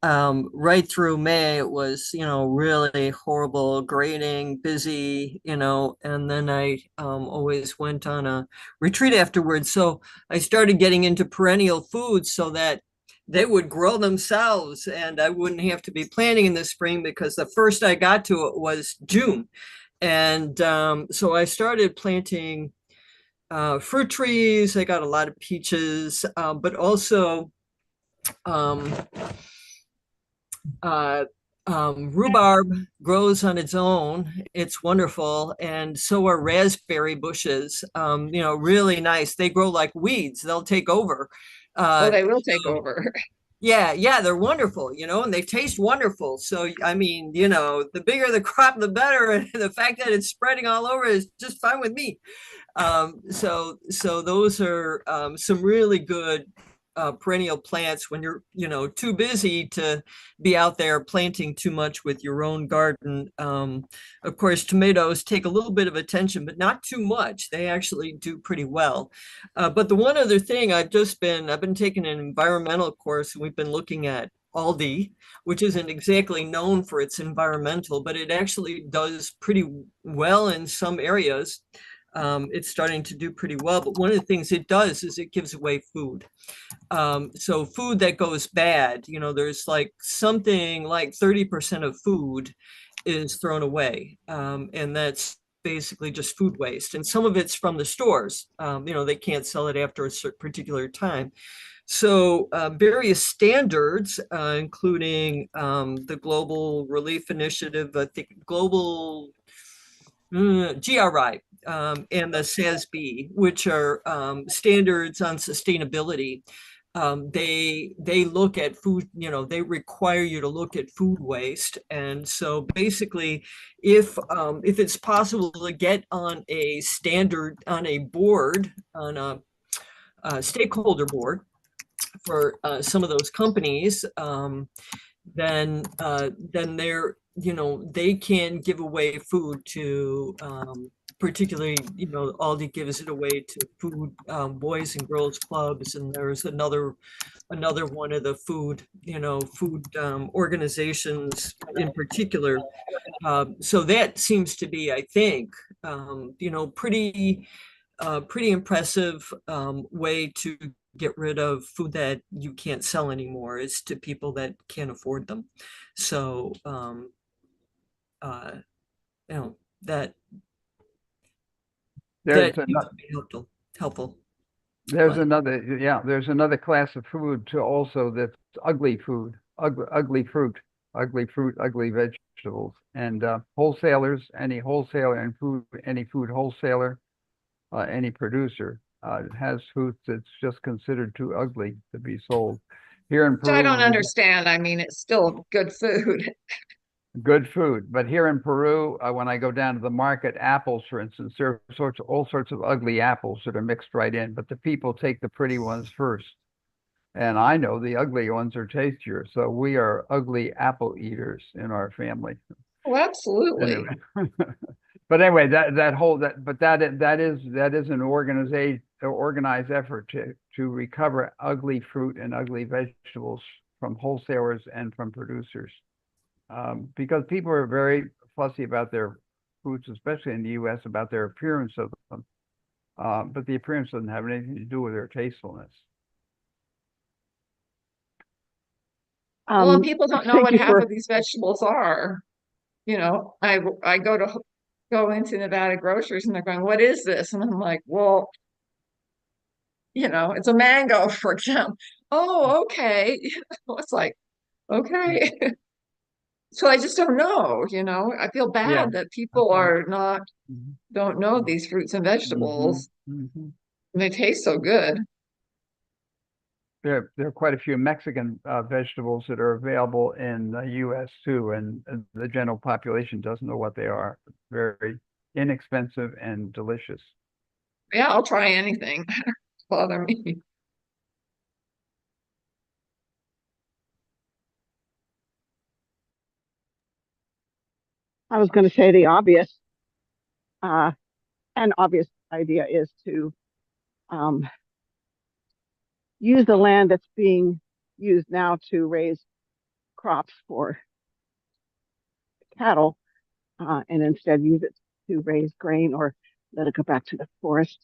right through May, it was, really horrible, grading, busy, and then I always went on a retreat afterwards. So I started getting into perennial foods so that they would grow themselves and I wouldn't have to be planting in the spring, because the first I got to it was June. And so I started planting fruit trees. They got a lot of peaches, but also rhubarb grows on its own. It's wonderful. And so are raspberry bushes, really nice. They grow like weeds. They'll take over. Oh, they will take over. Yeah, they're wonderful, and they taste wonderful. So, I mean, the bigger the crop, the better. And the fact that it's spreading all over is just fine with me. So those are some really good perennial plants when you're, too busy to be out there planting too much with your own garden. Of course, tomatoes take a little bit of attention, but not too much. They actually do pretty well. But the one other thing I've been taking an environmental course, and we've been looking at Aldi, which isn't exactly known for its environmental, but it actually does pretty well in some areas. It's starting to do pretty well. But one of the things it does is it gives away food. So food that goes bad, there's like something like 30% of food is thrown away. And that's basically just food waste. And some of it's from the stores. They can't sell it after a particular time. So various standards, including the Global Relief Initiative, I think Global GRI, and the SASB, which are standards on sustainability. They look at food, they require you to look at food waste. And so basically, if it's possible to get on a standard, on a board, on a stakeholder board for some of those companies, then they're, they can give away food to particularly, Aldi gives it away to food, boys and girls clubs, and there's another one of the food organizations in particular. So that seems to be, I think, pretty impressive way to get rid of food that you can't sell anymore is to people that can't afford them. So that There's seems another, to be helpful. there's another class of food too also that's ugly food, ugly fruit, ugly vegetables. And wholesalers, any wholesaler and any food wholesaler, any producer has food that's just considered too ugly to be sold. Here in Which I don't Peru, understand. I mean, it's still good food. good food. But here in Peru, when I go down to the market, apples, for instance, there are all sorts of ugly apples that are mixed right in, but the people take the pretty ones first. And I know the ugly ones are tastier. So we are ugly apple eaters in our family. Oh, absolutely. Anyway. But anyway, that is an organized effort to recover ugly fruit and ugly vegetables from wholesalers and from producers, because people are very fussy about their foods, especially in the U.S., about their appearance of them, but the appearance doesn't have anything to do with their tastefulness. Well, and people don't know what you half for- of these vegetables are. I go into Nevada Grocers and they're going, "What is this?" And I'm like, "Well, it's a mango, for example." Oh, okay. It's like, okay. So I just don't know, I feel bad that people don't know these fruits and vegetables. And they taste so good. There are quite a few Mexican vegetables that are available in the U.S. too, and the general population doesn't know what they are. Very inexpensive and delicious. Yeah, I'll try anything. Bother me. I was going to say the obvious, an obvious idea is to use the land that's being used now to raise crops for cattle, and instead use it to raise grain or let it go back to the forest.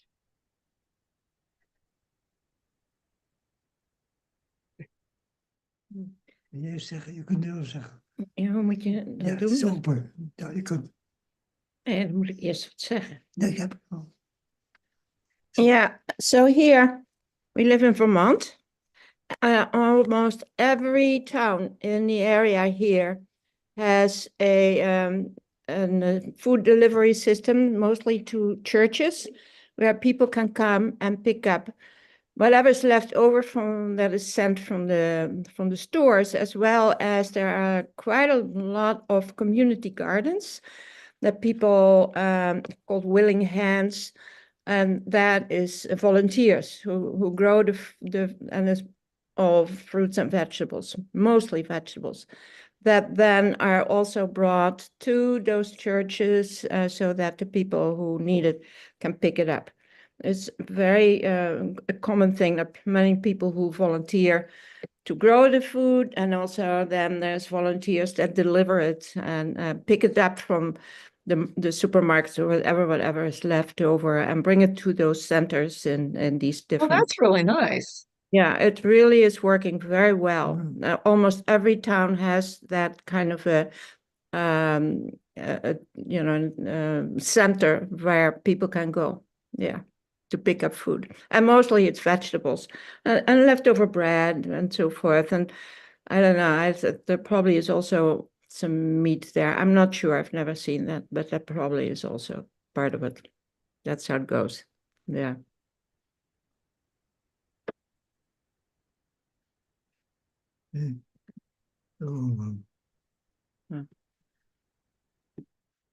Je kunt heel zeggen. Ja, hoe moet je dat Ja, doen? het is open. Ja, je kunt. Dan moet ik eerst wat zeggen. Nee, ik heb het al. Yeah, so here we live in Vermont. Almost every town in the area here has a food delivery system, mostly to churches, where people can come and pick up whatever's left over from that is sent from the stores, as well as there are quite a lot of community gardens that people called willing hands, and that is volunteers who grow the and it's all fruits and vegetables, mostly vegetables, that then are also brought to those churches so that the people who need it can pick it up. It's very a common thing that many people who volunteer to grow the food, and also then there's volunteers that deliver it and pick it up from the supermarkets or whatever is left over, and bring it to those centers in these Well, different. that's really nice. Yeah, it really is working very well. Almost every town has that kind of a center where people can go. Yeah, to pick up food, and mostly it's vegetables and leftover bread and so forth. And I don't know, there probably is also some meat there. I'm not sure. I've never seen that, but that probably is also part of it. That's how it goes. Yeah.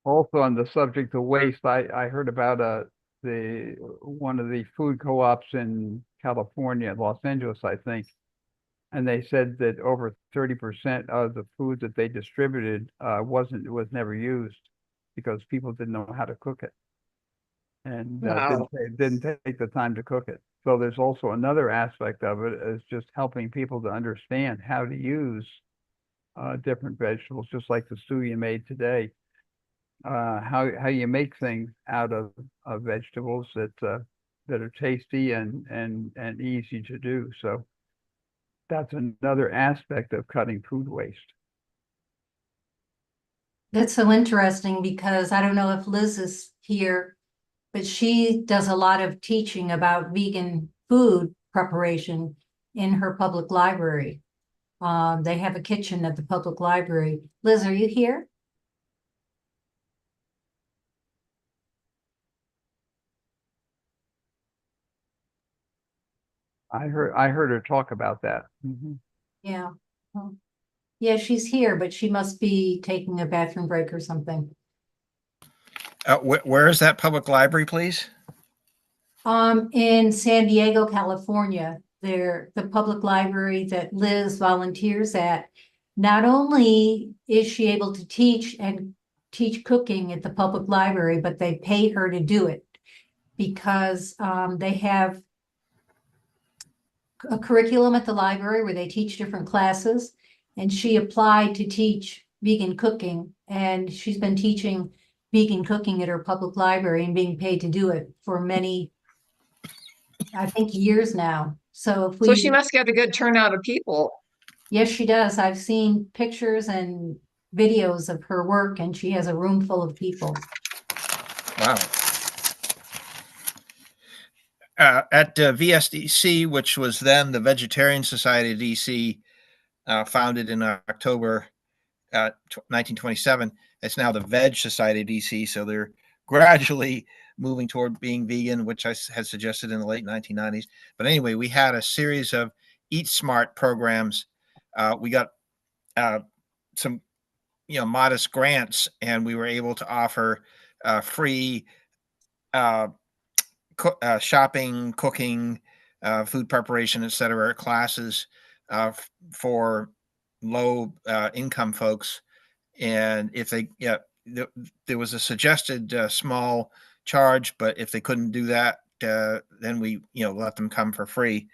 Also on the subject of waste, I heard about one of the food co-ops in California, Los Angeles, I think. And they said that over 30% of the food that they distributed was never used because people didn't know how to cook it. And Wow. didn't take the time to cook it. So there's also another aspect of it is just helping people to understand how to use different vegetables, just like the stew you made today. How you make things out of vegetables that are tasty and easy to do. So that's another aspect of cutting food waste. That's so interesting because I don't know if Liz is here, but she does a lot of teaching about vegan food preparation in her public library. They have a kitchen at the public library. Liz, are you here? I heard her talk about that. Mm-hmm. Yeah. Yeah, she's here, but she must be taking a bathroom break or something. Where is that public library, please? In San Diego, California, the public library that Liz volunteers at. Not only is she able to teach cooking at the public library, but they pay her to do it because they have a curriculum at the library where they teach different classes, and she applied to teach vegan cooking, and she's been teaching vegan cooking at her public library and being paid to do it for many, I think, years now. So So she must get a good turnout of people. Yes, she does. I've seen pictures and videos of her work, and she has a room full of people. Wow. At VSDC, which was then the Vegetarian Society of DC, founded in October 1927. It's now the Veg Society of DC, so they're gradually moving toward being vegan, which I had suggested in the late 1990s. But anyway, we had a series of Eat Smart programs. We got some, modest grants, and we were able to offer free shopping, cooking, food preparation, etc. classes for low income folks. And if they, there was a suggested small charge, but if they couldn't do that, then we, let them come for free.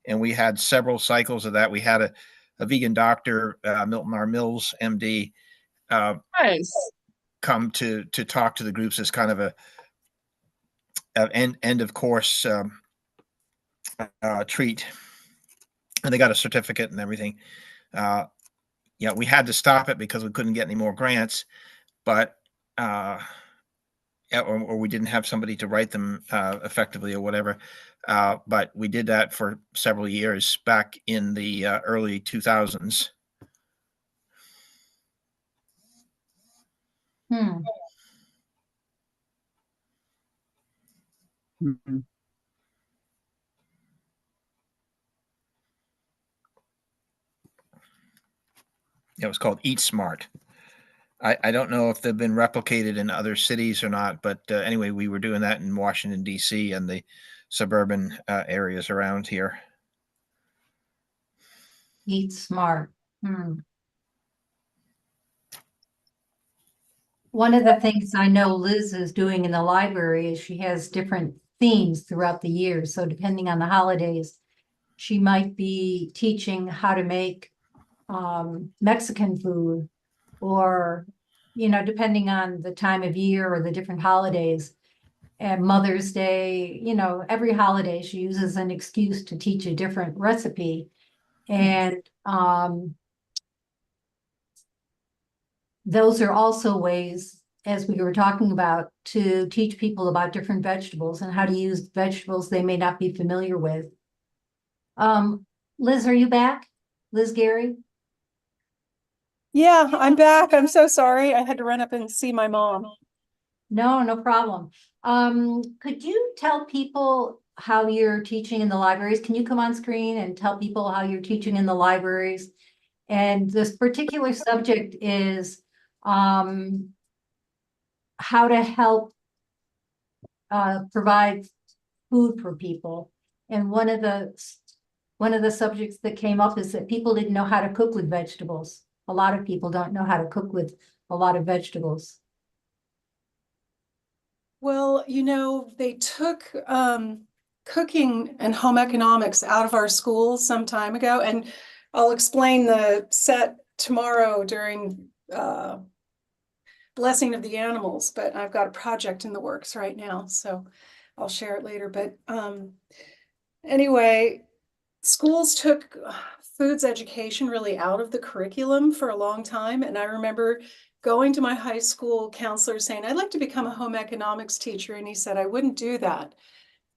And we had several cycles of that. We had a vegan doctor, Milton R. Mills, MD, Nice. come to talk to the groups as kind of a end of course treat, and they got a certificate and everything. We had to stop it because we couldn't get any more grants, but yeah, or we didn't have somebody to write them effectively or whatever. But we did that for several years back in the early 2000s. Hmm. Mhm. It was called Eat Smart. I don't know if they've been replicated in other cities or not, but anyway, we were doing that in Washington, D.C. and the suburban areas around here. Eat smart. One of the things I know Liz is doing in the library is she has different themes throughout the year. So depending on the holidays, she might be teaching how to make Mexican food, or, you know, depending on the time of year or the different holidays. And Mother's Day, you know, every holiday she uses an excuse to teach a different recipe. And those are also ways, as we were talking about, to teach people about different vegetables and how to use vegetables they may not be familiar with. Liz, are you back? Liz Gary? Yeah, I'm back. I'm so sorry. I had to run up and see my mom. No, no problem. Could you tell people how you're teaching in the libraries? Can you come on screen and tell people how you're teaching in the libraries? And this particular subject is how to help provide food for people. And one of the subjects that came up is that people didn't know how to cook with vegetables. A lot of people don't know how to cook with a lot of vegetables. Well, you know, they took cooking and home economics out of our schools some time ago, and I'll explain the set tomorrow during Blessing of the Animals, but I've got a project in the works right now, so I'll share it later. But anyway, schools took foods education really out of the curriculum for a long time, and I remember going to my high school counselor saying, I'd like to become a home economics teacher. And he said, I wouldn't do that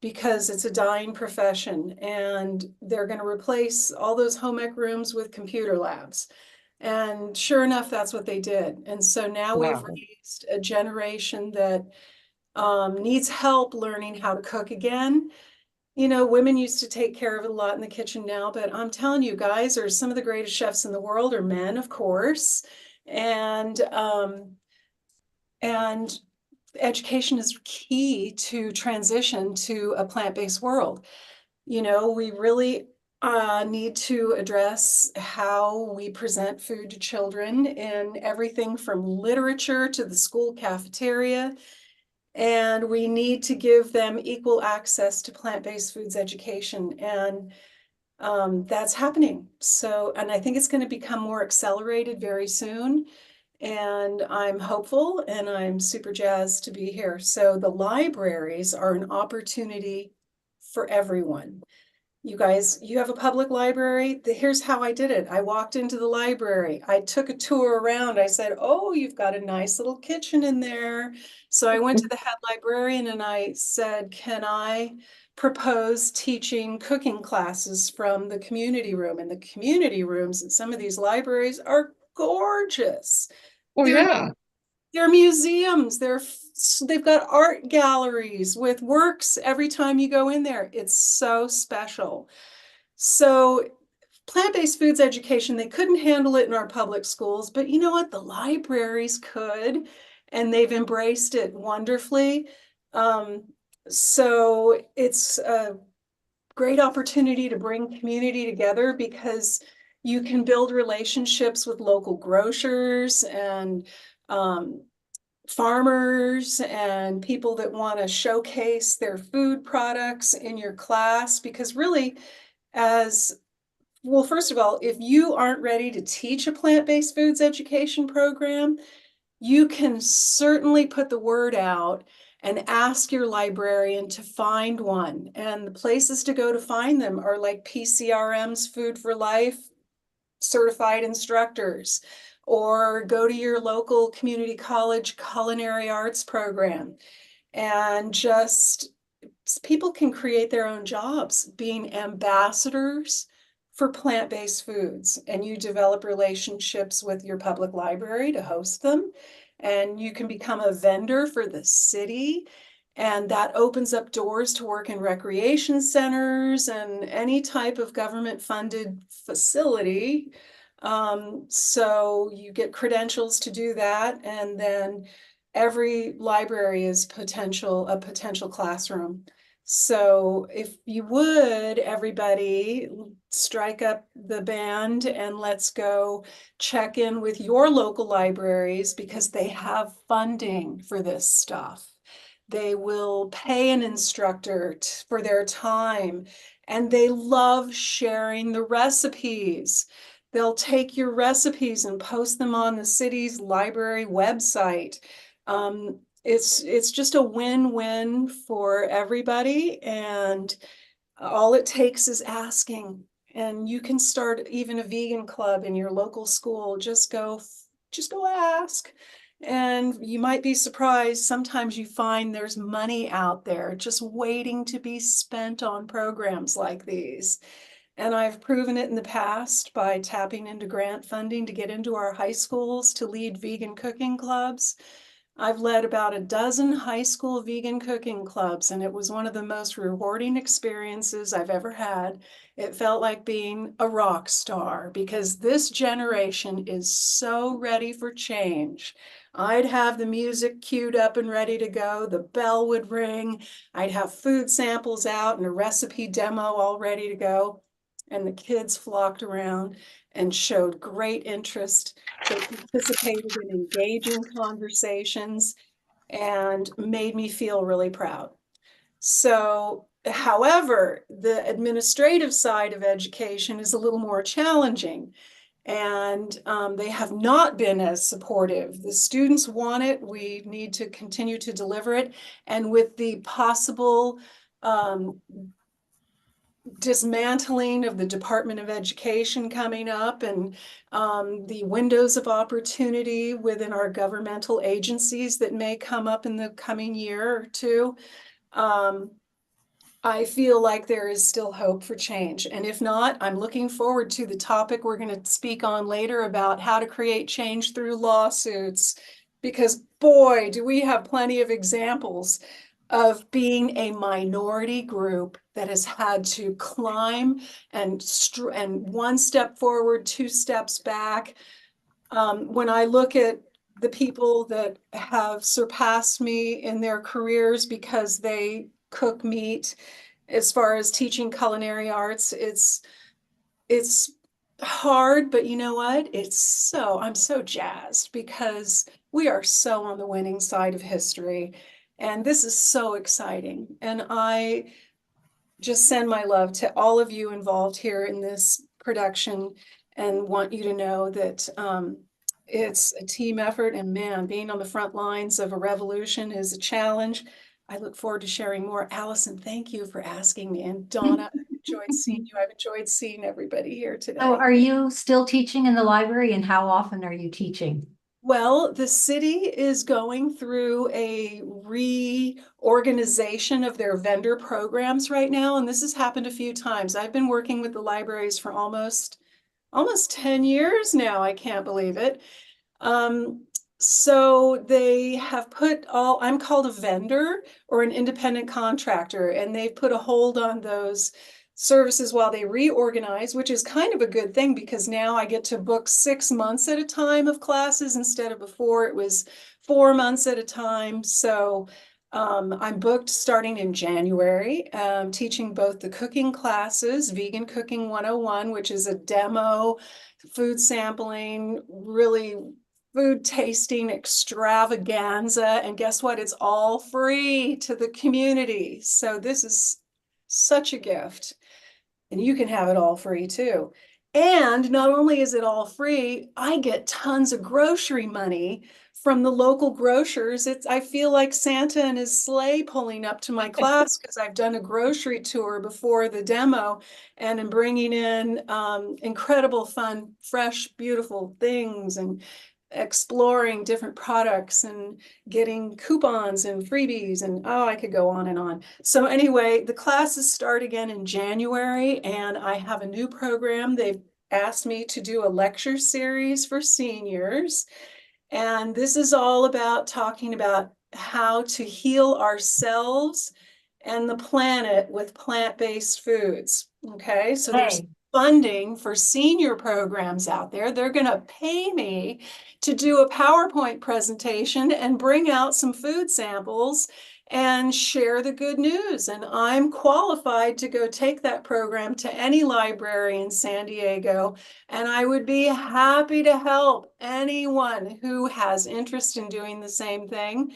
because it's a dying profession and they're going to replace all those home ec rooms with computer labs. And sure enough, that's what they did. And so now we've raised a generation that needs help learning how to cook again. You know, women used to take care of it a lot in the kitchen now, but I'm telling you, guys are some of the greatest chefs in the world, are men, of course. And education is key to transition to a plant-based world. You know, we really need to address how we present food to children in everything from literature to the school cafeteria. And we need to give them equal access to plant-based foods education. And that's happening. So, and I think it's going to become more accelerated very soon. And I'm hopeful and I'm super jazzed to be here. So the libraries are an opportunity for everyone. You guys, you have a public library. Here's how I did it. I walked into the library. I took a tour around. I said, oh, you've got a nice little kitchen in there. So I went to the head librarian and I said, can I propose teaching cooking classes from the community room? And the community rooms in some of these libraries are gorgeous. Oh, yeah. They're museums. They've got art galleries with works every time you go in there. It's so special. So plant-based foods education, they couldn't handle it in our public schools, but you know what? The libraries could, and they've embraced it wonderfully. So it's a great opportunity to bring community together because you can build relationships with local grocers and farmers and people that want to showcase their food products in your class. Because really, well, first of all, if you aren't ready to teach a plant-based foods education program, you can certainly put the word out and ask your librarian to find one. And the places to go to find them are like PCRM's Food for Life certified instructors, or go to your local community college culinary arts program. And just people can create their own jobs being ambassadors for plant-based foods, and you develop relationships with your public library to host them, and you can become a vendor for the city, and that opens up doors to work in recreation centers and any type of government-funded facility. So you get credentials to do that, and then every library is a potential classroom. So if you would, everybody, strike up the band and let's go check in with your local libraries, because they have funding for this stuff. They will pay an instructor for their time, and they love sharing the recipes. They'll take your recipes and post them on the city's library website. It's just a win-win for everybody, and all it takes is asking. And you can start even a vegan club in your local school. Just go ask. And you might be surprised, sometimes you find there's money out there just waiting to be spent on programs like these. And I've proven it in the past by tapping into grant funding to get into our high schools to lead vegan cooking clubs. I've led about a dozen high school vegan cooking clubs, and it was one of the most rewarding experiences I've ever had. It felt like being a rock star, because this generation is so ready for change. I'd have the music queued up and ready to go. The bell would ring. I'd have food samples out and a recipe demo all ready to go. And the kids flocked around and showed great interest. They participated in engaging conversations and made me feel really proud. So, however, the administrative side of education is a little more challenging, and they have not been as supportive. The students want it. We need to continue to deliver it. And with the possible dismantling of the Department of Education coming up, and the windows of opportunity within our governmental agencies that may come up in the coming year or two, I feel like there is still hope for change. And if not, I'm looking forward to the topic we're going to speak on later about how to create change through lawsuits, because boy, do we have plenty of examples of being a minority group that has had to climb and one step forward, two steps back. When I look at the people that have surpassed me in their careers because they cook meat, as far as teaching culinary arts, it's hard, but you know what? I'm so jazzed, because we are so on the winning side of history. And this is so exciting. And I just send my love to all of you involved here in this production, and want you to know that it's a team effort. And man, being on the front lines of a revolution is a challenge. I look forward to sharing more. Allison, thank you for asking me. And Donna, I've enjoyed seeing you. I've enjoyed seeing everybody here today. So are you still teaching in the library, and how often are you teaching? Well, the city is going through a reorganization of their vendor programs right now, and this has happened a few times. I've been working with the libraries for almost 10 years now. I can't believe it. So they have put I'm called a vendor or an independent contractor, and they've put a hold on those services while they reorganize, which is kind of a good thing, because now I get to book 6 months at a time of classes instead of before it was 4 months at a time. So I'm booked starting in January, teaching both the cooking classes, Vegan Cooking 101, which is a demo, food sampling, really food tasting extravaganza. And guess what? It's all free to the community. So this is such a gift. And you can have it all free too. And not only is it all free, I get tons of grocery money from the local grocers. I feel like Santa and his sleigh pulling up to my class because I've done a grocery tour before the demo and am bringing in incredible fun, fresh, beautiful things and exploring different products and getting coupons and freebies, and oh, I could go on and on. So anyway, the classes start again in January, and I have a new program. They've asked me to do a lecture series for seniors, and this is all about talking about how to heal ourselves and the planet with plant-based foods. Okay, so there's funding for senior programs out there. They're going to pay me to do a PowerPoint presentation and bring out some food samples and share the good news. And I'm qualified to go take that program to any library in San Diego. And I would be happy to help anyone who has interest in doing the same thing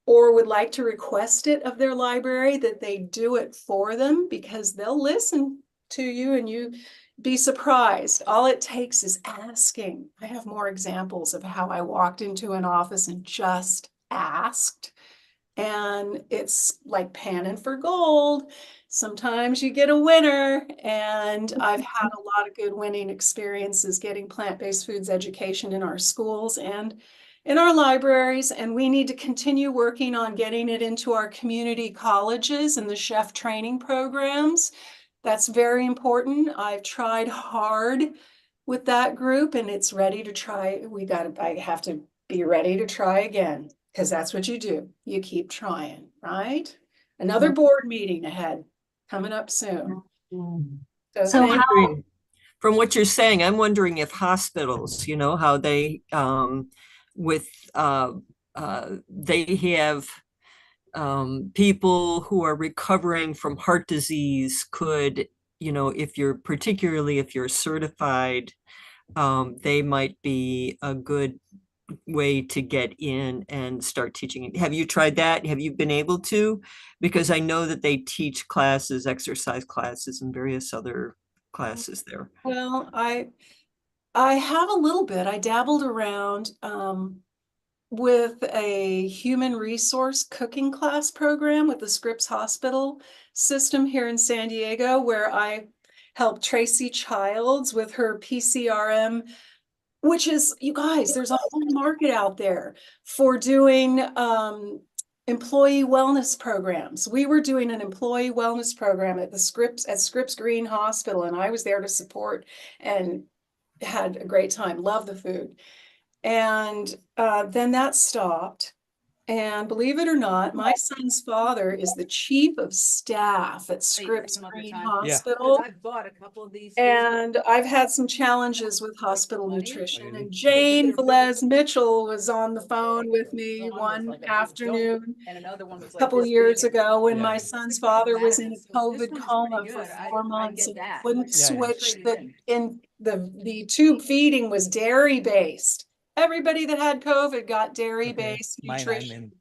or would like to request it of their library, that they do it for them, because they'll listen to you and you be surprised. All it takes is asking. I have more examples of how I walked into an office and just asked. And it's like panning for gold. Sometimes you get a winner, and I've had a lot of good winning experiences getting plant-based foods education in our schools and in our libraries, and we need to continue working on getting it into our community colleges and the chef training programs. That's very important. I've tried hard with that group, and it's ready to try. I have to be ready to try again, because that's what you do. You keep trying, right? Another board meeting ahead, coming up soon. So from what you're saying, I'm wondering if hospitals, you know, how they they have people who are recovering from heart disease could, you know, if you're certified, they might be a good way to get in and start teaching. Have you tried that? Have you been able to? Because I know that they teach classes, exercise classes, and various other classes there. Well, I have a little bit. I dabbled around with a human resource cooking class program with the Scripps Hospital system here in San Diego, where I helped Tracy Childs with her PCRM, which is, you guys, there's a whole market out there for doing employee wellness programs. We were doing an employee wellness program at Scripps Green Hospital, and I was there to support and had a great time, loved the food. And then that stopped. And believe it or not, my son's father is the chief of staff at Scripps Green Hospital. I've bought a couple of these. And I've had some challenges with hospital nutrition. And Jane Velez Mitchell was on the phone with me one afternoon a couple of years ago when my son's father was in a COVID coma for 4 months and wouldn't switch. The tube feeding was dairy based. Everybody that had COVID got dairy-based nutrition.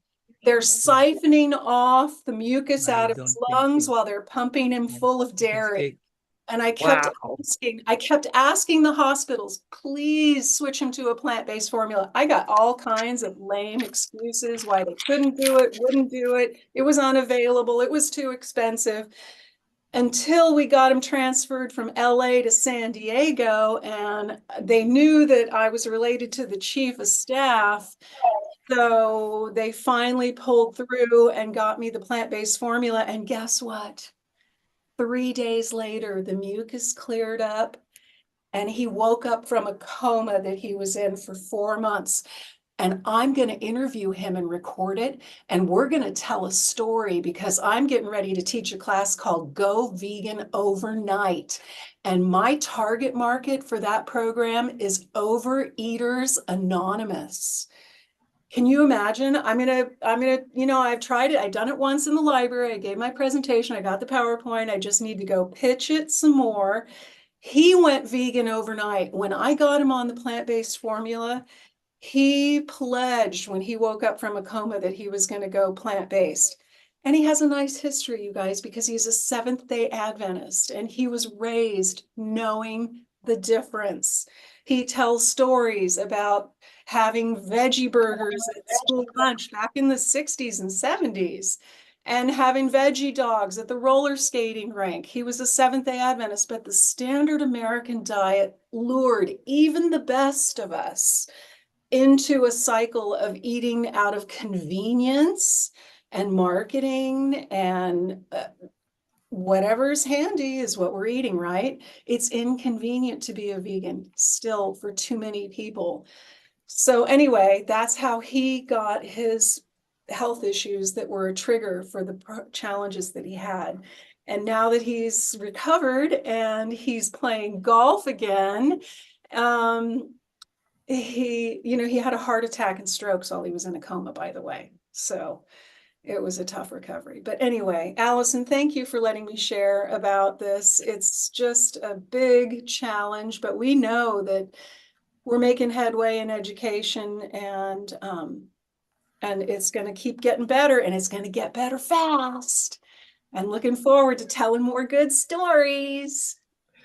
They're siphoning off the mucus out of his lungs while they're pumping him full of dairy. And I kept asking the hospitals, please switch him to a plant-based formula. I got all kinds of lame excuses why they couldn't do it, wouldn't do it. It was unavailable. It was too expensive. Until we got him transferred from LA to San Diego, and they knew that I was related to the chief of staff. So they finally pulled through and got me the plant-based formula. And guess what? 3 days later, the mucus cleared up and he woke up from a coma that he was in for 4 months. And I'm going to interview him and record it. And we're going to tell a story, because I'm getting ready to teach a class called Go Vegan Overnight. And my target market for that program is Overeaters Anonymous. Can you imagine? I'm gonna, you know, I've tried it. I've done it once in the library. I gave my presentation. I got the PowerPoint. I just need to go pitch it some more. He went vegan overnight. When I got him on the plant-based formula, he pledged when he woke up from a coma that he was going to go plant-based. And he has a nice history, you guys, because he's a Seventh-day Adventist, and he was raised knowing the difference. He tells stories about having veggie burgers at school lunch back in the 60s and 70s and having veggie dogs at the roller skating rink. He was a Seventh-day Adventist, but the standard American diet lured even the best of us into a cycle of eating out of convenience and marketing and whatever's handy is what we're eating, right? It's inconvenient to be a vegan still for too many people. So anyway, that's how he got his health issues that were a trigger for the challenges that he had. And now that he's recovered and he's playing golf again, he had a heart attack and strokes while he was in a coma, by the way. So it was a tough recovery. But anyway, Allison, thank you for letting me share about this. It's just a big challenge, but we know that we're making headway in education, and it's going to keep getting better, and it's going to get better fast. And looking forward to telling more good stories.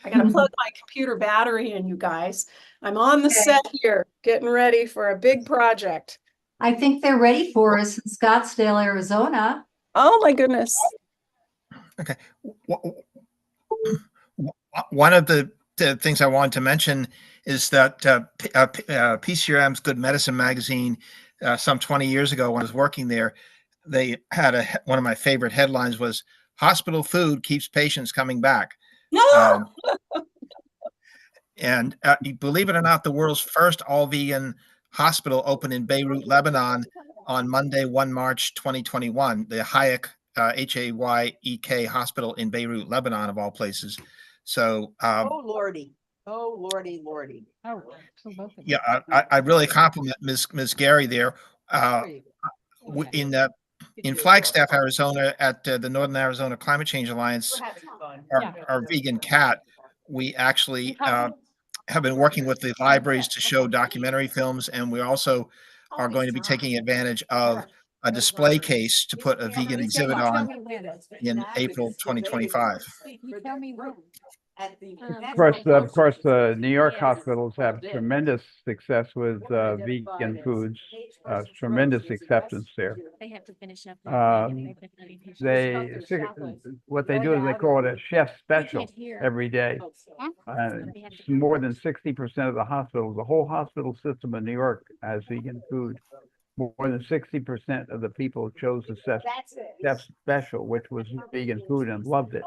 I got to plug my computer battery in, you guys. I'm on the set here, getting ready for a big project. I think they're ready for us in Scottsdale, Arizona. Oh my goodness. Okay. One of the things I wanted to mention is that PCRM's Good Medicine magazine, some 20 years ago when I was working there, they had one of my favorite headlines was "Hospital food keeps patients coming back." And believe it or not, the world's first all-vegan hospital opened in Beirut, Lebanon on Monday, 1 March 2021, the Hayek, Hayek hospital in Beirut, Lebanon, of all places. So, oh, Lordy. Oh, Lordy, Lordy. Oh, yeah, I really compliment Ms. Gary there. In Flagstaff, Arizona, at the Northern Arizona Climate Change Alliance, our vegan cat, we actually have been working with the libraries to show documentary films, and we also are going to be taking advantage of a display case to put a vegan exhibit on in April 2025. Of course, the New York hospitals have tremendous success with vegan foods, tremendous acceptance there. They have to finish up. What they do is they call it a chef special every day. More than 60% of the hospitals, the whole hospital system in New York has vegan food. More than 60% of the people chose the chef special, which was vegan food, and loved it.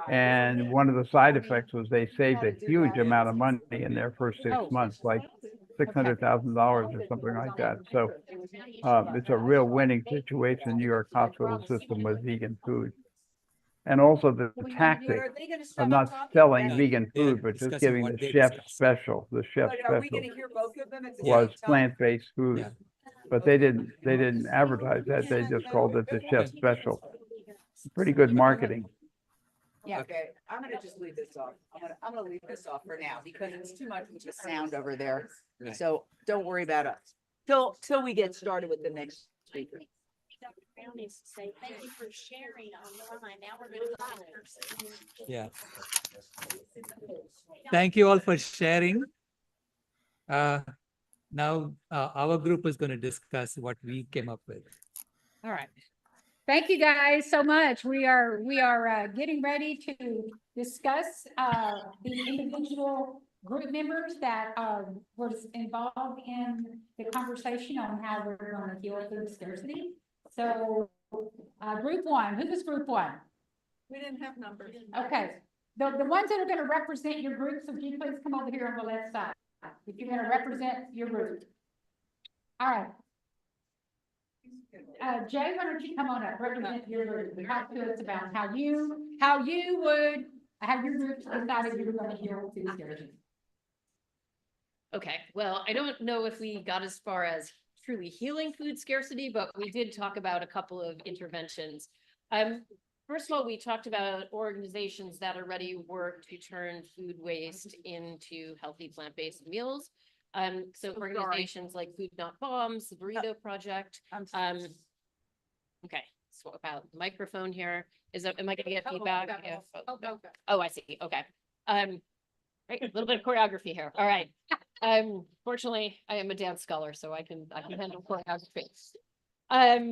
And one of the side effects was they saved a huge amount of money in their first 6 months, like $600,000 or something like that. So it's a real winning situation in the New York hospital system with vegan food. And also the tactic of not selling vegan food, but just giving the chef special. The chef special was plant-based food. But they didn't advertise that. They just called it the chef special. Pretty good marketing. Yeah. Okay, I'm gonna just leave this off. I'm gonna leave this off for now because it's too much with the sound over there. So don't worry about us till we get started with the next speaker. Say thank you for sharing online. Now we're gonna Yeah. Thank you all for sharing. Now our group is going to discuss what we came up with. All right. Thank you guys so much. We are getting ready to discuss the individual group members that was involved in the conversation on how we're going to deal with food scarcity. So group one, who was group one? We didn't have numbers. Okay. The ones that are going to represent your groups, would you please come over here on the left side if you're going to represent your group. All right. Jay, why don't you come on up, represent your group, and talk to us about how your group decided you were going to deal with food scarcity. Okay, well, I don't know if we got as far as truly healing food scarcity, but we did talk about a couple of interventions. First of all, we talked about organizations that already work to turn food waste into healthy plant-based meals. So organizations like Food Not Bombs, the Burrito Project. Okay, so about the microphone here. Am I gonna get feedback? Oh, I see, okay. Right, a little bit of choreography here. All right. Fortunately, I am a dance scholar, so I can handle choreography.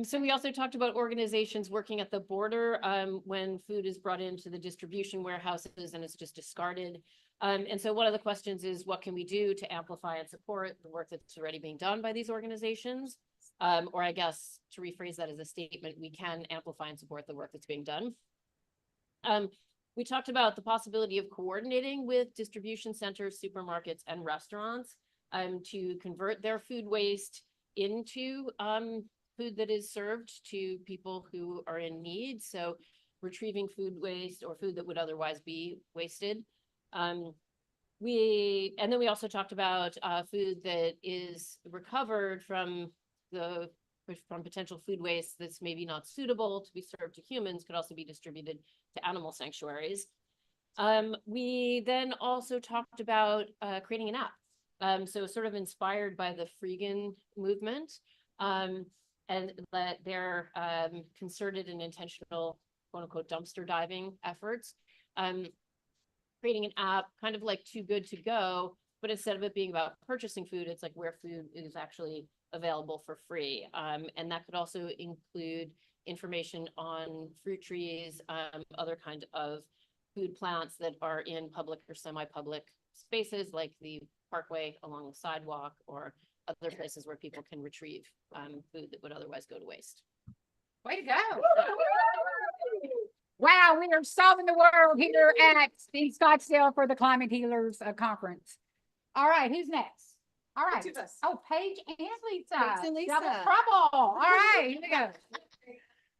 So we also talked about organizations working at the border when food is brought into the distribution warehouses and it's just discarded. And so one of the questions is, what can we do to amplify and support the work that's already being done by these organizations? Or I guess to rephrase that as a statement, we can amplify and support the work that's being done. We talked about the possibility of coordinating with distribution centers, supermarkets, and restaurants to convert their food waste into food that is served to people who are in need. So retrieving food waste or food that would otherwise be wasted. And then we also talked about food that is recovered from potential food waste that's maybe not suitable to be served to humans, could also be distributed to animal sanctuaries. We then also talked about creating an app. So sort of inspired by the Freegan movement, and that their concerted and intentional quote unquote dumpster diving efforts. Creating an app kind of like Too Good to Go, but instead of it being about purchasing food, it's like where food is actually available for free. And that could also include information on fruit trees, other kind of food plants that are in public or semi-public spaces like the parkway along the sidewalk or other places where people can retrieve food that would otherwise go to waste. Way to go. Wow, we are solving the world here at the Scottsdale for the Climate Healers Conference. All right, who's next? All right. Oh, Paige and Lisa. Paige and Lisa. Double trouble. All right, here we go.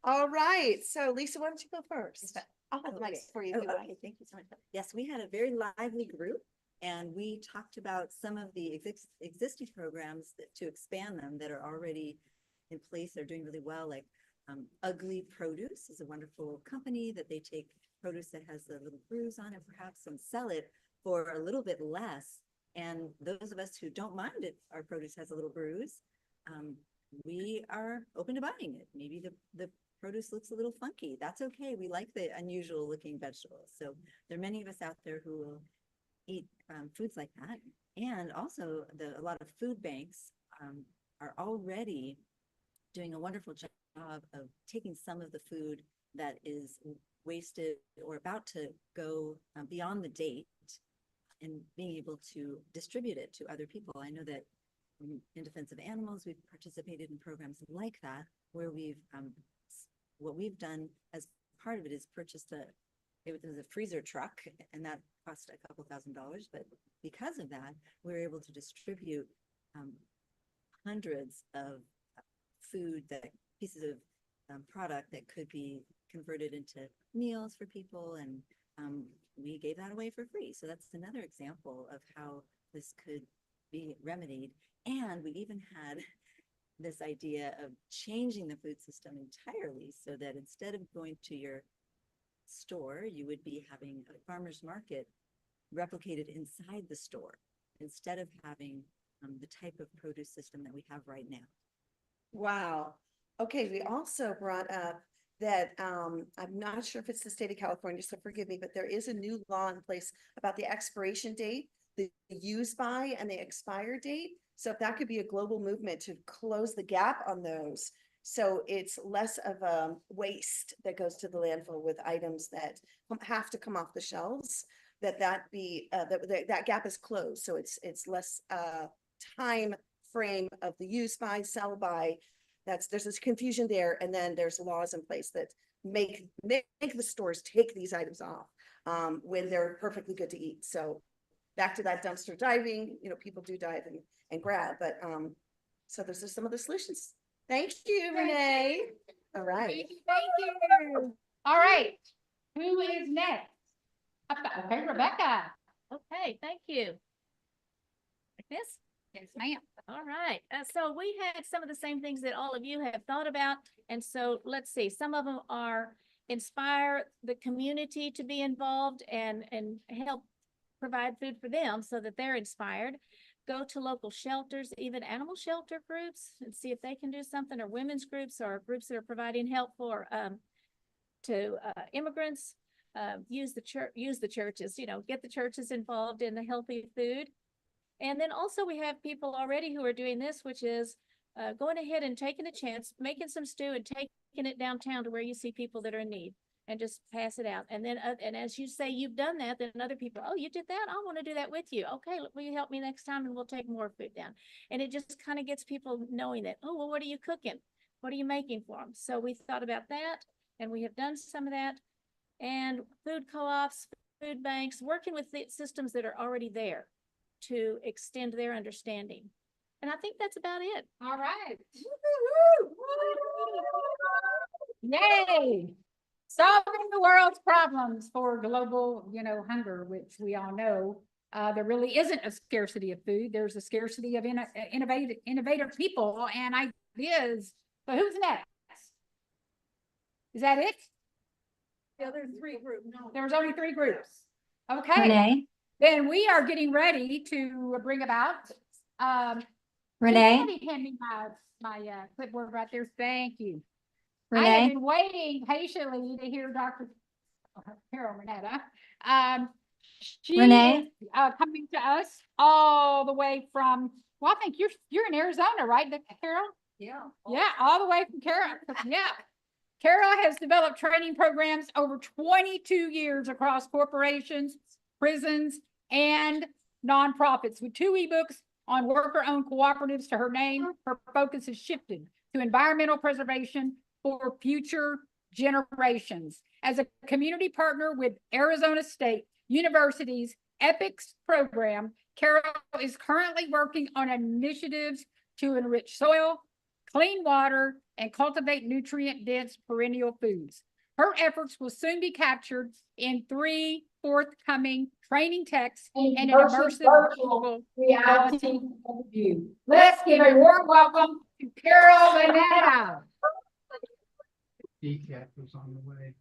All right, so Lisa, why don't you go first? I'll have the mic Okay. for you. Oh, okay, thank you so much. Yes, we had a very lively group and we talked about some of the existing programs to expand them that are already in place. They're doing really well, like Ugly Produce is a wonderful company that they take produce that has a little bruise on it perhaps and sell it for a little bit less. And those of us who don't mind it, our produce has a little bruise, we are open to buying it. Maybe the produce looks a little funky. That's okay. We like the unusual looking vegetables. So there are many of us out there who will eat foods like that. And also a lot of food banks are already doing a wonderful job of taking some of the food that is wasted or about to go beyond the date and being able to distribute it to other people. I know that in Defense of Animals, we've participated in programs like that, where what we've done as part of it is purchased it was a freezer truck, and that cost a couple $1,000, but because of that, we were able to distribute hundreds of pieces of product that could be converted into meals for people, and we gave that away for free. So that's another example of how this could be remedied. And we even had this idea of changing the food system entirely so that instead of going to your store, you would be having a farmer's market replicated inside the store instead of having the type of produce system that we have right now. Wow. Okay, we also brought up that I'm not sure if it's the state of California, so forgive me, but there is a new law in place about the expiration date, the use by and the expire date. So if that could be a global movement to close the gap on those, so it's less of a waste that goes to the landfill with items that have to come off the shelves, that gap is closed. So it's less time frame of the use by, sell by. There's this confusion there, and then there's laws in place that make the stores take these items off when they're perfectly good to eat. So back to that dumpster diving, people do dive and grab, but so those are some of the solutions. Thank you, Renee. All right. Thank you. All right, who is next? Okay, Rebecca. Okay, thank you. Like this? Yes, ma'am. All right. So we had some of the same things that all of you have thought about. And so let's see, some of them are inspire the community to be involved and help provide food for them so that they're inspired. Go to local shelters, even animal shelter groups, and see if they can do something, or women's groups, or groups that are providing help for to immigrants. use the churches, get the churches involved in the healthy food. And then also we have people already who are doing this, which is going ahead and taking a chance, making some stew and taking it downtown to where you see people that are in need and just pass it out. And then, and as you say, you've done that, then other people, oh, you did that? I want to do that with you. Okay, will you help me next time? And we'll take more food down. And it just kind of gets people knowing that, oh, well, what are you cooking? What are you making for them? So we thought about that, and we have done some of that. And food co-ops, food banks, working with the systems that are already there to extend their understanding. And I think that's about it. All right. Yay. Solving the world's problems for global, hunger, which we all know. There really isn't a scarcity of food. There's a scarcity of innovative people and ideas. But who's next? Is that it? The other 3 groups. No. There was only 3 groups. Okay. Renee? Then we are getting ready to bring about. Renee? Somebody hand me my clipboard right there. Thank you. I Renee? have been waiting patiently to hear Dr. Carol Renetta. She Renee? is coming to us all the way from. Well, I think you're in Arizona, right, Carol? Yeah. Yeah, all the way from Carol. Yeah. Carol has developed training programs over 22 years across corporations, prisons, and nonprofits with 2 ebooks on worker-owned cooperatives to her name. Her focus has shifted to environmental preservation for future generations. As a community partner with Arizona State University's EPICS program, Carol is currently working on initiatives to enrich soil, clean water, and cultivate nutrient-dense perennial foods. Her efforts will soon be captured in 3 forthcoming training texts and an immersive virtual reality overview. Let's give a warm welcome to Carol Renetta. DCAT was on the way.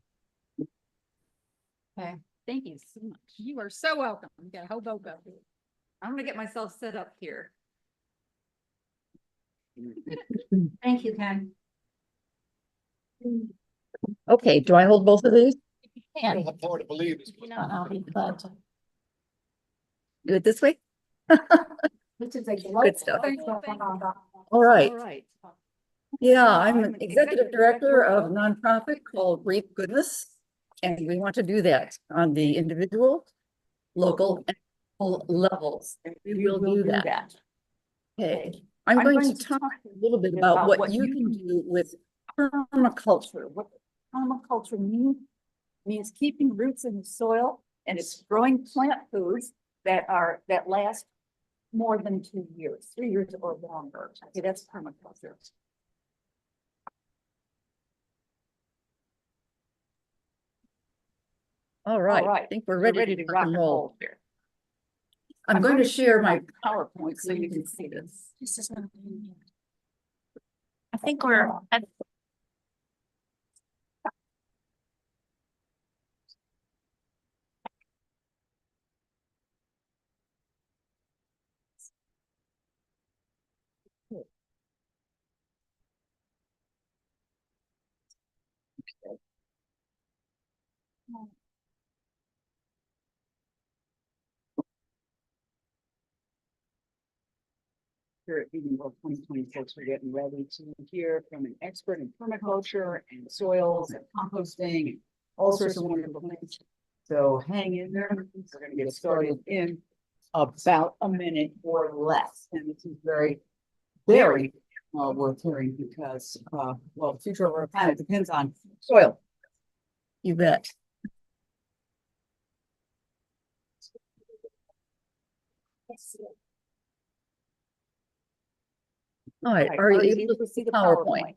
Okay, thank you so much. You are so welcome. You got a whole boat up here. I'm gonna get myself set up here. Thank you, Ken. Okay, do I hold both of these? I don't have power to believe this. I'll be glad to. Do it this way? This is a Good stuff. thing going on. All right. All right. Yeah, I'm an executive director of a nonprofit called Reap Goodness. And we want to do that on the individual, local, and global levels. And we will do that. Okay, I'm going to talk a little bit about what you can do with permaculture. What permaculture means keeping roots in the soil, and it's growing plant foods that last more than 2 years, 3 years or longer. Okay, that's permaculture. All right, I think we're ready to rock and roll here. I'm going to share my PowerPoint so you can see this. This is not. I think we're. Here at Eden World 2026, we're getting ready to hear from an expert in permaculture and soils and composting and all sorts of wonderful things. So hang in there. We're going to get started in about a minute or less. And this is very, very worth hearing because, well, the future of our planet depends on soil. You bet. All right, are you able to see the PowerPoint?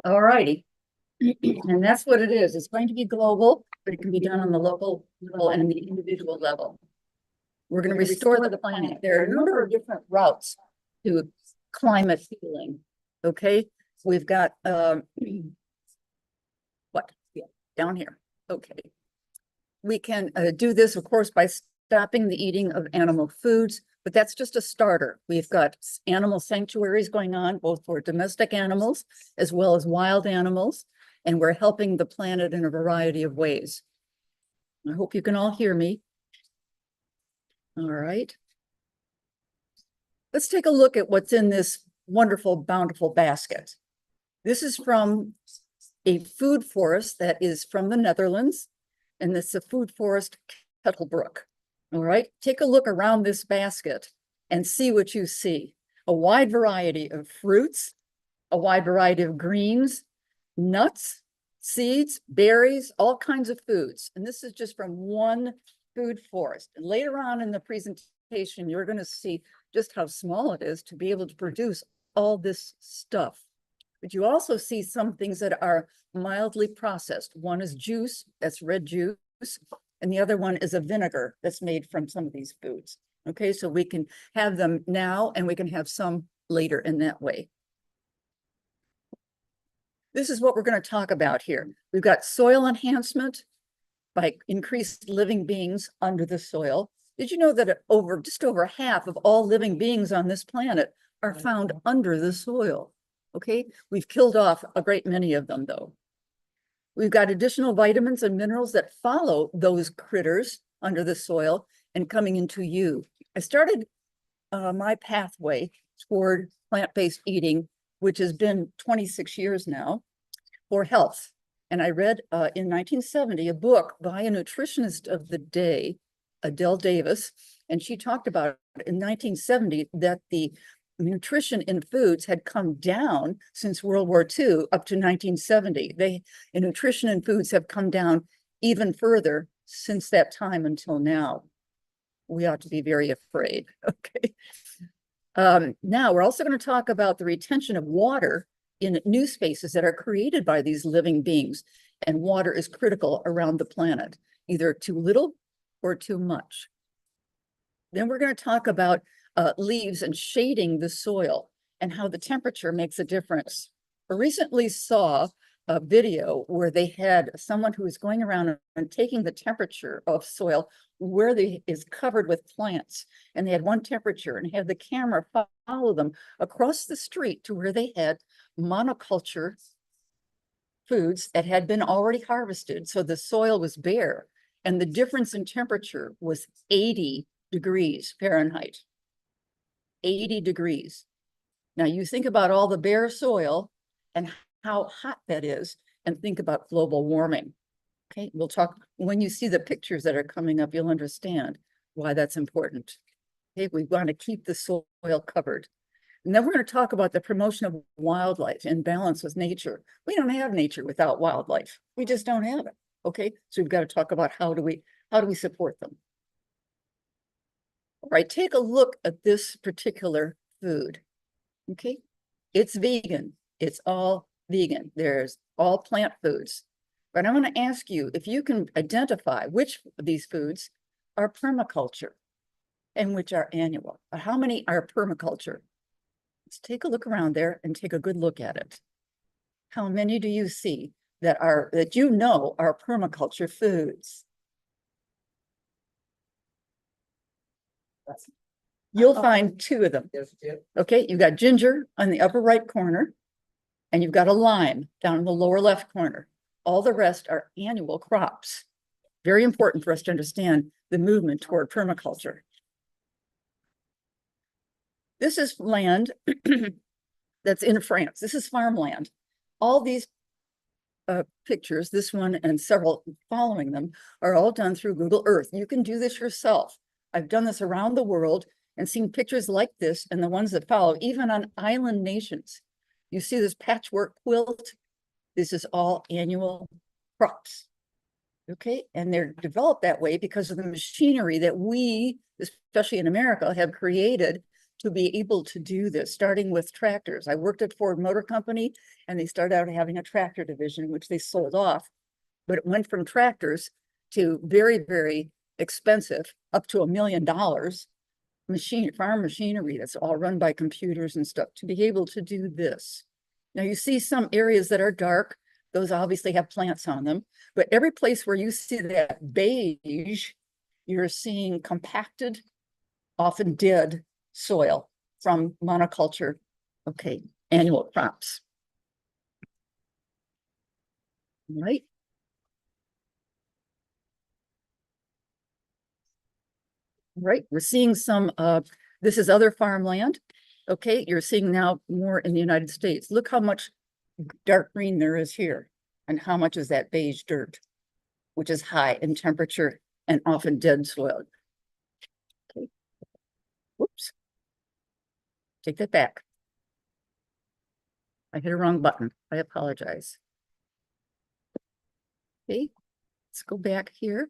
All righty. And that's what it is. It's going to be global, but it can be done on the local level and the individual level. We're going to restore the planet. There are a number of different routes to climate healing. Okay, we've got what? Yeah, down here. Okay. We can do this, of course, by stopping the eating of animal foods, but that's just a starter. We've got animal sanctuaries going on, both for domestic animals as well as wild animals, and we're helping the planet in a variety of ways. I hope you can all hear me. All right. Let's take a look at what's in this wonderful, bountiful basket. This is from a food forest that is from the Netherlands, and it's a food forest Kettlebrook. All right, take a look around this basket and see what you see. A wide variety of fruits, a wide variety of greens, nuts, seeds, berries, all kinds of foods. And this is just from one food forest. And later on in the presentation, you're going to see just how small it is to be able to produce all this stuff. But you also see some things that are mildly processed. One is juice, that's red juice, and the other one is a vinegar that's made from some of these foods. Okay, so we can have them now and we can have some later in that way. This is what we're going to talk about here. We've got soil enhancement by increased living beings under the soil. Did you know that just over half of all living beings on this planet are found under the soil? Okay, we've killed off a great many of them though. We've got additional vitamins and minerals that follow those critters under the soil and coming into you. I started my pathway toward plant-based eating, which has been 26 years now, for health. And I read in 1970 a book by a nutritionist of the day, Adele Davis, and she talked about in 1970 that the nutrition in foods had come down since World War II up to 1970. The nutrition in foods have come down even further since that time until now. We ought to be very afraid, okay? Now, we're also going to talk about the retention of water in new spaces that are created by these living beings. And water is critical around the planet, either too little or too much. Then we're going to talk about leaves and shading the soil and how the temperature makes a difference. I recently saw a video where they had someone who was going around and taking the temperature of soil where they is covered with plants, and they had one temperature and had the camera follow them across the street to where they had monoculture foods that had been already harvested. So the soil was bare, and the difference in temperature was 80 degrees Fahrenheit. 80 degrees. Now you think about all the bare soil and how hot that is, and think about global warming. Okay, we'll talk, when you see the pictures that are coming up, you'll understand why that's important. Okay, we want to keep the soil covered. And then we're going to talk about the promotion of wildlife in balance with nature. We don't have nature without wildlife. We just don't have it. Okay, so we've got to talk about how do we support them. All right, take a look at this particular food. Okay, it's vegan. It's all vegan. There's all plant foods. But I want to ask you if you can identify which of these foods are permaculture and which are annual. How many are permaculture? Let's take a look around there and take a good look at it. How many do you see that you know are permaculture foods? You'll find two of them. Okay, you've got ginger on the upper right corner, and you've got a lime down in the lower left corner. All the rest are annual crops. Very important for us to understand the movement toward permaculture. This is land that's in France. This is farmland. All these pictures, this one and several following them, are all done through Google Earth. You can do this yourself. I've done this around the world and seen pictures like this and the ones that follow, even on island nations. You see this patchwork quilt. This is all annual crops. Okay, and they're developed that way because of the machinery that we, especially in America, have created to be able to do this, starting with tractors. I worked at Ford Motor Company, and they started out having a tractor division, which they sold off. But it went from tractors to very, very expensive, up to $1 million farm machinery that's all run by computers and stuff to be able to do this. Now you see some areas that are dark, those obviously have plants on them, but every place where you see that beige, you're seeing compacted, often dead soil from monoculture, okay, annual crops. Right? Right, we're seeing some, this is other farmland. Okay, you're seeing now more in the United States. Look how much dark green there is here and how much is that beige dirt, which is high in temperature and often dead soil. Okay. Whoops. Take that back. I hit a wrong button. I apologize. Okay, let's go back here.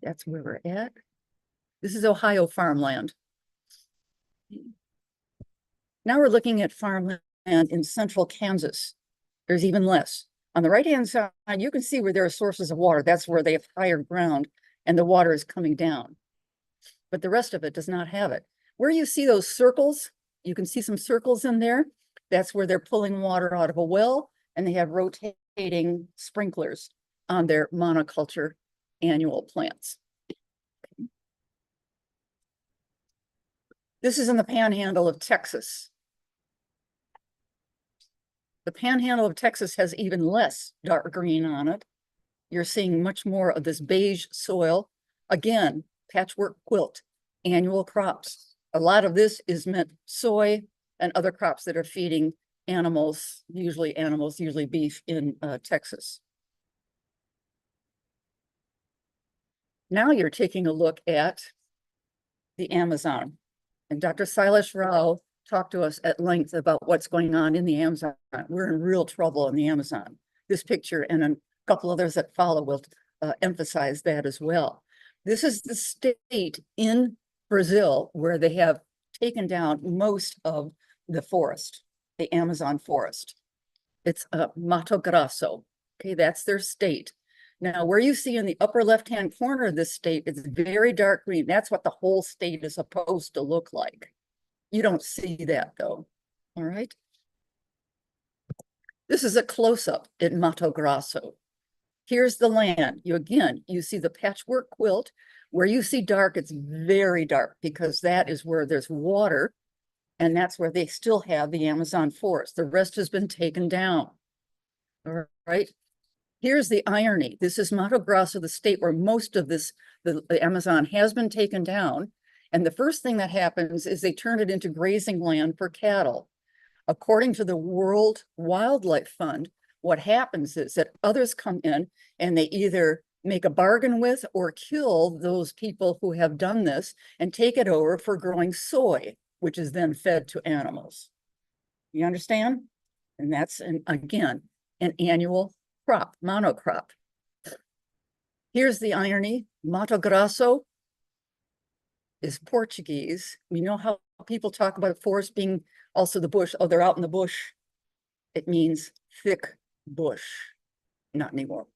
That's where we're at. This is Ohio farmland. Now we're looking at farmland in central Kansas. There's even less. On the right-hand side, you can see where there are sources of water. That's where they have higher ground and the water is coming down. But the rest of it does not have it. Where you see those circles, you can see some circles in there. That's where they're pulling water out of a well, and they have rotating sprinklers on their monoculture annual plants. This is in the panhandle of Texas. The panhandle of Texas has even less dark green on it. You're seeing much more of this beige soil. Again, patchwork quilt, annual crops. A lot of this is meant soy and other crops that are feeding animals, usually beef in Texas. Now you're taking a look at the Amazon. And Dr. Silas Rao talked to us at length about what's going on in the Amazon. We're in real trouble in the Amazon. This picture and a couple others that follow will emphasize that as well. This is the state in Brazil where they have taken down most of the forest, the Amazon forest. It's Mato Grosso. Okay, that's their state. Now, where you see in the upper left-hand corner of this state, it's very dark green. That's what the whole state is supposed to look like. You don't see that though, all right? This is a close-up in Mato Grosso. Here's the land. You see the patchwork quilt. Where you see dark, it's very dark because that is where there's water, and that's where they still have the Amazon forest. The rest has been taken down, all right? Here's the irony. This is Mato Grosso, the state where most of the Amazon has been taken down. And the first thing that happens is they turn it into grazing land for cattle. According to the World Wildlife Fund, what happens is that others come in and they either make a bargain with or kill those people who have done this and take it over for growing soy, which is then fed to animals. You understand? And that's, again, an annual crop, monocrop. Here's the irony. Mato Grosso is Portuguese. We know how people talk about forest being also the bush. Oh, they're out in the bush. It means thick bush. Not anymore.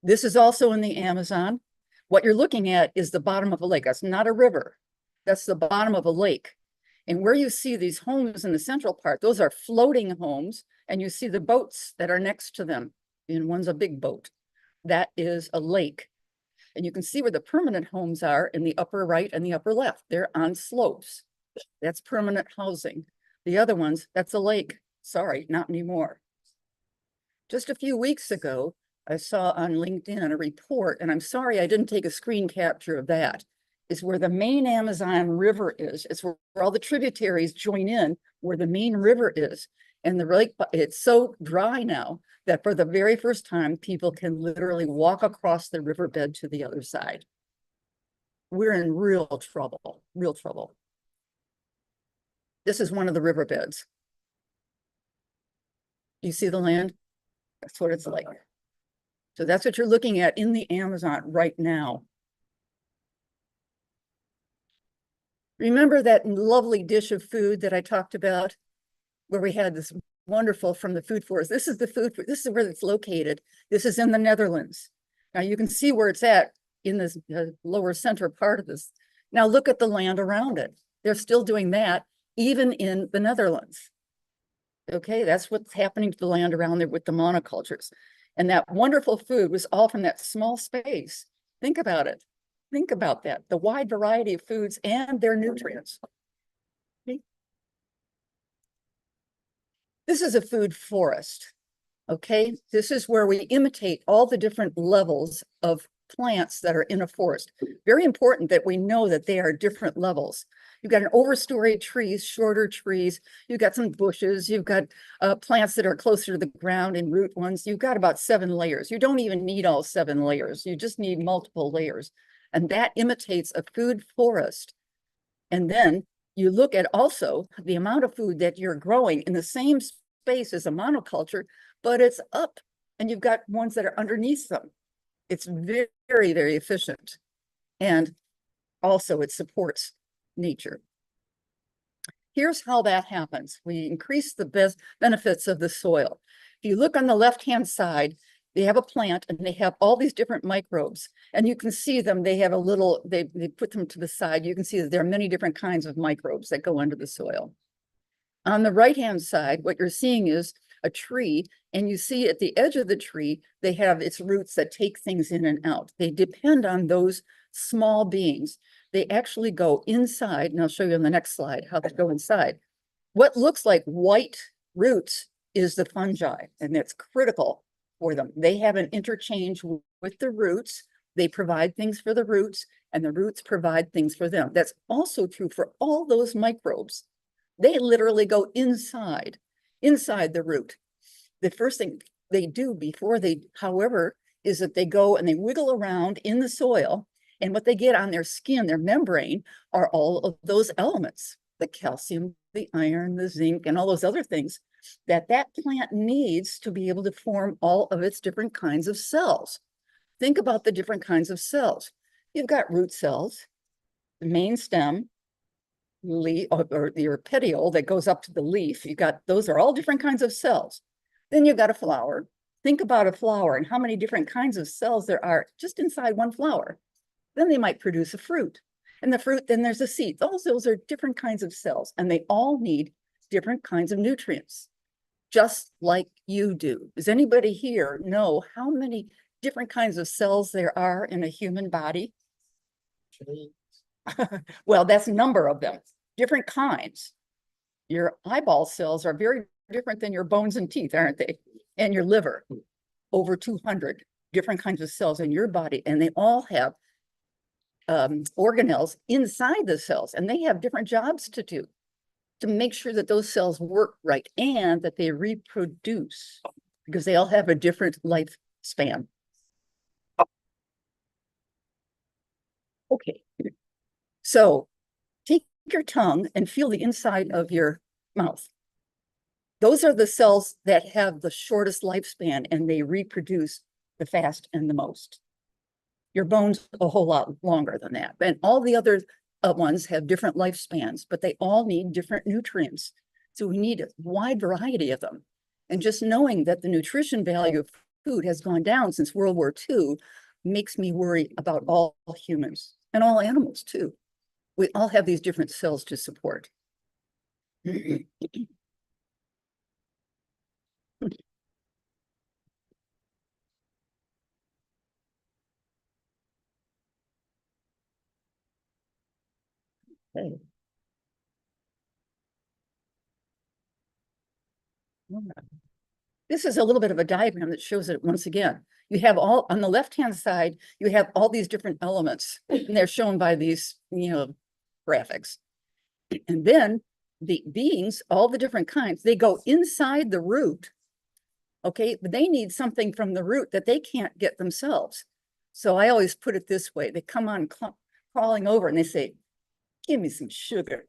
This is also in the Amazon. What you're looking at is the bottom of a lake. That's not a river. That's the bottom of a lake. And where you see these homes in the central part, those are floating homes, and you see the boats that are next to them. And one's a big boat. That is a lake. And you can see where the permanent homes are in the upper right and the upper left. They're on slopes. That's permanent housing. The other ones, that's a lake. Sorry, not anymore. Just a few weeks ago, I saw on LinkedIn a report, and I'm sorry I didn't take a screen capture of that, is where the main Amazon River is. It's where all the tributaries join in, where the main river is. And the lake, it's so dry now that for the very first time, people can literally walk across the riverbed to the other side. We're in real trouble, real trouble. This is one of the riverbeds. You see the land? That's what it's like. So that's what you're looking at in the Amazon right now. Remember that lovely dish of food that I talked about, where we had this wonderful from the food forest? This is the food, this is where it's located. This is in the Netherlands. Now you can see where it's at in this lower center part of this. Now look at the land around it. They're still doing that, even in the Netherlands. Okay, that's what's happening to the land around there with the monocultures. And that wonderful food was all from that small space. Think about it. Think about that, the wide variety of foods and their nutrients. Okay. This is a food forest. Okay, this is where we imitate all the different levels of plants that are in a forest. Very important that we know that they are different levels. You've got an overstory trees, shorter trees. You've got some bushes. You've got plants that are closer to the ground and root ones. You've got about 7 layers. You don't even need all 7 layers. You just need multiple layers. And that imitates a food forest. And then you look at also the amount of food that you're growing in the same space as a monoculture, but it's up and you've got ones that are underneath them. It's very, very efficient. And also it supports nature. Here's how that happens. We increase the best benefits of the soil. If you look on the left-hand side, they have a plant and they have all these different microbes and you can see them. They have a little, they put them to the side. You can see that there are many different kinds of microbes that go under the soil. On the right-hand side, what you're seeing is a tree, and you see at the edge of the tree, they have its roots that take things in and out. They depend on those small beings. They actually go inside, and I'll show you on the next slide how they go inside. What looks like white roots is the fungi, and that's critical for them. They have an interchange with the roots. They provide things for the roots, and the roots provide things for them. That's also true for all those microbes. They literally go inside the root. The first thing they do before they, however, is that they go and they wiggle around in the soil, and what they get on their skin, their membrane, are all of those elements, the calcium, the iron, the zinc, and all those other things that plant needs to be able to form all of its different kinds of cells. Think about the different kinds of cells. You've got root cells, the main stem, leaf, or your petiole that goes up to the leaf. You got, those are all different kinds of cells. Then you've got a flower. Think about a flower and how many different kinds of cells there are just inside one flower. Then they might produce a fruit. And the fruit, then there's a seed. Those are different kinds of cells, and they all need different kinds of nutrients, just like you do. Does anybody here know how many different kinds of cells there are in a human body? Well, that's a number of them, different kinds. Your eyeball cells are very different than your bones and teeth, aren't they? And your liver, over 200 different kinds of cells in your body, and they all have organelles inside the cells, and they have different jobs to do to make sure that those cells work right and that they reproduce, because they all have a different lifespan. Okay, so take your tongue and feel the inside of your mouth. Those are the cells that have the shortest lifespan, and they reproduce the fast and the most. Your bones a whole lot longer than that. And all the other ones have different lifespans, but they all need different nutrients. So we need a wide variety of them. And just knowing that the nutrition value of food has gone down since World War II makes me worry about all humans and all animals too. We all have these different cells to support. Okay. This is a little bit of a diagram that shows it once again. You have all, on the left-hand side, you have all these different elements, and they're shown by these, graphics. And then the beings, all the different kinds, they go inside the root, okay? But they need something from the root that they can't get themselves. So I always put it this way. They come on crawling over and they say, give me some sugar.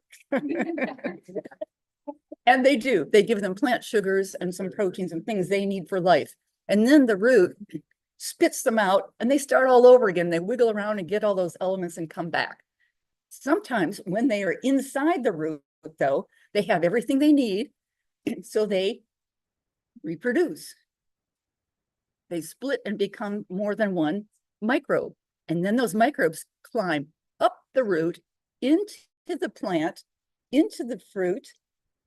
And they do. They give them plant sugars and some proteins and things they need for life. And then the root spits them out and they start all over again. They wiggle around and get all those elements and come back. Sometimes when they are inside the root, though, they have everything they need, so they reproduce. They split and become more than one microbe. And then those microbes climb up the root into the plant, into the fruit,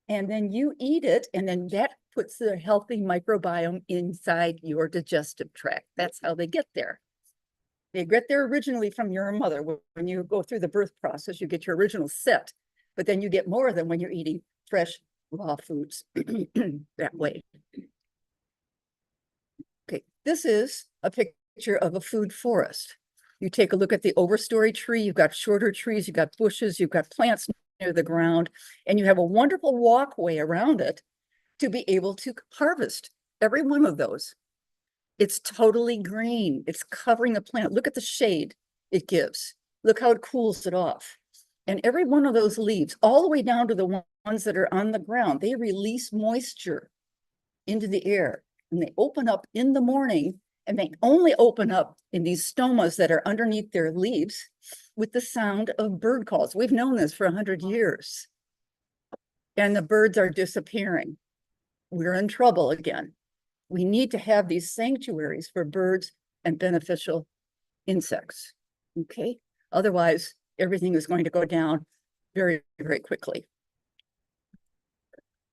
and then you eat it, and then that puts the healthy microbiome inside your digestive tract. That's how they get there. They get there originally from your mother. When you go through the birth process, you get your original set, but then you get more than when you're eating fresh, raw foods that way. Okay, this is a picture of a food forest. You take a look at the overstory tree, you've got shorter trees, you've got bushes, you've got plants near the ground, and you have a wonderful walkway around it to be able to harvest every one of those. It's totally green. It's covering the plant. Look at the shade it gives. Look how it cools it off. And every one of those leaves, all the way down to the ones that are on the ground, they release moisture into the air. And they open up in the morning, and they only open up in these stomas that are underneath their leaves with the sound of bird calls. We've known this for 100 years. And the birds are disappearing. We're in trouble again. We need to have these sanctuaries for birds and beneficial insects, okay? Otherwise, everything is going to go down very, very quickly.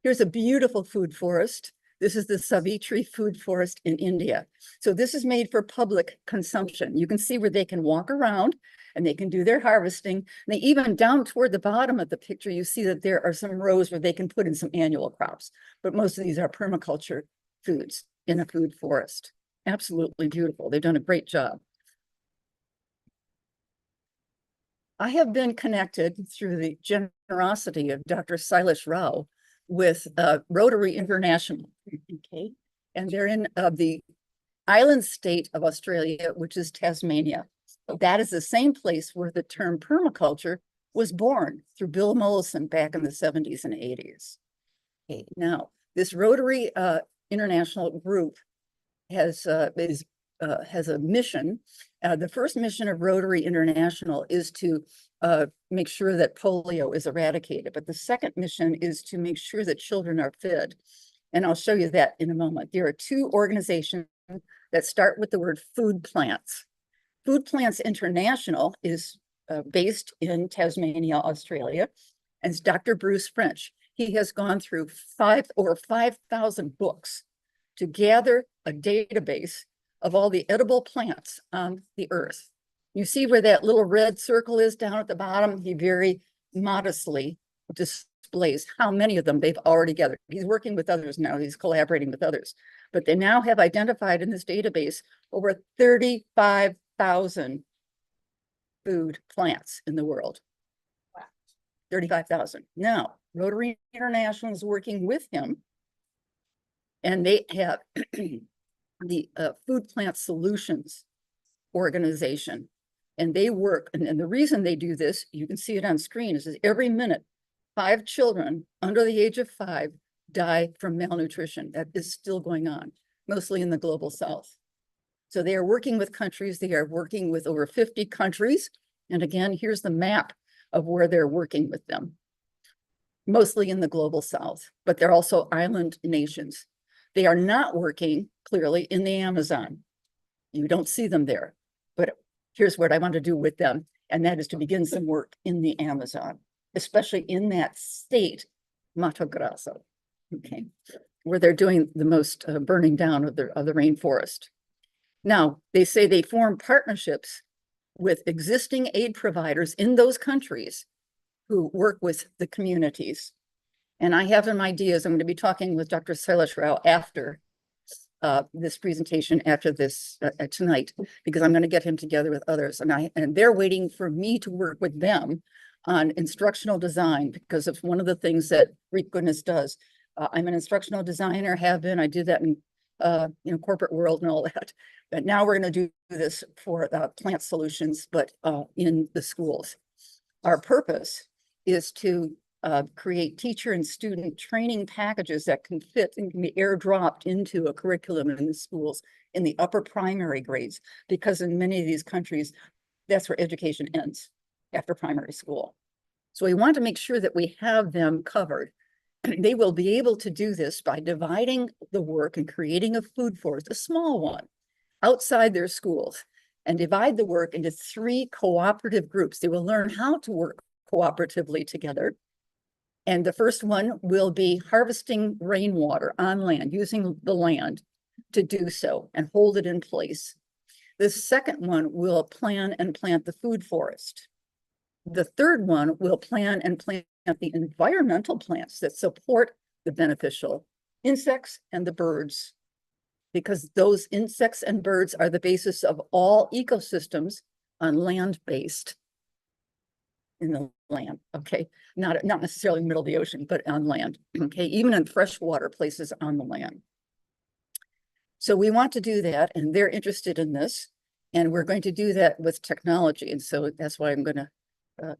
Here's a beautiful food forest. This is the Savitri food forest in India. So this is made for public consumption. You can see where they can walk around and they can do their harvesting. And they even down toward the bottom of the picture, you see that there are some rows where they can put in some annual crops. But most of these are permaculture foods in a food forest. Absolutely beautiful. They've done a great job. I have been connected through the generosity of Dr. Sailesh Rao with Rotary International, okay? And they're in the island state of Australia, which is Tasmania. That is the same place where the term permaculture was born through Bill Mollison back in the 70s and 80s. Okay, now, this Rotary International group has a mission. The first mission of Rotary International is to make sure that polio is eradicated. But the second mission is to make sure that children are fed. And I'll show you that in a moment. There are two organizations that start with the word Food Plants. Food Plants International is based in Tasmania, Australia, and it's Dr. Bruce French. He has gone through over 5,000 books to gather a database of all the edible plants on the earth. You see where that little red circle is down at the bottom? He very modestly displays how many of them they've already gathered. He's working with others now, he's collaborating with others, but they now have identified in this database over 35,000 food plants in the world. 35,000. Now, Rotary International is working with him, and they have the Food Plant Solutions organization. And they work, and the reason they do this, you can see it on screen, is that every minute, 5 children under the age of 5 die from malnutrition. That is still going on, mostly in the global south. So they are working with countries, they are working with over 50 countries. And again, here's the map of where they're working with them. Mostly in the global south, but they're also island nations. They are not working clearly in the Amazon. You don't see them there, but here's what I want to do with them. And that is to begin some work in the Amazon, especially in that state, Mato Grosso, okay, where they're doing the most burning down of the rainforest. Now, they say they form partnerships with existing aid providers in those countries who work with the communities. And I have some ideas. I'm going to be talking with Dr. Sailesh Rao after this presentation, after this tonight, because I'm going to get him together with others. And they're waiting for me to work with them on instructional design, because it's one of the things that Reap Goodness does. I'm an instructional designer, have been. I did that in corporate world and all that. But now we're going to do this for plant solutions, but in the schools. Our purpose is to create teacher and student training packages that can fit and can be airdropped into a curriculum in the schools in the upper primary grades, because in many of these countries, that's where education ends, after primary school. So we want to make sure that we have them covered. They will be able to do this by dividing the work and creating a food forest, a small one, outside their schools, and divide the work into 3 cooperative groups. They will learn how to work cooperatively together. And the first one will be harvesting rainwater on land, using the land to do so and hold it in place. The second one will plan and plant the food forest. The third one will plan and plant the environmental plants that support the beneficial insects and the birds, because those insects and birds are the basis of all ecosystems on land-based in the land, okay? Not necessarily in the middle of the ocean, but on land, okay? Even in freshwater places on the land. So we want to do that, and they're interested in this, and we're going to do that with technology. And so that's why I'm going to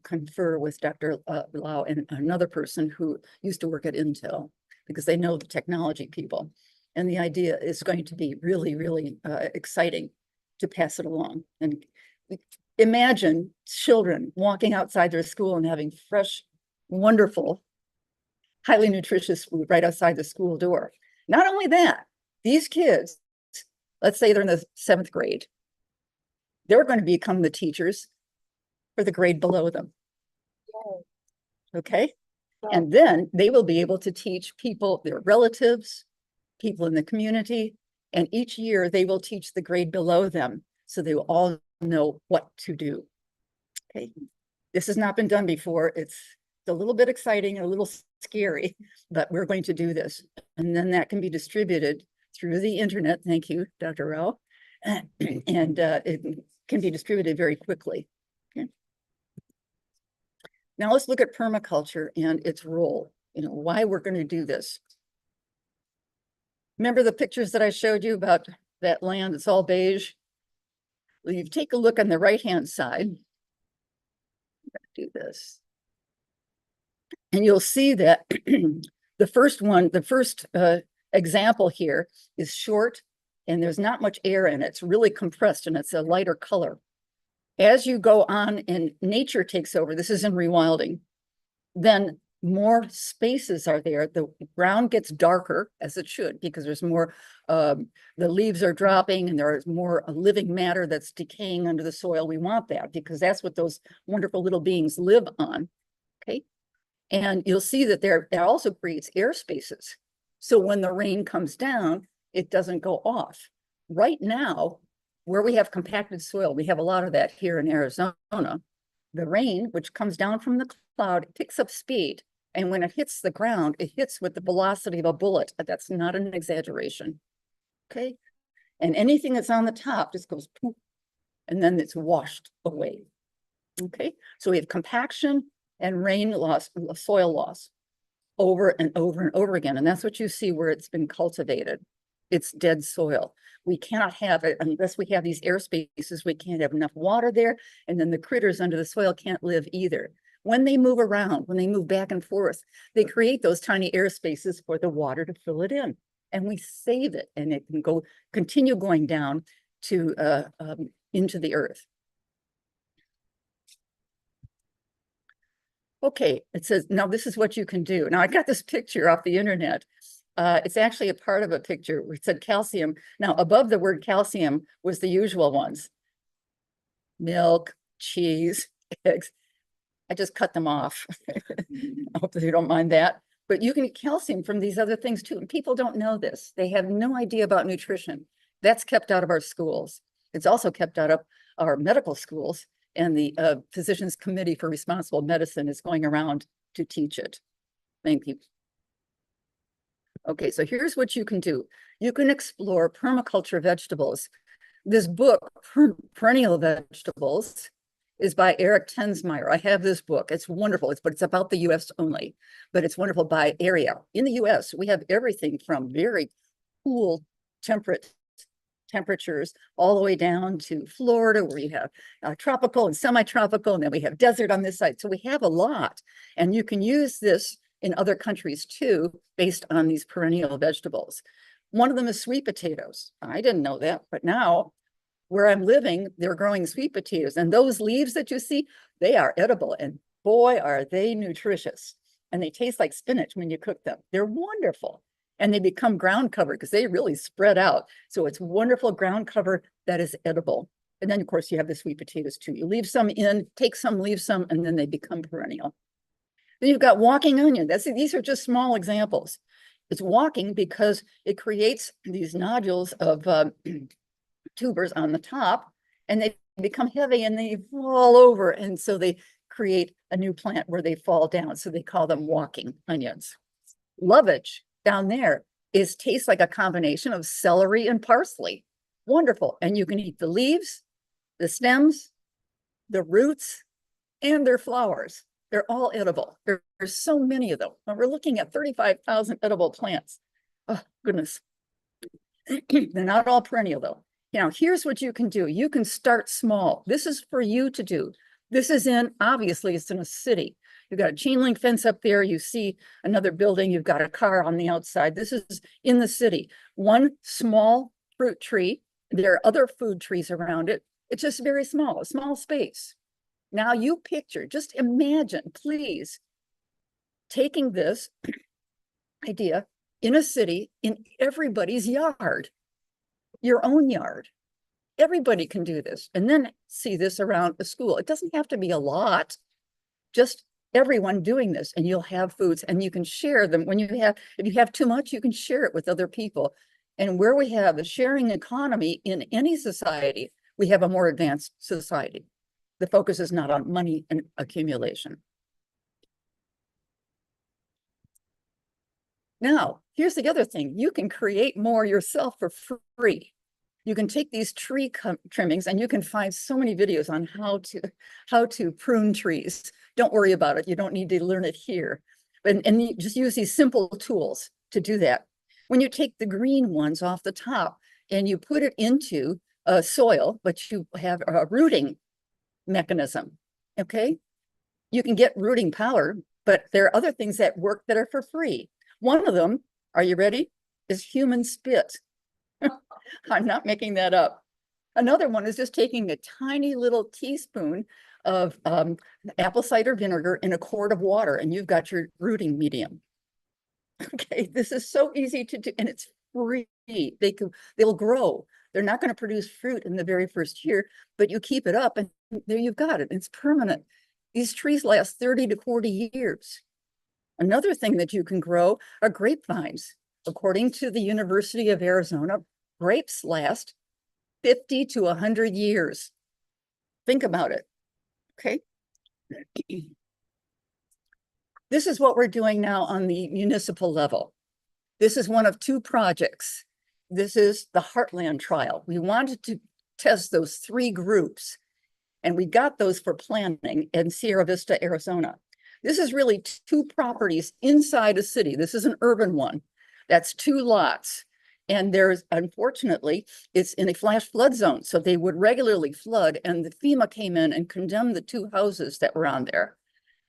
confer with Dr. Lau and another person who used to work at Intel, because they know the technology people. And the idea is going to be really, really exciting to pass it along. And imagine children walking outside their school and having fresh, wonderful, highly nutritious food right outside the school door. Not only that, these kids, let's say they're in the 7th grade, they're going to become the teachers for the grade below them. Okay? And then they will be able to teach people, their relatives, people in the community, and each year they will teach the grade below them, so they will all know what to do. Okay? This has not been done before. It's a little bit exciting and a little scary, but we're going to do this. And then that can be distributed through the internet. Thank you, Dr. Rao. And it can be distributed very quickly. Okay. Now let's look at permaculture and its role, why we're going to do this. Remember the pictures that I showed you about that land that's all beige? Well, you take a look on the right-hand side. Do this. And you'll see that the first example here is short, and there's not much air in it. It's really compressed and it's a lighter color. As you go on and nature takes over, this is in rewilding, then more spaces are there. The ground gets darker, as it should, because there's more, the leaves are dropping and there is more living matter that's decaying under the soil. We want that because that's what those wonderful little beings live on, okay? And you'll see that that also creates air spaces. So when the rain comes down, it doesn't go off. Right now, where we have compacted soil, we have a lot of that here in Arizona. The rain, which comes down from the cloud, picks up speed. And when it hits the ground, it hits with the velocity of a bullet. That's not an exaggeration, okay? And anything that's on the top just goes poof, and then it's washed away, okay? So we have compaction and rain loss, soil loss over and over and over again. And that's what you see where it's been cultivated. It's dead soil. We cannot have it unless we have these air spaces. We can't have enough water there. And then the critters under the soil can't live either. When they move around, when they move back and forth, they create those tiny air spaces for the water to fill it in. And we save it, and it can continue going down to into the earth. Okay, it says, now this is what you can do. Now I got this picture off the internet. It's actually a part of a picture where it said calcium. Now above the word calcium was the usual ones. Milk, cheese, eggs. I just cut them off. I hope that you don't mind that. But you can get calcium from these other things too. And people don't know this. They have no idea about nutrition. That's kept out of our schools. It's also kept out of our medical schools. And the Physicians Committee for Responsible Medicine is going around to teach it. Thank you. Okay, so here's what you can do. You can explore permaculture vegetables. This book, Perennial Vegetables, is by Eric Tensmeyer. I have this book. It's wonderful. But it's about the US only, but it's wonderful by area. In the US, we have everything from very cool, temperate temperatures all the way down to Florida, where you have tropical and semi-tropical, and then we have desert on this side. So we have a lot, and you can use this in other countries too, based on these perennial vegetables. One of them is sweet potatoes. I didn't know that, but now where I'm living, they're growing sweet potatoes, and those leaves that you see, they are edible, and boy, are they nutritious. And they taste like spinach when you cook them. They're wonderful. And they become ground cover because they really spread out. So it's wonderful ground cover that is edible. And then of course you have the sweet potatoes too. You leave some in, take some, leave some, and then they become perennial. Then you've got walking onion. These are just small examples. It's walking because it creates these nodules of tubers on the top, and they become heavy and they fall over. And so they create a new plant where they fall down. So they call them walking onions. Lovage down there tastes like a combination of celery and parsley. Wonderful. And you can eat the leaves, the stems, the roots, and their flowers. They're all edible. There's so many of them. And we're looking at 35,000 edible plants. Oh, goodness. They're not all perennial though. Now, here's what you can do. You can start small. This is for you to do. This is obviously it's in a city. You've got a chain link fence up there. You see another building. You've got a car on the outside. This is in the city. One small fruit tree. There are other food trees around it. It's just very small, a small space. Now you picture, just imagine, please, taking this idea in a city, in everybody's yard, your own yard. Everybody can do this, and then see this around a school. It doesn't have to be a lot, just everyone doing this, and you'll have foods and you can share them. If you have too much, you can share it with other people. And where we have a sharing economy in any society, we have a more advanced society. The focus is not on money and accumulation. Now, here's the other thing. You can create more yourself for free. You can take these tree trimmings, and you can find so many videos on how to prune trees. Don't worry about it. You don't need to learn it here. And you just use these simple tools to do that. When you take the green ones off the top and you put it into soil, but you have a rooting mechanism, okay? You can get rooting power, but there are other things that work that are for free. One of them, are you ready? Is human spit. I'm not making that up. Another one is just taking a tiny little teaspoon of apple cider vinegar in a quart of water, and you've got your rooting medium. Okay, this is so easy to do, and it's free. They'll grow. They're not going to produce fruit in the very first year, but you keep it up and there you've got it. It's permanent. These trees last 30 to 40 years. Another thing that you can grow are grapevines. According to the University of Arizona, grapes last 50 to 100 years. Think about it, okay? This is what we're doing now on the municipal level. This is one of two projects. This is the Heartland Trial. We wanted to test those 3 groups, and we got those for planning in Sierra Vista, Arizona. This is really 2 properties inside a city. This is an urban one. That's 2 lots. And there's, unfortunately, it's in a flash flood zone. So they would regularly flood, and the FEMA came in and condemned the 2 houses that were on there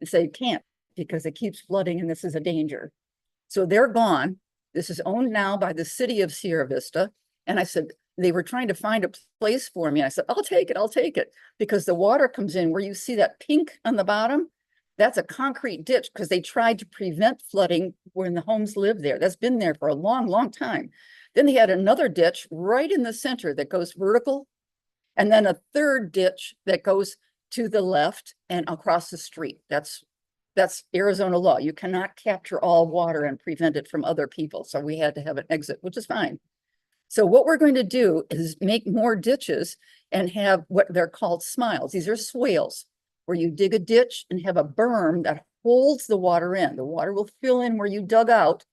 and said, you can't, because it keeps flooding and this is a danger. So they're gone. This is owned now by the city of Sierra Vista. And I said, they were trying to find a place for me. I said, I'll take it, because the water comes in where you see that pink on the bottom. That's a concrete ditch, because they tried to prevent flooding when the homes lived there. That's been there for a long, long time. Then they had another ditch right in the center that goes vertical, and then a third ditch that goes to the left and across the street. That's Arizona law. You cannot capture all water and prevent it from other people. So we had to have an exit, which is fine. So what we're going to do is make more ditches and have what they're called smiles. These are swales, where you dig a ditch and have a berm that holds the water in. The water will fill in where you dug out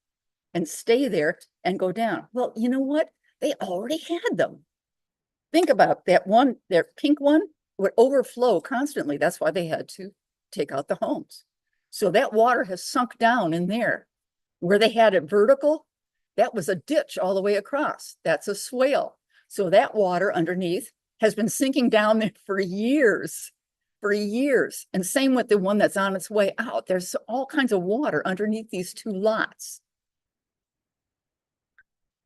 and stay there and go down. Well, you know what? They already had them. Think about that one, their pink one would overflow constantly. That's why they had to take out the homes. So that water has sunk down in there. Where they had it vertical, that was a ditch all the way across. That's a swale. So that water underneath has been sinking down there for years. And same with the one that's on its way out. There's all kinds of water underneath these 2 lots.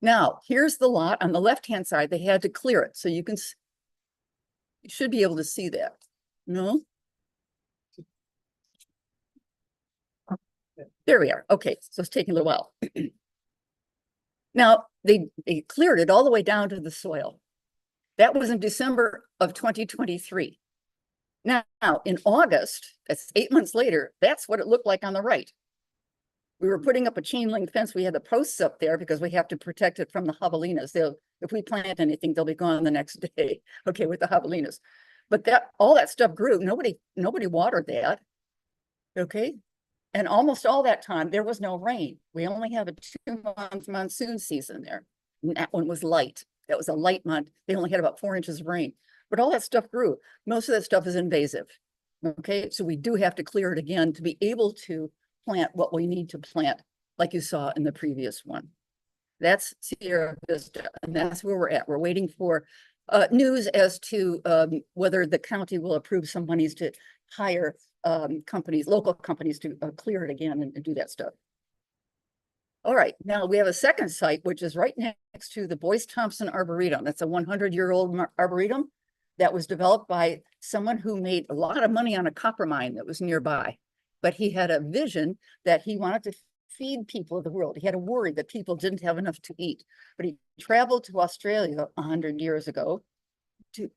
Now, here's the lot on the left-hand side. They had to clear it. So you should be able to see that. No? There we are. Okay, so it's taking a little while. Now, they cleared it all the way down to the soil. That was in December of 2023. Now, in August, that's 8 months later, that's what it looked like on the right. We were putting up a chain link fence. We had the posts up there because we have to protect it from the javelinas. If we plant anything, they'll be gone the next day. Okay, with the javelinas. But all that stuff grew. Nobody watered that. Okay. And almost all that time, there was no rain. We only have a 2-month monsoon season there. And that one was light. That was a light month. They only had about 4 inches of rain. But all that stuff grew. Most of that stuff is invasive. Okay, so we do have to clear it again to be able to plant what we need to plant, like you saw in the previous one. That's Sierra Vista, and that's where we're at. We're waiting for news as to whether the county will approve some monies to hire companies, local companies to clear it again and do that stuff. All right, now we have a second site, which is right next to the Boyce Thompson Arboretum. That's a 100-year-old arboretum that was developed by someone who made a lot of money on a copper mine that was nearby. But he had a vision that he wanted to feed people of the world. He had a worry that people didn't have enough to eat. But he traveled to Australia 100 years ago to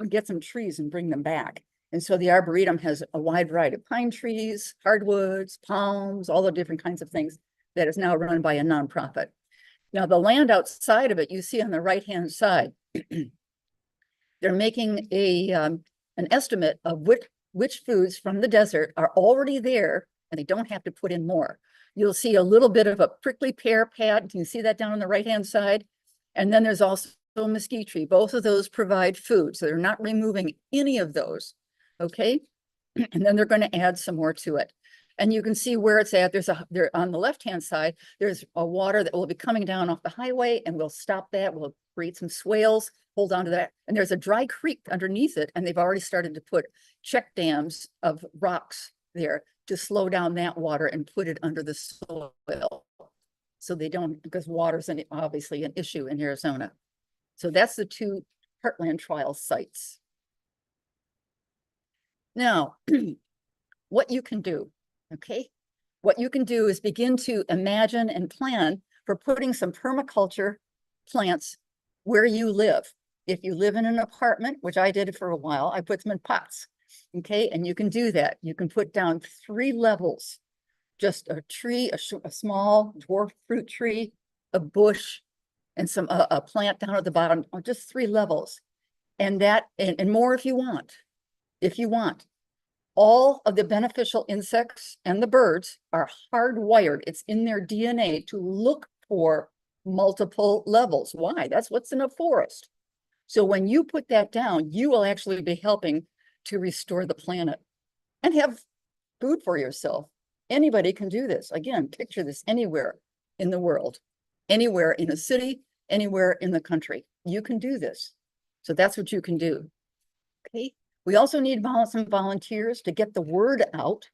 get some trees and bring them back. And so the Arboretum has a wide variety of pine trees, hardwoods, palms, all the different kinds of things that is now run by a nonprofit. Now the land outside of it, you see on the right-hand side, they're making an estimate of which foods from the desert are already there and they don't have to put in more. You'll see a little bit of a prickly pear pad. Can you see that down on the right-hand side? And then there's also mesquite tree. Both of those provide food. So they're not removing any of those. Okay. And then they're going to add some more to it. And you can see where it's at. There on the left-hand side, there's a water that will be coming down off the highway, and we'll stop that. We'll create some swales, hold on to that. And there's a dry creek underneath it. And they've already started to put check dams of rocks there to slow down that water and put it under the soil. So they don't, because water's obviously an issue in Arizona. So that's the 2 Heartland trial sites. Now, what you can do, okay? What you can do is begin to imagine and plan for putting some permaculture plants where you live. If you live in an apartment, which I did for a while, I put them in pots, okay? And you can do that. You can put down 3 levels, just a tree, a small dwarf fruit tree, a bush, and a plant down at the bottom, or just 3 levels. And that, and more if you want. If you want. All of the beneficial insects and the birds are hardwired. It's in their DNA to look for multiple levels. Why? That's what's in a forest. So when you put that down, you will actually be helping to restore the planet and have food for yourself. Anybody can do this. Again, picture this anywhere in the world, anywhere in a city, anywhere in the country. You can do this. So that's what you can do. Okay. We also need some volunteers to get the word out.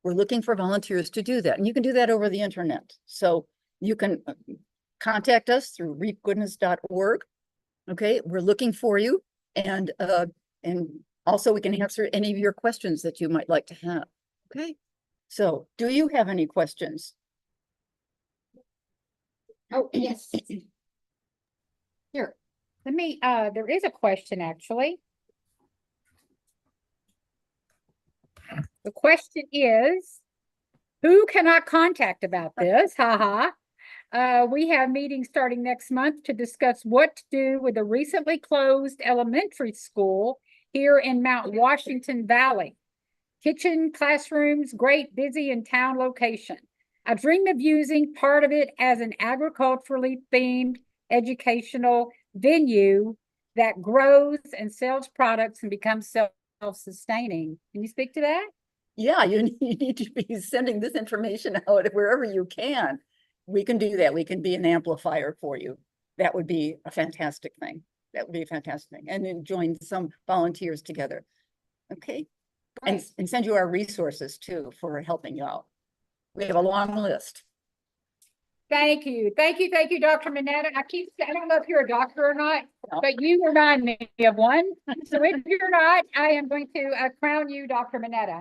We're looking for volunteers to do that. And you can do that over the internet. So you can contact us through reapgoodness.org. Okay, we're looking for you. And also we can answer any of your questions that you might like to have. Okay, so do you have any questions? Oh, yes. Here, let me, there is a question actually. The question is, who can I contact about this? Haha. We have meetings starting next month to discuss what to do with the recently closed elementary school here in Mount Washington Valley. Kitchen, classrooms, great, busy in town location. I dream of using part of it as an agriculturally themed educational venue that grows and sells products and becomes self-sustaining. Can you speak to that? Yeah, you need to be sending this information out wherever you can. We can do that. We can be an amplifier for you. That would be a fantastic thing. That would be a fantastic thing. And then join some volunteers together. Okay. And send you our resources too for helping you out. We have a long list. Thank you. Thank you. Thank you, Dr. Minetta. I don't know if you're a doctor or not, but you remind me of one. So if you're not, I am going to crown you Dr. Minetta.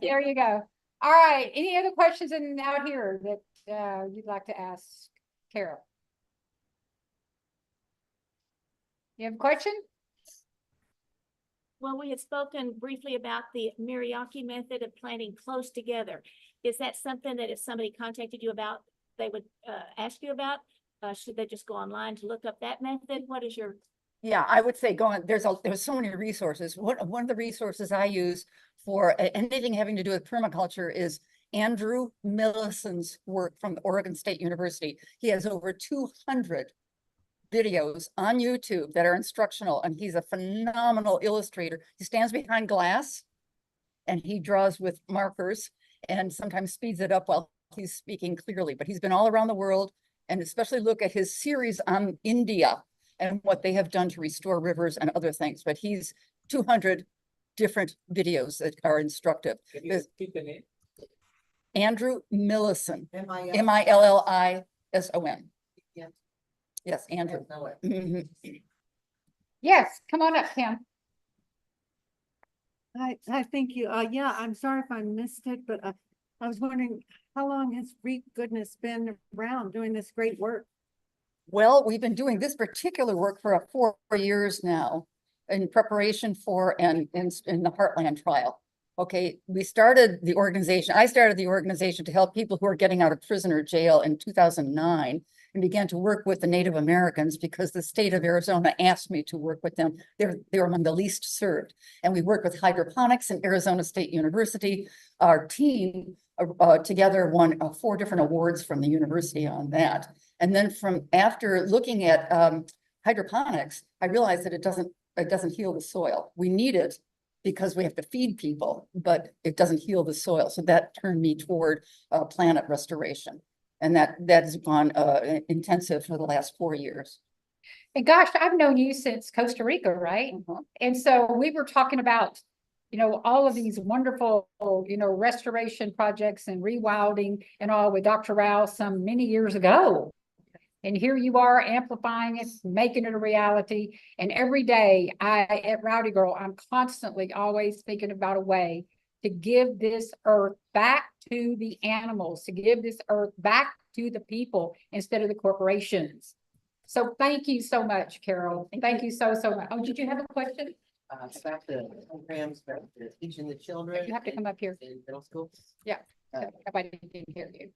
There you go. All right. Any other questions out here that you'd like to ask Carol? You have a question? Well, we had spoken briefly about the Miyake method of planting close together. Is that something that if somebody contacted you about, they would ask you about? Should they just go online to look up that method? What is your? Yeah, I would say go on. There's so many resources. One of the resources I use for anything having to do with permaculture is Andrew Millison's work from Oregon State University. He has over 200 videos on YouTube that are instructional, and he's a phenomenal illustrator. He stands behind glass and he draws with markers and sometimes speeds it up while he's speaking clearly, but he's been all around the world, and especially look at his series on India and what they have done to restore rivers and other things. But he's 200 different videos that are instructive. Andrew Millison, Millison. Yes, Andrew. Mhm. Yes, come on up, Kim. Hi, thank you. Yeah, I'm sorry if I missed it, but I was wondering, how long has Reap Goodness been around doing this great work? Well, we've been doing this particular work for 4 years now in preparation for and in the Heartland trial. Okay, I started the organization to help people who are getting out of prison or jail in 2009, and began to work with the Native Americans because the state of Arizona asked me to work with them. They're among the least served. And we work with hydroponics in Arizona State University. Our team together won 4 different awards from the university on that. And then from after looking at hydroponics, I realized that it doesn't heal the soil. We need it because we have to feed people, but it doesn't heal the soil. So that turned me toward planet restoration. And that has gone intensive for the last 4 years. And gosh, I've known you since Costa Rica, right? And so we were talking about, all of these wonderful, restoration projects and rewilding and all with Dr. Rao some many years ago. And here you are amplifying it, making it a reality. And every day at Rowdy Girl, I'm constantly always thinking about a way to give this earth back to the animals, to give this earth back to the people instead of the corporations. So thank you so much, Carol. Thank you so much. Oh, did you have a question? About the programs, about the teaching the children. You have to come up here. In middle school. Yeah, if I didn't hear you.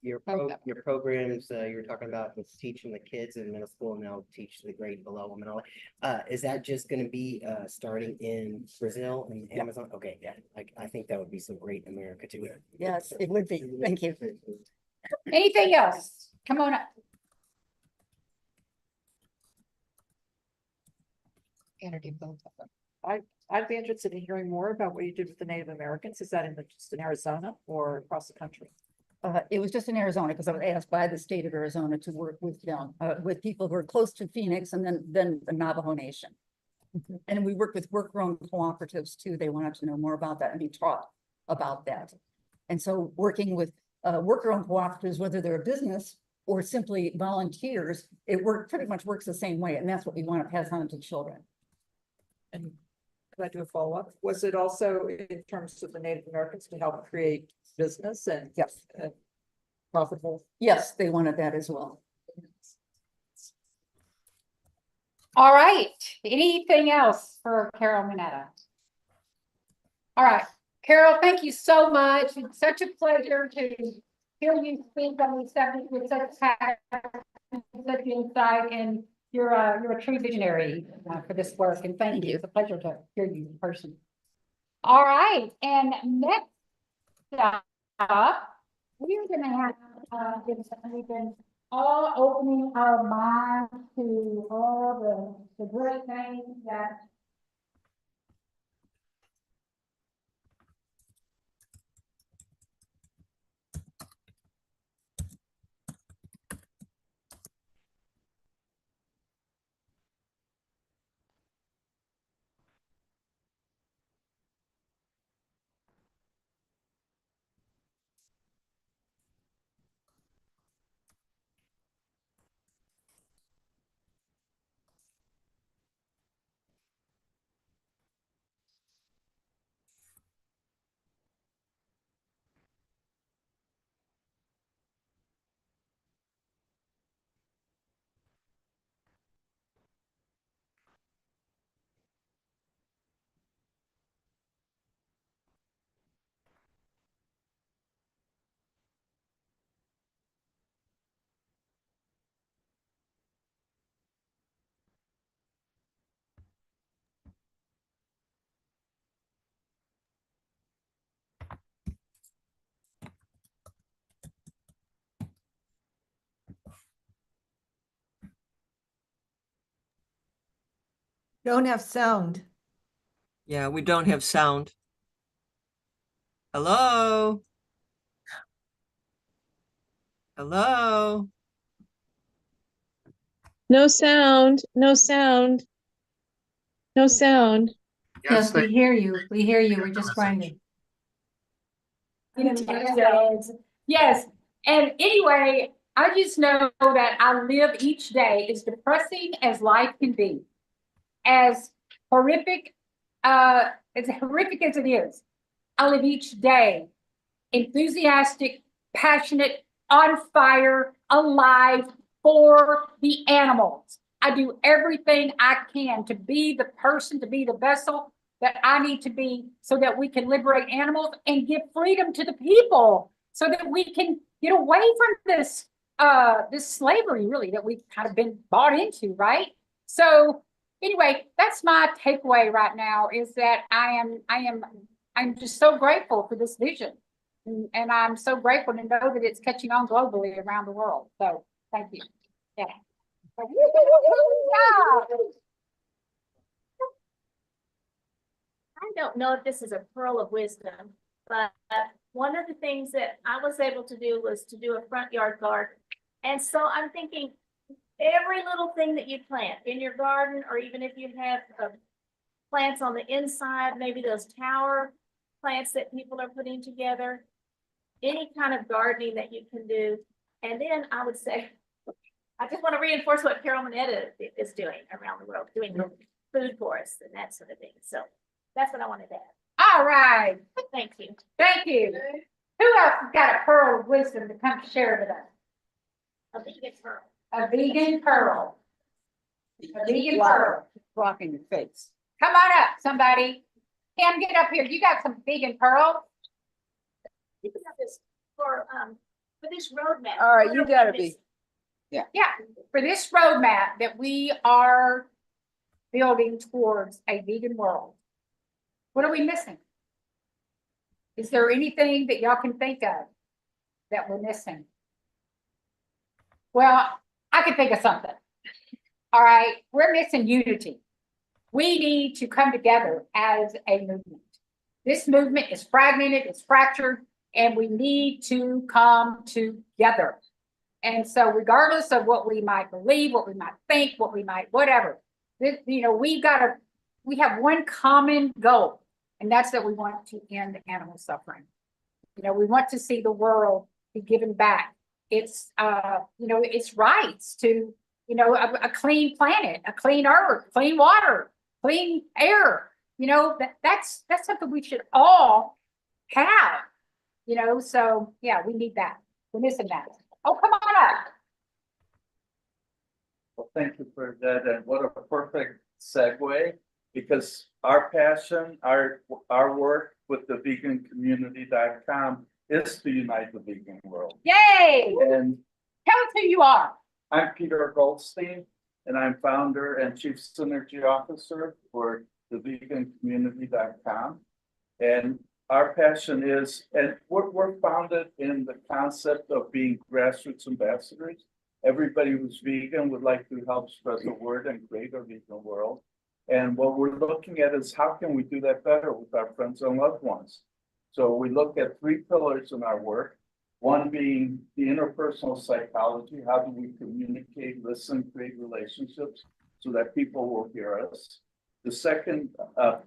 Your programs, you were talking about with teaching the kids in middle school, and now teach the grade below them and all that. Is that just gonna be starting in Brazil and Amazon? Okay, yeah, I think that would be so great in America too. Yes, it would be. Thank you. Anything else? Come on up. I'd be interested in hearing more about what you did with the Native Americans. Is that just in Arizona or across the country? It was just in Arizona because I was asked by the state of Arizona to work with them, with people who are close to Phoenix and then the Navajo Nation. And we worked with work-grown cooperatives too. They wanted to know more about that and be taught about that. And so working with work-grown cooperatives, whether they're a business or simply volunteers, pretty much works the same way. And that's what we want to pass on to children. And could I do a follow-up? Was it also in terms of the Native Americans to help create business and yes, profitable? Yes, they wanted that as well. All right. Anything else for Carol Mineta? All right. Carol, thank you so much. It's such a pleasure to hear you speak on these subjects with such passion, such insight, and you're a true visionary for this work. And thank you. It's a pleasure to hear you in person. All right. And next up, we're going to have we've been all opening our minds to all the great things that Don't have sound. Yeah, we don't have sound. Hello? Hello? No sound, no sound, no sound. Yes, we hear you. We hear you. We're just trying to. Yes, and anyway, I just know that I live each day as depressing as life can be. As horrific as it is, I live each day enthusiastic, passionate, on fire, alive for the animals. I do everything I can to be the person, to be the vessel that I need to be so that we can liberate animals and give freedom to the people so that we can get away from this this slavery really that we've kind of been bought into, right? So anyway, that's my takeaway right now is that I'm just so grateful for this vision. And I'm so grateful to know that it's catching on globally around the world. So thank you. Yeah. I don't know if this is a pearl of wisdom, but one of the things that I was able to do was to do a front yard garden. And so I'm thinking every little thing that you plant in your garden, or even if you have plants on the inside, maybe those tower plants that people are putting together, any kind of gardening that you can do. And then I would say, I just want to reinforce what Carol Manetta is doing around the world, doing food for us and that sort of thing. So that's what I wanted to add. All right. Thank you. Thank you. Who else has got a pearl of wisdom to come share with us? A vegan pearl. A vegan pearl. A vegan pearl. Blocking your face. Come on up, somebody. Cam, get up here. You got some vegan pearls? You can have this for this roadmap. All right, you gotta be. Yeah, for this roadmap that we are building towards a vegan world. What are we missing? Is there anything that y'all can think of that we're missing? Well, I can think of something. All right, we're missing unity. We need to come together as a movement. This movement is fragmented, it's fractured, and we need to come together. And so regardless of what we might believe, what we might think, what we might, whatever, we have one common goal, and that's that we want to end animal suffering. We want to see the world be given back its rights to, a clean planet, a clean earth, clean water, clean air. That's something we should all have, so yeah, we need that. We're missing that. Oh, come on up. Well, thank you for that. And what a perfect segue, because our passion, our work with the vegancommunity.com is to unite the vegan world. Yay! And tell us who you are. I'm Peter Goldstein, and I'm founder and chief synergy officer for the vegancommunity.com. And our passion is, and we're founded in the concept of being grassroots ambassadors. Everybody who's vegan would like to help spread the word and create a vegan world. And what we're looking at is how can we do that better with our friends and loved ones? So we look at 3 pillars in our work. One being the interpersonal psychology. How do we communicate, listen, create relationships so that people will hear us? The second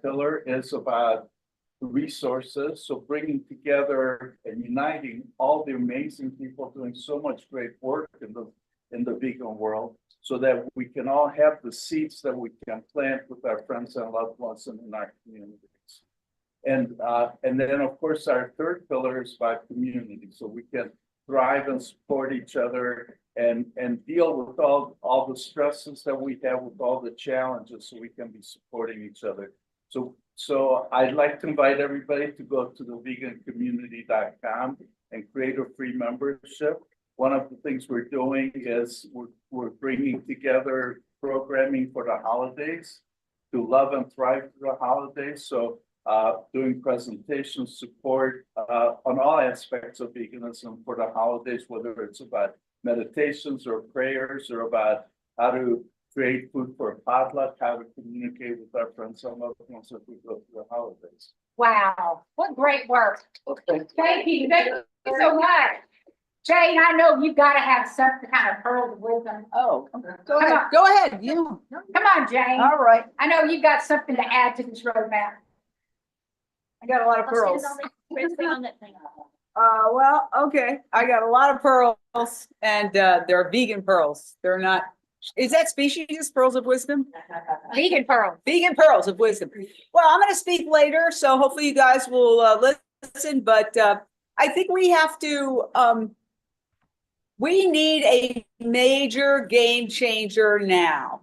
pillar is about resources, so bringing together and uniting all the amazing people doing so much great work in the vegan world, so that we can all have the seeds that we can plant with our friends and loved ones and in our communities. And then of course our third pillar is about community, so we can thrive and support each other and deal with all the stresses that we have, with all the challenges, so we can be supporting each other. So I'd like to invite everybody to go to the vegancommunity.com and create a free membership. One of the things we're doing is we're bringing together programming for the holidays to love and thrive through the holidays. So doing presentations, support on all aspects of veganism for the holidays, whether it's about meditations or prayers or about how to create food for a potluck, how to communicate with our friends and loved ones as we go through the holidays. Wow, what great work. Okay. Thank you so much. Jane, I know you've got to have some kind of pearl of wisdom. Oh, Go ahead. Go ahead, you. Come on, Jane. All right, I know you've got something to add to this roadmap. I got a lot of pearls. On that thing. Well, okay, I got a lot of pearls and they're vegan pearls. They're not, is that species, pearls of wisdom? Vegan pearl. Vegan pearls of wisdom. Well, I'm gonna speak later, so hopefully you guys will listen, but I think we have to, we need a major game changer now.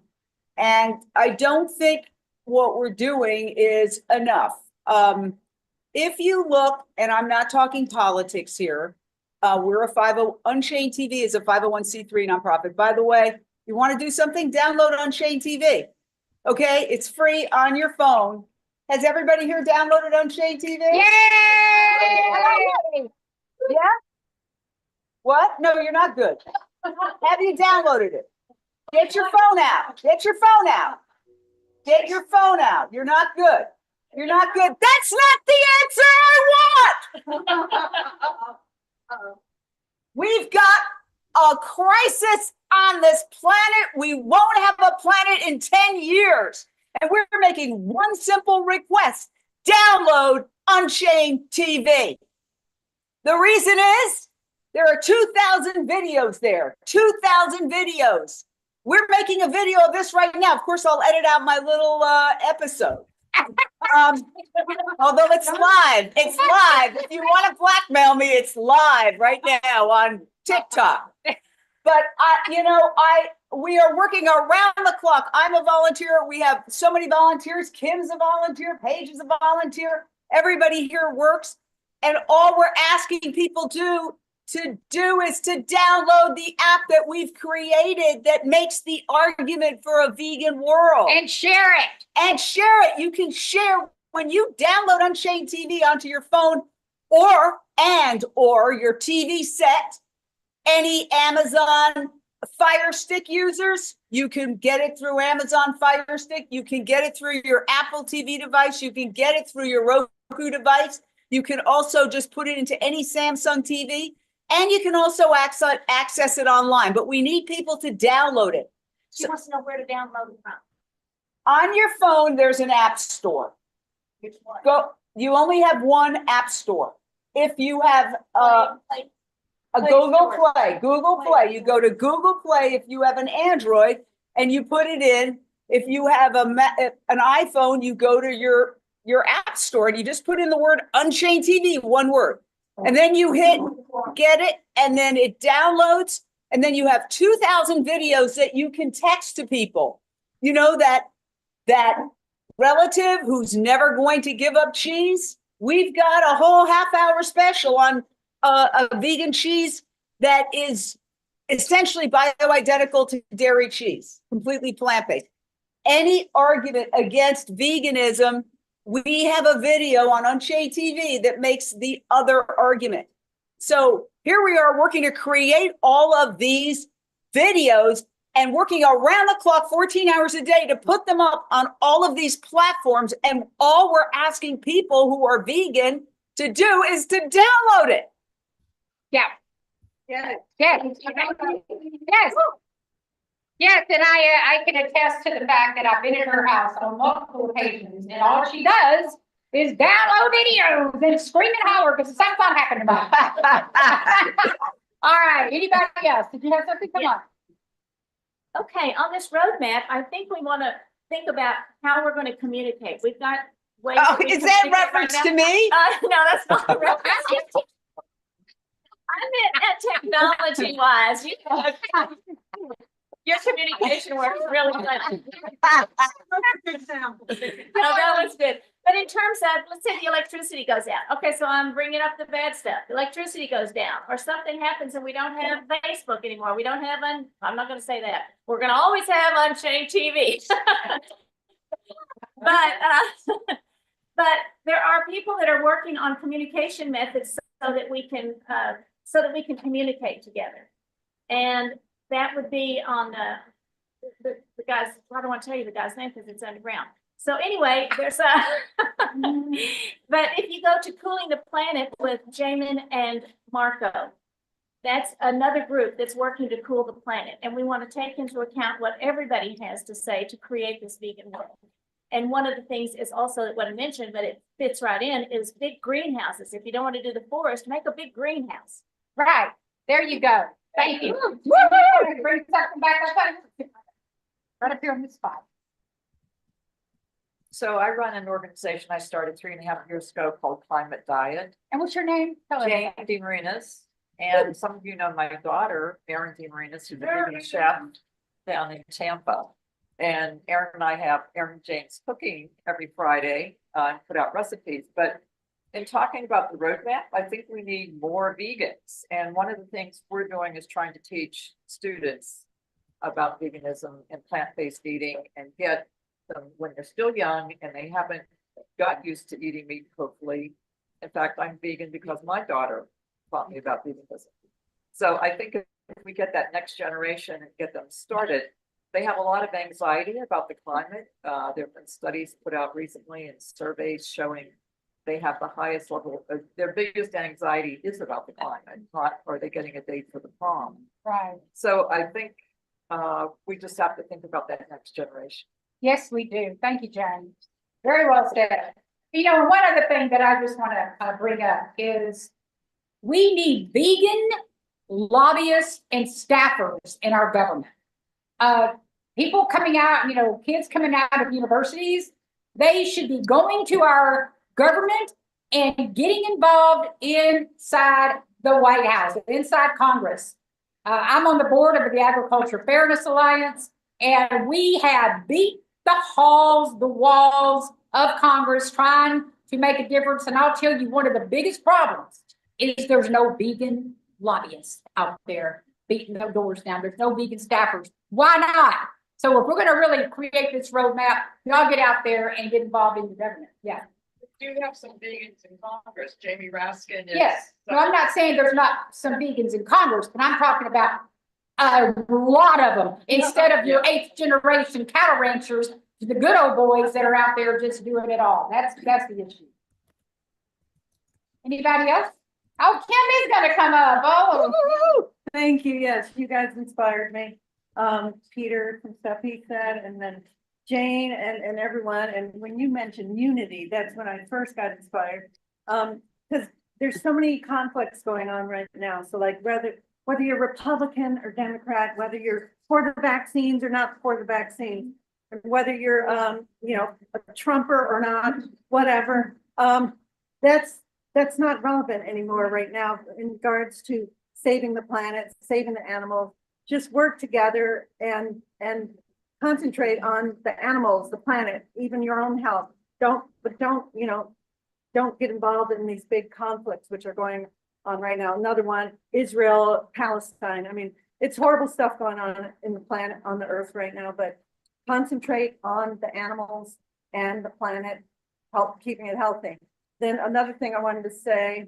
And I don't think what we're doing is enough. If you look, and I'm not talking politics here, we're a 50, Unchained TV is a 501c3 nonprofit. By the way, you want to do something, download Unchained TV. Okay, it's free on your phone. Has everybody here downloaded Unchained TV? Yay! Yeah? What? No, you're not good. Have you downloaded it? Get your phone out. Get your phone out. Get your phone out. You're not good. You're not good. That's not the answer I want. We've got a crisis on this planet. We won't have a planet in 10 years. And we're making one simple request. Download Unchained TV. The reason is there are 2,000 videos there. 2,000 videos. We're making a video of this right now. Of course, I'll edit out my little episode. Although it's live. It's live. If you want to blackmail me, it's live right now on TikTok. But we are working around the clock. I'm a volunteer. We have so many volunteers. Kim's a volunteer. Paige is a volunteer. Everybody here works. And all we're asking people to do is to download the app that we've created that makes the argument for a vegan world. And share it. And share it. You can share when you download Unchained TV onto your phone or your TV set. Any Amazon Fire Stick users, you can get it through Amazon Fire Stick. You can get it through your Apple TV device. You can get it through your Roku device. You can also just put it into any Samsung TV. And you can also access it online, but we need people to download it. She wants to know where to download it from. On your phone, there's an app store. Which one? You only have one app store. If you have Play Google Store. Play, you go to Google Play if you have an Android and you put it in. If you have an iPhone, you go to your app store and you just put in the word Unchained TV, one word. And then you hit get it, and then it downloads, and then you have 2,000 videos that you can text to people. You know that relative who's never going to give up cheese? We've got a whole half-hour special on a vegan cheese that is essentially bioidentical to dairy cheese, completely plant-based. Any argument against veganism, we have a video on Unchained TV that makes the other argument. So here we are working to create all of these videos and working around the clock, 14 hours a day to put them up on all of these platforms. And all we're asking people who are vegan to do is to download it. Yeah. Yeah. Yes. Yes. Yes, and I can attest to the fact that I've been in her house on multiple occasions, and all she does is download videos and scream and holler because something's not happening about it. All right, anybody else? Did you have something? Come on. Okay, on this roadmap, I think we want to think about how we're going to communicate. We've got ways. Oh, is that reference to me? No, that's not a reference. I meant technology wise. Your communication works really good. No, that was good. But in terms of, let's say the electricity goes out. Okay, so I'm bringing up the bad stuff. The electricity goes down or something happens and we don't have Facebook anymore. We don't have, I'm not going to say that. We're going to always have Unchained TV. But there are people that are working on communication methods so that we can communicate together. And that would be on the guy's, I don't want to tell you the guy's name because it's underground. So anyway, there's a, but if you go to Cooling the Planet with Jamin and Marco, that's another group that's working to cool the planet. And we want to take into account what everybody has to say to create this vegan world. And one of the things is also what I mentioned, but it fits right in, is big greenhouses. If you don't want to do the forest, make a big greenhouse. Right, there you go. Thank you. Bring something back up. Right up here on the spot. So I run an organization I started 3.5 years ago called Climate Diet. And what's your name? Tell us. Jane DeMarinas. And some of you know my daughter, Erin DeMarinas, who's a vegan chef down in Tampa. And Erin and I have Erin James Cooking every Friday and put out recipes. But in talking about the roadmap, I think we need more vegans. And one of the things we're doing is trying to teach students about veganism and plant-based eating and get them when they're still young and they haven't got used to eating meat, hopefully. In fact, I'm vegan because my daughter taught me about veganism. So I think if we get that next generation and get them started, they have a lot of anxiety about the climate. There have been studies put out recently and surveys showing they have the highest level, their biggest anxiety is about the climate, not are they getting a date for the prom. Right. So I think we just have to think about that next generation. Yes, we do. Thank you, Jane. Very well said. You know, one other thing that I just want to bring up is we need vegan lobbyists and staffers in our government. People coming out, you know, kids coming out of universities, they should be going to our government and getting involved inside the White House, inside Congress. I'm on the board of the Agriculture Fairness Alliance, and we have beat the halls, the walls of Congress trying to make a difference. And I'll tell you, one of the biggest problems is there's no vegan lobbyists out there beating no doors down. There's no vegan staffers. Why not? So if we're going to really create this roadmap, y'all get out there and get involved in the government. Yeah. We do have some vegans in Congress. Jamie Raskin is. Yes. No, I'm not saying there's not some vegans in Congress, but I'm talking about a lot of them instead of your 8th generation cattle ranchers, the good old boys that are out there just doing it all. That's the issue. Anybody else? Oh, Kim is gonna come up. Oh, Thank you. Yes, you guys inspired me. Peter, some stuff he said, and then Jane and everyone. And when you mentioned unity, that's when I first got inspired. Because there's so many conflicts going on right now. So like whether you're Republican or Democrat, whether you're for the vaccines or not for the vaccines, whether you're you know, a Trumper or not, whatever, that's not relevant anymore right now in regards to saving the planet, saving the animals. Just work together and concentrate on the animals, the planet, even your own health. Don't get involved in these big conflicts which are going on right now. Another one, Israel, Palestine. I mean, it's horrible stuff going on in the planet, on the earth right now, but concentrate on the animals and the planet, help keeping it healthy. Then another thing I wanted to say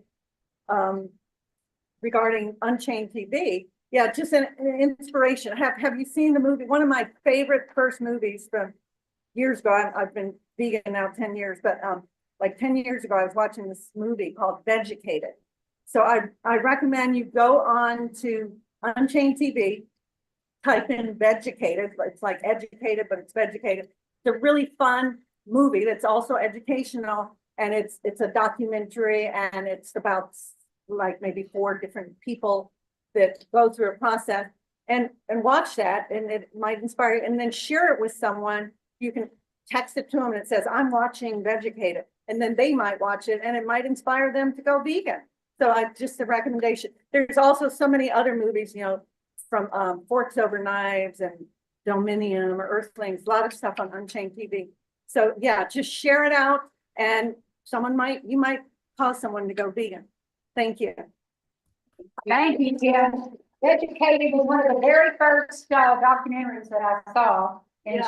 regarding Unchained TV. Yeah, just an inspiration. Have you seen the movie? One of my favorite first movies from years ago. I've been vegan now 10 years, but like 10 years ago, I was watching this movie called Vegucated. So I recommend you go on to Unchained TV, type in Vegucated. It's like educated, but it's Vegucated. It's a really fun movie that's also educational, and it's a documentary, and it's about like maybe 4 different people that go through a process, and watch that, and it might inspire you, and then share it with someone. You can text it to them and it says, I'm watching Vegucated, and then they might watch it and it might inspire them to go vegan. So just a recommendation. There's also so many other movies, you know, from Forks Over Knives and Dominion or Earthlings, a lot of stuff on Unchained TV. So yeah, just share it out, and you might cause someone to go vegan. Thank you. thank you, Kim. Educated was one of the very first documentaries that I saw and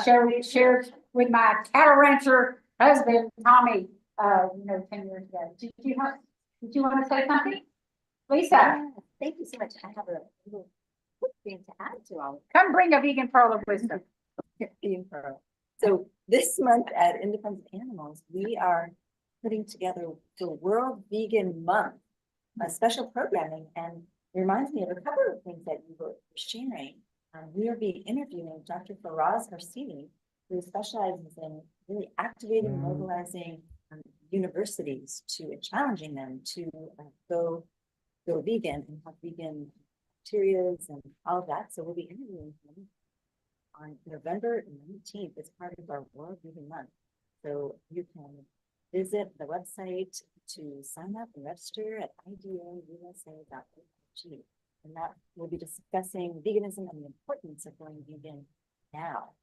shared with my cattle rancher husband, Tommy, 10 years ago. Did you want to say something? Lisa. Thank you so much. I have a little quick thing to add to all. Come bring a vegan pearl of wisdom. Being Pearl. So this month at Independent Animals, we are putting together the World Vegan Month, a special programming, and it reminds me of a couple of things that you were sharing. We will be interviewing Dr. Faraz Harsini, who specializes in really activating, mobilizing universities to challenging them to go vegan and have vegan materials and all of that. So we'll be interviewing him on November 19th as part of our World Vegan Month. So you can visit the website to sign up and register at idausa.org. And that will be discussing veganism and the importance of going vegan now.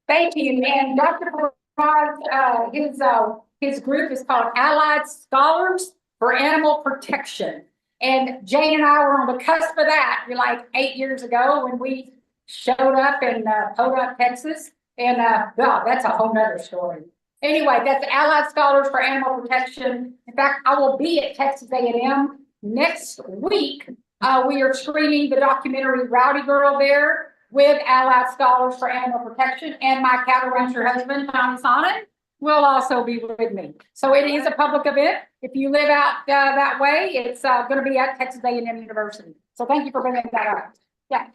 Thank you. And Dr. Faraz, his group is called Allied Scholars for Animal Protection. And Jane and I were on the cusp of that, like 8 years ago when we showed up in Podunk, Texas. And well, that's a whole nother story. Anyway, that's Allied Scholars for Animal Protection. In fact, I will be at Texas A&M next week. We are screening the documentary Rowdy Girl there with Allied Scholars for Animal Protection, and my cattle rancher husband, Tommy Sonnen, will also be with me. So it is a public event. If you live out that way, it's going to be at Texas A&M University. So thank you for bringing that up. Yeah.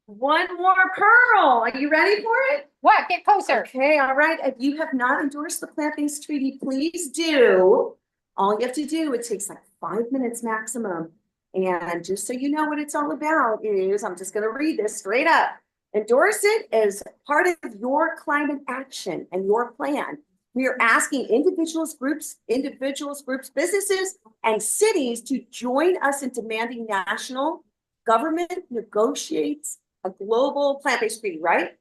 One more Pearl. Are you ready for it? What? Get closer. Okay, all right. If you have not endorsed the plant-based treaty, please do. All you have to do, it takes like 5 minutes maximum. And just so you know what it's all about is, I'm just going to read this straight up. Endorse it as part of your climate action and your plan. We are asking individuals, groups, businesses, and cities to join us in demanding national government negotiates a global plant-based treaty, right?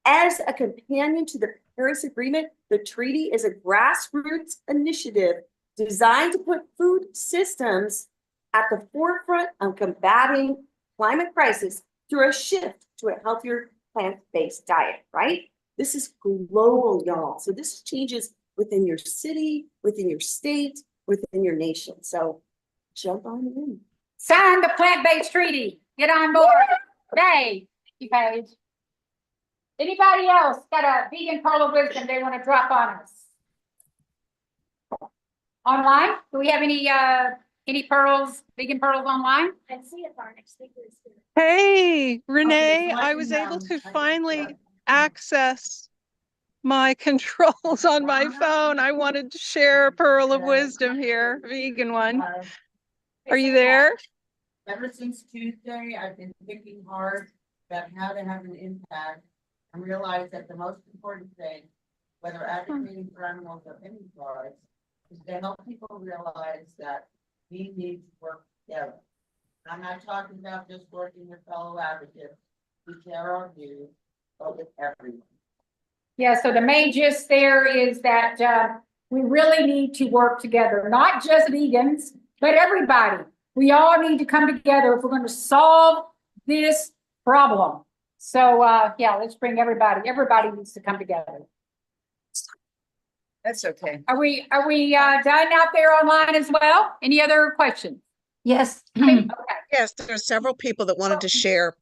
As a companion to the Paris Agreement, the treaty is a grassroots initiative designed to put food systems at the forefront of combating climate crisis through a shift to a healthier plant-based diet, right? This is global, y'all. So this changes within your city, within your state, within your nation. So jump on in. Sign the plant-based treaty. Get on board. Hey, you Paige. Anybody else got a vegan pearl of wisdom they want to drop on us? Online? Do we have any pearls, vegan pearls online? Let's see if our next speaker is here. Hey, Renee, I was able to finally access my controls on my phone. I wanted to share a pearl of wisdom here, vegan one. Are you there? Ever since Tuesday, I've been thinking hard about how to have an impact and realize that the most important thing, whether advocating for animals or any cause, is to help people realize that we need to work together. I'm not talking about just working with fellow advocates who share our views, but with everyone. Yeah, so the main gist there is that we really need to work together, not just vegans, but everybody. We all need to come together if we're going to solve this problem. So yeah, let's bring everybody. Everybody needs to come together. That's okay. Are we done out there online as well? Any other questions? Yes. Okay. Yes, there are several people that wanted to share.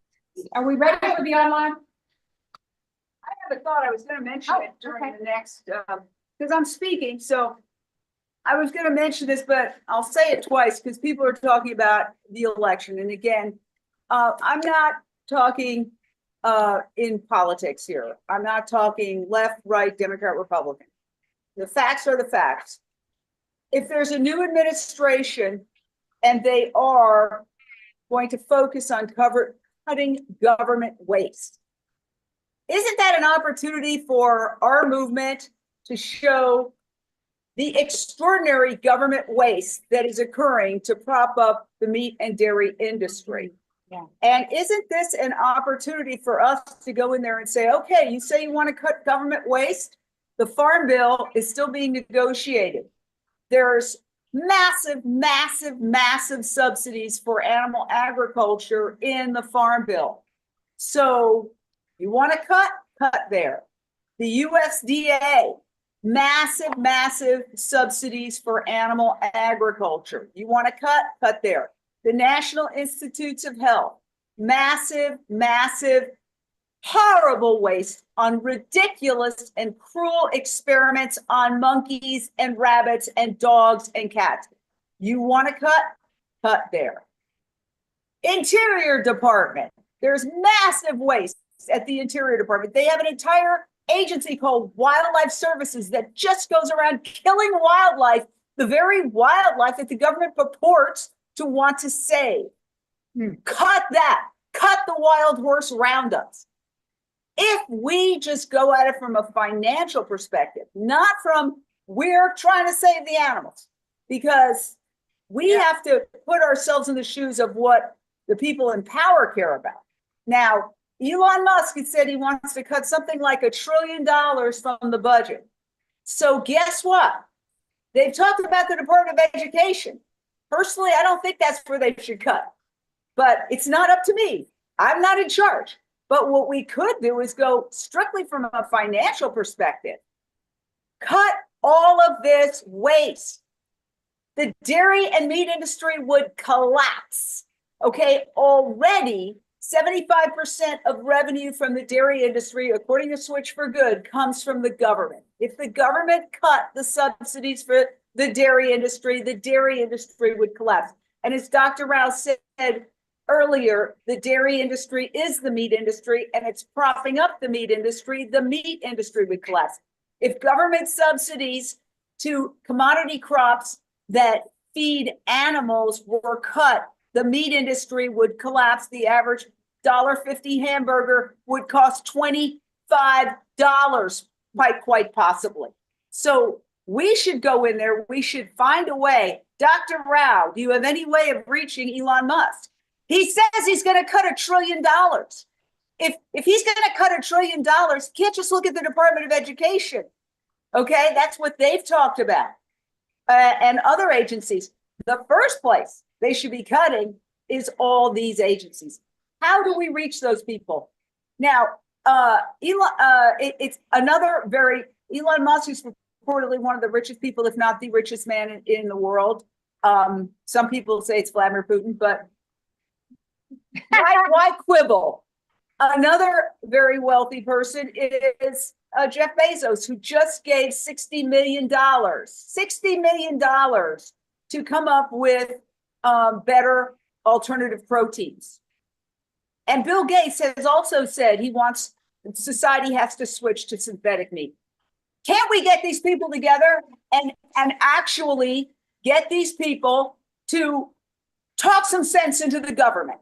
Are we ready for the online? I have a thought I was going to mention it during the next, because I'm speaking, so I was going to mention this, but I'll say it twice because people are talking about the election. And again, I'm not talking in politics here. I'm not talking left, right, Democrat, Republican. The facts are the facts. If there's a new administration and they are going to focus on cutting government waste, isn't that an opportunity for our movement to show the extraordinary government waste that is occurring to prop up the meat and dairy industry? Yeah. And isn't this an opportunity for us to go in there and say, okay, you say you want to cut government waste? The Farm Bill is still being negotiated. There's massive, massive, massive subsidies for animal agriculture in the Farm Bill. So you want to cut there. The USDA, massive, massive subsidies for animal agriculture. You want to cut there. The National Institutes of Health, massive, massive horrible waste on ridiculous and cruel experiments on monkeys and rabbits and dogs and cats. You want to cut? Cut there. Interior Department. There's massive waste at the Interior Department. They have an entire agency called Wildlife Services that just goes around killing wildlife, the very wildlife that the government purports to want to save. Cut that. Cut the wild horse roundups. If we just go at it from a financial perspective, not from we're trying to save the animals, because we have to put ourselves in the shoes of what the people in power care about. Now, Elon Musk has said he wants to cut something like $1 trillion from the budget. So guess what? They've talked about the Department of Education. Personally, I don't think that's where they should cut, but it's not up to me. I'm not in charge. But what we could do is go strictly from a financial perspective. Cut all of this waste. The dairy and meat industry would collapse. Okay, already 75% of revenue from the dairy industry, according to Switch for Good, comes from the government. If the government cut the subsidies for the dairy industry would collapse. And as Dr. Rao said earlier, the dairy industry is the meat industry, and it's propping up the meat industry would collapse. If government subsidies to commodity crops that feed animals were cut, the meat industry would collapse. The average $1.50 hamburger would cost $25, quite possibly. So we should go in there. We should find a way. Dr. Rao, do you have any way of reaching Elon Musk? He says he's going to cut $1 trillion. If he's going to cut $1 trillion, he can't just look at the Department of Education. Okay, that's what they've talked about. And other agencies. The first place they should be cutting is all these agencies. How do we reach those people? Now, it's another Elon Musk is reportedly one of the richest people, if not the richest man in the world. Some people say it's Vladimir Putin, but why quibble? Another very wealthy person is Jeff Bezos, who just gave $60 million to come up with better alternative proteins. And Bill Gates has also said society has to switch to synthetic meat. Can't we get these people together and actually get these people to talk some sense into the government?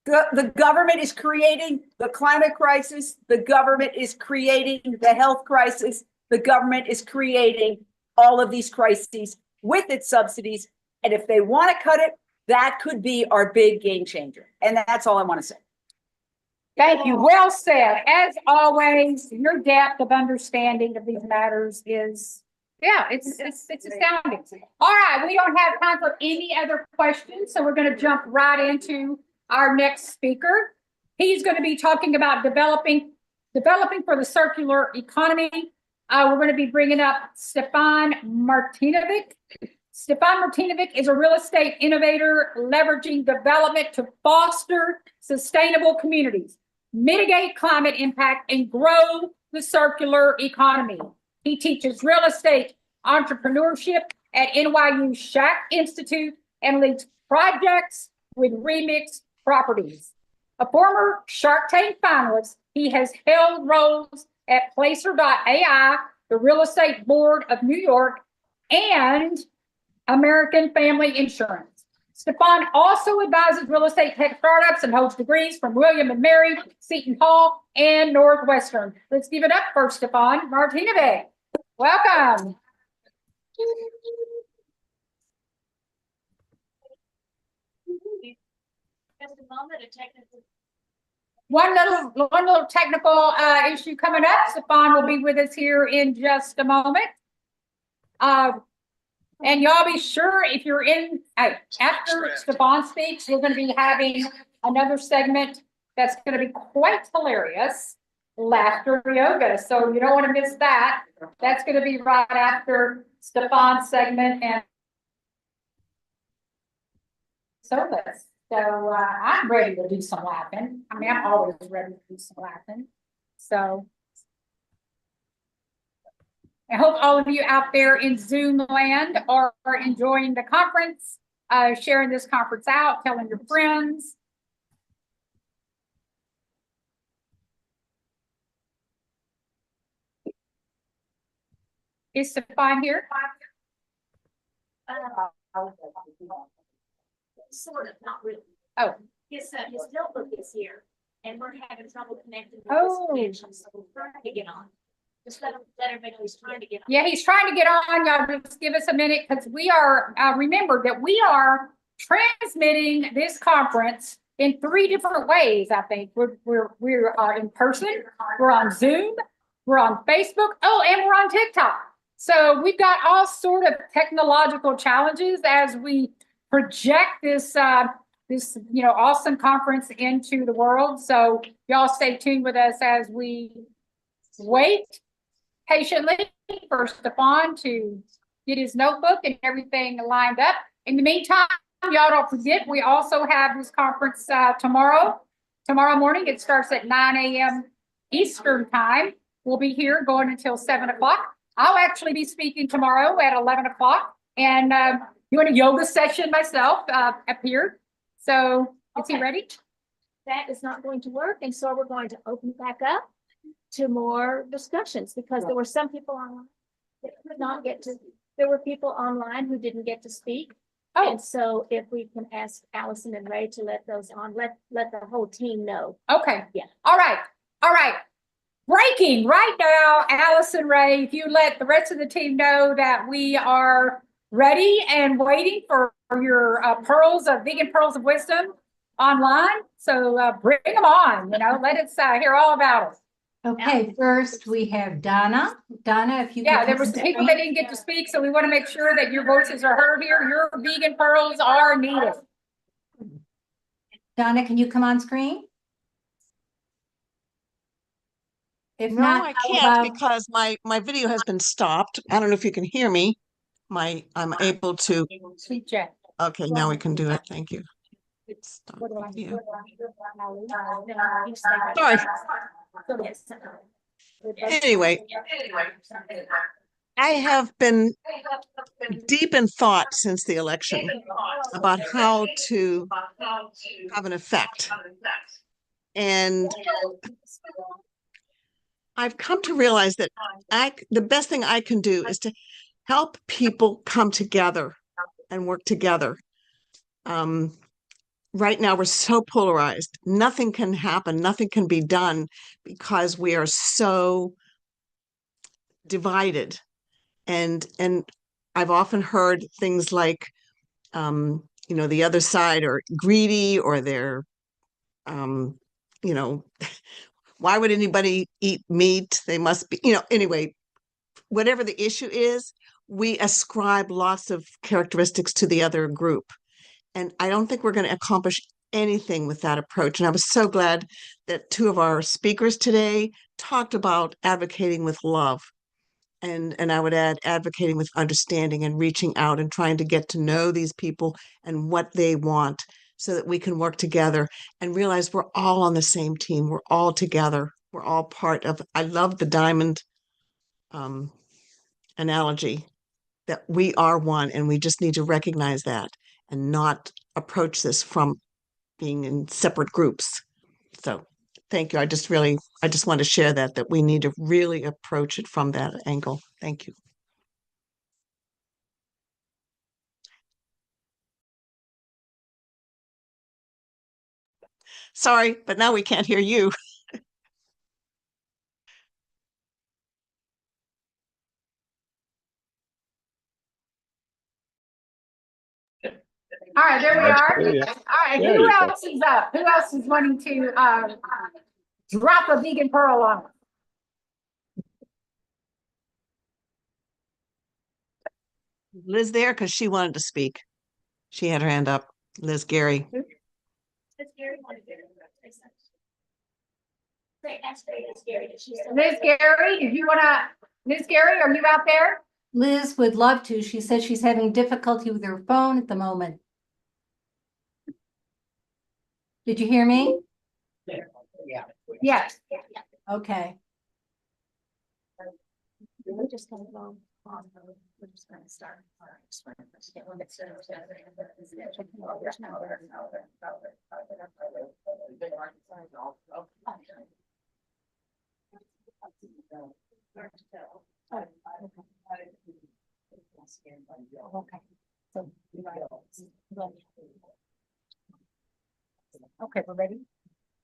The government is creating the climate crisis. The government is creating the health crisis. The government is creating all of these crises with its subsidies. And if they want to cut it, that could be our big game changer. And that's all I want to say. Thank you. Well said. As always, your depth of understanding of these matters is, it's astounding. All right, we don't have time for any other questions, so we're going to jump right into our next speaker. He's going to be talking about developing for the circular economy. We're going to be bringing up Stefan Martinovic. Stefan Martinovic is a real estate innovator leveraging development to foster sustainable communities, mitigate climate impact, and grow the circular economy. He teaches real estate entrepreneurship at NYU Shack Institute and leads projects with Remix Properties. A former Shark Tank finalist, he has held roles at Placer.ai, the Real Estate Board of New York, and American Family Insurance. Stefan also advises real estate tech startups and holds degrees from William and Mary, Seton Hall, and Northwestern. Let's give it up for Stefan Martinovic. Welcome. Just a moment, a technical. One little technical issue coming up. Stefan will be with us here in just a moment. And y'all be sure if you're in, after Stefan speaks, we're going to be having another segment that's going to be quite hilarious, laughter yoga. So you don't want to miss that. That's going to be right after Stefan's segment and service. So, I'm ready to do some laughing. I mean, I'm always ready to do some laughing. So. I hope all of you out there in Zoom land are enjoying the conference, sharing this conference out, telling your friends. Is Stefan here? Sort of, not really. Oh. His notebook is here, and we're having trouble connecting. Oh. So we're trying to get on. Just let everybody know he's trying to get on. Yeah, he's trying to get on. Y'all just give us a minute because we are, remember that we are transmitting this conference in 3 different ways, I think. We're in person, we're on Zoom, we're on Facebook, oh, and we're on TikTok. So we've got all sort of technological challenges as we project this awesome conference into the world. So y'all stay tuned with us as we wait patiently for Stefan to get his notebook and everything lined up. In the meantime, y'all don't forget, we also have this conference tomorrow morning. It starts at 9 a.m. Eastern time. We'll be here going until 7 o'clock. I'll actually be speaking tomorrow at 11 o'clock and doing a yoga session myself up here. So is he ready? That is not going to work, and so we're going to open it back up to more discussions because there were some people online that could not get to. There were people online who didn't get to speak. Oh. And so if we can ask Allison and Ray to let those on, let the whole team know. Okay. Yeah. All right. Breaking right now, Allison, Ray, if you let the rest of the team know that we are ready and waiting for your vegan pearls of wisdom online. So bring them on, let us hear all about it. Okay, first we have Donna. Donna, if you Yeah, could there was people that didn't get to speak, so we want to make sure that your voices are heard here. Your vegan pearls are needed. Donna, can you come on screen? If No, not, I how can't about- because my video has been stopped. I don't know if you can hear me. I'm able to. Sweet Jack. Okay, now we can do it. Thank you. Stop video. Sorry. Anyway, I have been deep in thought since the election about how to have an effect. And I've come to realize that the best thing I can do is to help people come together and work together. Right now, we're so polarized. Nothing can happen. Nothing can be done because we are so divided. And I've often heard things like, the other side are greedy or they're, why would anybody eat meat? They must be, anyway, whatever the issue is, we ascribe lots of characteristics to the other group. And I don't think we're going to accomplish anything with that approach. And I was so glad that 2 of our speakers today talked about advocating with love. And I would add advocating with understanding and reaching out and trying to get to know these people and what they want so that we can work together and realize we're all on the same team. We're all together. We're all part of, I love the diamond analogy that we are one, and we just need to recognize that and not approach this from being in separate groups. So thank you. I just want to share that we need to really approach it from that angle. Thank you. Sorry, but now we can't hear you. All right, there we are. There you All right, There who you go. else is up? Who else is wanting to drop a vegan pearl on us? Liz there because she wanted to speak. She had her hand up. Liz Gary. Liz Gary, did you want to? Liz Gary, are you out there? Liz would love to. She says she's having difficulty with her phone at the moment. Did you hear me? Yeah. Yes. Okay. We're just gonna go on, we're just gonna start. Okay, we're ready.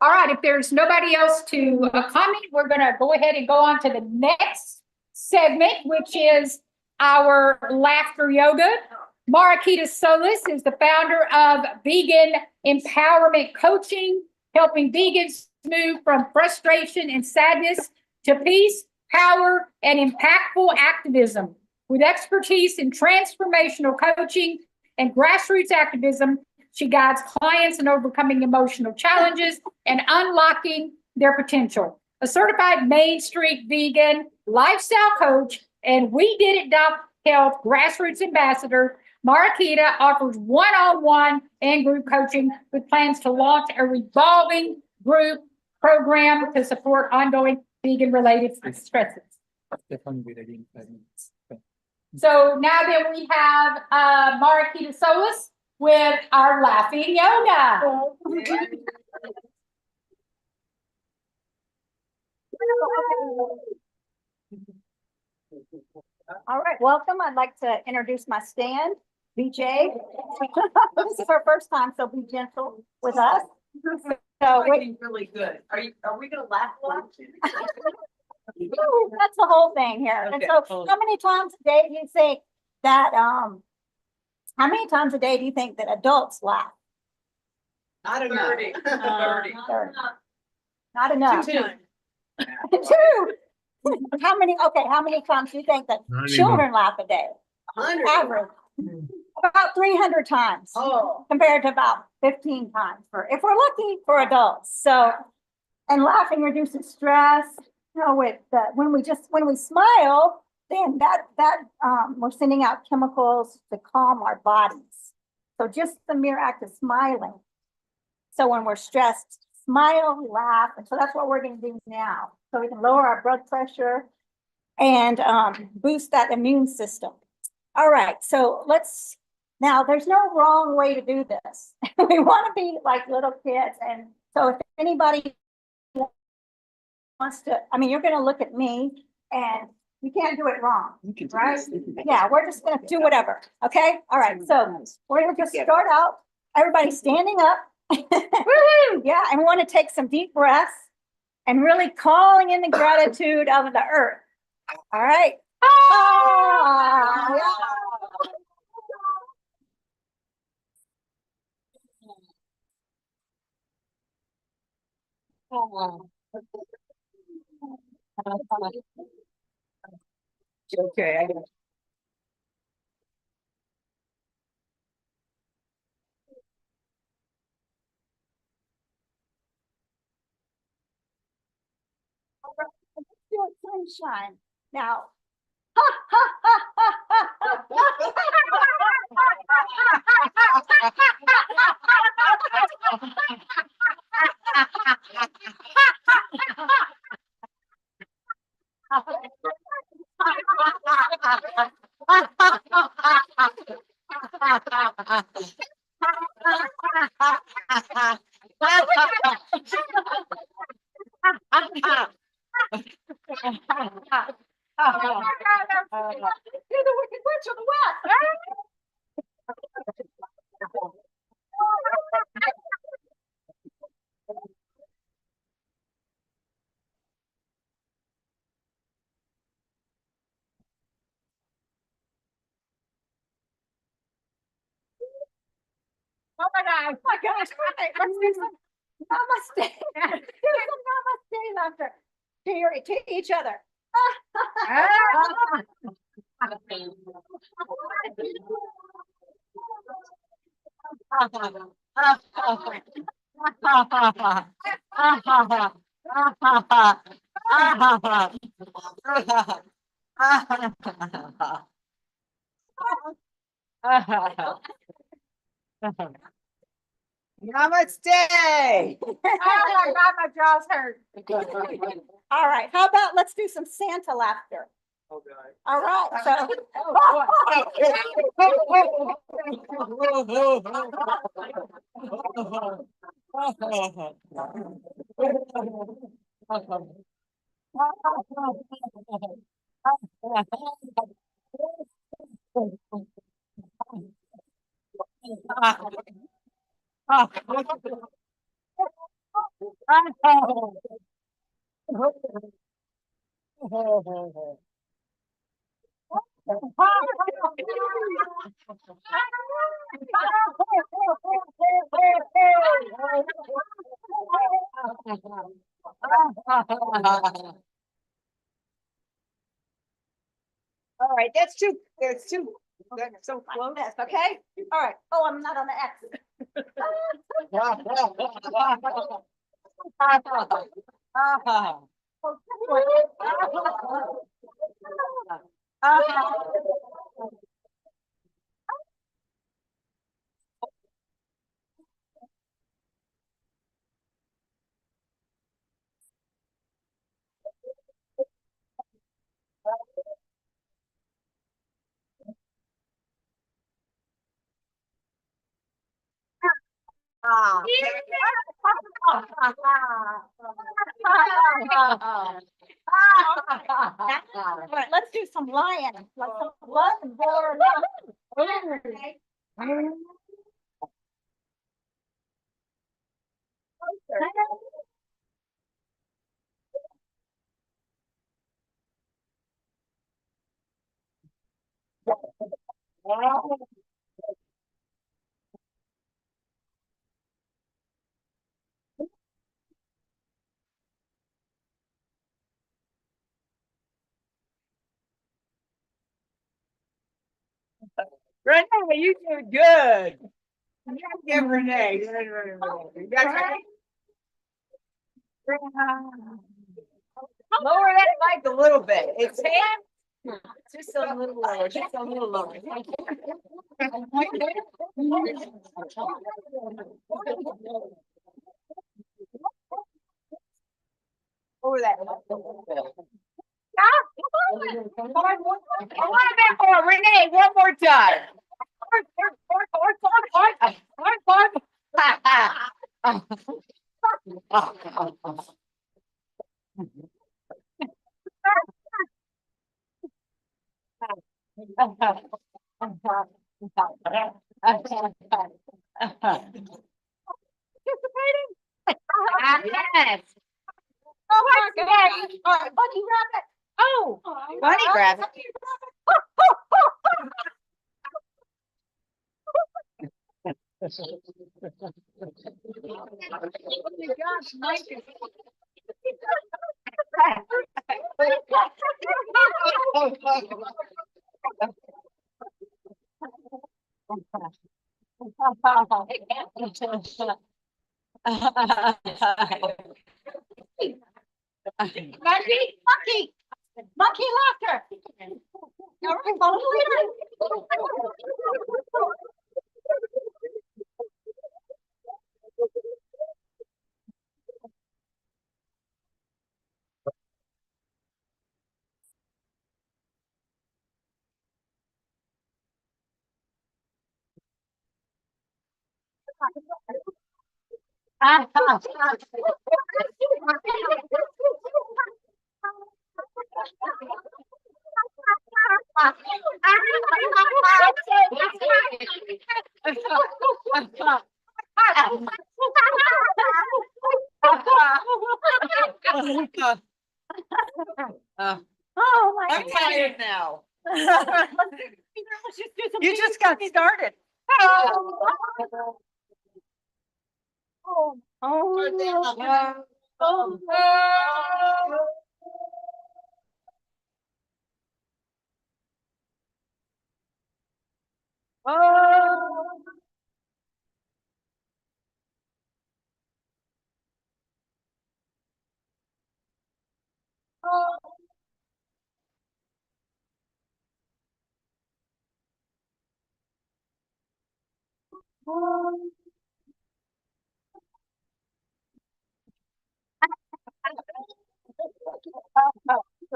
All right, if there's nobody else to comment, we're gonna go ahead and go on to the next segment, which is our laughter yoga. Marakita Solis is the founder of Vegan Empowerment Coaching, helping vegans move from frustration and sadness to peace, power, and impactful activism. With expertise in transformational coaching and grassroots activism, she guides clients in overcoming emotional challenges and unlocking their potential. A certified Main Street vegan lifestyle coach and We Did It Health grassroots ambassador, Marakita offers one-on-one and group coaching with plans to launch a revolving group program to support ongoing vegan-related stresses. So now that we have Marakita Solis with our laughing yoga. All right, welcome. I'd like to introduce my stand, BJ. This is her first time, so be gentle with us. So Really good. Are we gonna laugh a lot? that's the whole thing here. And Okay. so how many times a day do you think that how many times a day do you think that adults laugh? Not enough. 30. 30. Not enough. Two. Two. How many times do you think that Not children laugh a day? 100. Average. About 300 times. Oh. Compared to about 15 times if we're lucky, for adults. So, and laughing reduces stress. You know, when we smile, then we're sending out chemicals to calm our bodies. So just the mere act of smiling. So when we're stressed, smile, laugh. And so that's what we're going to do now. So we can lower our blood pressure and boost that immune system. All right, so now there's no wrong way to do this. We want to be like little kids. And so if anybody wants to, you're going to look at me and you can't do it wrong, right? Yeah, we're just going to do whatever. Okay. All right. So we're going to just start out, everybody standing up. Woo-hoo! Yeah. And we want to take some deep breaths and really calling in the gratitude of the earth. All right. Ah, yeah. Okay, I got it. Let's do it sunshine. Now. You're the Wicked Witch of the West. Oh my gosh. Okay, let's do some namaste. Do some namaste laughter to each other. Namaste. Oh my God, my jaw's hurt. All right, how about let's do some Santa laughter. All right, so. All right, that's so close. Okay, all right. Oh, I'm not on the X. All right, let's do some lion, like some blood and roar. Renee, you did good. You gotta give Renee. You gotta- Lower that mic a little bit. It's hand. Just a little lower, just a little lower. Over that. I want a bit more, Renee, one more time. Yes. Oh my God. All right, bunny rabbit. Oh, bunny rabbit. Monkey laughter. All right, follow the leader. Oh my I'm God. tired now. Let's just do some. You just got started.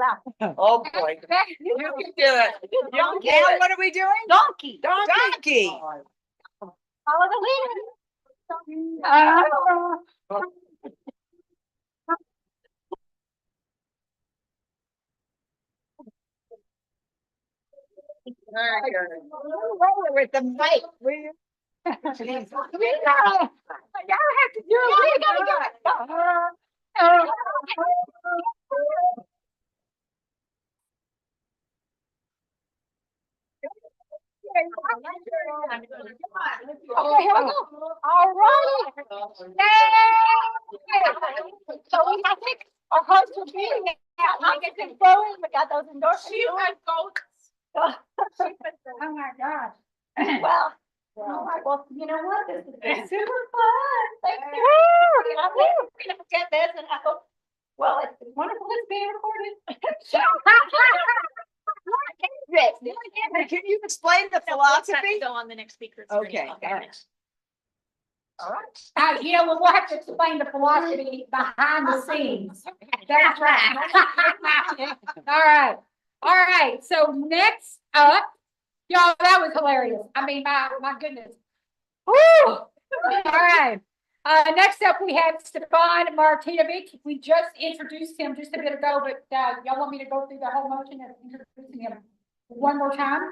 around. Oh, boy. You can do it. Now what are we doing? Donkey. Donkey. Follow the leader. With the mic. Y'all have to do it. You gotta do it. Okay, here we go. All right. Yay! So we have our host will be out. I get them going. We got those endorsements. Oh my gosh. Well, all right. Well, you know what? This has been super fun. Thank you. I'm never gonna forget this, and I hope. Well, it's wonderful. It's being recorded. Can you explain the philosophy? Go on the next speaker. Okay. All right. All right. You know, we'll have to explain the philosophy behind the scenes. That's right. All right. All right. So next up, y'all, that was hilarious. I mean, my goodness. Woo! All right. Next up, we have Stefan Martinovic. We just introduced him just a bit ago, but y'all want me to go through the whole motion of introducing him one more time?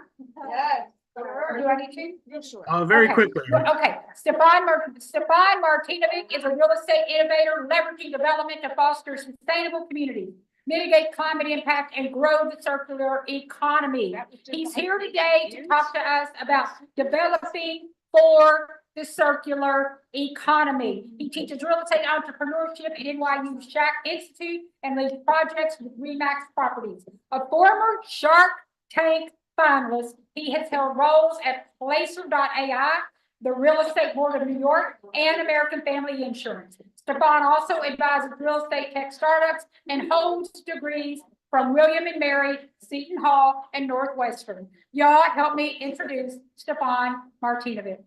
Yes. Or do I need to? Very Okay. quickly. Okay, Stefan Martinovic is a real estate innovator leveraging development to foster sustainable communities, mitigate climate impact, and grow the circular economy. He's here today to talk to us about developing for the circular economy. He teaches real estate entrepreneurship at NYU Shack Institute and leads projects with Remax Properties. A former Shark Tank finalist, he has held roles at Placer.ai, the Real Estate Board of New York, and American Family Insurance. Stefan also advises real estate tech startups and holds degrees from William and Mary, Seton Hall, and Northwestern. Y'all help me introduce Stefan Martinovic.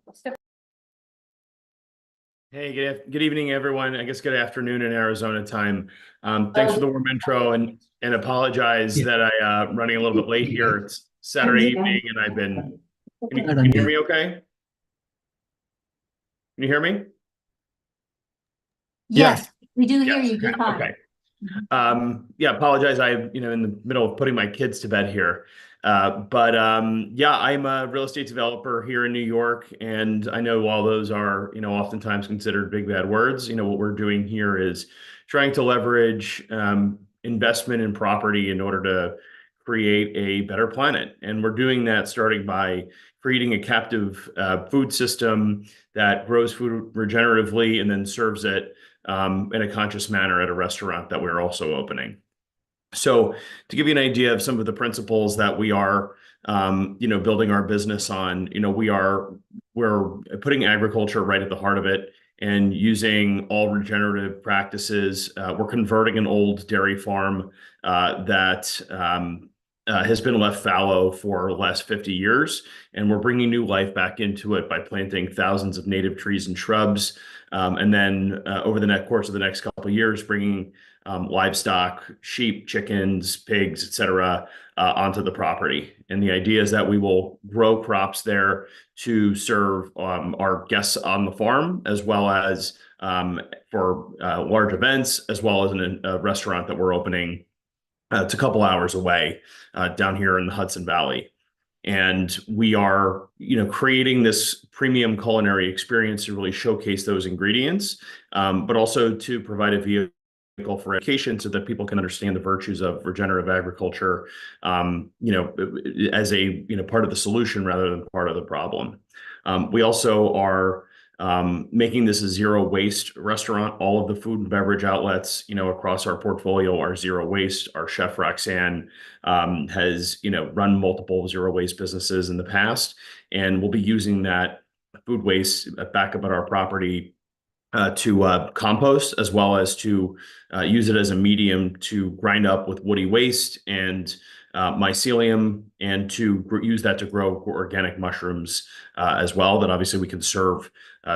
Hey, good evening, everyone. I guess good afternoon in Arizona time. Thanks for the warm intro and apologize that I'm running a little bit late here. It's Saturday evening and I've been. Can you hear me okay? Can you hear me? Yes, we do hear Yes, you. Just fine. okay. Yeah, apologize. In the middle of putting my kids to bed here. Yeah, I'm a real estate developer here in New York, and I know while those are, oftentimes considered big bad words, what we're doing here is trying to leverage investment in property in order to create a better planet. And we're doing that starting by creating a captive food system that grows food regeneratively and then serves it in a conscious manner at a restaurant that we're also opening. So to give you an idea of some of the principles that we are, building our business on, we're putting agriculture right at the heart of it and using all regenerative practices. We're converting an old dairy farm that has been left fallow for the last 50 years, and we're bringing new life back into it by planting thousands of native trees and shrubs, and then over the course of the next couple of years, bringing livestock, sheep, chickens, pigs, etc., onto the property. And the idea is that we will grow crops there to serve our guests on the farm, as well as for large events, as well as in a restaurant that we're opening. It's a couple hours away down here in the Hudson Valley. And we are, creating this premium culinary experience to really showcase those ingredients, but also to provide a vehicle for education so that people can understand the virtues of regenerative agriculture, as a, part of the solution rather than part of the problem. We also are making this a zero waste restaurant. All of the food and beverage outlets, across our portfolio are zero waste. Our chef Roxanne has, run multiple zero waste businesses in the past, and we'll be using that food waste back up at our property to compost, as well as to use it as a medium to grind up with woody waste and mycelium, and to use that to grow organic mushrooms as well, that obviously we can serve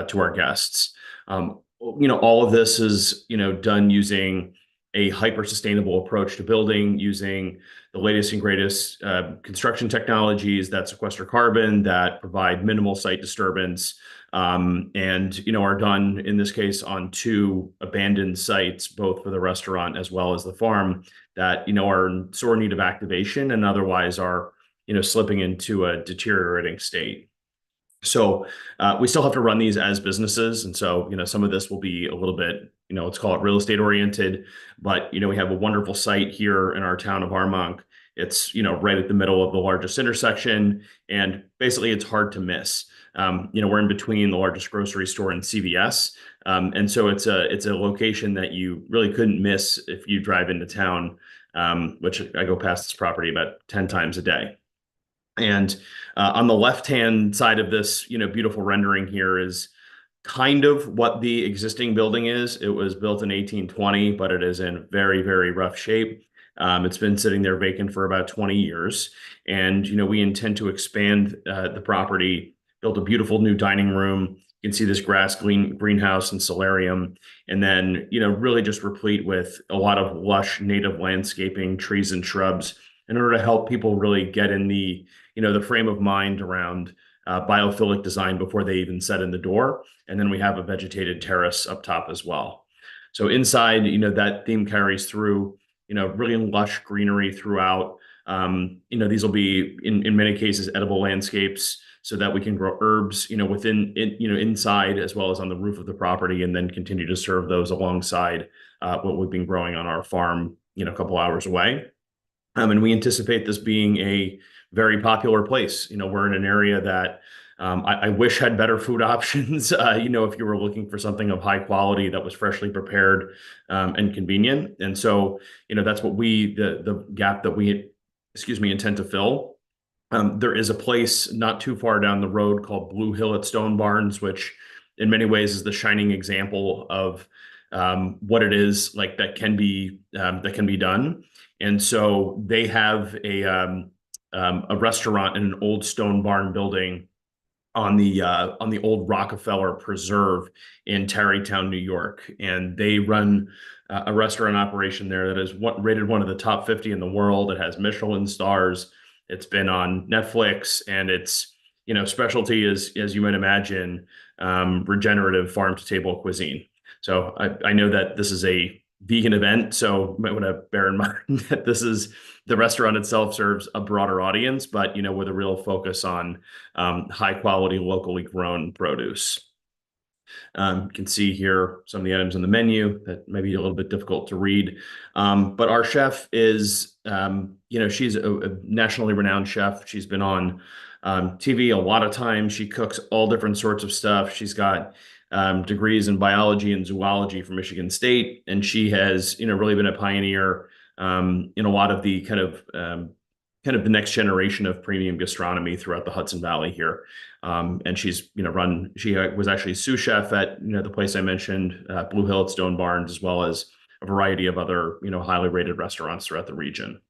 to our guests. All of this is, done using a hyper sustainable approach to building using the latest and greatest construction technologies that sequester carbon, that provide minimal site disturbance, and are done in this case on 2 abandoned sites, both for the restaurant as well as the farm, that are in sore need of activation and otherwise are slipping into a deteriorating state. So we still have to run these as businesses. And so, some of this will be a little bit, let's call it real estate oriented, but, we have a wonderful site here in our town of Armonk. It's, right at the middle of the largest intersection, and basically it's hard to miss. We're in between the largest grocery store and CVS. And so it's a location that you really couldn't miss if you drive into town, which I go past this property about 10 times a day. And on the left-hand side of this, beautiful rendering here is kind of what the existing building is. It was built in 1820, but it is in very, very rough shape. It's been sitting there vacant for about 20 years. And, we intend to expand the property, build a beautiful new dining room. You can see this greenhouse and solarium, and then, really just replete with a lot of lush native landscaping, trees and shrubs, in order to help people really get in the frame of mind around biophilic design before they even set in the door. And then we have a vegetated terrace up top as well. So inside, that theme carries through, really lush greenery throughout. These will be in many cases edible landscapes, so that we can grow herbs, within inside as well as on the roof of the property, and then continue to serve those alongside what we've been growing on our farm, a couple hours away. And we anticipate this being a very popular place. We're in an area that I wish had better food options. If you were looking for something of high quality that was freshly prepared and convenient. And so, that's what the gap that we, intend to fill. There is a place not too far down the road called Blue Hill at Stone Barns, which in many ways is the shining example of what it is like that can be done. And so they have a restaurant in an old stone barn building on the old Rockefeller Preserve in Tarrytown, New York, and they run a restaurant operation there that is rated one of the top 50 in the world. It has Michelin stars. It's been on Netflix, and its specialty is, as you might imagine, regenerative farm to table cuisine. So I know that this is a vegan event, so you might want to bear in mind that the restaurant itself serves a broader audience, but with a real focus on high quality, locally grown produce. You can see here some of the items on the menu that may be a little bit difficult to read. But our chef is, she's a nationally renowned chef. She's been on TV a lot of times. She cooks all different sorts of stuff. She's got degrees in biology and zoology from Michigan State, and she has, really been a pioneer in a lot of the kind of the next generation of premium gastronomy throughout the Hudson Valley here. And she's, she was actually sous chef at, the place I mentioned, Blue Hill at Stone Barns, as well as a variety of other, highly rated restaurants throughout the region.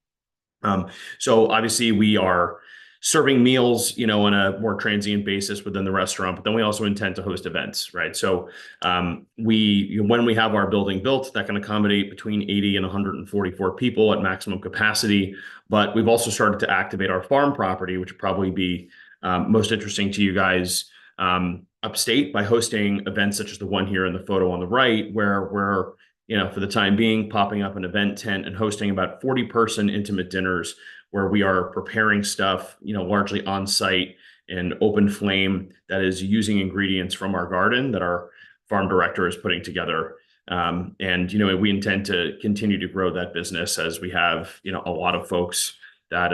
So obviously we are serving meals, on a more transient basis within the restaurant, but then we also intend to host events, right? So when we have our building built, that can accommodate between 80 and 144 people at maximum capacity. But we've also started to activate our farm property, which would probably be most interesting to you guys upstate, by hosting events such as the one here in the photo on the right, where we're, for the time being, popping up an event tent and hosting about 40-person intimate dinners, where we are preparing stuff, largely on site in open flame, that is using ingredients from our garden that our farm director is putting together. And we intend to continue to grow that business, as we have, a lot of folks that,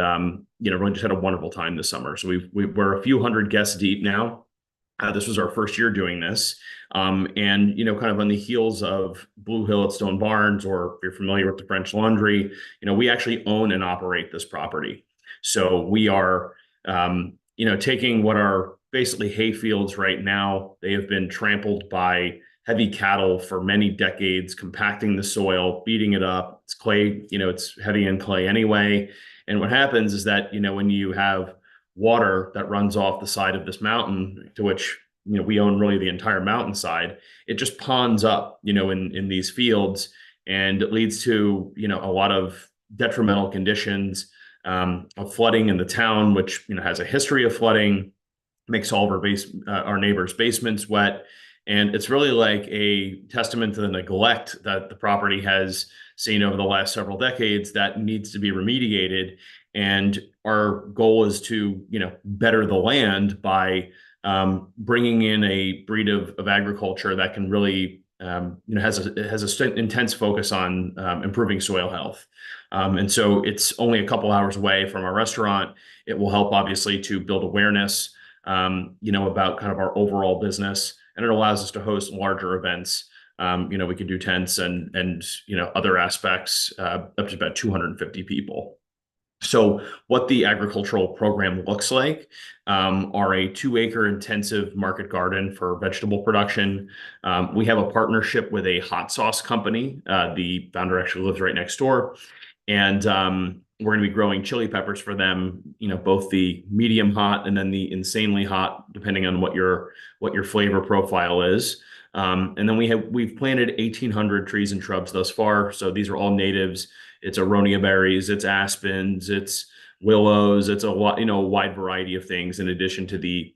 really just had a wonderful time this summer. So we're a few hundred guests deep now. This was our first year doing this. And, kind of on the heels of Blue Hill at Stone Barns, or if you're familiar with the French Laundry, we actually own and operate this property. So we are, taking what are basically hay fields right now. They have been trampled by heavy cattle for many decades, compacting the soil, beating it up. It's clay, it's heavy in clay anyway. And what happens is that, when you have water that runs off the side of this mountain, to which, we own really the entire mountainside, it just ponds up, in these fields. and it leads to, a lot of detrimental conditions, of flooding in the town, which, has a history of flooding, makes all of our neighbors' basements wet. And it's really like a testament to the neglect that the property has seen over the last several decades that needs to be remediated. And our goal is to, better the land by bringing in a breed of agriculture that can really, has a intense focus on improving soil health. And so it's only a couple hours away from our restaurant. It will help, obviously, to build awareness, about kind of our overall business, and it allows us to host larger events. We could do tents and other aspects, up to about 250 people. So what the agricultural program looks like, are a 2-acre intensive market garden for vegetable production. We have a partnership with a hot sauce company. The founder actually lives right next door. And we're going to be growing chili peppers for them, both the medium hot and then the insanely hot, depending on what your flavor profile is. And then we've planted 1,800 trees and shrubs thus far. So these are all natives. It's aronia berries, it's aspens, it's willows, it's a wide variety of things in addition to the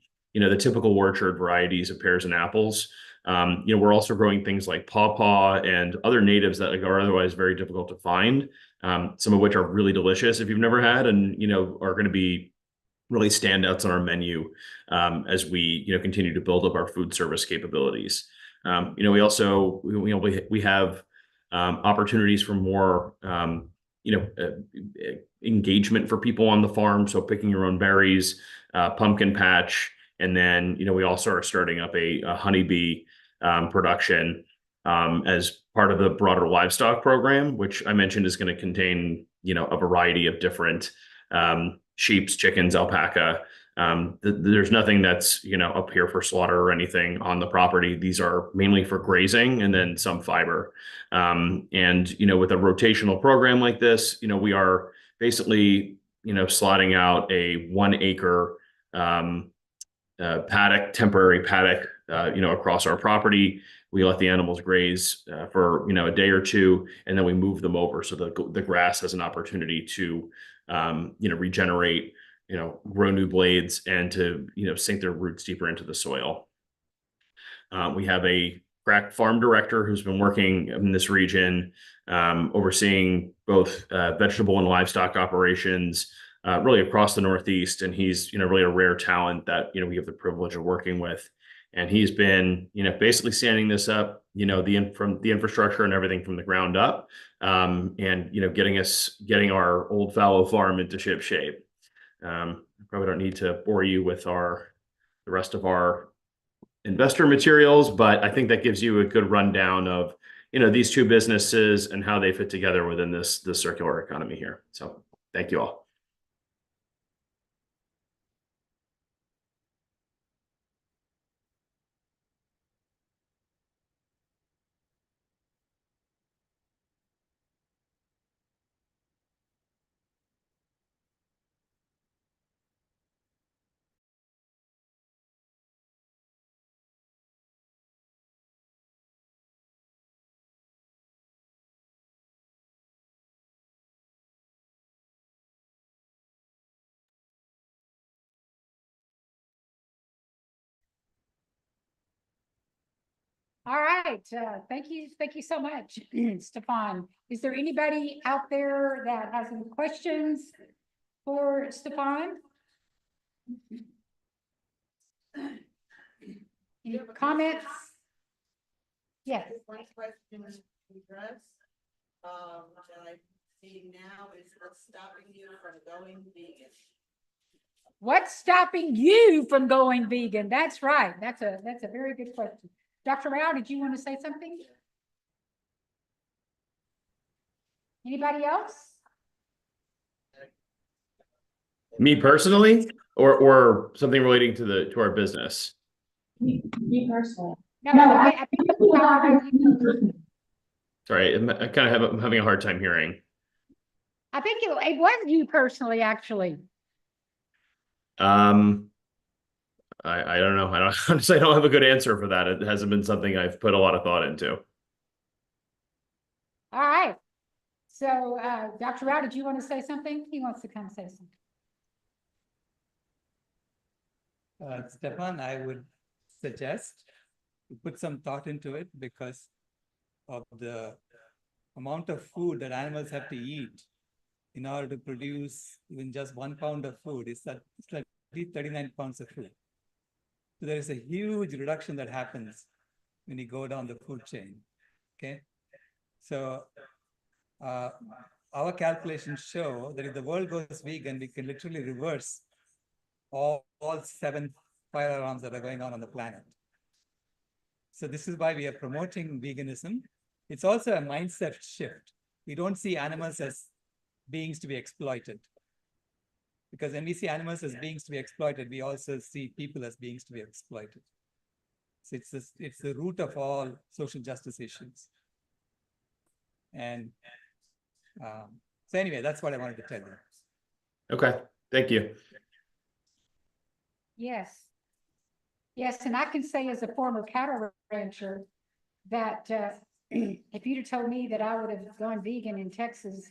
typical orchard varieties of pears and apples. We're also growing things like pawpaw and other natives that are otherwise very difficult to find. Some of which are really delicious if you've never had, and are going to be really standouts on our menu, as we continue to build up our food service capabilities. We also we have opportunities for more engagement for people on the farm. So picking your own berries, pumpkin patch, and then we also are starting up a honeybee production, as part of the broader livestock program, which I mentioned is going to contain, a variety of different sheeps, chickens, alpaca. There's nothing that's, up here for slaughter or anything on the property. These are mainly for grazing and then some fiber. And, with a rotational program like this, we are basically, slotting out a 1-acre paddock, temporary paddock, across our property. We let the animals graze for a day or two, and then we move them over so the grass has an opportunity to regenerate, grow new blades, and to sink their roots deeper into the soil. We have a crack farm director who's been working in this region, overseeing both vegetable and livestock operations, really across the Northeast, and he's really a rare talent that we have the privilege of working with. And he's been, basically standing this up, from the infrastructure and everything from the ground up, and getting our old fallow farm into ship shape. Probably don't need to bore you with the rest of our investor materials, but I think that gives you a good rundown of these two businesses and how they fit together within this circular economy here. So thank you all. All right, thank you so much, Stefan. Is there anybody out there that has any questions for Stefan? Any comments? Yes. One question to address, that I see now is what's stopping you from going vegan? What's stopping you from going vegan? That's right. That's a very good question. Dr. Rao, did you want to say something? Anybody else? Me personally, or something relating to our business? Me personally. No, I think Sorry, I'm having a hard time hearing. I think it was you personally, actually. I don't know. Honestly, I don't have a good answer for that. It hasn't been something I've put a lot of thought into. All right. So, Dr. Rao, did you want to say something? He wants to come say something. Stefan, I would suggest you put some thought into it because of the amount of food that animals have to eat in order to produce even just 1 pound of food. It's like 39 pounds of food. So there is a huge reduction that happens when you go down the food chain. Okay. So our calculations show that if the world goes vegan, we can literally reverse all 7 fire alarms that are going on the planet. So this is why we are promoting veganism. It's also a mindset shift. We don't see animals as beings to be exploited. Because when we see animals as beings to be exploited, we also see people as beings to be exploited. So it's the root of all social justice issues. And so anyway, that's what I wanted to tell you. Okay, thank you. Yes. Yes, and I can say as a former cattle rancher that if you'd have told me that I would have gone vegan in Texas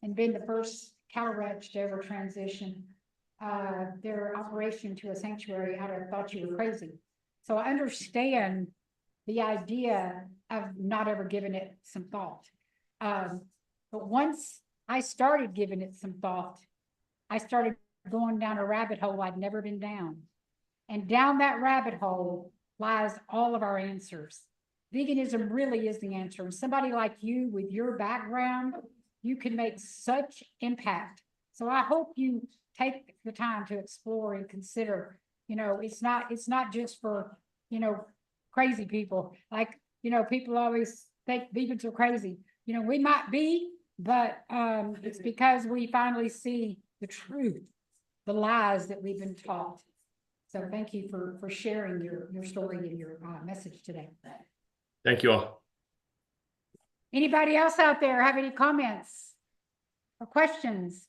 and been the first cattle ranch to ever transition their operation to a sanctuary, I'd have thought you were crazy. So I understand the idea of not ever giving it some thought. But once I started giving it some thought, I started going down a rabbit hole I'd never been down. And down that rabbit hole lies all of our answers. Veganism really is the answer. And somebody like you with your background, you can make such impact. So I hope you take the time to explore and consider, you know, it's not just for, you know, crazy people. Like, you know, people always think vegans are crazy. You know, we might be, but it's because we finally see the truth, the lies that we've been taught. So thank you for sharing your story and your message today. Thank you all. Anybody else out there have any comments or questions?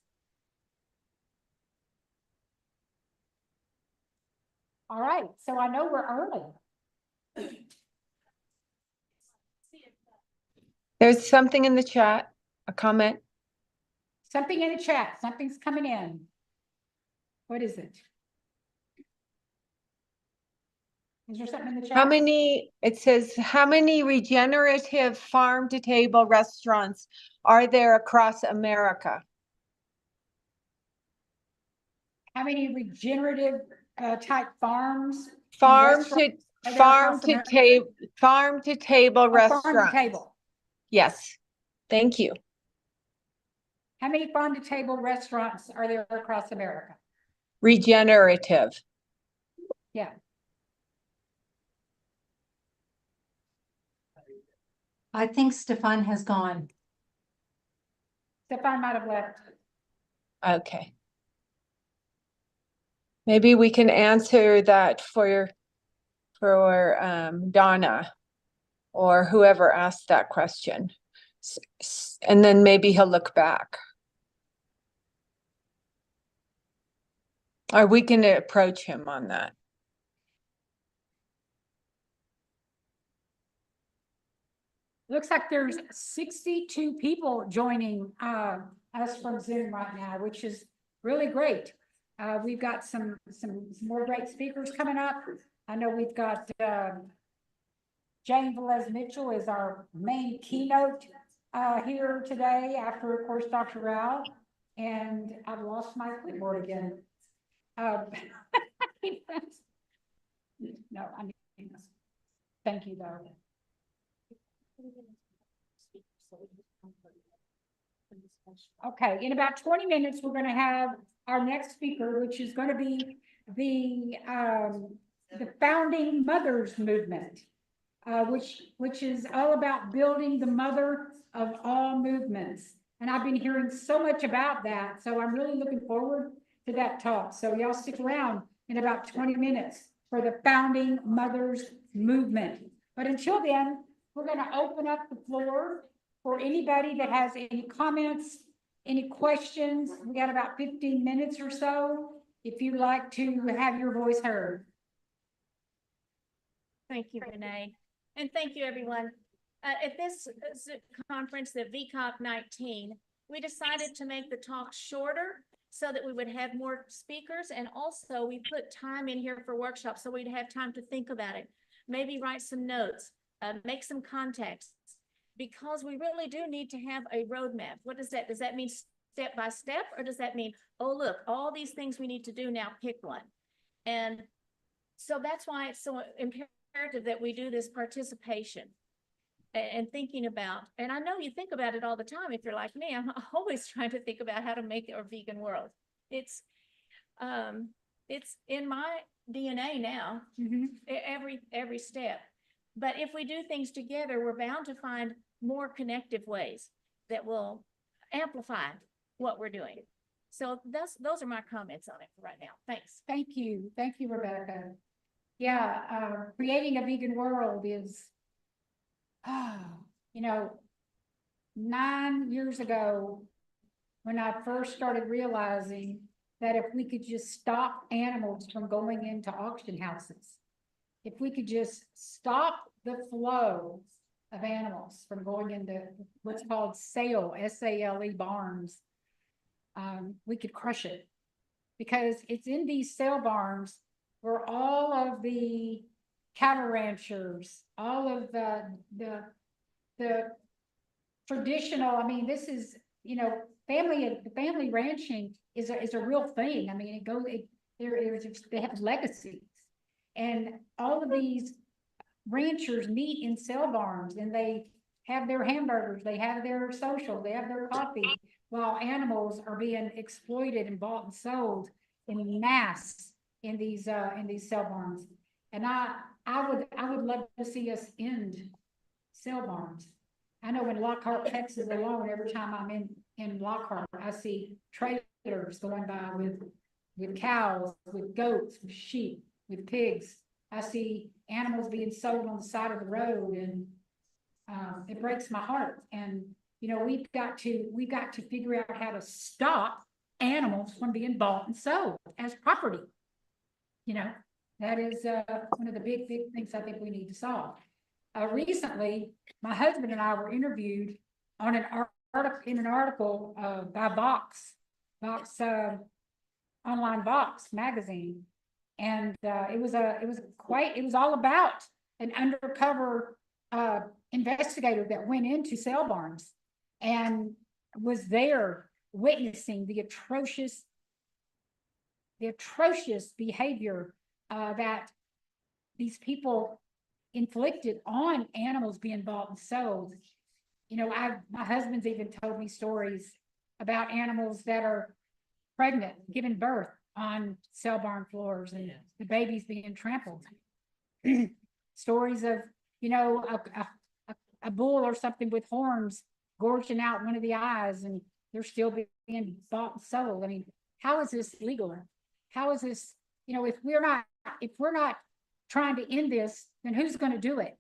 All right, so I know we're early. There's something in the chat, a comment. Something in the chat, something's coming in. What is it? Is there something in the chat? It says, how many regenerative farm to table restaurants are there across America? How many regenerative type farms? Farm to table restaurants. Farm to table. Yes, thank you. How many farm to table restaurants are there across America? Regenerative. Yeah. I think Stefan has gone. Stefan might have left. Okay. Maybe we can answer that for Donna or whoever asked that question. And then maybe he'll look back. Or we can approach him on that. Looks like there's 62 people joining us from Zoom right now, which is really great. We've got some more great speakers coming up. I know we've got Jane Velez Mitchell is our main keynote here today after, of course, Dr. Rao. And I've lost my clipboard again. No, I mean, thank you, though. Okay, in about 20 minutes, we're going to have our next speaker, which is going to be the founding mothers movement, which is all about building the mother of all movements. And I've been hearing so much about that, so I'm really looking forward to that talk. So y'all stick around in about 20 minutes for the founding mothers movement. But until then, we're going to open up the floor for anybody that has any comments, any questions. We got about 15 minutes or so if you'd like to have your voice heard. Thank you, Renee. And thank you, everyone. At this conference, the VCOP 19, we decided to make the talk shorter so that we would have more speakers. And also we put time in here for workshops so we'd have time to think about it, maybe write some notes, make some contacts, because we really do need to have a roadmap. What does that, does that mean step by step, or does that mean, oh, look, all these things we need to do now, pick one? And so that's why it's so imperative that we do this participation and thinking about, and I know you think about it all the time. If you're like me, I'm always trying to think about how to make our vegan world. It's in my DNA now, every step. But if we do things together, we're bound to find more connective ways that will amplify what we're doing. So those are my comments on it for right now. Thanks. Thank you. Thank you, Rebecca. Yeah, creating a vegan world is, you know, 9 years ago, when I first started realizing that if we could just stop animals from going into auction houses, if we could just stop the flow of animals from going into what's called sale, S-A-L-E barns, we could crush it. Because it's in these sale barns where all of the cattle ranchers, all of the traditional, I mean, this is, you know, family ranching is a real thing. I mean, they have legacies. And all of these ranchers meet in sale barns and they have their hamburgers, they have their social, they have their coffee, while animals are being exploited and bought and sold in mass in these sale barns. And I would love to see us end sale barns. I know in Lockhart, Texas alone, every time I'm in Lockhart, I see trailers going by with cows, with goats, with sheep, with pigs. I see animals being sold on the side of the road, and it breaks my heart. And you know, we've got to figure out how to stop animals from being bought and sold as property. You know, that is one of the big things I think we need to solve. Recently, my husband and I were interviewed on an article by Vox online Vox magazine, and it was all about an undercover investigator that went into sale barns and was there witnessing the atrocious behavior that these people inflicted on animals being bought and sold. You know, my husband's even told me stories about animals that are pregnant, giving birth on sale barn floors, and the babies being trampled. Stories of, you know, a bull or something with horns gorging out one of the eyes, and they're still being bought and sold. I mean, how is this legal? How is this, you know, if we're not trying to end this, then who's going to do it?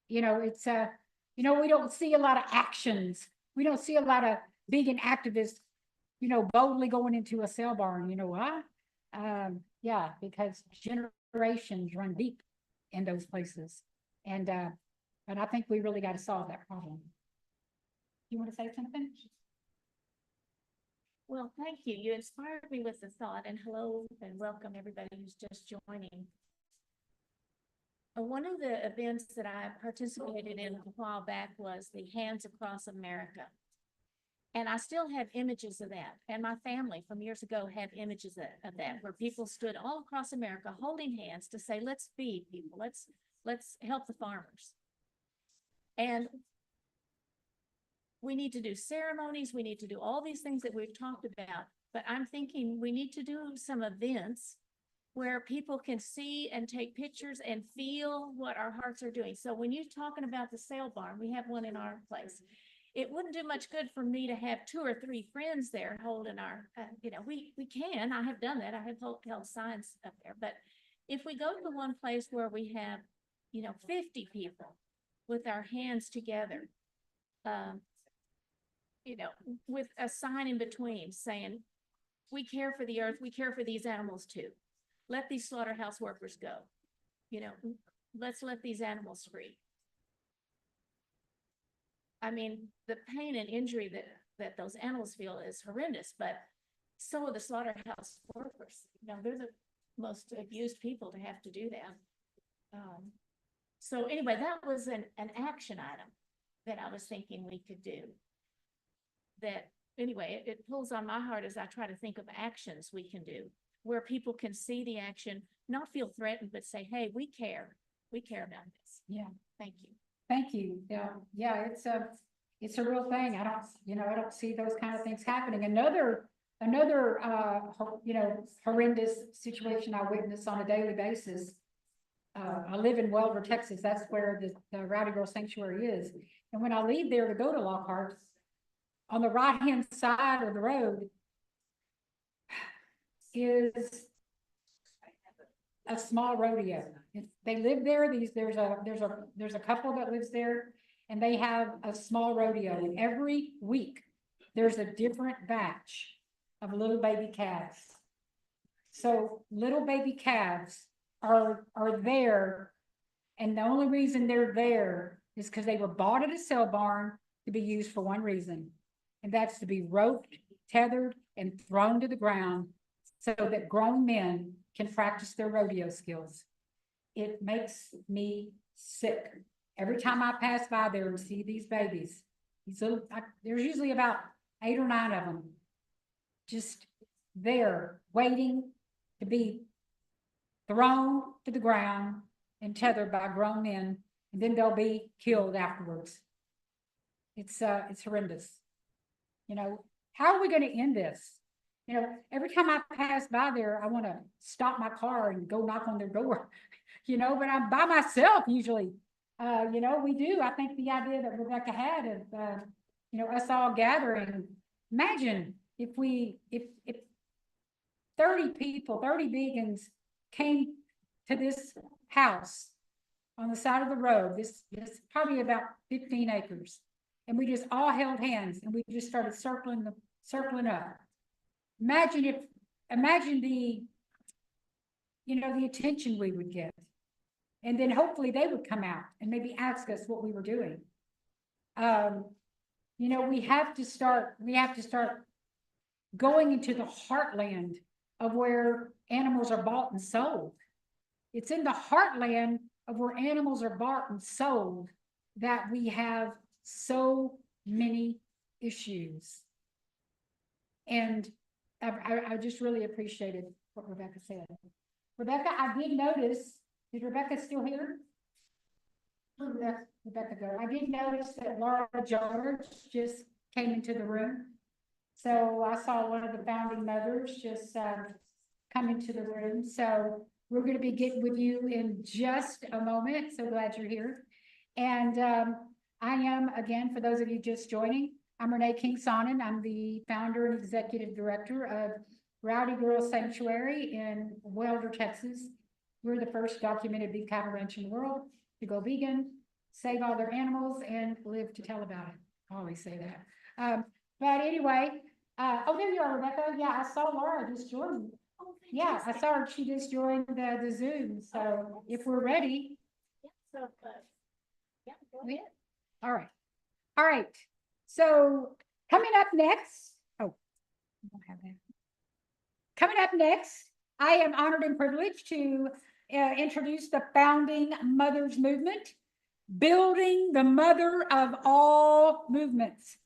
You know, it's you know, we don't see a lot of actions. We don't see a lot of vegan activists, you know, boldly going into a sale barn. You know why? Yeah, because generations run deep in those places, and I think we really got to solve that problem. You want to say something? Well, thank you. You inspired me with the thought, and hello and welcome everybody who's just joining. One of the events that I participated in a while back was the Hands Across America. And I still have images of that. And my family from years ago had images of that, where people stood all across America holding hands to say, let's feed people, let's help the farmers. And we need to do ceremonies, we need to do all these things that we've talked about, but I'm thinking we need to do some events where people can see and take pictures and feel what our hearts are doing. So when you're talking about the sale barn, we have one in our place. It wouldn't do much good for me to have 2 or 3 friends there holding our, you know, we can, I have done that. I have held signs up there, but if we go to one place where we have, you know, 50 people with our hands together, you know, with a sign in between saying, we care for the earth, we care for these animals too. Let these slaughterhouse workers go. You know, let's let these animals free. I mean, the pain and injury that those animals feel is horrendous, but so are the slaughterhouse workers. You know, they're the most abused people to have to do that. So anyway, that was an action item that I was thinking we could do. That, anyway, it pulls on my heart as I try to think of actions we can do, where people can see the action, not feel threatened, but say, hey, we care about this. Yeah. Thank you. Thank you. Yeah, it's a real thing. I don't see those kind of things happening. Another, horrendous situation I witness on a daily basis. I live in Welver, Texas. That's where the Rowdy Girl Sanctuary is. And when I leave there to go to Lockhart, on the right-hand side of the road is a small rodeo. They live there. There's a couple that lives there, and they have a small rodeo. And every week there's a different batch of little baby calves. So little baby calves are there, and the only reason they're there is because they were bought at a sale barn to be used for one reason, and that's to be roped, tethered, and thrown to the ground so that grown men can practice their rodeo skills. It makes me sick. Every time I pass by there and see these babies, there's usually about 8 or 9 of them, just there waiting to be thrown to the ground and tethered by grown men, and then they'll be killed afterwards. It's horrendous. You know, how are we going to end this? You know, every time I pass by there, I want to stop my car and go knock on their door, you know, but I'm by myself usually. We do. I think the idea that Rebecca had of, us all gathering, imagine if 30 people, 30 vegans came to this house on the side of the road, this probably about 15 acres. And we just all held hands and we just started circling up. Imagine the attention we would get. And then hopefully they would come out and maybe ask us what we were doing. We have to start going into the heartland of where animals are bought and sold. It's in the heartland of where animals are bought and sold that we have so many issues. And I just really appreciated what Rebecca said. Rebecca, I did notice, is Rebecca still here? Rebecca go. I did notice that Laura George just came into the room. So I saw one of the founding mothers just come into the room. So we're going to be getting with you in just a moment. So glad you're here. And I am, again, for those of you just joining, I'm Renee King-Sonnen. I'm the founder and executive director of Rowdy Girl Sanctuary in Welver, Texas. We're the first documented beef cattle ranch in the world to go vegan, save all their animals, and live to tell about it. I always say that. But anyway, there you are, Rebecca. Yeah, I saw Laura just join. Yeah, I saw her. She just joined the Zoom. So if we're ready. Go ahead. All right. So coming up next. Oh, I don't have that. Coming up next, I am honored and privileged to introduce the Founding Mothers Movement, building the mother of all movements.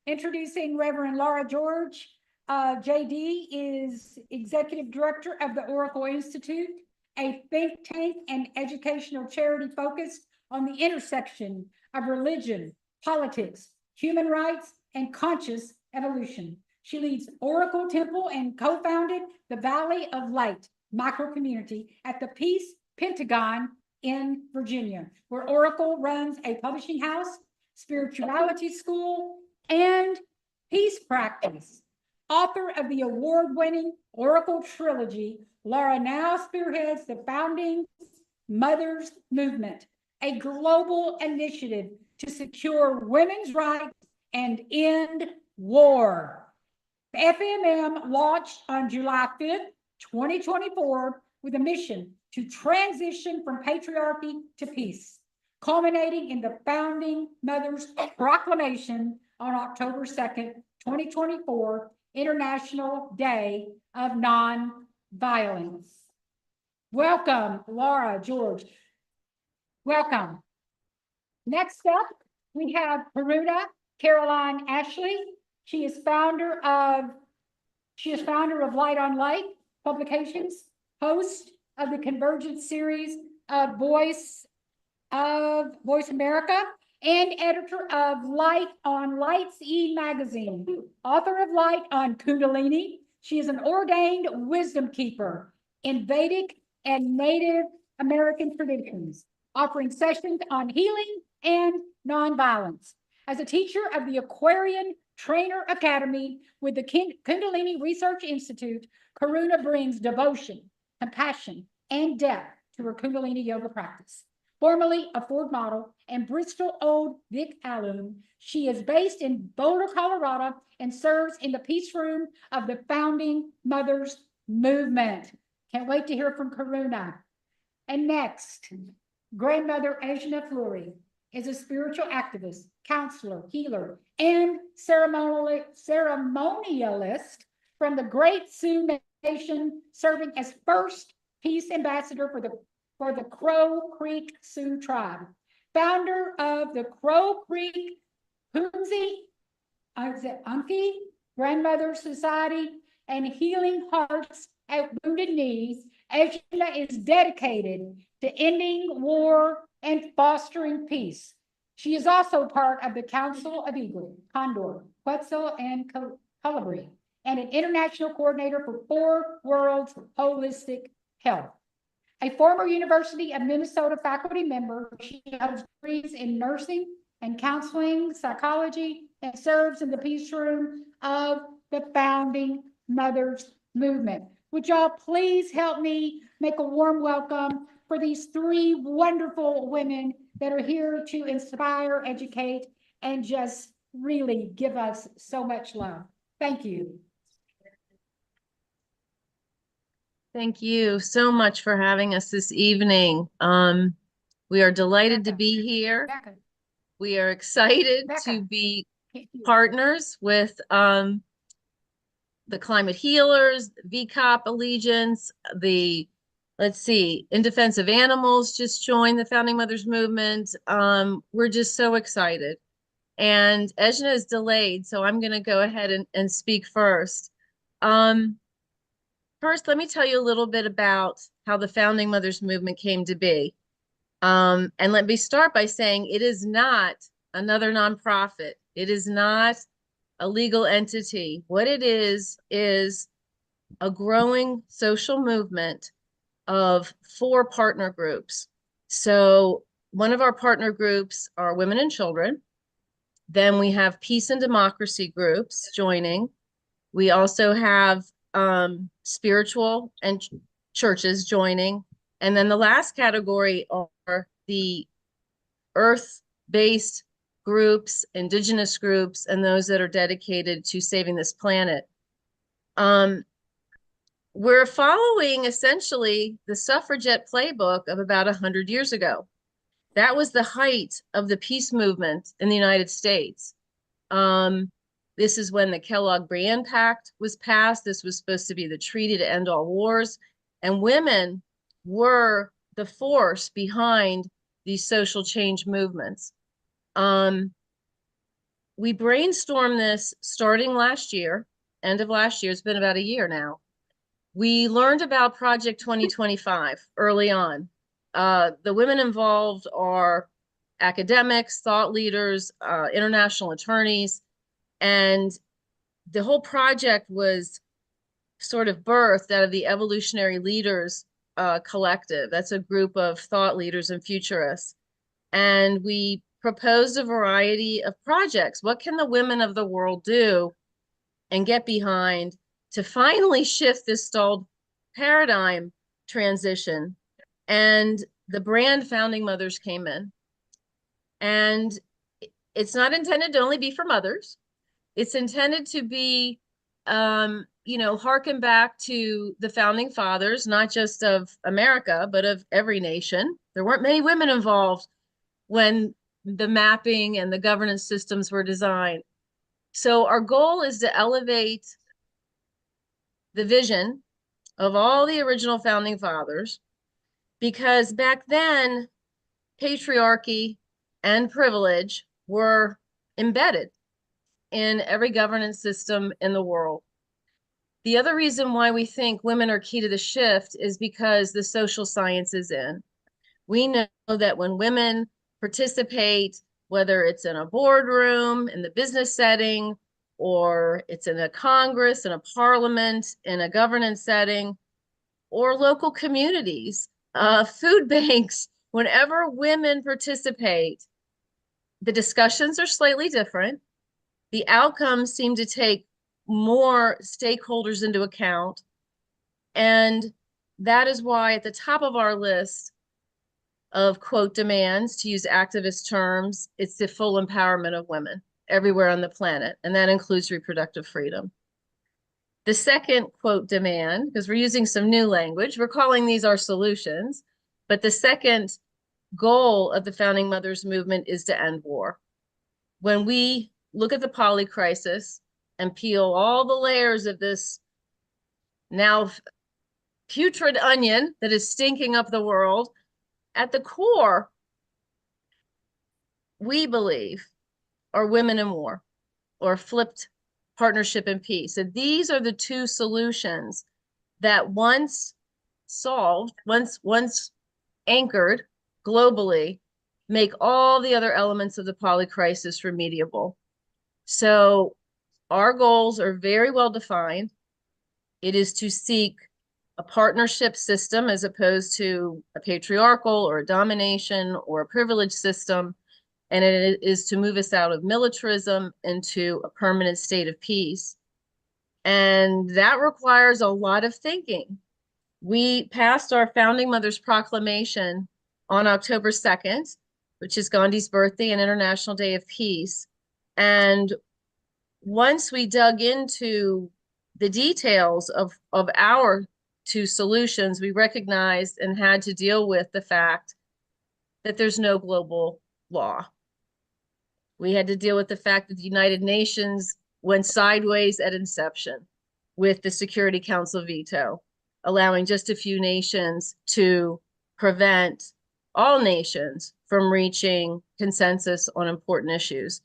Introducing Reverend Laura George. JD is Executive Director of the Oracle Institute, a think tank and educational charity focused on the intersection of religion, politics, human rights, and conscious evolution. She leads Oracle Temple and co-founded the Valley of Light micro-community at the Peace Pentagon in Virginia, where Oracle runs a publishing house, spirituality school, and peace practice. Author of the award-winning Oracle trilogy, Laura now spearheads the Founding Mothers Movement, a global initiative to secure women's rights and end war. The FMM launched on July 5th, 2024, with a mission to transition from patriarchy to peace. culminating in the Founding Mothers Proclamation on October 2nd, 2024, International Day of Non-Violence. Welcome, Laura, George. Welcome. Next up, we have Karuna Caroline Ashley. She is founder of Light on Light Publications, host of the Convergence series of Voice America, and editor of Light on Light's magazine, author of Light on Kundalini. She is an ordained wisdom keeper in Vedic and Native American traditions, offering sessions on healing and nonviolence. As a teacher of the Aquarian Trainer Academy with the Kundalini Research Institute, Karuna brings devotion, compassion, and depth to her Kundalini yoga practice. Formerly a Ford model and Bristol Old Vic alum, she is based in Boulder, Colorado, and serves in the Peace Room of the Founding Mothers Movement. Can't wait to hear from Karuna. And next, grandmother Ajna Fleury is a spiritual activist, counselor, healer, and ceremonialist from the Great Sioux Nation, serving as first peace ambassador for the Crow Creek Sioux tribe. Founder of the Crow Creek Unki Grandmother Society and Healing Hearts at Wounded Knees, Ajna is dedicated to ending war and fostering peace. She is also part of the Council of Eagle, Condor, Quetzal, and Colibri, and an international coordinator for 4 Worlds Holistic Health. A former University of Minnesota faculty member, she holds degrees in nursing and counseling, psychology, and serves in the Peace Room of the Founding Mothers Movement. Would y'all please help me make a warm welcome for these 3 wonderful women that are here to inspire, educate, and just really give us so much love. Thank you. Thank you so much for having us this evening. We are delighted to be here. We are excited to be partners with the Climate Healers, VCOP Allegiance, In Defense of Animals just joined the Founding Mothers Movement. We're just so excited. And Ajna is delayed, so I'm going to go ahead and speak first. First, let me tell you a little bit about how the Founding Mothers Movement came to be. And let me start by saying it is not another nonprofit. It is not a legal entity. What it is a growing social movement of 4 partner groups. So one of our partner groups are women and children. Then we have peace and democracy groups joining. We also have spiritual and churches joining. And then the last category are the earth-based groups, indigenous groups, and those that are dedicated to saving this planet. We're following essentially the suffragette playbook of about 100 years ago. That was the height of the peace movement in the United States. This is when the Kellogg-Briand Pact was passed. This was supposed to be the treaty to end all wars. And women were the force behind these social change movements. We brainstormed this starting last year, end of last year. It's been about a year now. We learned about Project 2025 early on. The women involved are academics, thought leaders, international attorneys, and the whole project was sort of birthed out of the Evolutionary Leaders Collective. That's a group of thought leaders and futurists. And we proposed a variety of projects. What can the women of the world do and get behind to finally shift this stalled paradigm transition? And the brand Founding Mothers came in. And it's not intended to only be for mothers. It's intended to be, harken back to the founding fathers, not just of America, but of every nation. There weren't many women involved when the mapping and the governance systems were designed. So our goal is to elevate the vision of all the original founding fathers, because back then, patriarchy and privilege were embedded in every governance system in the world. The other reason why we think women are key to the shift is because the social science is in. We know that when women participate, whether it's in a boardroom, in the business setting, or it's in a Congress, in a parliament, in a governance setting, or local communities, food banks, whenever women participate, the discussions are slightly different. The outcomes seem to take more stakeholders into account. And that is why at the top of our list of quote demands, to use activist terms, it's the full empowerment of women everywhere on the planet. And that includes reproductive freedom. The second quote demand, because we're using some new language, we're calling these our solutions, but the second goal of the Founding Mothers movement is to end war. When we look at the poly crisis and peel all the layers of this now putrid onion that is stinking up the world, at the core, we believe, are women in war or flipped partnership and peace. And these are the two solutions that once solved, once anchored globally, make all the other elements of the poly crisis remediable. So our goals are very well defined. It is to seek a partnership system as opposed to a patriarchal or a domination or a privilege system. And it is to move us out of militarism into a permanent state of peace. And that requires a lot of thinking. We passed our Founding Mothers Proclamation on October 2nd, which is Gandhi's birthday and International Day of Peace. And once we dug into the details of our two solutions, we recognized and had to deal with the fact that there's no global law. We had to deal with the fact that the United Nations went sideways at inception with the Security Council veto, allowing just a few nations to prevent all nations from reaching consensus on important issues.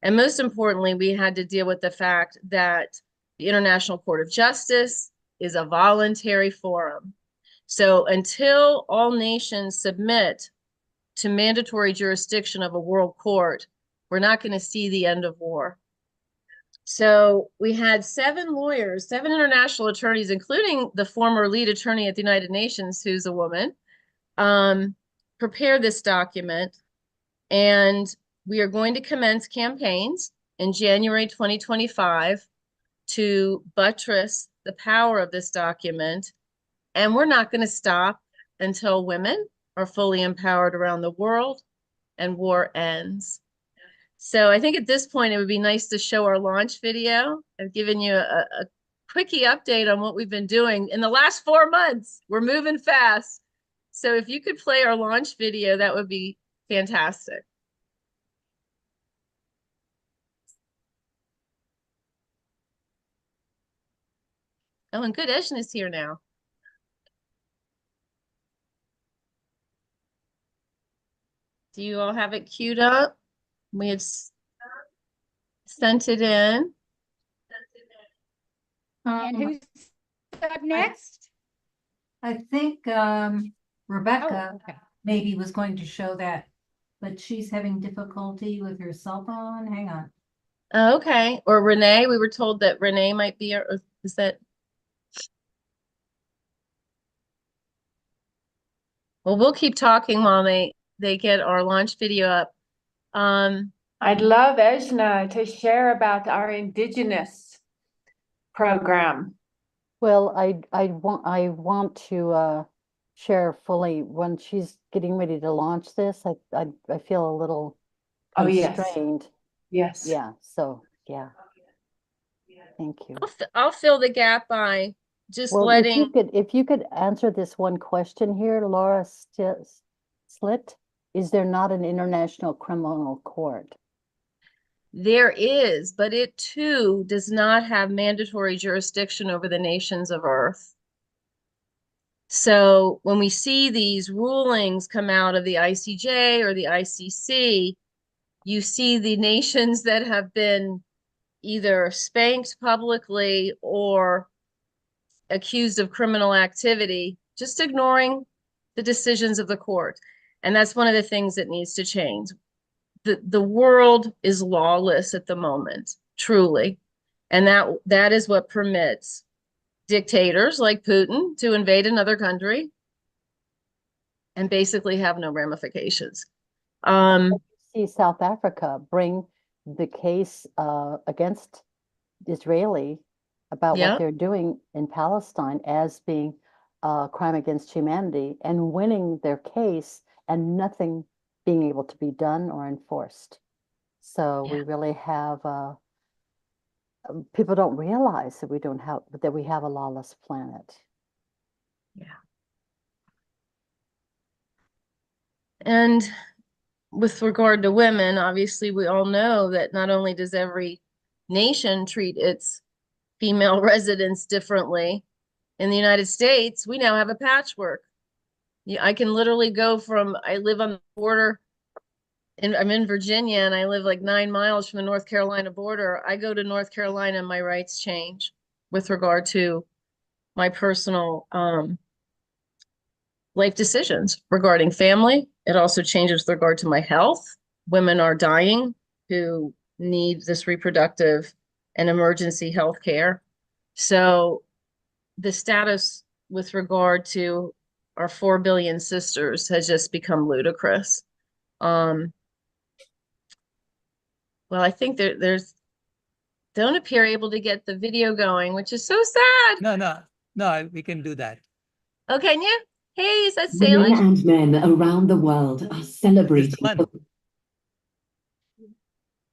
And most importantly, we had to deal with the fact that the International Court of Justice is a voluntary forum. So until all nations submit to mandatory jurisdiction of a world court, we're not going to see the end of war. So we had 7 lawyers, 7 international attorneys, including the former lead attorney at the United Nations, who's a woman, prepare this document. And we are going to commence campaigns in January 2025 to buttress the power of this document. And we're not going to stop until women are fully empowered around the world and war ends. So I think at this point, it would be nice to show our launch video. I've given you a quickie update on what we've been doing in the last 4 months. We're moving fast. So if you could play our launch video, that would be fantastic. Oh, and Good Eshin is here now. Do you all have it queued up? We have sent it in. And who's up next? I think Rebecca maybe was going to show that, but she's having difficulty with her cell phone. Hang on. Okay. Or Renee, we were told that Renee might be, or is that? Well, we'll keep talking while they get our launch video up. I'd love Ejna to share about our Indigenous program. Well, I want to share fully when she's getting ready to launch this. I feel a little constrained. Yes. Yeah. So yeah. Thank you. I'll fill the gap by just Well, letting. if you could answer this one question here, Laura Slit, is there not an international criminal court? There is, but it too does not have mandatory jurisdiction over the nations of Earth. So when we see these rulings come out of the ICJ or the ICC, you see the nations that have been either spanked publicly or accused of criminal activity, just ignoring the decisions of the court. And that's one of the things that needs to change. The world is lawless at the moment, truly. And that is what permits dictators like Putin to invade another country and basically have no ramifications. See South Africa bring the case against Israeli about what they're doing in Palestine as being a crime against humanity and winning their case and nothing being able to be done or enforced. So we really have people don't realize that we have a lawless planet. Yeah. And with regard to women, obviously we all know that not only does every nation treat its female residents differently, in the United States, we now have a patchwork. I can literally go I live on the border, and I'm in Virginia, and I live like 9 miles from the North Carolina border. I go to North Carolina and my rights change with regard to my personal life decisions regarding family. It also changes with regard to my health. Women are dying who need this reproductive and emergency health care. So the status with regard to our 4 billion sisters has just become ludicrous. Well, I think there's don't appear able to get the video going, which is so sad. No, we can do that. Oh, can you? Hey, is that Women Salish? and men around the world are celebrating.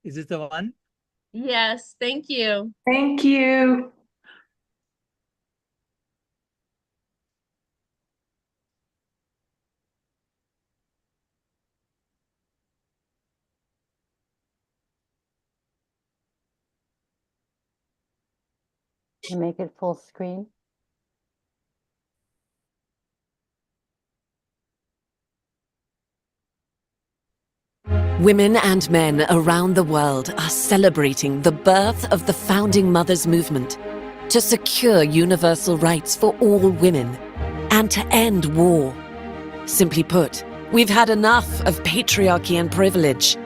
Is this the one? Yes, thank you. Thank you. And make it full screen. Women and men around the world are celebrating the birth of the Founding Mothers movement to secure universal rights for all women and to end war. Simply put, we've had enough of patriarchy and privilege.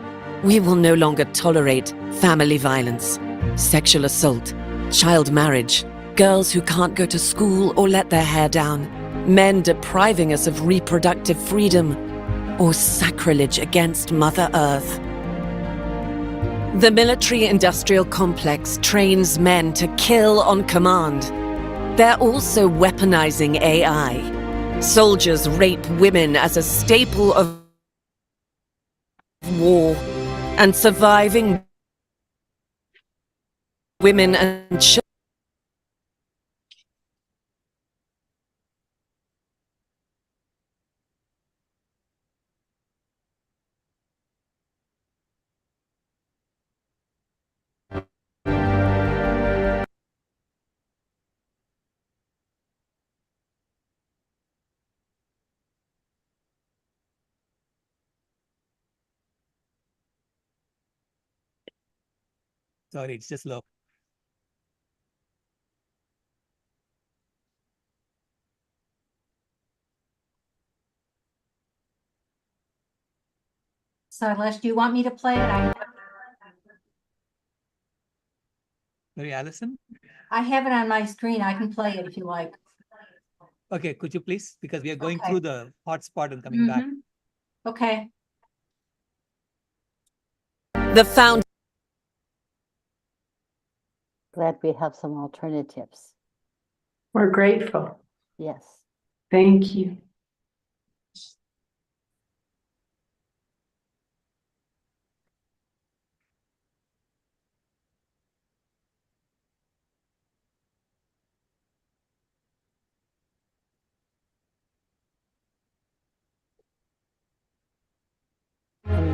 We will no longer tolerate family violence, sexual assault, child marriage, girls who can't go to school or let their hair down, men depriving us of reproductive freedom, or sacrilege against Mother Earth. The military-industrial complex trains men to kill on command. They're also weaponizing AI. Soldiers rape women as a staple of war, and surviving women and children. Sorry, it's just low. Silas, do you want me to play it? Sorry, Allison? I have it on my screen. I can play it if you like. Okay, could you please? Because we are going Okay. through the hotspot and coming back. Okay. The found. Glad we have some alternatives. We're grateful. Yes. Thank you.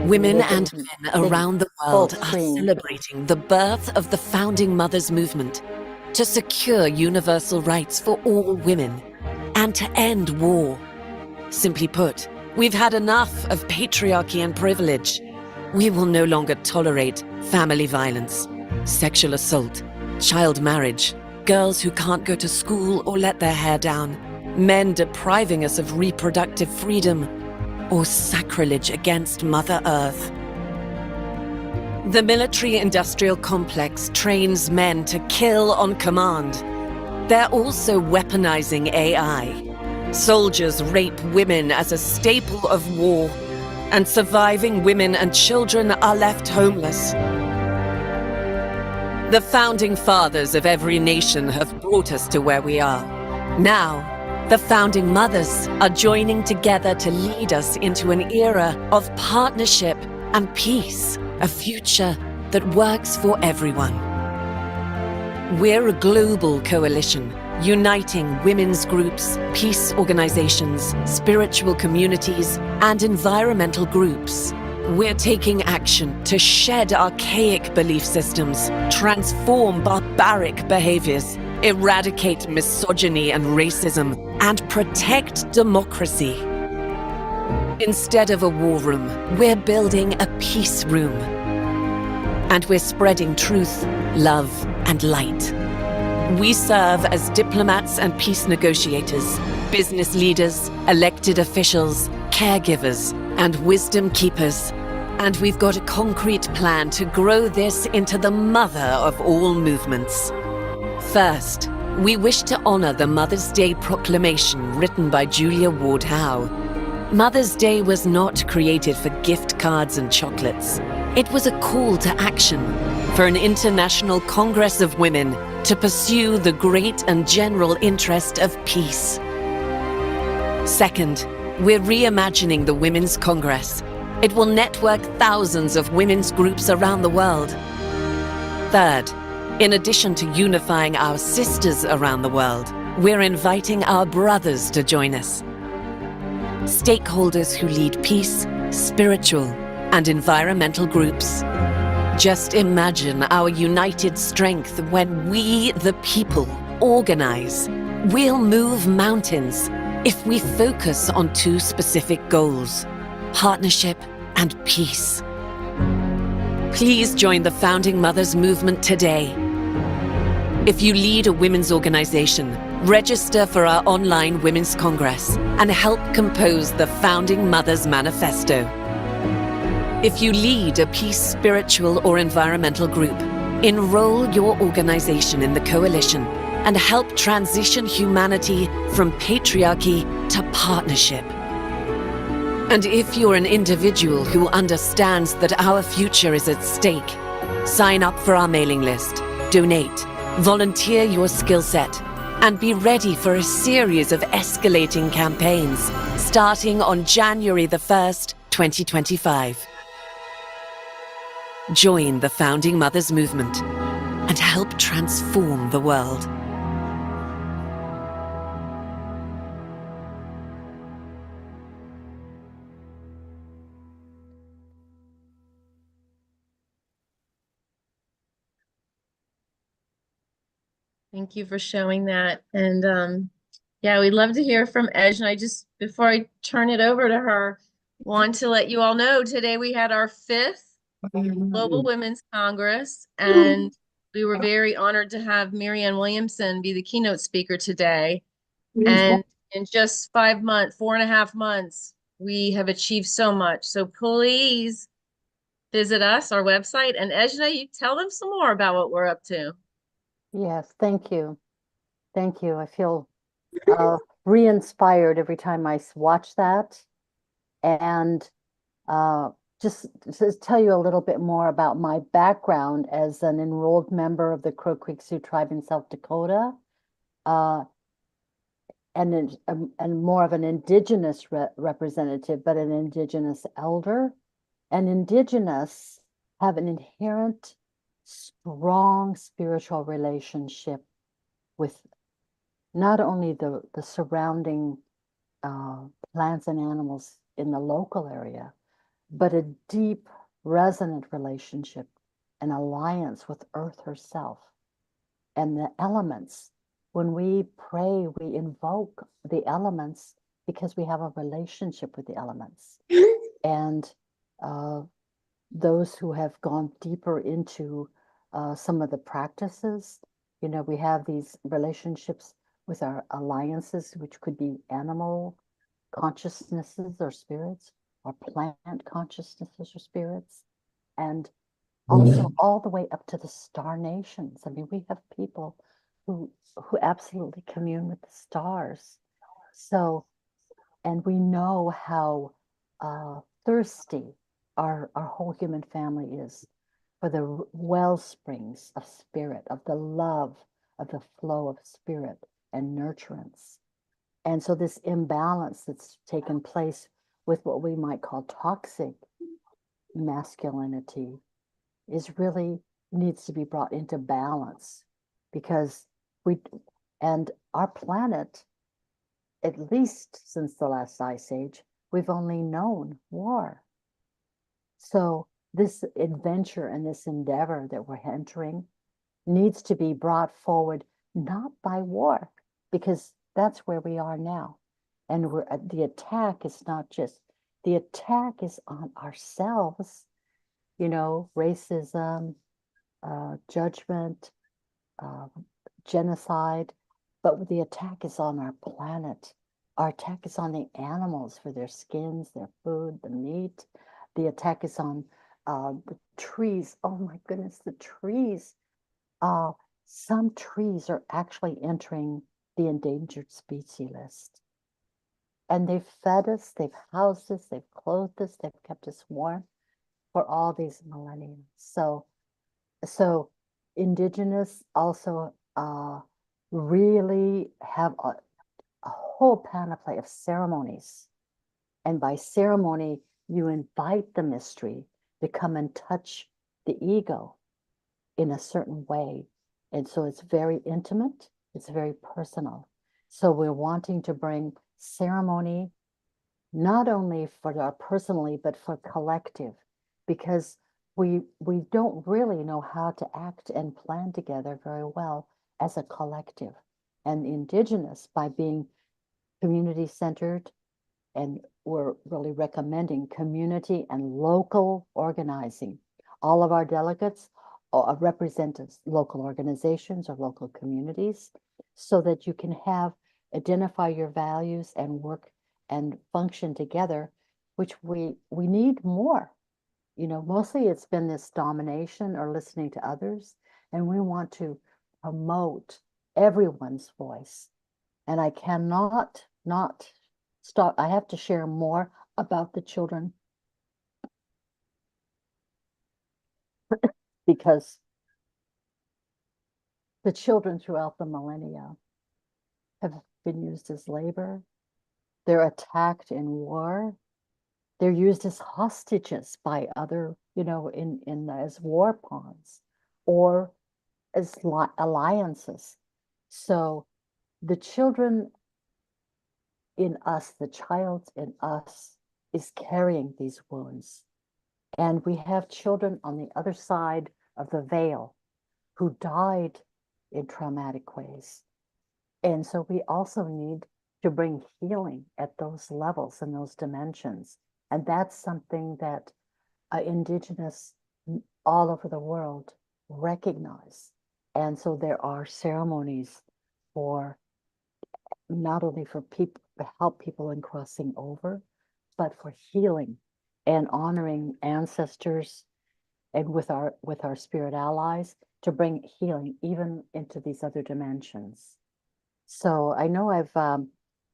Women They and didn't. men They around the full world are screen. celebrating the birth of the Founding Mothers movement to secure universal rights for all women and to end war. Simply put, we've had enough of patriarchy and privilege. We will no longer tolerate family violence, sexual assault, child marriage, girls who can't go to school or let their hair down, men depriving us of reproductive freedom, or sacrilege against Mother Earth. The military-industrial complex trains men to kill on command. They're also weaponizing AI. Soldiers rape women as a staple of war, and surviving women and children are left homeless. The founding fathers of every nation have brought us to where we are. Now, the founding mothers are joining together to lead us into an era of partnership and peace, a future that works for everyone. We're a global coalition, uniting women's groups, peace organizations, spiritual communities, and environmental groups. We're taking action to shed archaic belief systems, transform barbaric behaviors, eradicate misogyny and racism, and protect democracy. Instead of a war room, we're building a peace room. And we're spreading truth, love, and light. We serve as diplomats and peace negotiators, business leaders, elected officials, caregivers, and wisdom keepers. And we've got a concrete plan to grow this into the mother of all movements. First, we wish to honor the Mother's Day proclamation written by Julia Ward Howe. Mother's Day was not created for gift cards and chocolates. It was a call to action for an international Congress of Women to pursue the great and general interest of peace. Second, we're reimagining the Women's Congress. It will network thousands of women's groups around the world. Third, in addition to unifying our sisters around the world, we're inviting our brothers to join us. Stakeholders who lead peace, spiritual, and environmental groups. Just imagine our united strength when we, the people, organize. We'll move mountains if we focus on two specific goals: partnership and peace. Please join the Founding Mothers movement today. If you lead a women's organization, register for our online Women's Congress and help compose the Founding Mothers Manifesto. If you lead a peace, spiritual, or environmental group, enroll your organization in the coalition and help transition humanity from patriarchy to partnership. And if you're an individual who understands that our future is at stake, sign up for our mailing list, donate, volunteer your skill set, and be ready for a series of escalating campaigns starting on January the 1st, 2025. Join the Founding Mothers movement and help transform the world. Thank you for showing that. And yeah, we'd love to hear from Edge. And I just, before I turn it over to her, want to let you all know today we had our 5th Global Women's Congress, and we were very honored to have Marianne Williamson be the keynote speaker today. And in just 4.5 months, we have achieved so much. So please visit us, our website, and Ejna, you tell them some more about what we're up to. Yes, thank you. Thank you. I feel re-inspired every time I watch that. And just to tell you a little bit more about my background as an enrolled member of the Crow Creek Sioux Tribe in South Dakota, and more of an Indigenous representative, but an Indigenous elder. And Indigenous have an inherent strong spiritual relationship with not only the surrounding plants and animals in the local area, but a deep, resonant relationship, an alliance with Earth herself and the elements. When we pray, we invoke the elements because we have a relationship with the elements. And those who have gone deeper into some of the practices, you know, we have these relationships with our alliances, which could be animal consciousnesses or spirits, or plant consciousnesses or spirits, and also all the way up to the star nations. I mean, we have people who absolutely commune with the stars. So, and we know how thirsty our whole human family is for the well springs of spirit, of the love, of the flow of spirit and nurturance. And so this imbalance that's taken place with what we might call toxic masculinity is really needs to be brought into balance, because and our planet, at least since the last ice age, we've only known war. So this adventure and this endeavor that we're entering needs to be brought forward, not by war, because that's where we are now. And the attack is not just, the attack is on ourselves, you know, racism, judgment, genocide, but the attack is on our planet. Our attack is on the animals for their skins, their food, the meat. The attack is on the trees. Oh my goodness, the trees. Some trees are actually entering the endangered species list. And they've fed us, they've housed us, they've clothed us, they've kept us warm for all these millennia. So indigenous also really have a whole panoply of ceremonies. And by ceremony, you invite the mystery to come and touch the ego in a certain way. And so it's very intimate, it's very personal. So we're wanting to bring ceremony, not only for our personally, but for collective, because we don't really know how to act and plan together very well as a collective. And indigenous, by being community centered, and we're really recommending community and local organizing. All of our delegates represent local organizations or local communities, so that you can identify your values and work and function together, which we need more. You know, mostly it's been this domination or listening to others, and we want to promote everyone's voice. And I cannot not stop. I have to share more about the children because the children throughout the millennia have been used as labor. They're attacked in war. They're used as hostages by other, you know, as war pawns or as alliances. So the children in us, the child in us, is carrying these wounds. And we have children on the other side of the veil who died in traumatic ways. And so we also need to bring healing at those levels and those dimensions. And that's something that indigenous all over the world recognize. And so there are ceremonies for not only for people to help people in crossing over, but for healing and honoring ancestors, and with our spirit allies to bring healing even into these other dimensions. So I know I've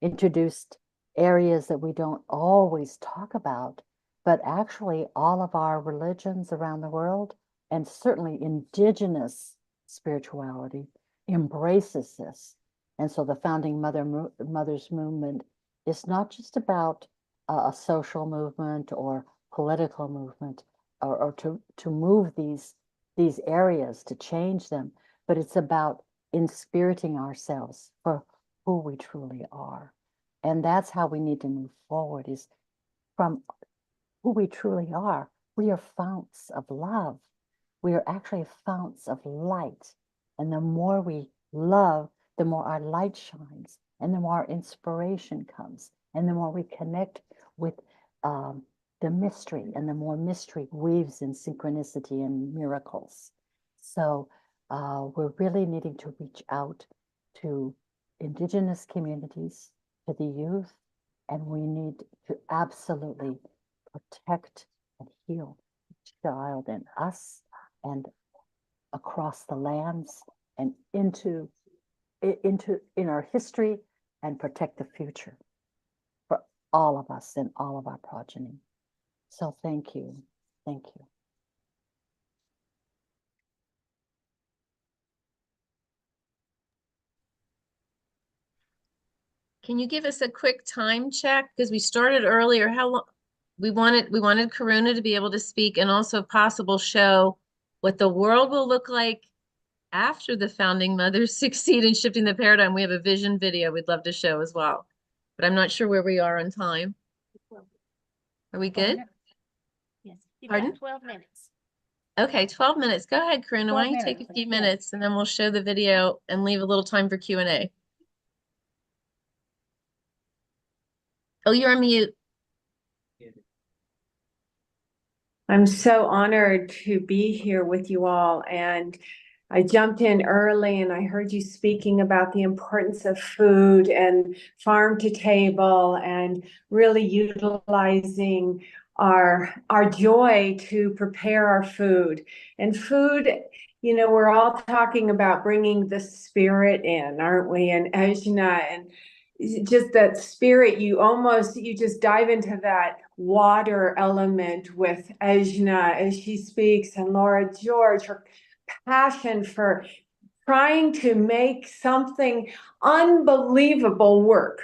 introduced areas that we don't always talk about, but actually all of our religions around the world, and certainly indigenous spirituality, embraces this. And so the founding mothers movement is not just about a social movement or political movement, or to move these areas, to change them, but it's about inspiriting ourselves for who we truly are. And that's how we need to move forward, is from who we truly are. We are founts of love. We are actually founts of light. And the more we love, the more our light shines, and the more inspiration comes, and the more we connect with the mystery, and the more mystery weaves in synchronicity and miracles. So we're really needing to reach out to Indigenous communities, to the youth, and we need to absolutely protect and heal each child in us and across the lands and in our history, and protect the future for all of us and all of our progeny. So thank you. Thank you. Can you give us a quick time check? Because we started earlier. How long? We wanted Karuna to be able to speak, and also if possible show what the world will look like after the founding mothers succeed in shifting the paradigm. We have a vision video we'd love to show as well, but I'm not sure where we are on time. Are we good? Yes. Pardon? 12 minutes. Okay, 12 minutes. Go ahead, Karuna. Why 12 don't you take a minutes, few yeah. minutes and then we'll show the video and leave a little time for Q&A. Oh, you're on mute. I'm so honored to be here with you all. And I jumped in early and I heard you speaking about the importance of food and farm to table and really utilizing our joy to prepare our food. And food, you know, we're all talking about bringing the spirit in, aren't we? And Ajna, and just that spirit, you just dive into that water element with Ajna as she speaks, and Laura George, her passion for trying to make something unbelievable work,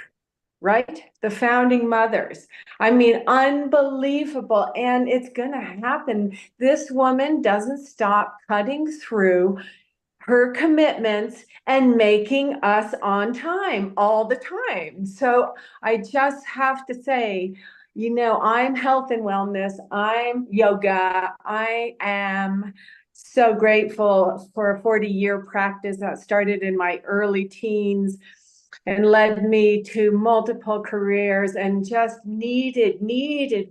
right? The founding mothers. I mean, unbelievable. And it's going to happen. This woman doesn't stop cutting through her commitments and making us on time all the time. So I just have to say, you know, I'm health and wellness, I'm yoga, I am so grateful for a 40-year practice that started in my early teens and led me to multiple careers, and just needed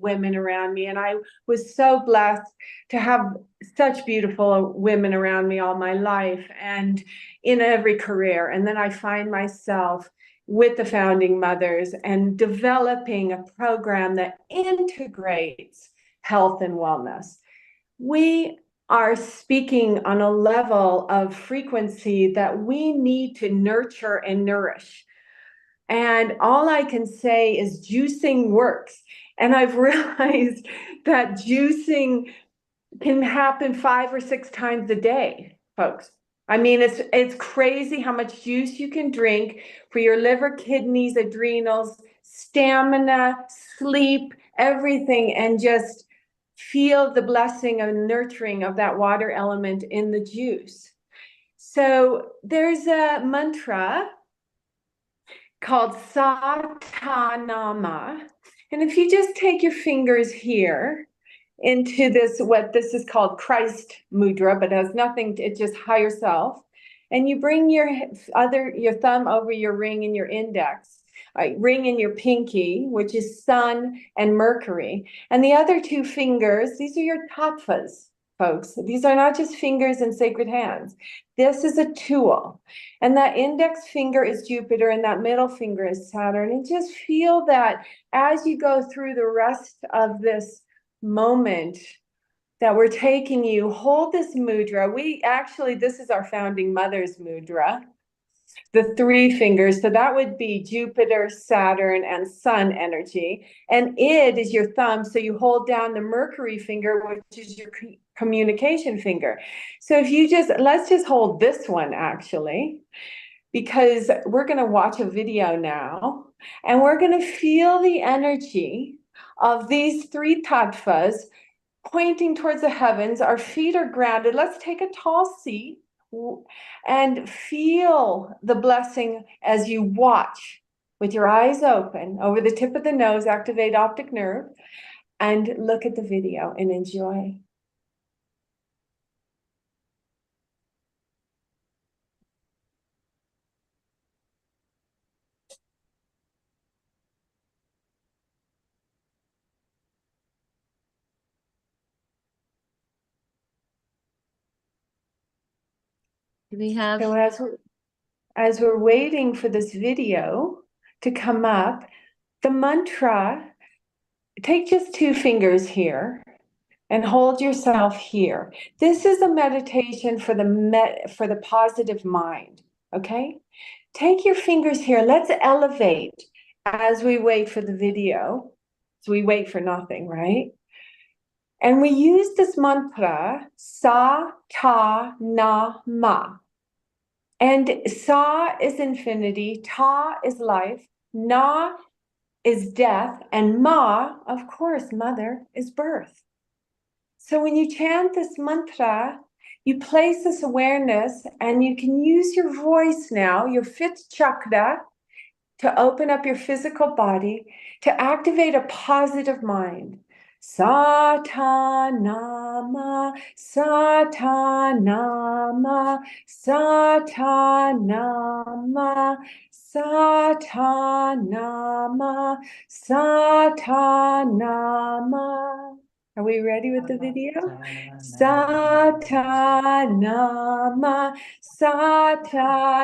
women around me. And I was so blessed to have such beautiful women around me all my life and in every career. And then I find myself with the founding mothers and developing a program that integrates health and wellness. We are speaking on a level of frequency that we need to nurture and nourish. And all I can say is juicing works. And I've realized that juicing can happen 5 or 6 times a day, folks. I mean, it's crazy how much juice you can drink for your liver, kidneys, adrenals, stamina, sleep, everything, and just feel the blessing and nurturing of that water element in the juice. So there's a mantra called Satanama. And if you just take your fingers here into this, what this is called Christ mudra, but has nothing, it's just higher self. And you bring your thumb over your ring and your index, ring in your pinky, which is Sun and Mercury. And the other 2 fingers, these are your tattvas, folks. These are not just fingers and sacred hands. This is a tool. And that index finger is Jupiter and that middle finger is Saturn. And just feel that as you go through the rest of this moment that we're taking you, hold this mudra. This is our founding mother's mudra, the 3 fingers. So that would be Jupiter, Saturn, and Sun energy. And id is your thumb. So you hold down the Mercury finger, which is your communication finger. So if you let's just hold this one actually, because we're going to watch a video now and we're going to feel the energy of these 3 tattvas pointing towards the heavens. Our feet are grounded. Let's take a tall seat and feel the blessing as you watch with your eyes open over the tip of the nose, activate optic nerve. and look at the video and enjoy. Do we have? So as we're waiting for this video to come up, the mantra, take just 2 fingers here and hold yourself here. This is a meditation for the positive mind, okay? Take your fingers here. Let's elevate as we wait for the video. So we wait for nothing, right? And we use this mantra, sa, ta, na, ma. And sa is infinity, ta is life, na is death, and ma, of course, mother, is birth. So when you chant this mantra, you place this awareness, and you can use your voice now, your 5th chakra, to open up your physical body, to activate a positive mind. Satanama, Satanama, Satanama, Satanama, Satanama. Are we ready with the video? Satanama, Satanama.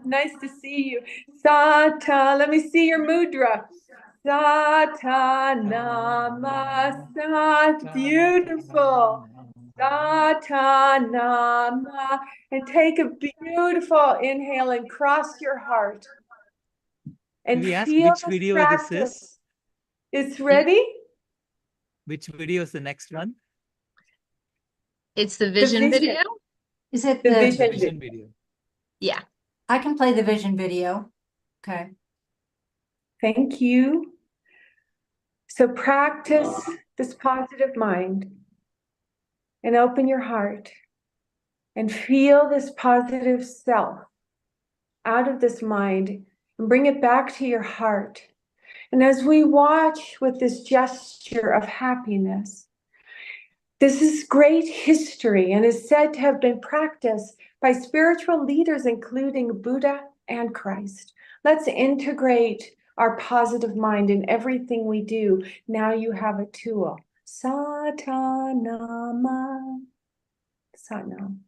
Nice to see you. Sata, let me see your mudra. Satanama, Sat, beautiful. Satanama, and take a beautiful inhale and cross your heart. And we ask feel which this video practice. this is? It's ready? Which video is the next one? It's the vision video. Is it The the vision video? Yeah. I can play the vision video. Okay. Thank you. So practice this positive mind and open your heart and feel this positive self out of this mind and bring it back to your heart. And as we watch with this gesture of happiness, this is great history and is said to have been practiced by spiritual leaders, including Buddha and Christ. Let's integrate our positive mind in everything we do. Now you have a tool. Satanama. Satnam.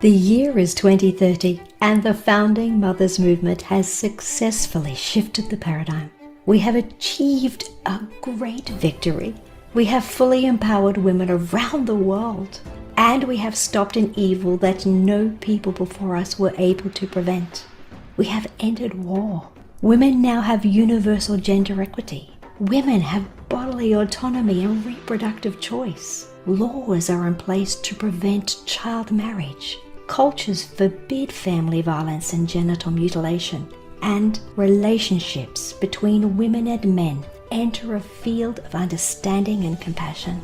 The year is 2030, and the Founding Mothers Movement has successfully shifted the paradigm. We have achieved a great victory. We have fully empowered women around the world, and we have stopped an evil that no people before us were able to prevent. We have ended war. Women now have universal gender equity. Women have bodily autonomy and reproductive choice. Laws are in place to prevent child marriage. Cultures forbid family violence and genital mutilation, and relationships between women and men enter a field of understanding and compassion.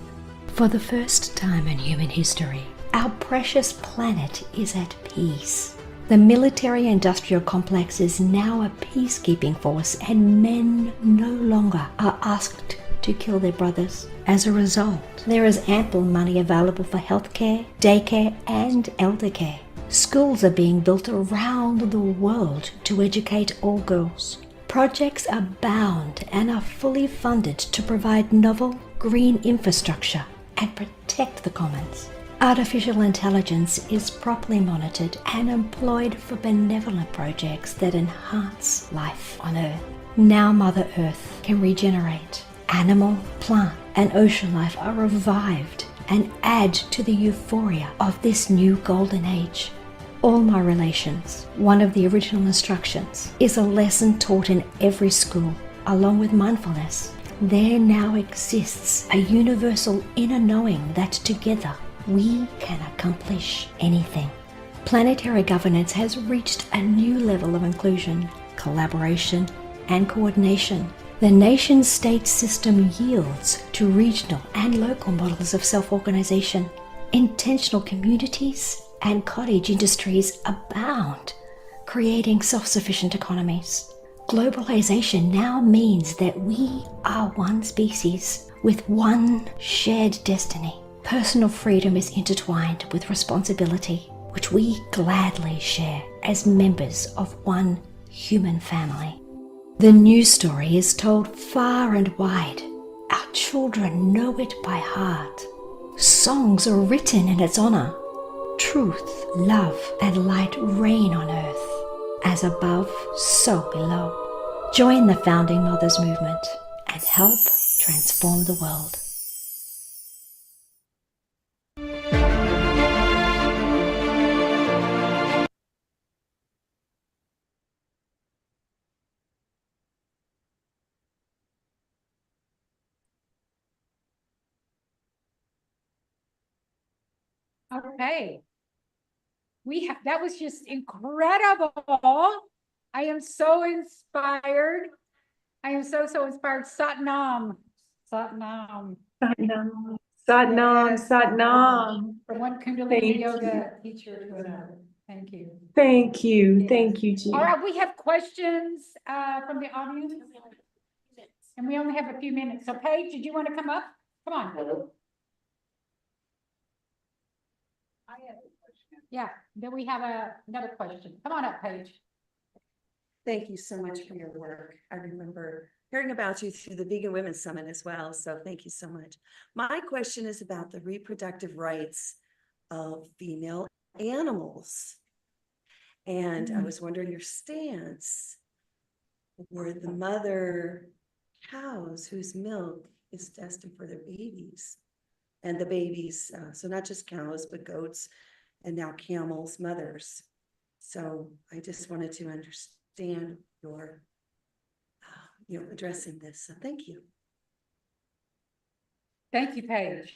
For the first time in human history, our precious planet is at peace. The military-industrial complex is now a peacekeeping force, and men no longer are asked to kill their brothers. As a result, there is ample money available for healthcare, daycare, and elder care. Schools are being built around the world to educate all girls. Projects abound and are fully funded to provide novel green infrastructure and protect the commons. Artificial intelligence is properly monitored and employed for benevolent projects that enhance life on Earth. Now Mother Earth can regenerate. Animal, plant, and ocean life are revived and add to the euphoria of this new golden age. All my relations, one of the original instructions, is a lesson taught in every school, along with mindfulness. There now exists a universal inner knowing that together we can accomplish anything. Planetary governance has reached a new level of inclusion, collaboration, and coordination. The nation-state system yields to regional and local models of self-organization. Intentional communities and cottage industries abound, creating self-sufficient economies. Globalization now means that we are one species with one shared destiny. Personal freedom is intertwined with responsibility, which we gladly share as members of one human family. The news story is told far and wide. Our children know it by heart. Songs are written in its honor. Truth, love, and light reign on earth. As above, so below. Join the Founding Mothers movement and help transform the world. Okay. That was just incredible. I am so inspired. I am so inspired. Satnam. Satnam. Satnam, Satnam, Yes, Satnam. From one Kundalini Thank yoga teacher to another. Thank you. Thank you. Yes. Thank you, Jean. All right, we have questions from the audience. And we only have a few minutes. So Paige, did you want to come up? Come on. Yeah, then we have another question. Come on up, Paige. Thank you so much for your work. I remember hearing about you through the Vegan Women's Summit as well. So thank you so much. My question is about the reproductive rights of female animals. And I was wondering your stance for the mother cows whose milk is destined for their babies. And the babies, so not just cows, but goats, and now camels, mothers. So I just wanted to understand your, addressing this. So thank you. Thank you, Paige.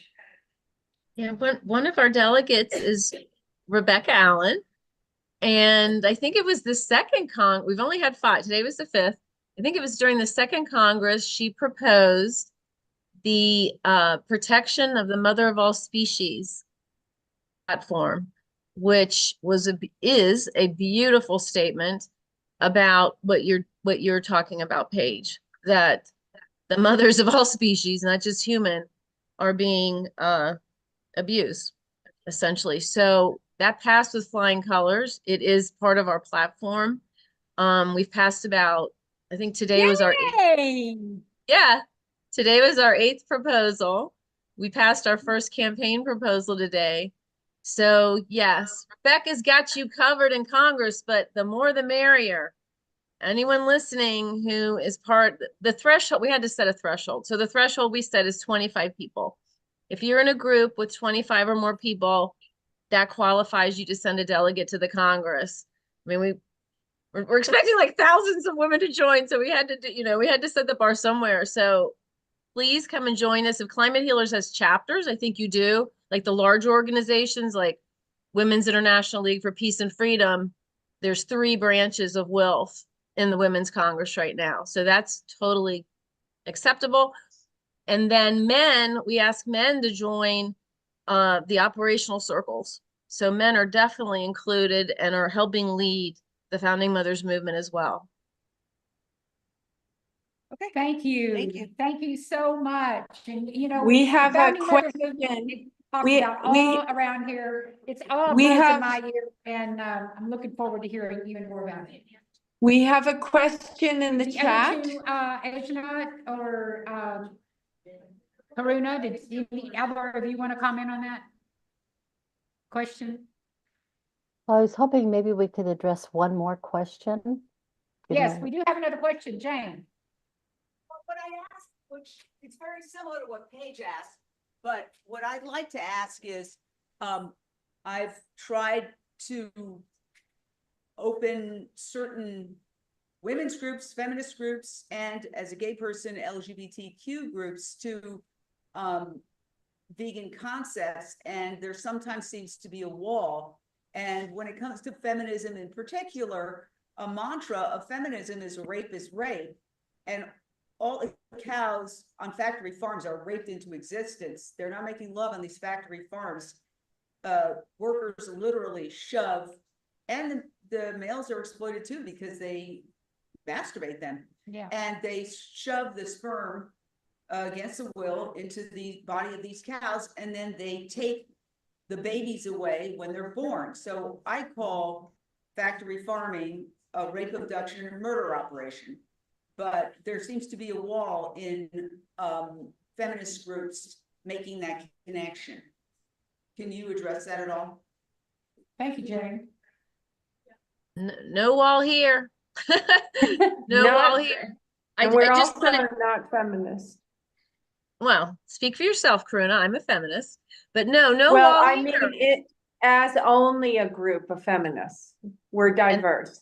Yeah, one of our delegates is Rebecca Allen. And I think it was the second we've only had 5. Today was the 5th. I think it was during the second Congress, she proposed the protection of the mother of all species platform, which is a beautiful statement about what you're talking about, Paige, that the mothers of all species, not just human, are being abused, essentially. So that passed with flying colors. It is part of our platform. We've passed about, I think today was our 8th. Yeah, today was our 8th proposal. We passed our first campaign proposal today. So yes, Rebecca's got you covered in Congress, but the more the merrier. Anyone listening who is the threshold, we had to set a threshold. So the threshold we set is 25 people. If you're in a group with 25 or more people, that qualifies you to send a delegate to the Congress. I mean, we're expecting like thousands of women to join. So we had to do, we had to set the bar somewhere. So please come and join us. If Climate Healers has chapters, I think you do, like the large organizations like Women's International League for Peace and Freedom. There's 3 branches of WILF in the Women's Congress right now. So that's totally acceptable. And then men, we ask men to join the operational circles. So men are definitely included and are helping lead the Founding Mothers movement as well. Okay. Thank you. Thank you. Thank you so much. And we have a question. All around here. It's all buzz in my ear, and I'm looking forward to hearing even more about it. We have a question in the chat. Ejna or Karuna, did either of you want to comment on that question? I was hoping maybe we could address one more question. Yes, we do have another question, Jane. What I asked, which it's very similar to what Paige asked, but what I'd like to ask is, I've tried to open certain women's groups, feminist groups, and as a gay person, LGBTQ groups to vegan concepts, and there sometimes seems to be a wall. And when it comes to feminism in particular, a mantra of feminism is rape is rape. And all the cows on factory farms are raped into existence. They're not making love on these factory farms. Workers literally shove, and the males are exploited too because they masturbate them. Yeah. And they shove the sperm against the will into the body of these cows, and then they take the babies away when they're born. So I call factory farming a rape, abduction, and murder operation. But there seems to be a wall in feminist groups making that connection. Can you address that at all? Thank you, Jane. No wall here. No wall here. And we're I just also not feminists. Well, speak for yourself, Karuna. I'm a feminist, but no Well, wall I here. mean it as only a group of feminists. We're diverse.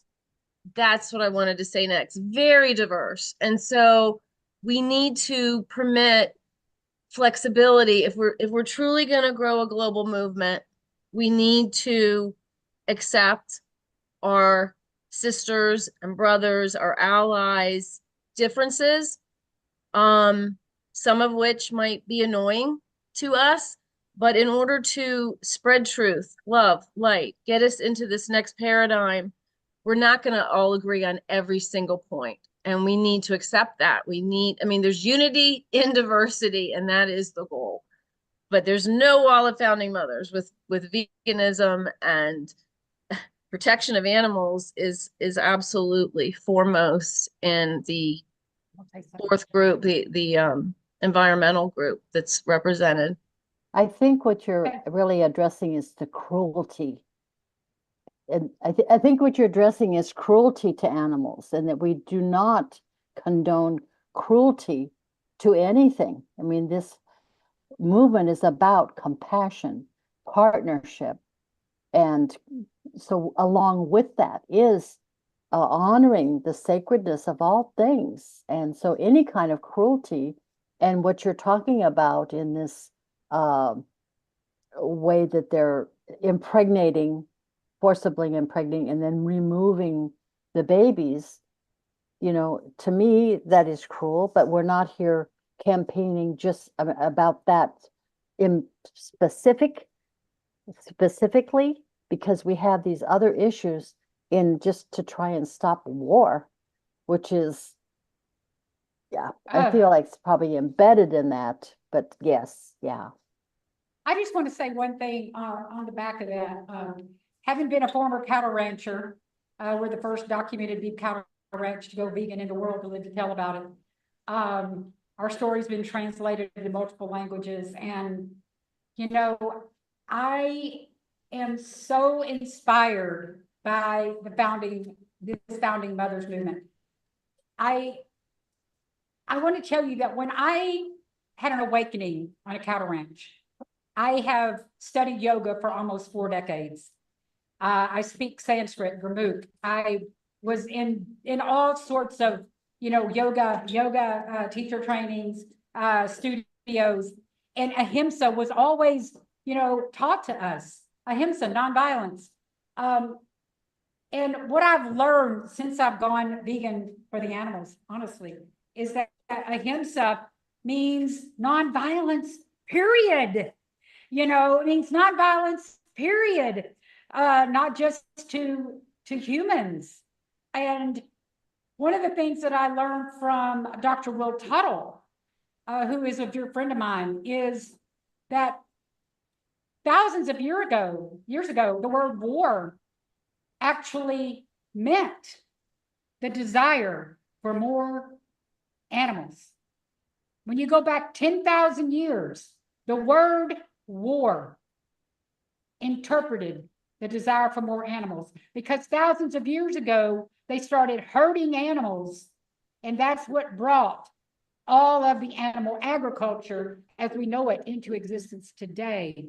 That's what I wanted to say next. Very diverse. And so we need to permit flexibility. If we're truly going to grow a global movement, we need to accept our sisters and brothers, our allies' differences, some of which might be annoying to us. But in order to spread truth, love, light, get us into this next paradigm, we're not going to all agree on every single point. And we need to accept that. There's unity in diversity, and that is the goal. But there's no wall of founding mothers with veganism, and protection of animals is absolutely foremost in the fourth group, the environmental group that's represented. I think what you're really addressing is the cruelty. And I think what you're addressing is cruelty to animals, and that we do not condone cruelty to anything. I mean, this movement is about compassion, partnership. And so along with that is honoring the sacredness of all things. And so any kind of cruelty, and what you're talking about in this way that they're forcibly impregnating and then removing the babies, to me, that is cruel. But we're not here campaigning just about that in specifically, because we have these other issues in just to try and stop war, which is, I feel like it's probably embedded in that. But yes, yeah. I just want to say one thing on the back of that. Having been a former cattle rancher, we're the first documented beef cattle ranch to go vegan in the world, to live to tell about it. Our story's been translated into multiple languages, and I am so inspired by this founding mothers movement. I want to tell you that when I had an awakening on a cattle ranch, I have studied yoga for almost 4 decades. I speak Sanskrit, Gurmukh. I was in all sorts of, yoga teacher trainings, studios, and ahimsa was always, taught to us. Ahimsa, nonviolence. And what I've learned since I've gone vegan for the animals, honestly, is that ahimsa means nonviolence, period. It means nonviolence, period. Not just to humans. And one of the things that I learned from Dr. Will Tuttle, who is a dear friend of mine, is that thousands of years ago, the word war actually meant the desire for more animals. When you go back 10,000 years, the word war interpreted the desire for more animals, because thousands of years ago, they started herding animals, and that's what brought all of the animal agriculture as we know it into existence today.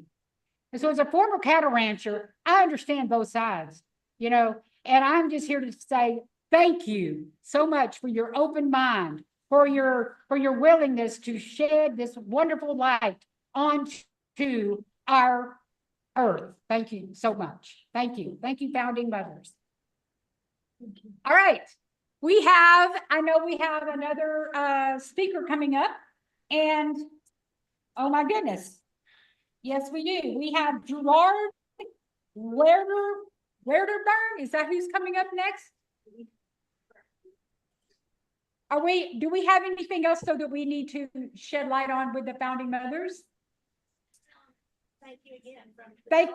And so as a former cattle rancher, I understand both sides, and I'm just here to say thank you so much for your open mind, for your willingness to shed this wonderful light onto our earth. Thank you so much. Thank you. Thank you, founding mothers. All right. I know we have another speaker coming up, and oh my goodness. Yes, we do. We have Gerard Werderburn. Is that who's coming up next? Do we have anything else though that we need to shed light on with the founding mothers? Thank you again from Thank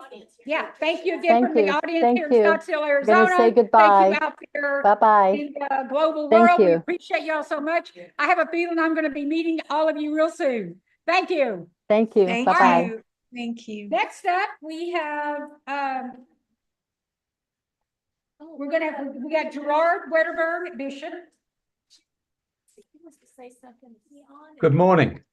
you again from the audience here in Scottsdale, I'm Arizona. gonna say goodbye. Thank you out there Bye-bye. in the global Thank world. We you. appreciate y'all so much. I have a feeling I'm going to be meeting all of you real soon. Thank you. Thank you. Thank Bye-bye. you. Thank you. Next up, we have we got Gerard Wedderburn, Bishop. Good morning.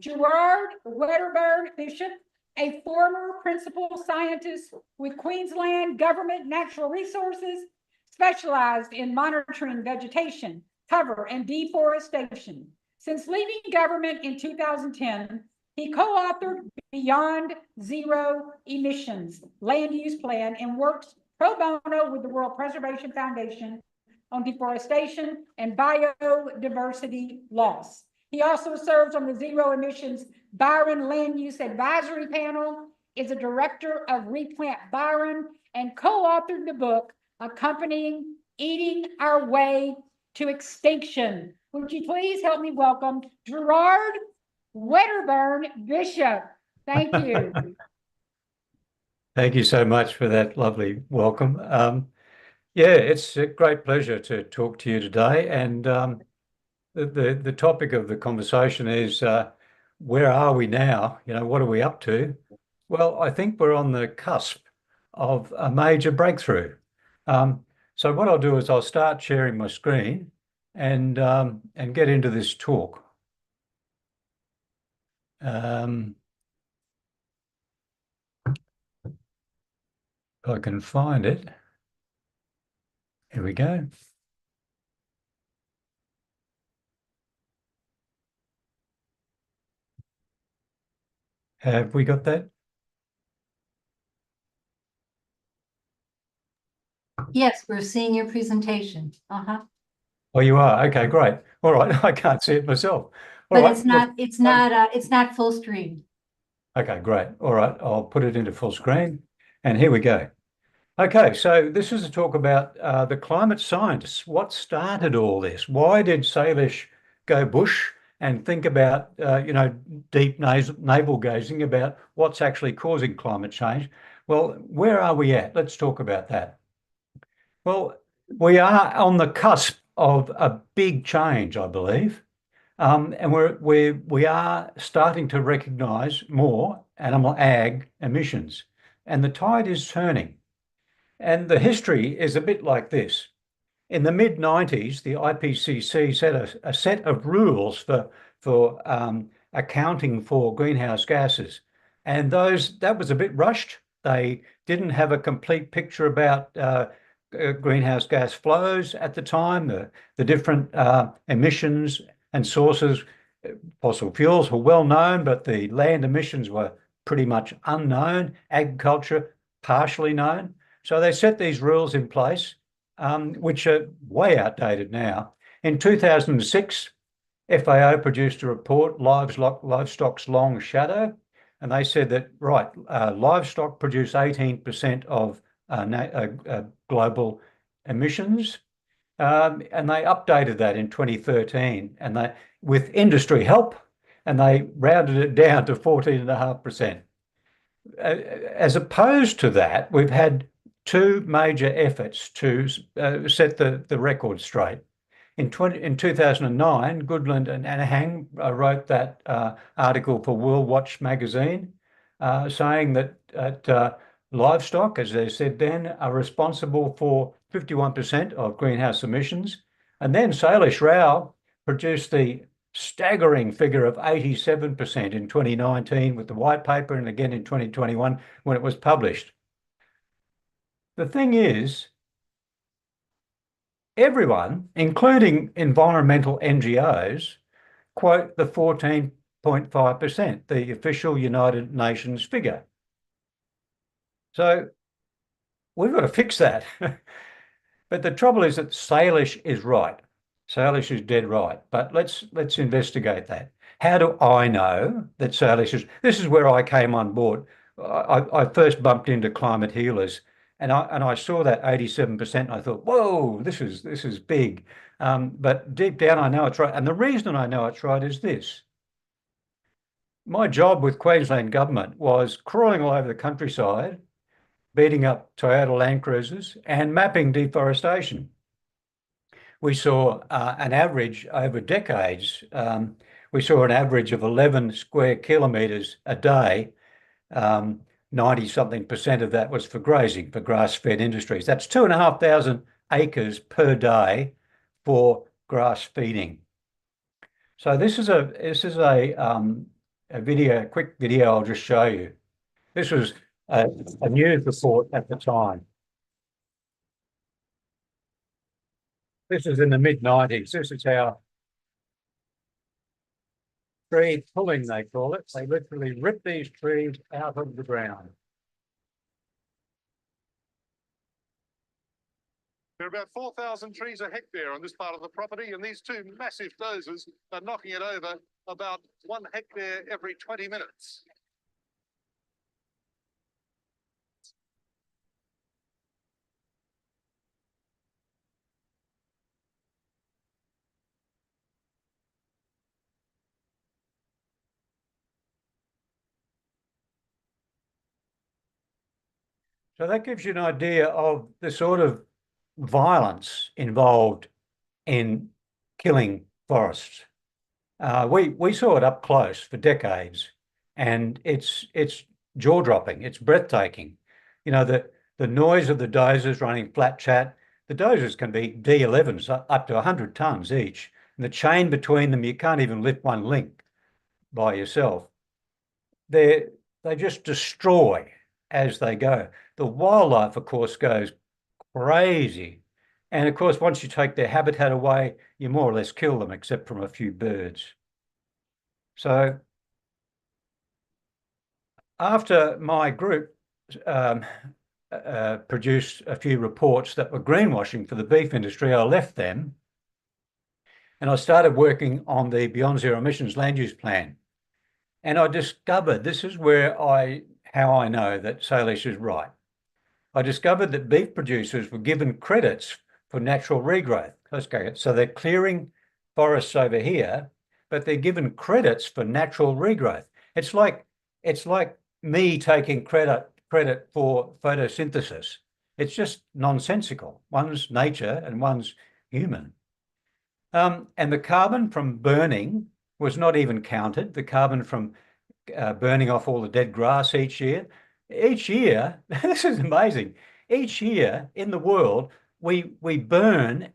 Gerard Wedderburn Bishop, a former principal scientist with Queensland Government Natural Resources, specialized in monitoring vegetation, cover, and deforestation. Since leaving government in 2010, he co-authored Beyond Zero Emissions Land Use Plan and works pro bono with the World Preservation Foundation on deforestation and biodiversity loss. He also serves on the Zero Emissions Byron Land Use Advisory Panel, is a director of Replant Byron, and co-authored the book accompanying Eating Our Way to Extinction. Would you please help me welcome Gerard Wedderburn Bishop? Thank you. Thank you so much for that lovely welcome. Yeah, it's a great pleasure to talk to you today. And the topic of the conversation is where are we now? You know, what are we up to? Well, I think we're on the cusp of a major breakthrough. So what I'll do is I'll start sharing my screen and get into this talk. If I can find it. Here we go. Have we got that? Yes, we're seeing your presentation. Uh-huh. Oh, you are? Okay, great. All right. I can't see it myself. All But right. it's not full screen. Okay, great. All right. I'll put it into full screen. And here we go. Okay, so this is a talk about the climate scientists. What started all this? Why did Salish go bush and think about, deep navel gazing about what's actually causing climate change? Well, where are we at? Let's talk about that. Well, we are on the cusp of a big change, I believe. And we are starting to recognise more animal ag emissions, and the tide is turning. And the history is a bit like this. In the mid-90s, the IPCC set a set of rules for accounting for greenhouse gases, and that was a bit rushed. They didn't have a complete picture about greenhouse gas flows at the time, the different emissions and sources. Fossil fuels were well known, but the land emissions were pretty much unknown. Agriculture, partially known. So they set these rules in place, which are way outdated now. In 2006, FAO produced a report, Livestock's Long Shadow, and they said that, right, livestock produce 18% of global emissions, and they updated that in 2013, and with industry help, and they rounded it down to 14.5%. As opposed to that, we've had two major efforts to set the record straight. In 2009, Goodland and Anahang wrote that article for World Watch magazine, saying that livestock, as they said then, are responsible for 51% of greenhouse emissions. And then Salish Rao produced the staggering figure of 87% in 2019 with the white paper, and again in 2021 when it was published. The thing is, everyone, including environmental NGOs, quote the 14.5%, the official United Nations figure. So we've got to fix that. But the trouble is that Salish is right. Salish is dead right. But let's investigate that. How do I know that Salish is? This is where I came on board. I first bumped into climate healers, and I saw that 87%. I thought, whoa, this is big. But deep down, I know it's right. And the reason I know it's right is this. My job with Queensland government was crawling all over the countryside, beating up Toyota Land Cruisers and mapping deforestation. We saw an average over decades. We saw an average of 11 square kilometres a day. 90-something% of that was for grazing, for grass-fed industries. That's 2,500 acres per day for grass feeding. So this is a video, a quick video I'll just show you. This was a news report at the time. This is in the mid-90s. This is how tree pulling, they call it. They literally rip these trees out of the ground. There are about 4,000 trees a hectare on this part of the property, and these two massive dozers are knocking it over about 1 hectare every 20 minutes. So that gives you an idea of the sort of violence involved in killing forests. We saw it up close for decades, and it's jaw-dropping. It's breathtaking. You know, the noise of the dozers running flat chat. The dozers can be D11s up to 100 tons each, and the chain between them, you can't even lift one link by yourself. They just destroy as they go. The wildlife, of course, goes crazy. And of course, once you take their habitat away, you more or less kill them, except from a few birds. So after my group produced a few reports that were greenwashing for the beef industry, I left them and I started working on the Beyond Zero Emissions Land Use Plan. And I discovered, this is how I know that Salish is right. I discovered that beef producers were given credits for natural regrowth. Okay, so they're clearing forests over here, but they're given credits for natural regrowth. It's like me taking credit for photosynthesis. It's just nonsensical. One's nature and one's human. And the carbon from burning was not even counted. The carbon from burning off all the dead grass each year. Each year, this is amazing. Each year in the world, we burn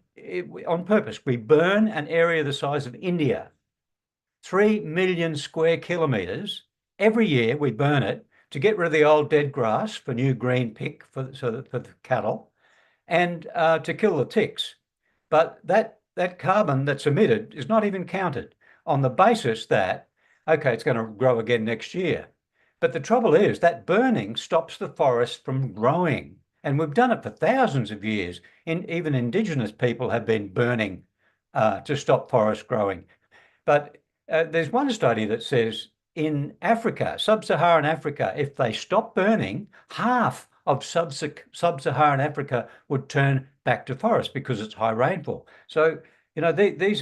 on purpose. We burn an area the size of India, 3 million square kilometres. Every year we burn it to get rid of the old dead grass for new green pick for the cattle, and to kill the ticks. But that carbon that's emitted is not even counted on the basis that, okay, it's going to grow again next year. But the trouble is that burning stops the forest from growing. And we've done it for thousands of years. Even indigenous people have been burning to stop forest growing. But there's one study that says in Africa, sub-Saharan Africa, if they stop burning, half of sub-Saharan Africa would turn back to forest because it's high rainfall. So, you know, there's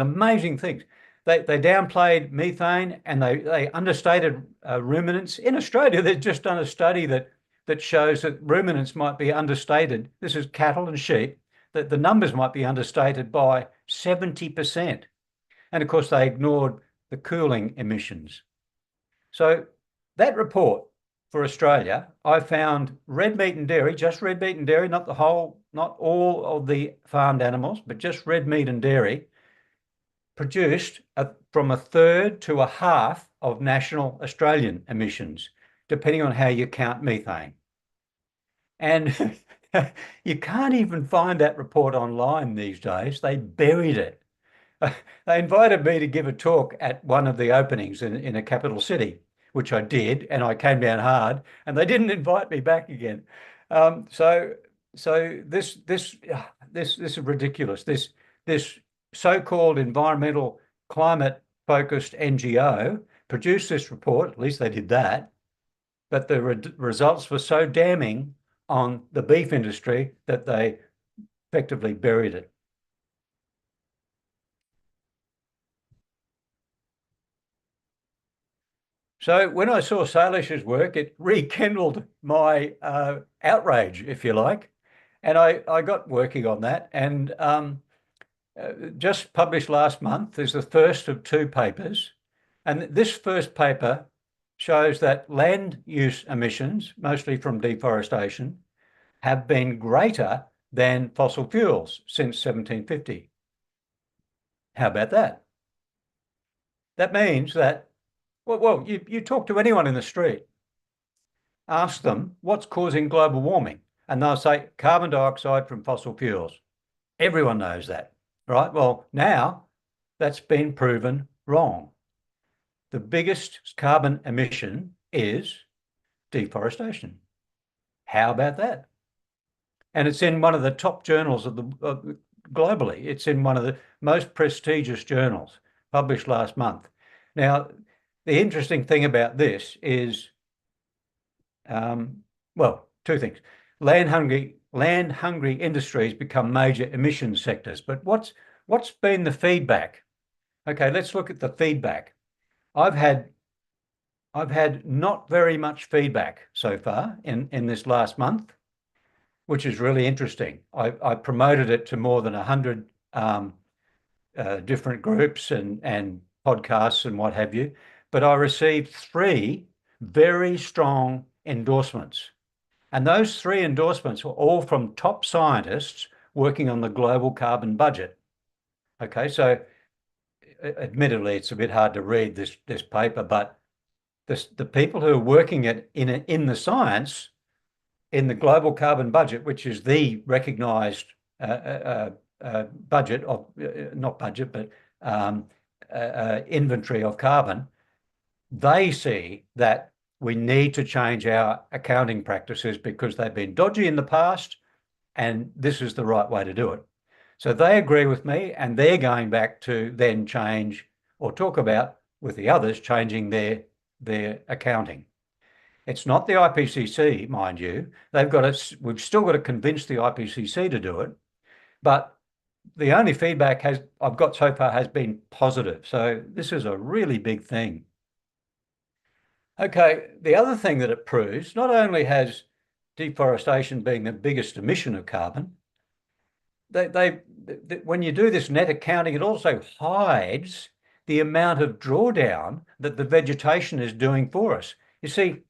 amazing things. They downplayed methane and they understated ruminants. In Australia, they've just done a study that shows that ruminants might be understated. This is cattle and sheep, that the numbers might be understated by 70%. And of course, they ignored the cooling emissions. So that report for Australia, I found red meat and dairy, just red meat and dairy, not all of the farmed animals, but just red meat and dairy, produced from a third to a half of national Australian emissions, depending on how you count methane. And you can't even find that report online these days. They buried it. They invited me to give a talk at one of the openings in a capital city, which I did, and I came down hard, and they didn't invite me back again. So this is ridiculous. This so-called environmental climate focused NGO produced this report, at least they did that, but the results were so damning on the beef industry that they effectively buried it. So when I saw Salish's work, it rekindled my outrage, if you like, and I got working on that, and just published last month is the first of 2 papers. And this first paper shows that land use emissions, mostly from deforestation, have been greater than fossil fuels since 1750. How about that? That means that, well, you talk to anyone in the street, ask them what's causing global warming, and they'll say carbon dioxide from fossil fuels. Everyone knows that, right? Well, now that's been proven wrong. The biggest carbon emission is deforestation. How about that? And it's in one of the top journals globally. It's in one of the most prestigious journals, published last month. Now, the interesting thing about this is, well, 2 things. Land-hungry industries become major emission sectors. But what's been the feedback? Okay, let's look at the feedback. I've had not very much feedback so far in this last month, which is really interesting. I promoted it to more than 100 different groups and podcasts and what have you, but I received 3 very strong endorsements. And those 3 endorsements were all from top scientists working on the global carbon budget. Okay, so admittedly, it's a bit hard to read this paper, but the people who are working in the science, in the global carbon budget, which is the recognized budget of, not budget, but inventory of carbon, they see that we need to change our accounting practices because they've been dodgy in the past, and this is the right way to do it. So they agree with me, and they're going back to then change or talk about with the others changing their accounting. It's not the IPCC, mind you. We've still got to convince the IPCC to do it, but the only feedback I've got so far has been positive. So this is a really big thing. Okay, the other thing that it proves, not only has deforestation been the biggest emission of carbon, when you do this net accounting, it also hides the amount of drawdown that the vegetation is doing for us. You see,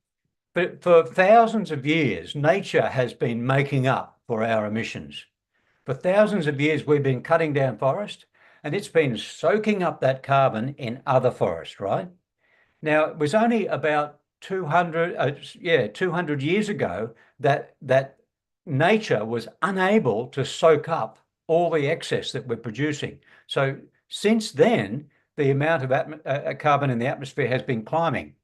for thousands of years, nature has been making up for our emissions. For thousands of years, we've been cutting down forest, and it's been soaking up that carbon in other forests, right? Now, it was only about 200 years ago that nature was unable to soak up all the excess that we're producing. So since then, the amount of carbon in the atmosphere has been climbing.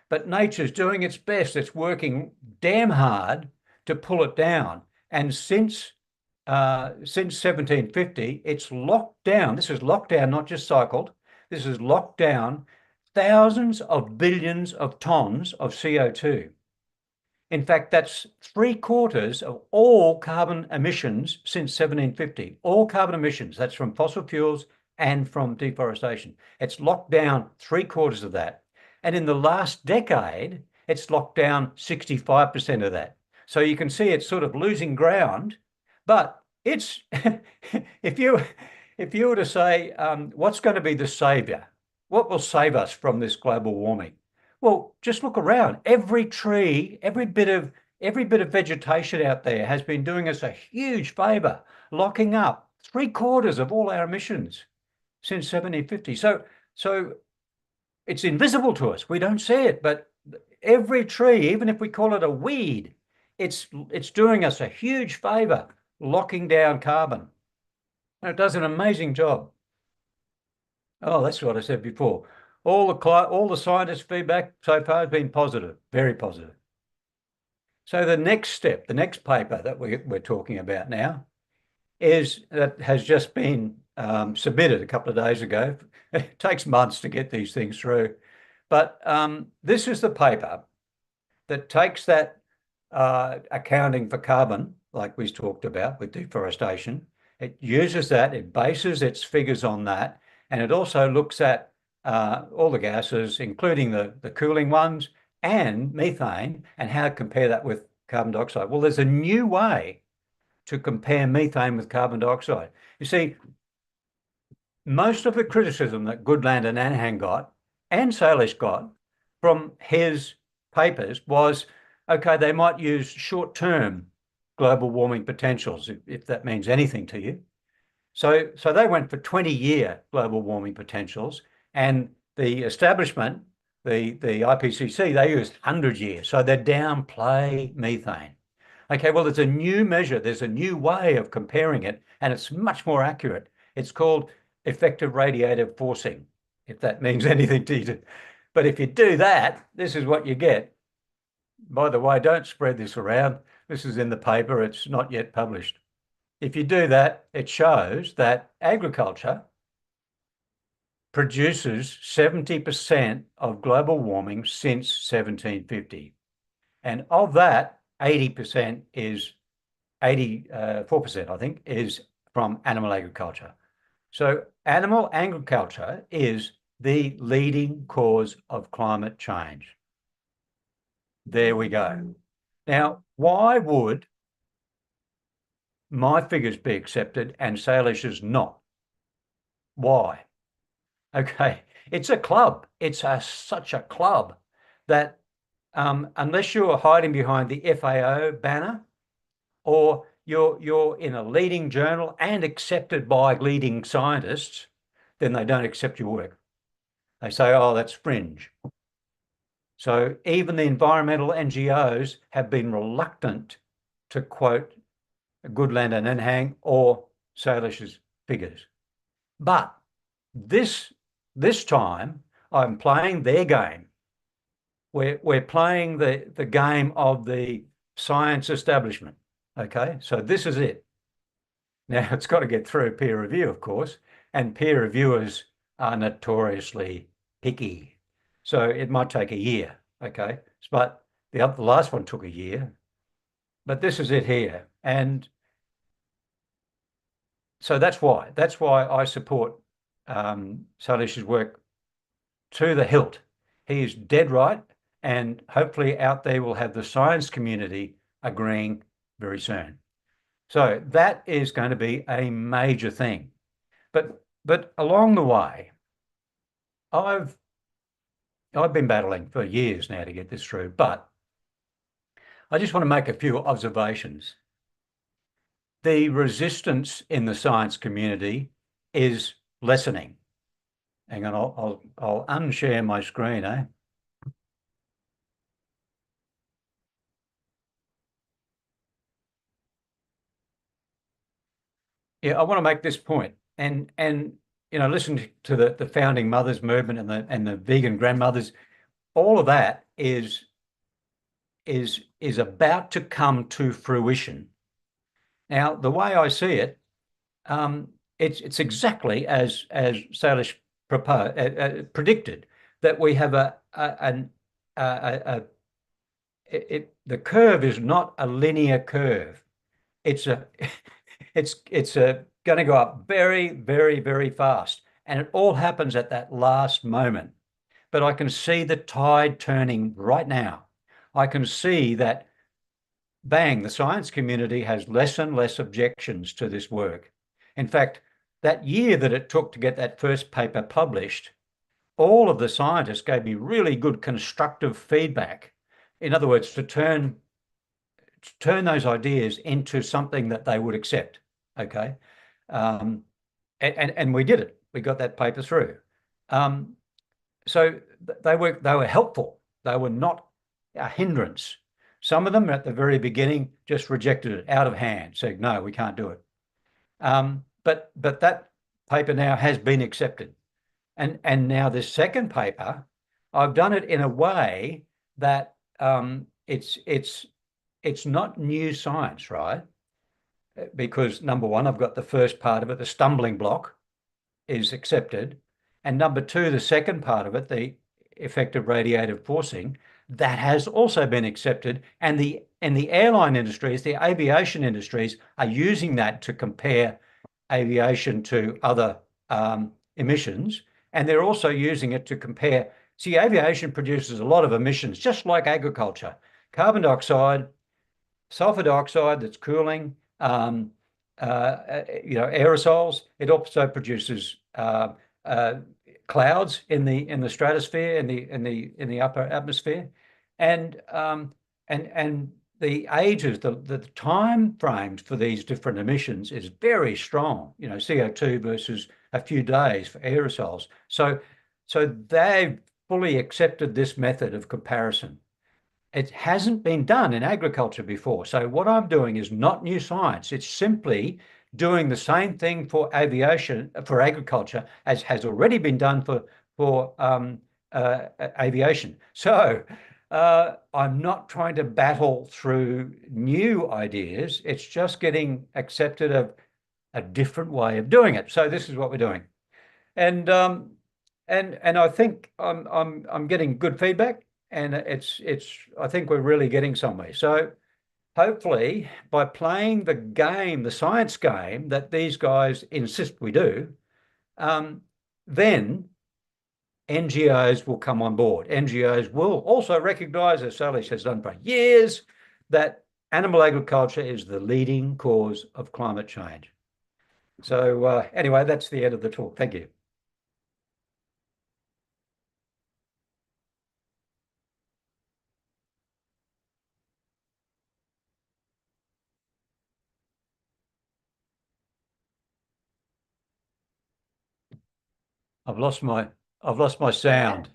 But nature's doing its best. It's working damn hard to pull it down. And since 1750, it's locked down. This is locked down, not just cycled. This is locked down thousands of billions of tons of CO2. In fact, that's 3/4 of all carbon emissions since 1750. All carbon emissions, that's from fossil fuels and from deforestation. It's locked down 3/4 of that. And in the last decade, it's locked down 65% of that. So you can see it's sort of losing ground, but it's, if you were to say, what's going to be the savior? What will save us from this global warming? Well, just look around. Every tree, every bit of vegetation out there has been doing us a huge favor, locking up 3/4 of all our emissions since 1750. So it's invisible to us. We don't see it, but every tree, even if we call it a weed, it's doing us a huge favor, locking down carbon. And it does an amazing job. Oh, that's what I said before. All the scientists' feedback so far has been positive, very positive. So the next step, the next paper that we're talking about now is that has just been submitted a couple of days ago. It takes months to get these things through. But this is the paper that takes that accounting for carbon, like we talked about with deforestation. It uses that, it bases its figures on that, and it also looks at all the gases, including the cooling ones and methane, and how to compare that with carbon dioxide. Well, there's a new way to compare methane with carbon dioxide. You see, most of the criticism that Goodland and Anhang got, and Salish got, from his papers was, okay, they might use short-term global warming potentials, if that means anything to you. So they went for 20-year global warming potentials, and the establishment, the IPCC, they used 100 years. So they downplay methane. Okay, well, there's a new measure, there's a new way of comparing it, and it's much more accurate. It's called effective radiative forcing, if that means anything to you. But if you do that, this is what you get. By the way, don't spread this around. This is in the paper, it's not yet published. If you do that, it shows that agriculture produces 70% of global warming since 1750. And of that, 80% is 84%, I think, is from animal agriculture. So animal agriculture is the leading cause of climate change. There we go. Now, why would my figures be accepted and Salish's not? Why? Okay, it's a club. It's such a club that unless you're hiding behind the FAO banner, or you're in a leading journal and accepted by leading scientists, then they don't accept your work. They say, oh, that's fringe. So even the environmental NGOs have been reluctant to quote Goodland and Anhang or Salish's figures. But this time, I'm playing their game. We're playing the game of the science establishment. Okay, so this is it. Now it's got to get through peer review, of course, and peer reviewers are notoriously picky. So it might take a year, okay? But the last one took a year, but this is it here. And so that's why I support Salish's work to the hilt. He is dead right, and hopefully out there we'll have the science community agreeing very soon. So that is going to be a major thing. But along the way, I've been battling for years now to get this through, but I just want to make a few observations. The resistance in the science community is lessening. Hang on, I'll unshare my screen, eh? Yeah, I want to make this point, and you know, listen to the founding mothers movement and the vegan grandmothers. All of that is about to come to fruition. Now, the way I see it, it's exactly as Salish predicted, that we have the curve is not a linear curve. It's going to go up very, very, very fast, and it all happens at that last moment. But I can see the tide turning right now. I can see that, bang, the science community has less and less objections to this work. In fact, that year that it took to get that first paper published, all of the scientists gave me really good constructive feedback. In other words, to turn those ideas into something that they would accept. Okay, and we did it. We got that paper through. So they were helpful. They were not a hindrance. Some of them at the very beginning just rejected it out of hand, said, no, we can't do it. But that paper now has been accepted. And now this second paper, I've done it in a way that it's it's not new science, right? Because number one, I've got the first part of it, the stumbling block is accepted. And number two, the second part of it, the effective radiative forcing, that has also been accepted. And the airline industries, the aviation industries are using that to compare aviation to other emissions. And they're also using it to compare. See, aviation produces a lot of emissions, just like agriculture. Carbon dioxide, sulfur dioxide that's cooling, aerosols. It also produces clouds in the stratosphere, in the upper atmosphere, and the ages, the time frames for these different emissions is very strong. CO2 versus a few days for aerosols. So they've fully accepted this method of comparison. It hasn't been done in agriculture before. So what I'm doing is not new science. It's simply doing the same thing for aviation, for agriculture, as has already been done for aviation. So I'm not trying to battle through new ideas. It's just getting accepted of a different way of doing it. So this is what we're doing, and I think I'm getting good feedback. And I think we're really getting somewhere. So hopefully by playing the game, the science game that these guys insist we do, then NGOs will come on board. NGOs will also recognize, as Salish has done for years, that animal agriculture is the leading cause of climate change. So anyway, that's the end of the talk. Thank you. I've lost my sound.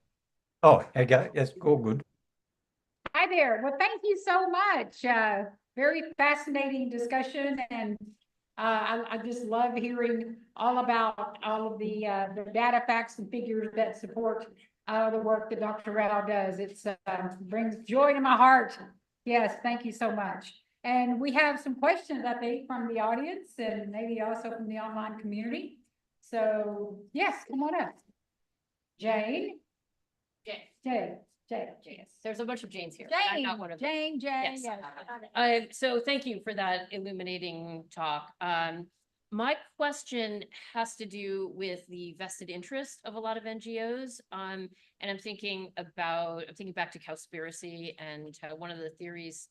Oh, okay. Yes, all good. Hi there. Well, thank you so much. Very fascinating discussion, and I just love hearing all about all of the data, facts, and figures that support the work that Dr. Rao does. It brings joy to my heart. Yes, thank you so much. And we have some questions, I think, from the audience and maybe also from the online community. So yes, come on up. Jane? Jane. Yes, there's a bunch of Janes here. I'm Jane, not one of them. Jane, Yes. yes. So thank you for that illuminating talk. My question has to do with the vested interest of a lot of NGOs. And I'm thinking back to Cowspiracy, and how one of the theories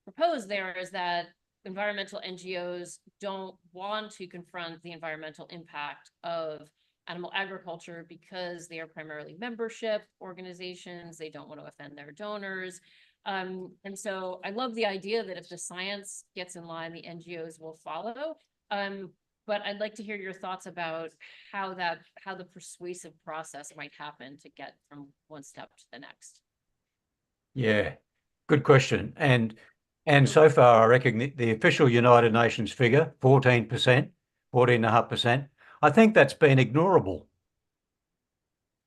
proposed there is that environmental NGOs don't want to confront the environmental impact of animal agriculture because they are primarily membership organizations. They don't want to offend their donors. And so I love the idea that if the science gets in line, the NGOs will follow. But I'd like to hear your thoughts about how the persuasive process might happen to get from one step to the next. Yeah, good question. And so far, I reckon the official United Nations figure, 14%, 14.5%, I think that's been ignorable.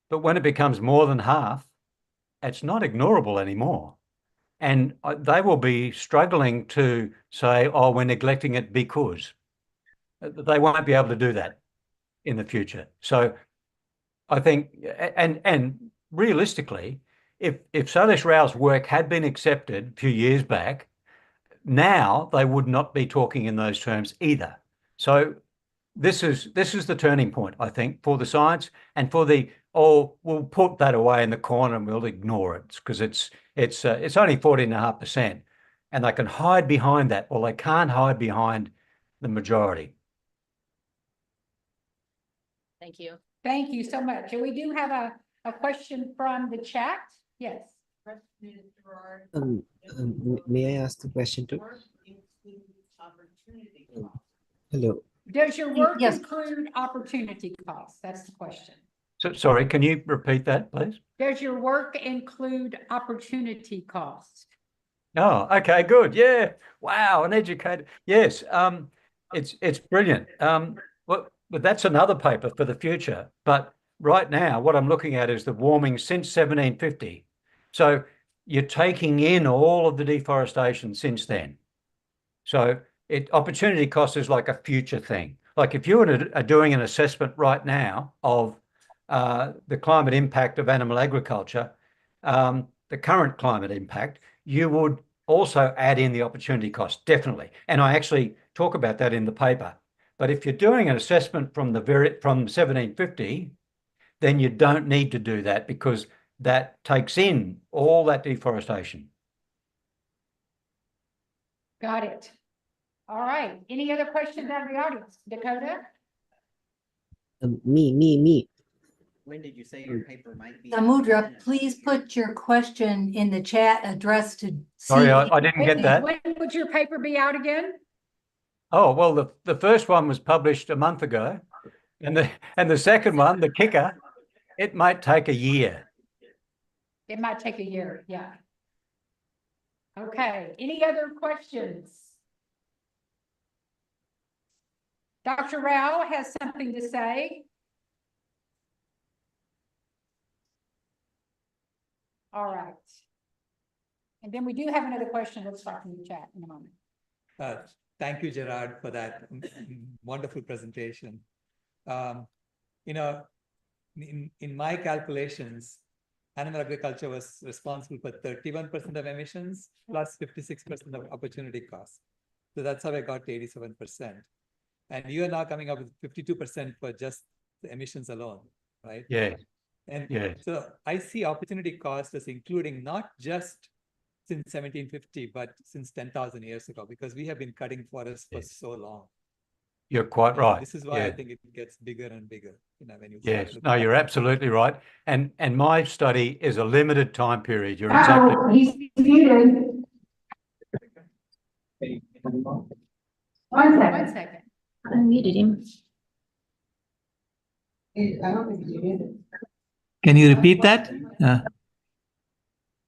But when it becomes more than half, it's not ignorable anymore. And they will be struggling to say, oh, we're neglecting it because. They won't be able to do that in the future. So I think, and realistically, if Salish Rao's work had been accepted a few years back, now they would not be talking in those terms either. So this is the turning point, I think, for the science and for we'll put that away in the corner and we'll ignore it because it's only 14.5%, and they can hide behind that. Well, they can't hide behind the majority. Thank you. Thank you so much. And we do have a question from the chat. Yes. May I ask the question too? Hello. Does your work Yes. include opportunity costs? That's the question. So, sorry, can you repeat that, please? Does your work include opportunity costs? Oh, okay, good. Yeah. Wow, an educator. Yes. It's brilliant. But that's another paper for the future. But right now, what I'm looking at is the warming since 1750. So you're taking in all of the deforestation since then. So opportunity cost is like a future thing. Like if you are doing an assessment right now of the climate impact of animal agriculture, the current climate impact, you would also add in the opportunity cost, definitely. And I actually talk about that in the paper. But if you're doing an assessment from 1750, then you don't need to do that because that takes in all that deforestation. Got it. All right. Any other questions out of the audience? Dakota? Me. When did you say your paper might be? Samudra, please put your question in the chat addressed to. Sorry, I didn't get that. When would your paper be out again? Oh, well, the first one was published a month ago. And the second one, the kicker, it might take a year. It might take a year, yeah. Okay, any other questions? Dr. Rao has something to say. All right. And then we do have another question. Let's start from the chat in a moment. Thank you, Gerard, for that wonderful presentation. You know, in my calculations, animal agriculture was responsible for 31% of emissions plus 56% of opportunity costs. So that's how I got to 87%. And you are now coming up with 52% for just the emissions alone, right? Yeah. And yeah. so I see opportunity cost as including not just since 1750, but since 10,000 years ago, because we have been cutting forests for so long. You're quite right. This is why I think it gets bigger and bigger. You know, when you yes, no, you're absolutely right. And my study is a limited time period. You're exactly. He's muted. 1 second. I muted him. I don't think you did it. Can you repeat that?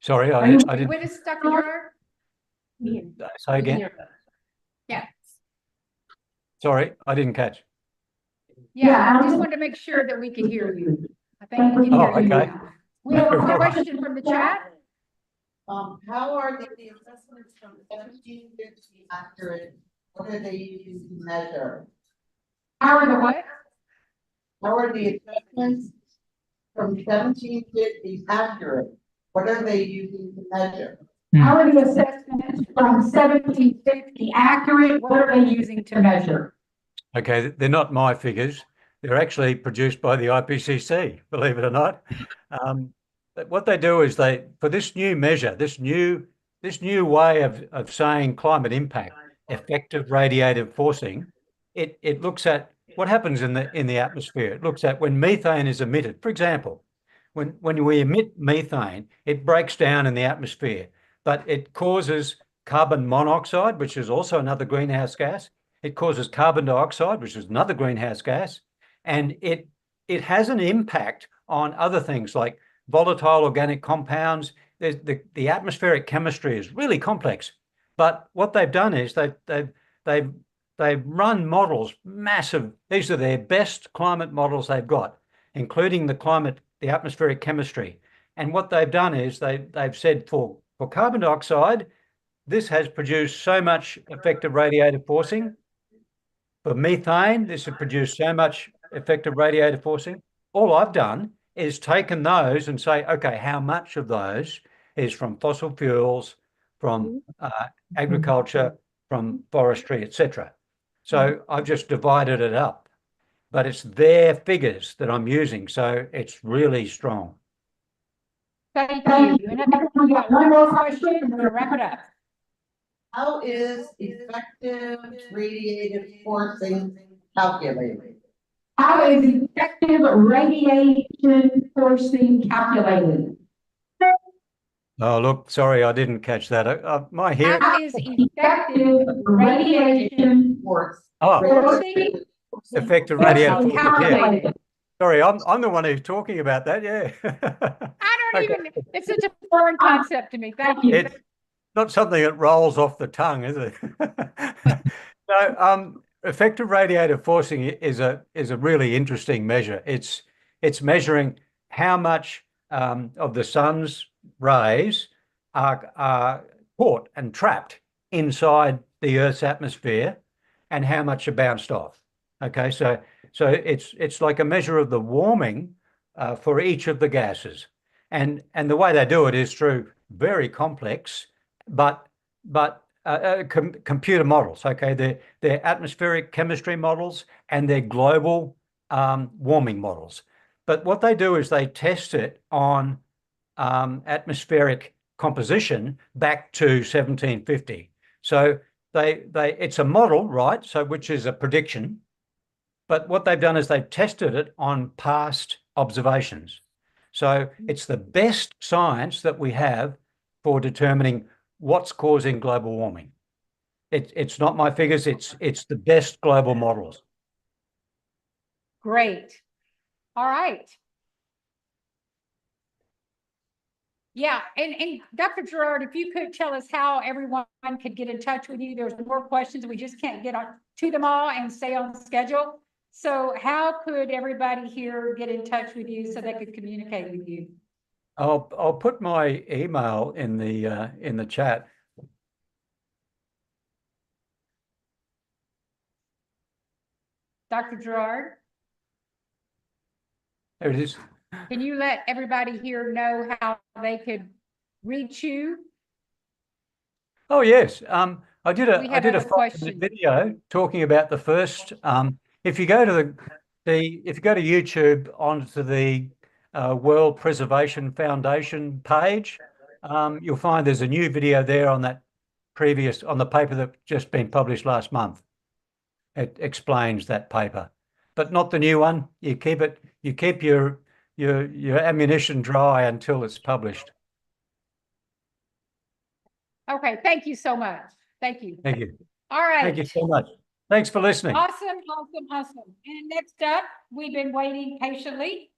Sorry, I didn't. When is stuck in your? Say again. Yeah. Sorry, I didn't catch. Yeah, I just wanted to make sure that we could hear you. I think we can hear you okay. now. We have a question from the chat. How are the assessments from 1750 accurate? What are they using to measure? How are the what? How are the assessments from 1750 accurate? What are they using to measure? How are the assessments from 1750 accurate? What are they using to measure? Okay, they're not my figures. They're actually produced by the IPCC, believe it or not. But what they do is for this new measure, this new way of saying climate impact, effective radiative forcing, it looks at what happens in the atmosphere. It looks at when methane is emitted. For example, when we emit methane, it breaks down in the atmosphere, but it causes carbon monoxide, which is also another greenhouse gas. It causes carbon dioxide, which is another greenhouse gas, and it has an impact on other things like volatile organic compounds. The atmospheric chemistry is really complex, but what they've done is they've run models, massive. These are their best climate models they've got, including the atmospheric chemistry. And what they've done is they've said for carbon dioxide, this has produced so much effective radiative forcing. For methane, this has produced so much effective radiative forcing. All I've done is taken those and say, okay, how much of those is from fossil fuels, from agriculture, from forestry, etc. So I've just divided it up, but it's their figures that I'm using, so it's really strong. Thank you. And I think we got one more question and we'll wrap it up. How is effective radiative forcing calculated? How is effective radiation forcing calculated? Oh, look, sorry, I didn't catch that. My hearing. How is effective radiation forcing effective radiative forcing. calculated? Yeah. Sorry, I'm the one who's talking about that. Yeah. I don't even. It's such a foreign concept to me. Thank you. It's not something that rolls off the tongue, is it? So, effective radiative forcing is a really interesting measure. It's measuring how much of the sun's rays are caught and trapped inside the Earth's atmosphere and how much are bounced off. Okay, so it's like a measure of the warming for each of the gases, and the way they do it is through very complex but computer models. Okay, they're atmospheric chemistry models and they're global warming models. But what they do is they test it on atmospheric composition back to 1750. So it's a model, right? So which is a prediction. But what they've done is they've tested it on past observations. So it's the best science that we have for determining what's causing global warming. It's not my figures, it's the best global models. Great. All right. Yeah, and Dr. Gerard, if you could tell us how everyone could get in touch with you. There's more questions. We just can't get to them all and stay on schedule. So how could everybody here get in touch with you so they could communicate with you? I'll put my email in the chat. Dr. Gerard? There it is. Can you let everybody here know how they could reach you? Oh yes, I did a 5-minute question. video talking about the first. If you go to if you go to YouTube onto the World Preservation Foundation page, you'll find there's a new video there on that on the paper that just been published last month. It explains that paper, but not the new one. You keep your ammunition dry until it's published. Okay, thank you so much. Thank you. Thank you. All right. Thank you so much. Thanks for listening. Awesome. And next up, we've been waiting patiently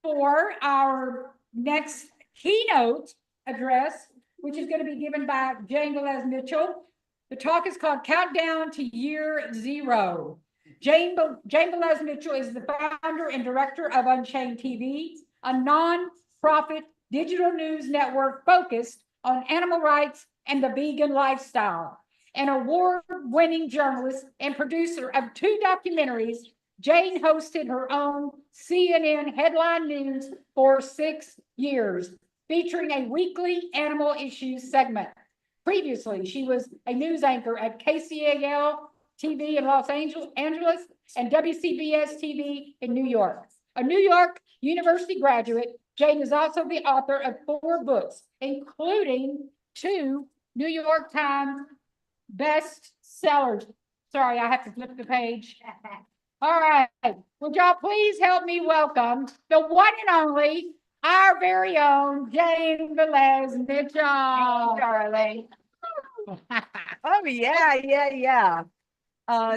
for our next keynote address, which is going to be given by Jane Velez-Mitchell. The talk is called Countdown to Year Zero. Jane Velez-Mitchell is the founder and director of Unchained TV, a non-profit digital news network focused on animal rights and the vegan lifestyle. An award-winning journalist and producer of 2 documentaries, Jane hosted her own CNN headline news for 6 years, featuring a weekly animal issues segment. Previously, she was a news anchor at KCAL TV in Los Angeles and WCBS TV in New York. A New York University graduate, Jane is also the author of 4 books, including 2 New York Times best sellers. Sorry, I have to flip the page. All right. Would y'all please help me welcome the one and only, our very own Jane Velez-Mitchell. Darling. Oh, yeah.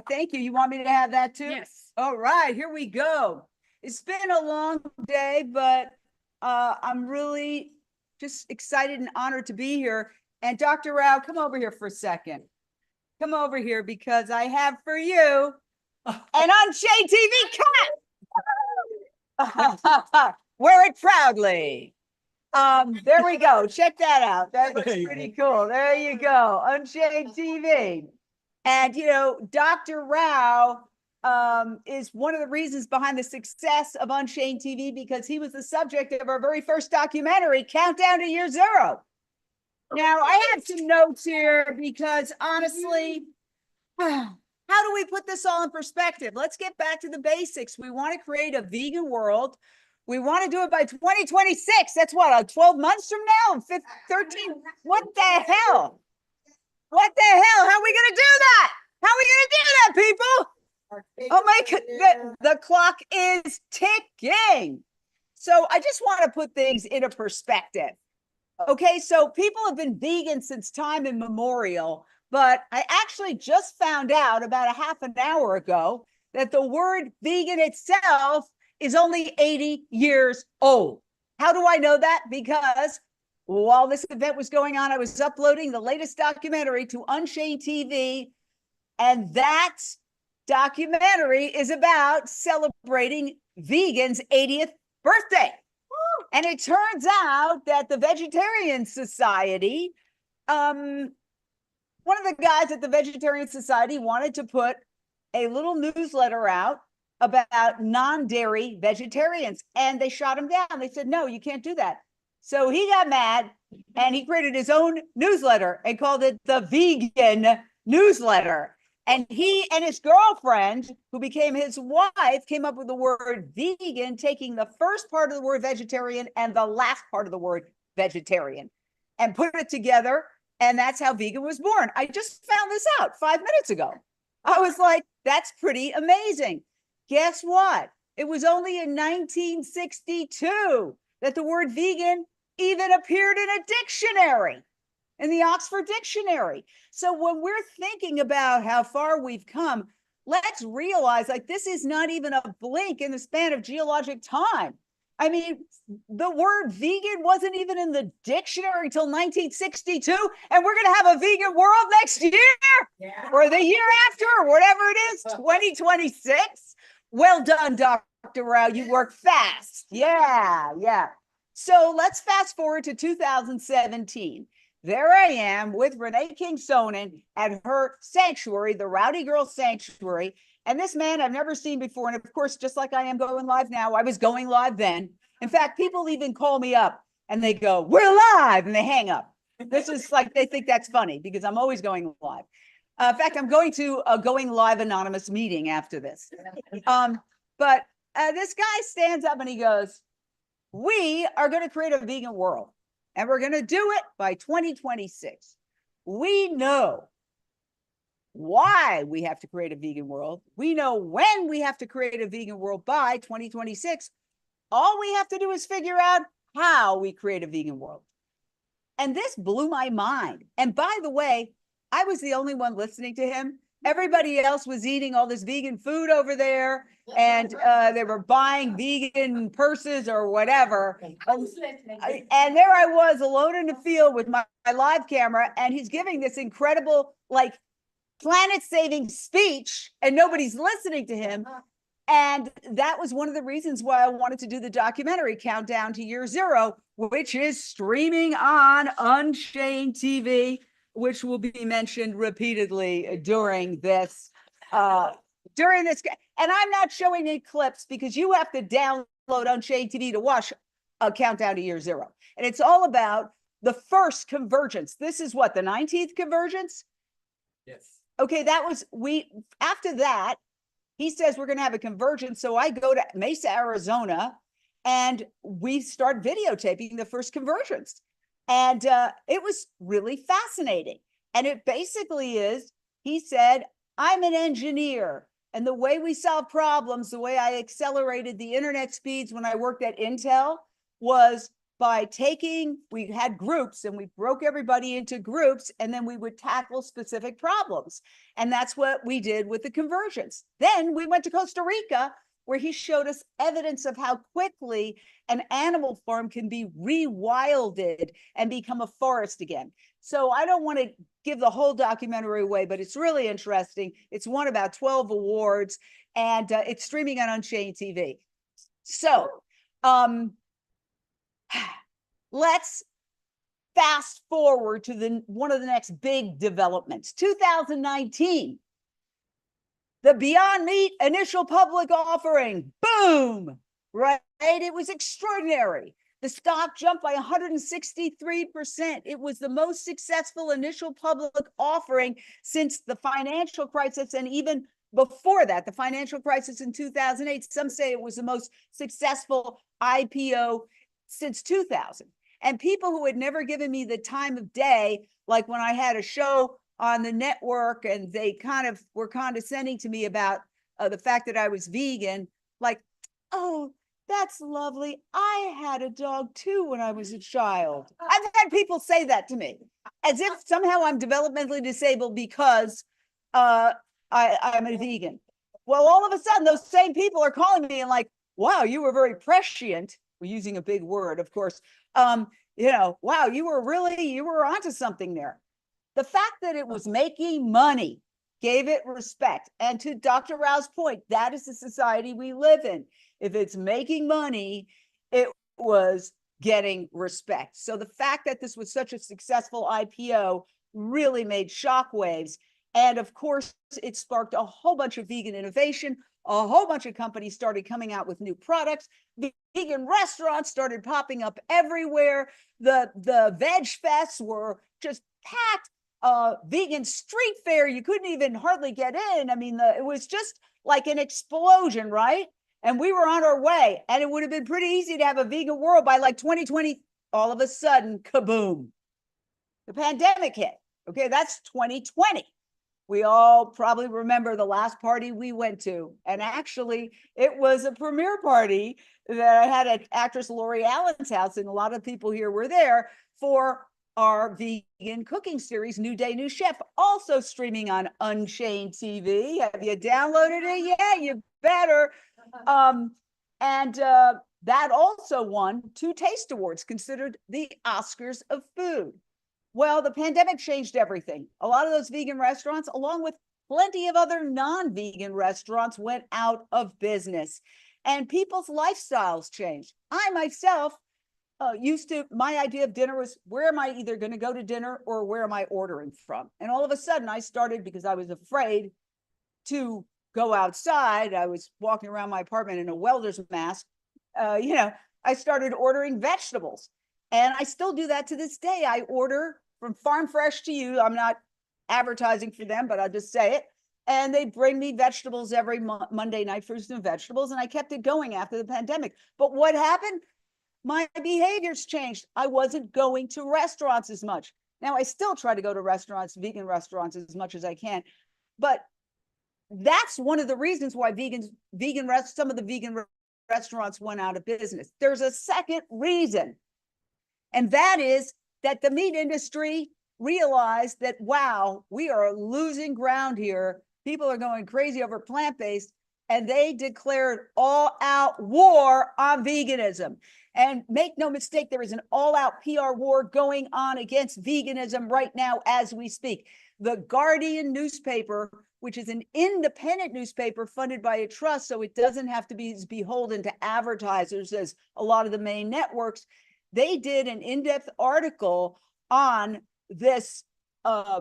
Thank you. You want me to have that too? Yes. All right, here we go. It's been a long day, but I'm really just excited and honored to be here. And Dr. Rao, come over here for a second. Come over here because I have for you an Unchained TV cat. Wear it proudly. There we go. Check that out. That looks pretty cool. There you go. Unchained TV. And, you know, Dr. Rao is one of the reasons behind the success of Unchained TV because he was the subject of our very first documentary, Countdown to Year Zero. Now, I have some notes here because honestly, how do we put this all in perspective? Let's get back to the basics. We want to create a vegan world. We want to do it by 2026. That's what, 12 months from now? 13? What the hell? What the hell? How are we going to do that? How are we going to do that, people? Oh my God, the clock is ticking. So I just want to put things into perspective. Okay, so people have been vegan since time immemorial, but I actually just found out about a half an hour ago that the word vegan itself is only 80 years old. How do I know that? Because while this event was going on, I was uploading the latest documentary to Unchained TV, and that documentary is about celebrating vegans' 80th birthday. And it turns out that the Vegetarian Society, one of the guys at the Vegetarian Society wanted to put a little newsletter out about non-dairy vegetarians, and they shot him down. They said, no, you can't do that. So he got mad and he created his own newsletter and called it the Vegan Newsletter. And he and his girlfriend, who became his wife, came up with the word vegan, taking the first part of the word vegetarian and the last part of the word vegetarian and put it together. And that's how vegan was born. I just found this out 5 minutes ago. I was like, that's pretty amazing. Guess what? It was only in 1962 that the word vegan even appeared in a dictionary, in the Oxford Dictionary. So when we're thinking about how far we've come, let's realize like this is not even a blink in the span of geologic time. I mean, the word vegan wasn't even in the dictionary until 1962, and we're going to have a vegan world next year or the year after, or whatever it is, 2026. Well done, Dr. Rao. You work fast. Yeah. So let's fast forward to 2017. There I am with Renee King-Sonnen at her sanctuary, the Rowdy Girl Sanctuary. And this man I've never seen before. And of course, just like I am going live now, I was going live then. In fact, people even call me up and they go, we're live, and they hang up. This is like, they think that's funny because I'm always going live. In fact, I'm going to a Going Live Anonymous meeting after this. But this guy stands up and he goes, we are going to create a vegan world and we're going to do it by 2026. We know why we have to create a vegan world. We know when we have to create a vegan world by 2026. All we have to do is figure out how we create a vegan world. And this blew my mind. And by the way, I was the only one listening to him. Everybody else was eating all this vegan food over there, and they were buying vegan purses or whatever. And there I was alone in the field with my live camera, and he's giving this incredible, like, planet-saving speech, and nobody's listening to him. And that was one of the reasons why I wanted to do the documentary Countdown to Year Zero, which is streaming on Unchained TV, which will be mentioned repeatedly during this. And I'm not showing any clips because you have to download Unchained TV to watch a Countdown to Year Zero. And it's all about the first convergence. This is what, the 19th convergence? Yes. Okay, after that, he says we're going to have a convergence. So I go to Mesa, Arizona, and we start videotaping the first convergence. And it was really fascinating. And it basically is, he said, I'm an engineer. And the way we solve problems, the way I accelerated the internet speeds when I worked at Intel was by we had groups and we broke everybody into groups, and then we would tackle specific problems. And that's what we did with the convergence. Then we went to Costa Rica, where he showed us evidence of how quickly an animal farm can be rewilded and become a forest again. So I don't want to give the whole documentary away, but it's really interesting. It's won about 12 awards, and it's streaming on Unchained TV. So let's fast forward to one of the next big developments. 2019, the Beyond Meat initial public offering, boom, right? It was extraordinary. The stock jumped by 163%. It was the most successful initial public offering since the financial crisis, and even before that, the financial crisis in 2008. Some say it was the most successful IPO since 2000. And people who had never given me the time of day, like when I had a show on the network and they kind of were condescending to me about the fact that I was vegan, like, oh, that's lovely. I had a dog too when I was a child. I've had people say that to me as if somehow I'm developmentally disabled because I'm a vegan. Well, all of a sudden, those same people are calling me and like, wow, you were very prescient. We're using a big word, of course. Wow, you were onto something there. The fact that it was making money gave it respect. And to Dr. Rao's point, that is the society we live in. If it's making money, it was getting respect. So the fact that this was such a successful IPO really made shockwaves. And of course, it sparked a whole bunch of vegan innovation. A whole bunch of companies started coming out with new products. Vegan restaurants started popping up everywhere. The veg fests were just packed. Vegan street fair, you couldn't even hardly get in. I mean, it was just like an explosion, right? And we were on our way, and it would have been pretty easy to have a vegan world by like 2020. All of a sudden, kaboom, the pandemic hit. Okay, that's 2020. We all probably remember the last party we went to. And actually, it was a premiere party that I had at actress Lori Allen's house, and a lot of people here were there for our vegan cooking series, New Day, New Chef, also streaming on Unchained TV. Have you downloaded it? Yeah, you better. That also won 2 Taste Awards, considered the Oscars of food. Well, the pandemic changed everything. A lot of those vegan restaurants, along with plenty of other non-vegan restaurants, went out of business, and people's lifestyles changed. I myself my idea of dinner was, where am I either going to go to dinner or where am I ordering from? And all of a sudden I started, because I was afraid to go outside. I was walking around my apartment in a welder's mask. I started ordering vegetables, and I still do that to this day. I order from Farm Fresh to You. I'm not advertising for them, but I'll just say it. And they bring me vegetables every Monday night, fruits and vegetables. And I kept it going after the pandemic. But what happened? My behaviors changed. I wasn't going to restaurants as much. Now, I still try to go to restaurants, vegan restaurants, as much as I can. But that's one of the reasons why some of the vegan restaurants went out of business. There's a second reason. And that is that the meat industry realized that, wow, we are losing ground here. People are going crazy over plant-based, and they declared all-out war on veganism. And make no mistake, there is an all-out PR war going on against veganism right now as we speak. The Guardian newspaper, which is an independent newspaper funded by a trust, so it doesn't have to be beholden to advertisers as a lot of the main networks, they did an in-depth article on this war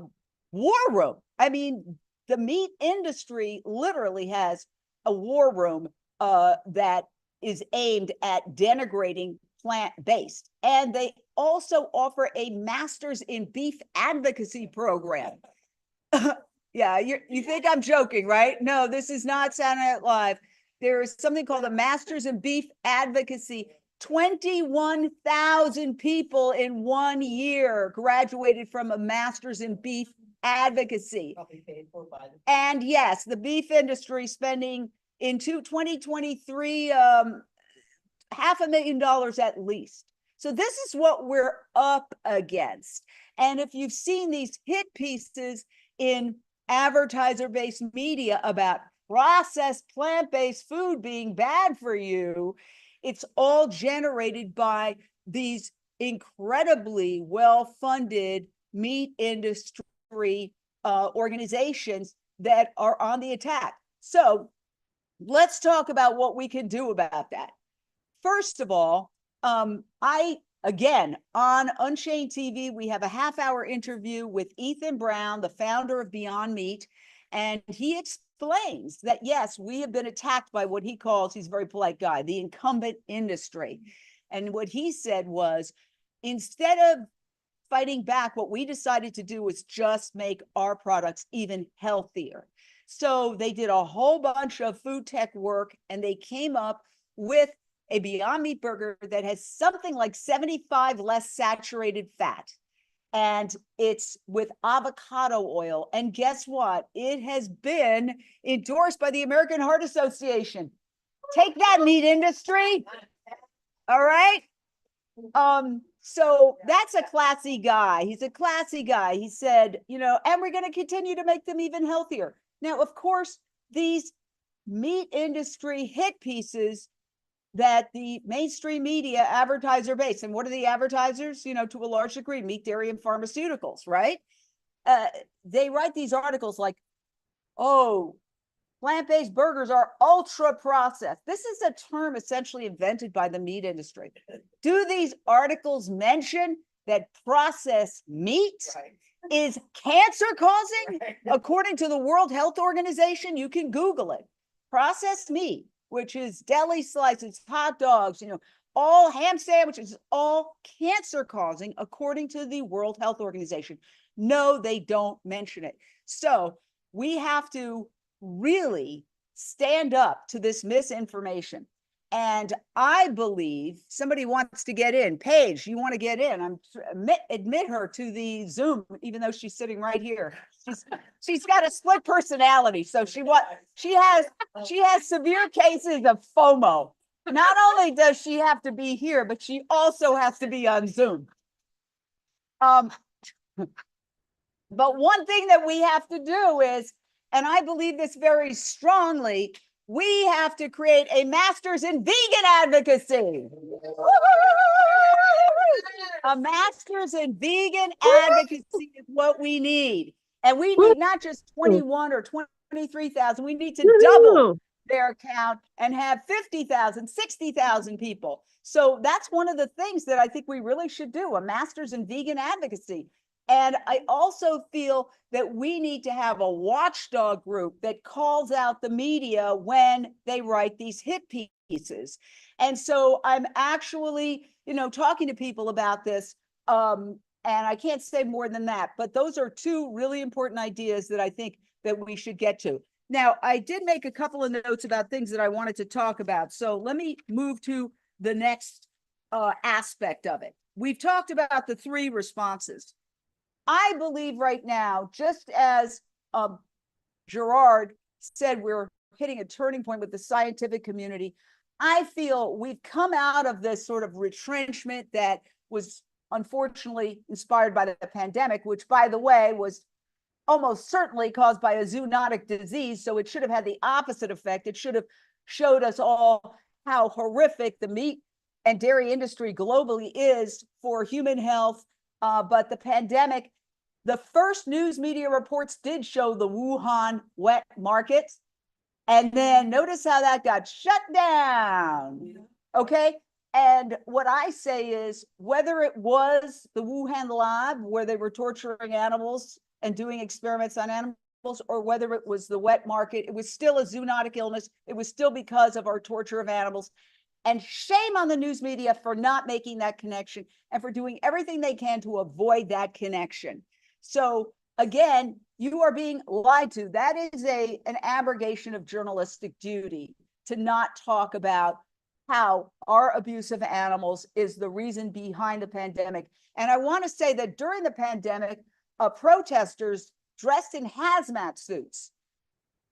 room. I mean, the meat industry literally has a war room that is aimed at denigrating plant-based. And they also offer a master's in beef advocacy program. Yeah, you think I'm joking, right? No, this is not Saturday Night Live. There is something called a master's in beef advocacy. 21,000 people in 1 year graduated from a master's in beef advocacy. And yes, the beef industry spending in 2023, $500,000 at least. So this is what we're up against. And if you've seen these hit pieces in advertiser-based media about processed plant-based food being bad for you, it's all generated by these incredibly well-funded meat industry organizations that are on the attack. So let's talk about what we can do about that. First of all, again, on Unchained TV, we have a half-hour interview with Ethan Brown, the founder of Beyond Meat, and he explains that, yes, we have been attacked by what he calls, he's a very polite guy, the incumbent industry. And what he said was, instead of fighting back, what we decided to do was just make our products even healthier. So they did a whole bunch of food tech work, and they came up with a Beyond Meat burger that has something like 75 less saturated fat. And it's with avocado oil. And guess what? It has been endorsed by the American Heart Association. Take that, meat industry. All right. So that's a classy guy. He's a classy guy. He said, and we're going to continue to make them even healthier. Now, of course, these meat industry hit pieces that the mainstream media advertiser base, and what are the advertisers? To a large degree, meat, dairy, and pharmaceuticals, right? They write these articles like, oh, plant-based burgers are ultra processed. This is a term essentially invented by the meat industry. Do these articles mention that processed meat is cancer causing? According to the World Health Organization, you can Google it. Processed meat, which is deli slices, hot dogs, all ham sandwiches, all cancer causing, according to the World Health Organization. No, they don't mention it. So we have to really stand up to this misinformation. And I believe somebody wants to get in. Paige, you want to get in? Admit her to the Zoom, even though she's sitting right here. She's got a split personality, so she has severe cases of FOMO. Not only does she have to be here, but she also has to be on Zoom. But one thing that we have to do is, and I believe this very strongly, we have to create a master's in vegan advocacy. A master's in vegan advocacy is what we need. And we need not just 21 or 23,000, we need to double their count and have 50,000, 60,000 people. So that's one of the things that I think we really should do, a master's in vegan advocacy. And I also feel that we need to have a watchdog group that calls out the media when they write these hit pieces. And so I'm actually, talking to people about this. And I can't say more than that, but those are two really important ideas that I think that we should get to. Now, I did make a couple of notes about things that I wanted to talk about. So let me move to the next aspect of it. We've talked about the 3 responses. I believe right now, just as Gerard said, we're hitting a turning point with the scientific community. I feel we've come out of this sort of retrenchment that was unfortunately inspired by the pandemic, which, by the way, was almost certainly caused by a zoonotic disease. So it should have had the opposite effect. It should have showed us all how horrific the meat and dairy industry globally is for human health. But the pandemic, the first news media reports did show the Wuhan wet market. And then notice how that got shut down. Okay. And what I say is, whether it was the Wuhan lab where they were torturing animals and doing experiments on animals, or whether it was the wet market, it was still a zoonotic illness. It was still because of our torture of animals. And shame on the news media for not making that connection and for doing everything they can to avoid that connection. So again, you are being lied to. That is an abrogation of journalistic duty to not talk about how our abuse of animals is the reason behind the pandemic. And I want to say that during the pandemic, protesters dressed in hazmat suits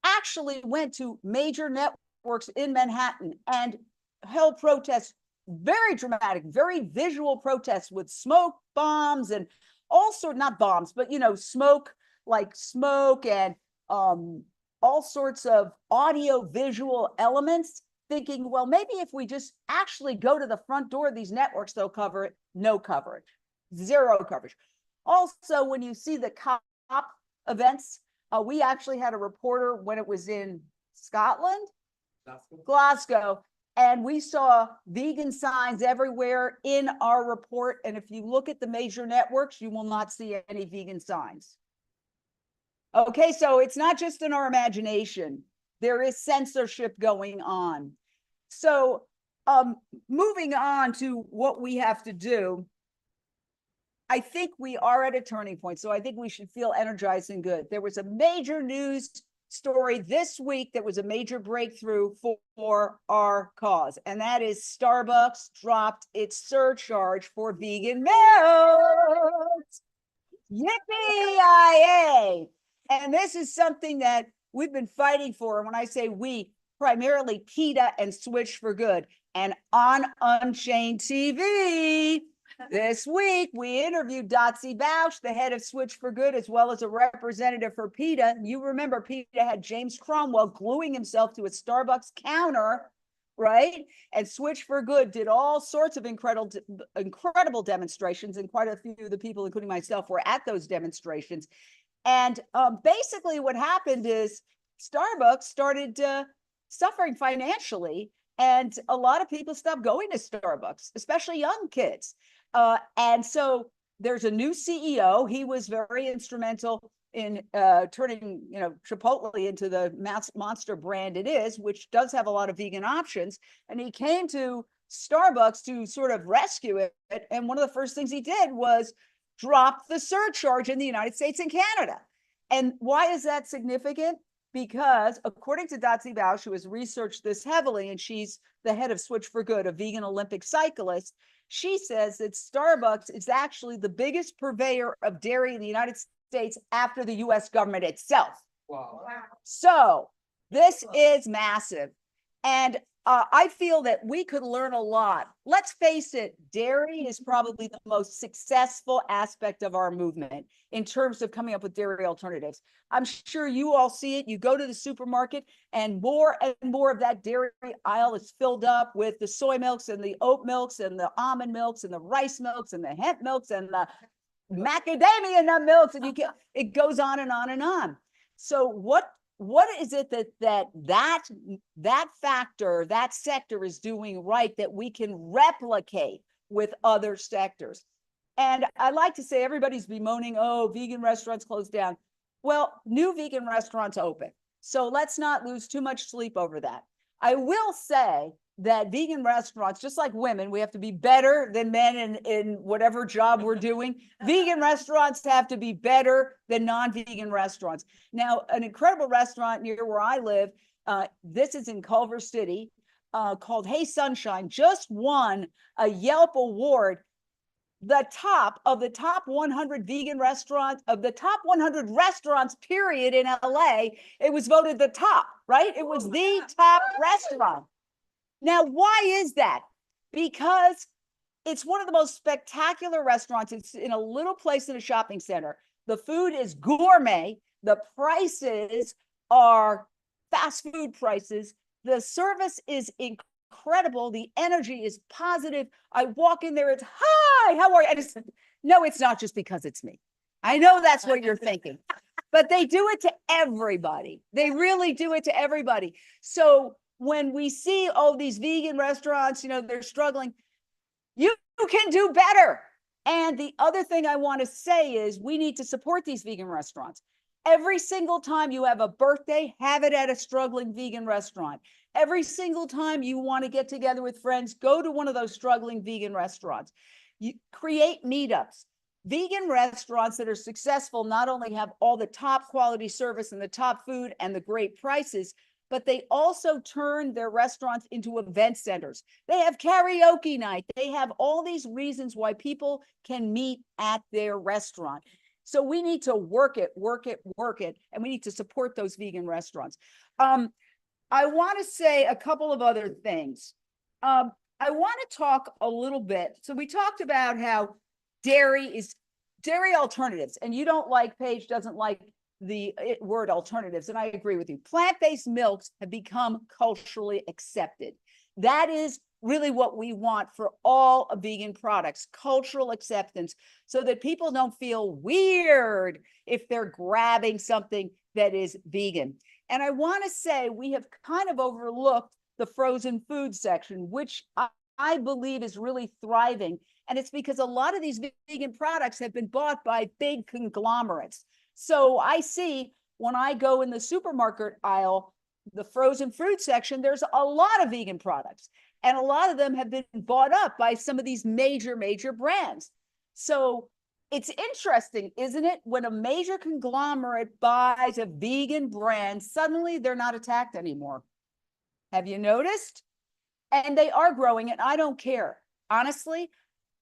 actually went to major networks in Manhattan and held protests, very dramatic, very visual protests with smoke bombs and all sorts, not bombs, but smoke, like smoke and all sorts of audio visual elements, thinking, well, maybe if we just actually go to the front door of these networks, they'll cover it. No coverage, zero coverage. Also, when you see the COP events, we actually had a reporter when it was in Scotland, Glasgow, and we saw vegan signs everywhere in our report. And if you look at the major networks, you will not see any vegan signs. Okay, so it's not just in our imagination. There is censorship going on. So moving on to what we have to do, I think we are at a turning point. So I think we should feel energized and good. There was a major news story this week that was a major breakthrough for our cause. And that is Starbucks dropped its surcharge for vegan milk. Yippee-yi-yay! And this is something that we've been fighting for. And when I say we, primarily PETA and Switch for Good. And on Unchained TV this week, we interviewed Dotsie Bausch, the head of Switch for Good, as well as a representative for PETA. You remember PETA had James Cromwell gluing himself to a Starbucks counter, right? And Switch for Good did all sorts of incredible demonstrations, and quite a few of the people, including myself, were at those demonstrations. And basically what happened is Starbucks started suffering financially, and a lot of people stopped going to Starbucks, especially young kids. And so there's a new CEO. He was very instrumental in turning, Chipotle into the monster brand it is, which does have a lot of vegan options. And he came to Starbucks to sort of rescue it. And one of the first things he did was drop the surcharge in the United States and Canada. And why is that significant? Because according to Dotsie Bausch, who has researched this heavily, and she's the head of Switch for Good, a vegan Olympic cyclist, she says that Starbucks is actually the biggest purveyor of dairy in the United States after the US government itself. Wow. So this is massive. And I feel that we could learn a lot. Let's face it, dairy is probably the most successful aspect of our movement in terms of coming up with dairy alternatives. I'm sure you all see it. You go to the supermarket and more of that dairy aisle is filled up with the soy milks and the oat milks and the almond milks and the rice milks and the hemp milks and the macadamia nut milks, and it goes on and on and on. So what is it that factor, that sector is doing right that we can replicate with other sectors? And I like to say everybody's bemoaning, oh, vegan restaurants closed down. Well, new vegan restaurants open. So let's not lose too much sleep over that. I will say that vegan restaurants, just like women, we have to be better than men in whatever job we're doing. Vegan restaurants have to be better than non-vegan restaurants. Now, an incredible restaurant near where I live, this is in Culver City, called Hey Sunshine, just won a Yelp award. The top 100 vegan restaurants, of the top 100 restaurants, period, in LA, it was voted the top, right? It was the top restaurant. Now, why is that? Because it's one of the most spectacular restaurants. It's in a little place in a shopping center. The food is gourmet. The prices are fast food prices. The service is incredible. The energy is positive. I walk in there, it's, hi, how are you? No, it's not just because it's me. I know that's what you're thinking, but they do it to everybody. They really do it to everybody. So when we see, oh, these vegan restaurants, they're struggling, you can do better. And the other thing I want to say is we need to support these vegan restaurants. Every single time you have a birthday, have it at a struggling vegan restaurant. Every single time you want to get together with friends, go to one of those struggling vegan restaurants. You create meetups. Vegan restaurants that are successful not only have all the top quality service and the top food and the great prices, but they also turn their restaurants into event centers. They have karaoke night. They have all these reasons why people can meet at their restaurant. So we need to work it, and we need to support those vegan restaurants. I want to say a couple of other things. I want to talk a little bit. So we talked about how dairy alternatives, and you don't like, Paige doesn't like the word alternatives, and I agree with you. Plant-based milks have become culturally accepted. That is really what we want for all vegan products, cultural acceptance, so that people don't feel weird if they're grabbing something that is vegan. And I want to say we have kind of overlooked the frozen food section, which I believe is really thriving. And it's because a lot of these vegan products have been bought by big conglomerates. So I see when I go in the supermarket aisle, the frozen fruit section, there's a lot of vegan products. And a lot of them have been bought up by some of these major brands. So it's interesting, isn't it? When a major conglomerate buys a vegan brand, suddenly they're not attacked anymore. Have you noticed? And they are growing, and I don't care. Honestly,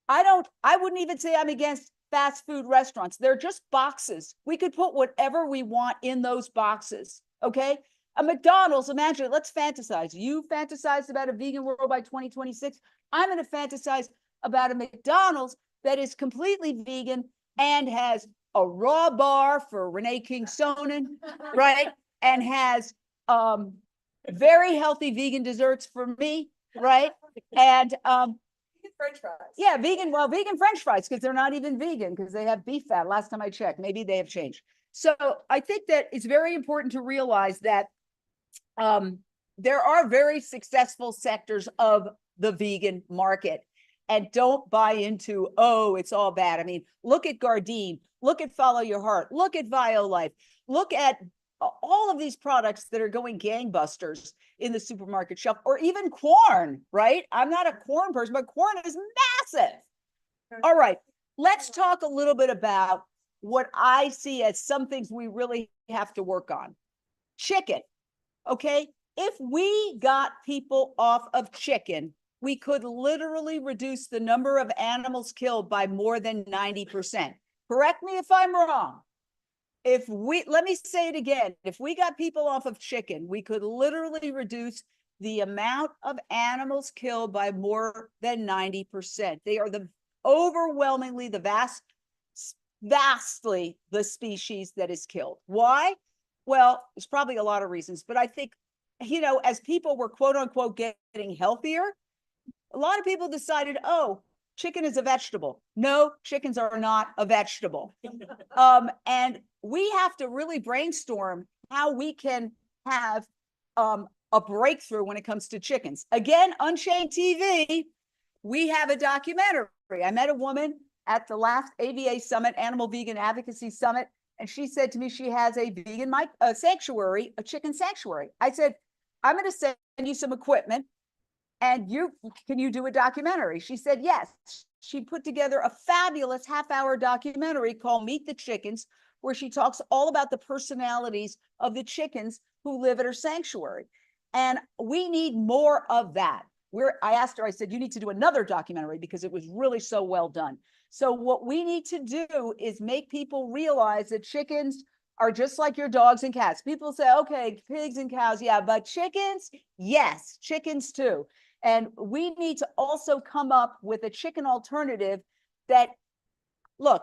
I wouldn't even say I'm against fast food restaurants. They're just boxes. We could put whatever we want in those boxes, okay? A McDonald's, imagine it, let's fantasize. You fantasized about a vegan world by 2026. I'm going to fantasize about a McDonald's that is completely vegan and has a raw bar for Renee King Sonnen, right? And has very healthy vegan desserts for me, right? And French fries. yeah, vegan French fries, because they're not even vegan, because they have beef fat. Last time I checked, maybe they have changed. So I think that it's very important to realize that there are very successful sectors of the vegan market. And don't buy into, oh, it's all bad. I mean, look at Gardein, look at Follow Your Heart, look at VioLife, look at all of these products that are going gangbusters in the supermarket shelf, or even corn, right? I'm not a corn person, but corn is massive. All right, let's talk a little bit about what I see as some things we really have to work on. Chicken, okay? If we got people off of chicken, we could literally reduce the number of animals killed by more than 90%. Correct me if I'm wrong. Let me say it again, if we got people off of chicken, we could literally reduce the amount of animals killed by more than 90%. They are overwhelmingly vastly the species that is killed. Why? Well, there's probably a lot of reasons, but I think, as people were quote unquote getting healthier, a lot of people decided, oh, chicken is a vegetable. No, chickens are not a vegetable. And we have to really brainstorm how we can have a breakthrough when it comes to chickens. Again, Unchained TV, we have a documentary. I met a woman at the last AVA Summit, Animal Vegan Advocacy Summit, and she said to me she has a vegan sanctuary, a chicken sanctuary. I said, I'm going to send you some equipment, and can you do a documentary? She said yes. She put together a fabulous half-hour documentary called Meet the Chickens, where she talks all about the personalities of the chickens who live at her sanctuary. And we need more of that. I asked her, I said, you need to do another documentary because it was really so well done. So what we need to do is make people realize that chickens are just like your dogs and cats. People say, okay, pigs and cows, yeah, but chickens, yes, chickens too. And we need to also come up with a chicken alternative that, look,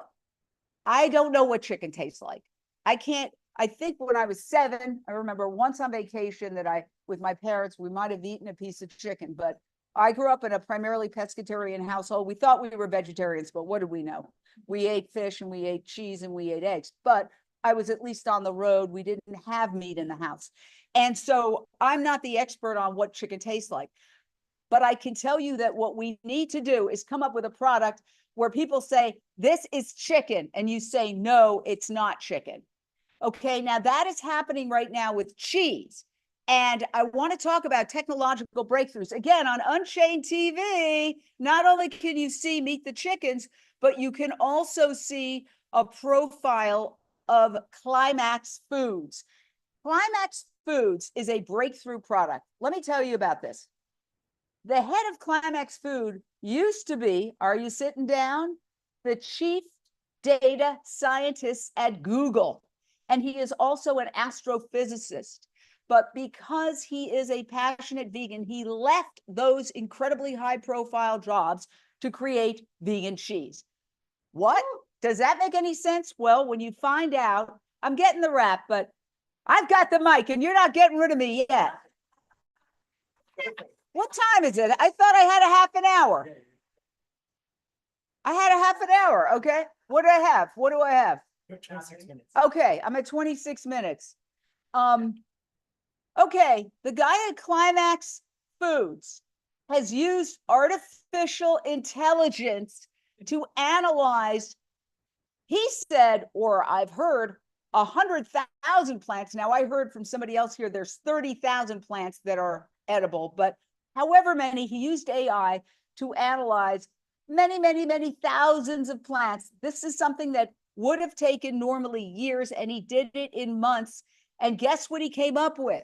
I don't know what chicken tastes like. I think when I was 7, I remember once on vacation with my parents, we might have eaten a piece of chicken, but I grew up in a primarily pescatarian household. We thought we were vegetarians, but what did we know? We ate fish and we ate cheese and we ate eggs, but I was at least on the road. We didn't have meat in the house. And so I'm not the expert on what chicken tastes like, but I can tell you that what we need to do is come up with a product where people say, this is chicken. And you say, no, it's not chicken. Okay, now that is happening right now with cheese. And I want to talk about technological breakthroughs. Again, on Unchained TV, not only can you see Meet the Chickens, but you can also see a profile of Climax Foods. Climax Foods is a breakthrough product. Let me tell you about this. The head of Climax Food used to be, are you sitting down? The chief data scientist at Google. And he is also an astrophysicist. But because he is a passionate vegan, he left those incredibly high profile jobs to create vegan cheese. What? Does that make any sense? Well, when you find out, I'm getting the rap, but I've got the mic and you're not getting rid of me yet. What time is it? I thought I had a half an hour. I had a half an hour. Okay. What do I have? What do I have? 26 minutes. Okay. I'm at 26 minutes. Okay. The guy at Climax Foods has used artificial intelligence to analyze, he said, or I've heard, 100,000 plants. Now I heard from somebody else here, there's 30,000 plants that are edible, but however many, he used AI to analyze many thousands of plants. This is something that would have taken normally years, and he did it in months. And guess what he came up with?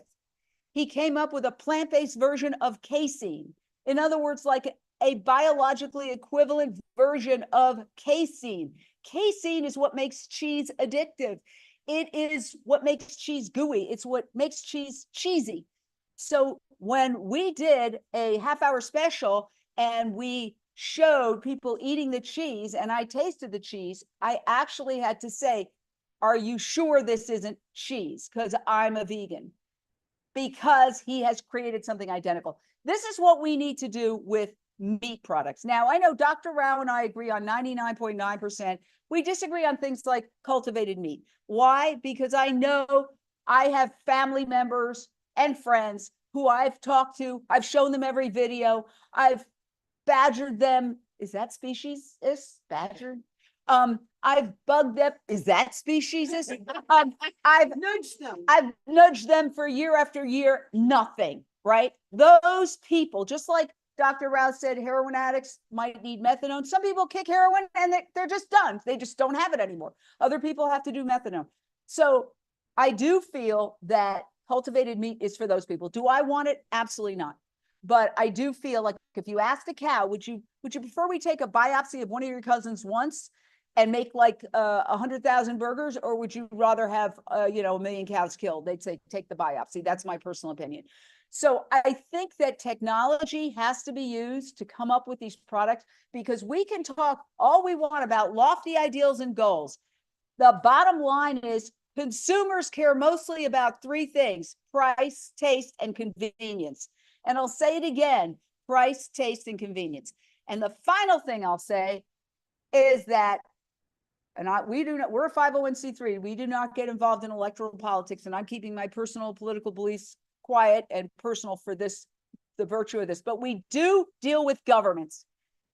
He came up with a plant-based version of casein. In other words, like a biologically equivalent version of casein. Casein is what makes cheese addictive. It is what makes cheese gooey. It's what makes cheese cheesy. So when we did a half-hour special and we showed people eating the cheese and I tasted the cheese, I actually had to say, are you sure this isn't cheese? Because I'm a vegan. Because he has created something identical. This is what we need to do with meat products. Now, I know Dr. Rao and I agree on 99.9%. We disagree on things like cultivated meat. Why? Because I know I have family members and friends who I've talked to. I've shown them every video. I've badgered them. Is that species? Is badgered? I've bugged them. Is that species? I've nudged them for year after year. Nothing, right? Those people, just like Dr. Rouse said, heroin addicts might need methadone. Some people kick heroin and they're just done. They just don't have it anymore. Other people have to do methadone. So I do feel that cultivated meat is for those people. Do I want it? Absolutely not. But I do feel like if you asked a cow, would you prefer we take a biopsy of one of your cousins once and make like 100,000 burgers, or would you rather have 1,000,000 cows killed? They'd say take the biopsy. That's my personal opinion. So I think that technology has to be used to come up with these products, because we can talk all we want about lofty ideals and goals. The bottom line is consumers care mostly about three things: price, taste, and convenience. And I'll say it again: price, taste, and convenience. And the final thing I'll say is that, we're a 501c3. We do not get involved in electoral politics, and I'm keeping my personal political beliefs quiet and personal for this, the virtue of this. But we do deal with governments,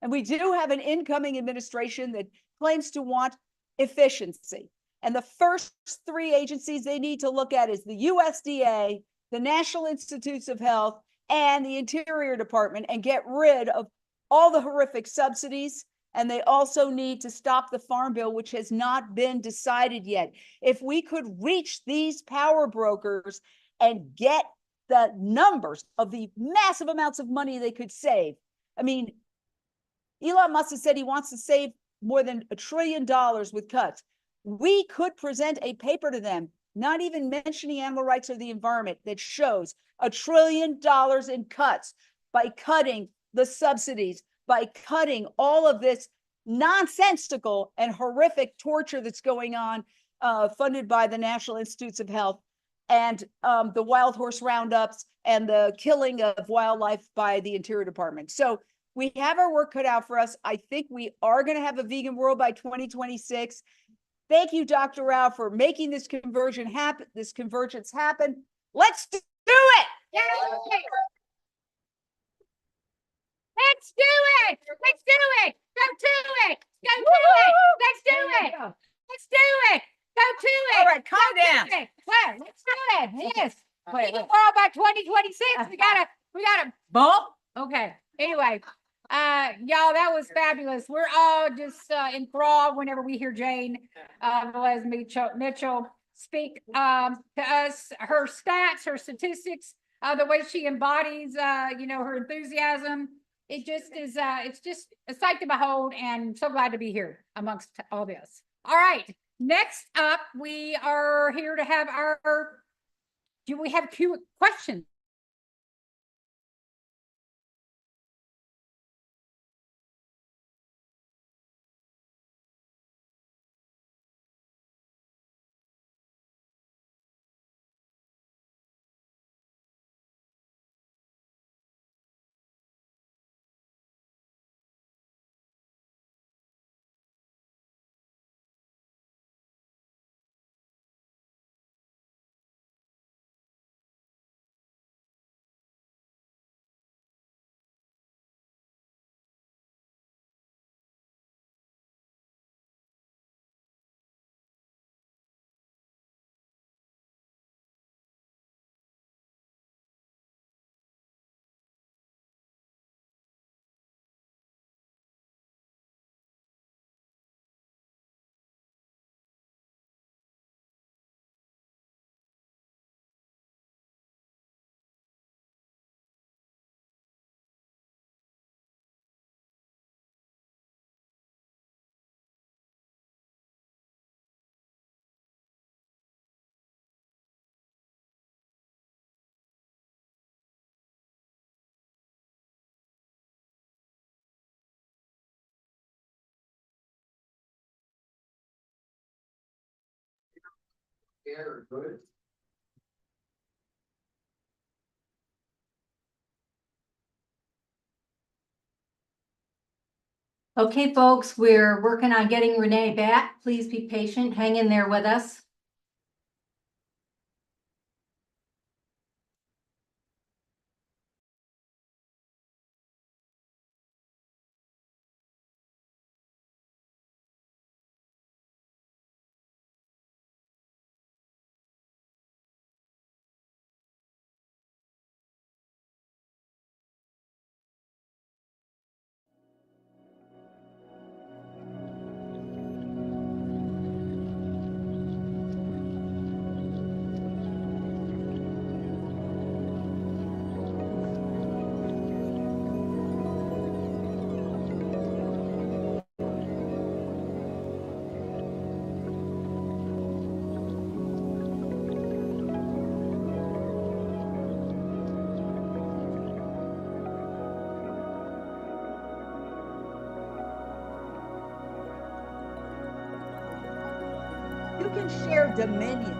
and we do have an incoming administration that claims to want efficiency. And the first three agencies they need to look at is the USDA, the National Institutes of Health, and the Interior Department, and get rid of all the horrific subsidies. And they also need to stop the Farm Bill, which has not been decided yet. If we could reach these power brokers and get the numbers of the massive amounts of money they could save. I mean, Elon Musk has said he wants to save more than $1 trillion with cuts. We could present a paper to them, not even mentioning animal rights or the environment, that shows $1 trillion in cuts by cutting the subsidies, by cutting all of this nonsensical and horrific torture that's going on, funded by the National Institutes of Health, and the wild horse roundups and the killing of wildlife by the Interior Department. So we have our work cut out for us. I think we are going to have a vegan world by 2026. Thank you, Dr. Rao, for making this convergence happen. Let's do it. Yay! Let's do it. Let's do it. Go to it. Go to it. Let's do it. Let's do it. Go to it. All right, calm down. Well, let's do it. Yes. Vegan world by 2026. We gotta bump. Okay. Anyway, y'all, that was fabulous. We're all just enthralled whenever we hear Jane Velez Mitchell speak to us, her stats, her statistics, the way she embodies her enthusiasm. It just is it's just a sight to behold, and so glad to be here amongst all this. All right, next up, we are here to have do we have questions? Good. Okay, folks, we're working on getting Renee back. Please be patient. Hang in there with us. You can share dominion.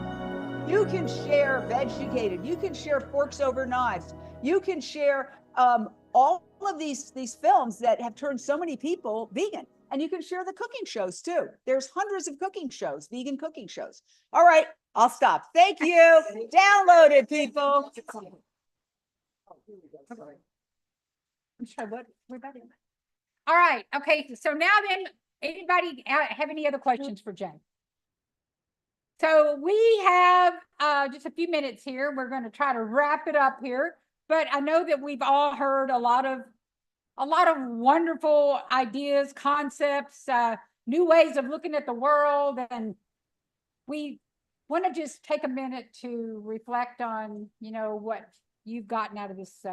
You can share Vegucated. You can share Forks Over Knives. You can share all of these films that have turned so many people vegan. And you can share the cooking shows too. There's hundreds of cooking shows, vegan cooking shows. All right, I'll stop. Thank you. Download it, people. I'm sorry, what? We're about to. All right, okay, so now then, anybody have any other questions for Jen? So we have just a few minutes here. We're going to try to wrap it up here, but I know that we've all heard a lot of wonderful ideas, concepts, new ways of looking at the world, and we want to just take a minute to reflect on, you know, what you've gotten out of this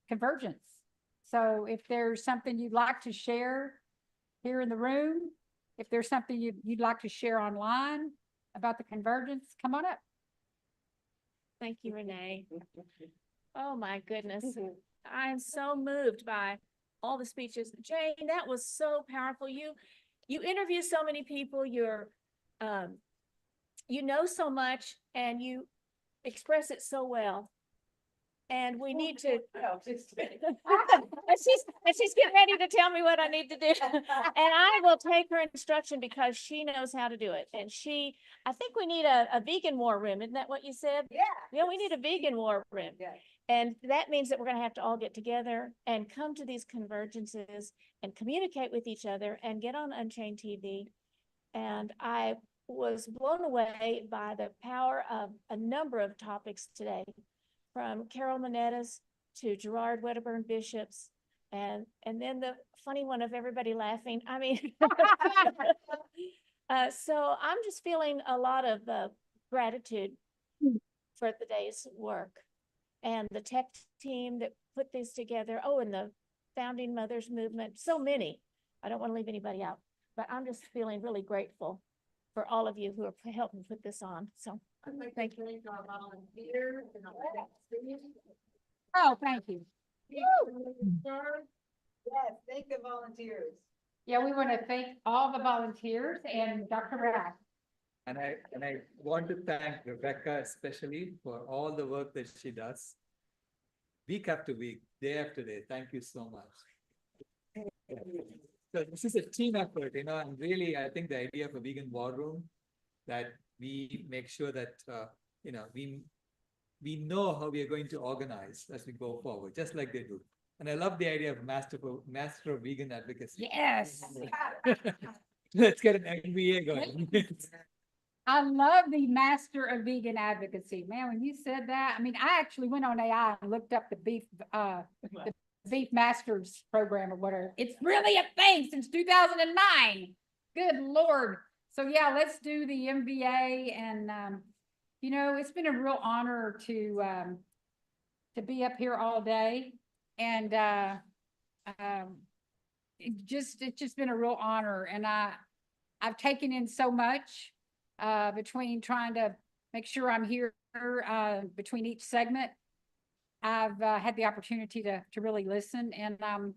convergence. So if there's something you'd like to share here in the room, if there's something you'd like to share online about the convergence, come on up. Thank you, Renee. Oh my goodness. I'm so moved by all the speeches. Jane, that was so powerful. You interview so many people, you're you know so much and you express it so well. And we need to, and she's getting ready to tell me what I need to do. And I will take her instruction because she knows how to do it. And I think we need a vegan war room. Isn't that what you said? Yeah. Yeah, we need a vegan war room. Yeah. And that means that we're going to have to all get together and come to these convergences and communicate with each other and get on Unchained TV. And I was blown away by the power of a number of topics today, from Carol Monetta's to Gerard Wedderburn Bishop's, and then the funny one of everybody laughing. I mean, so I'm just feeling a lot of gratitude for the day's work and the tech team that put this together. Oh, and the Founding Mothers Movement, so many. I don't want to leave anybody out, but I'm just feeling really grateful for all of you who are helping put this on. So thank you. Oh, thank you. Yes, thank the volunteers. Yeah, we want to thank all the volunteers and Dr. Rath. And I want to thank Rebecca especially for all the work that she does. Week after week, day after day. Thank you so much. So this is a team effort, you know, and really, I think the idea of a vegan war room, that we make sure that, you know, we know how we are going to organize as we go forward, just like they do. And I love the idea of master of vegan advocacy. Yes. Let's get an MBA going. I love the master of vegan advocacy. Man, when you said that, I mean, I actually went on AI and looked up the beef masters program or whatever. It's really a thing since 2009. Good Lord. So yeah, let's do the MBA. And, you know, it's been a real honor to be up here all day. And it's just been a real honor. And I've taken in so much between trying to make sure I'm here between each segment. I've had the opportunity to really listen, and I'm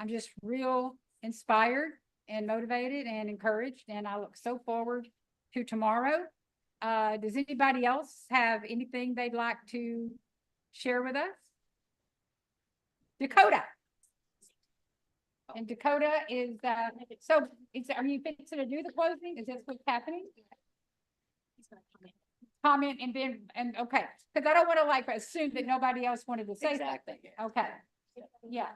just real inspired and motivated and encouraged, and I look so forward to tomorrow. Does anybody else have anything they'd like to share with us? Dakota. And Dakota is, so are you fixing to do the closing? Is this what's happening? Comment and okay, because I don't want to like assume that nobody else wanted to say something. Okay, yeah.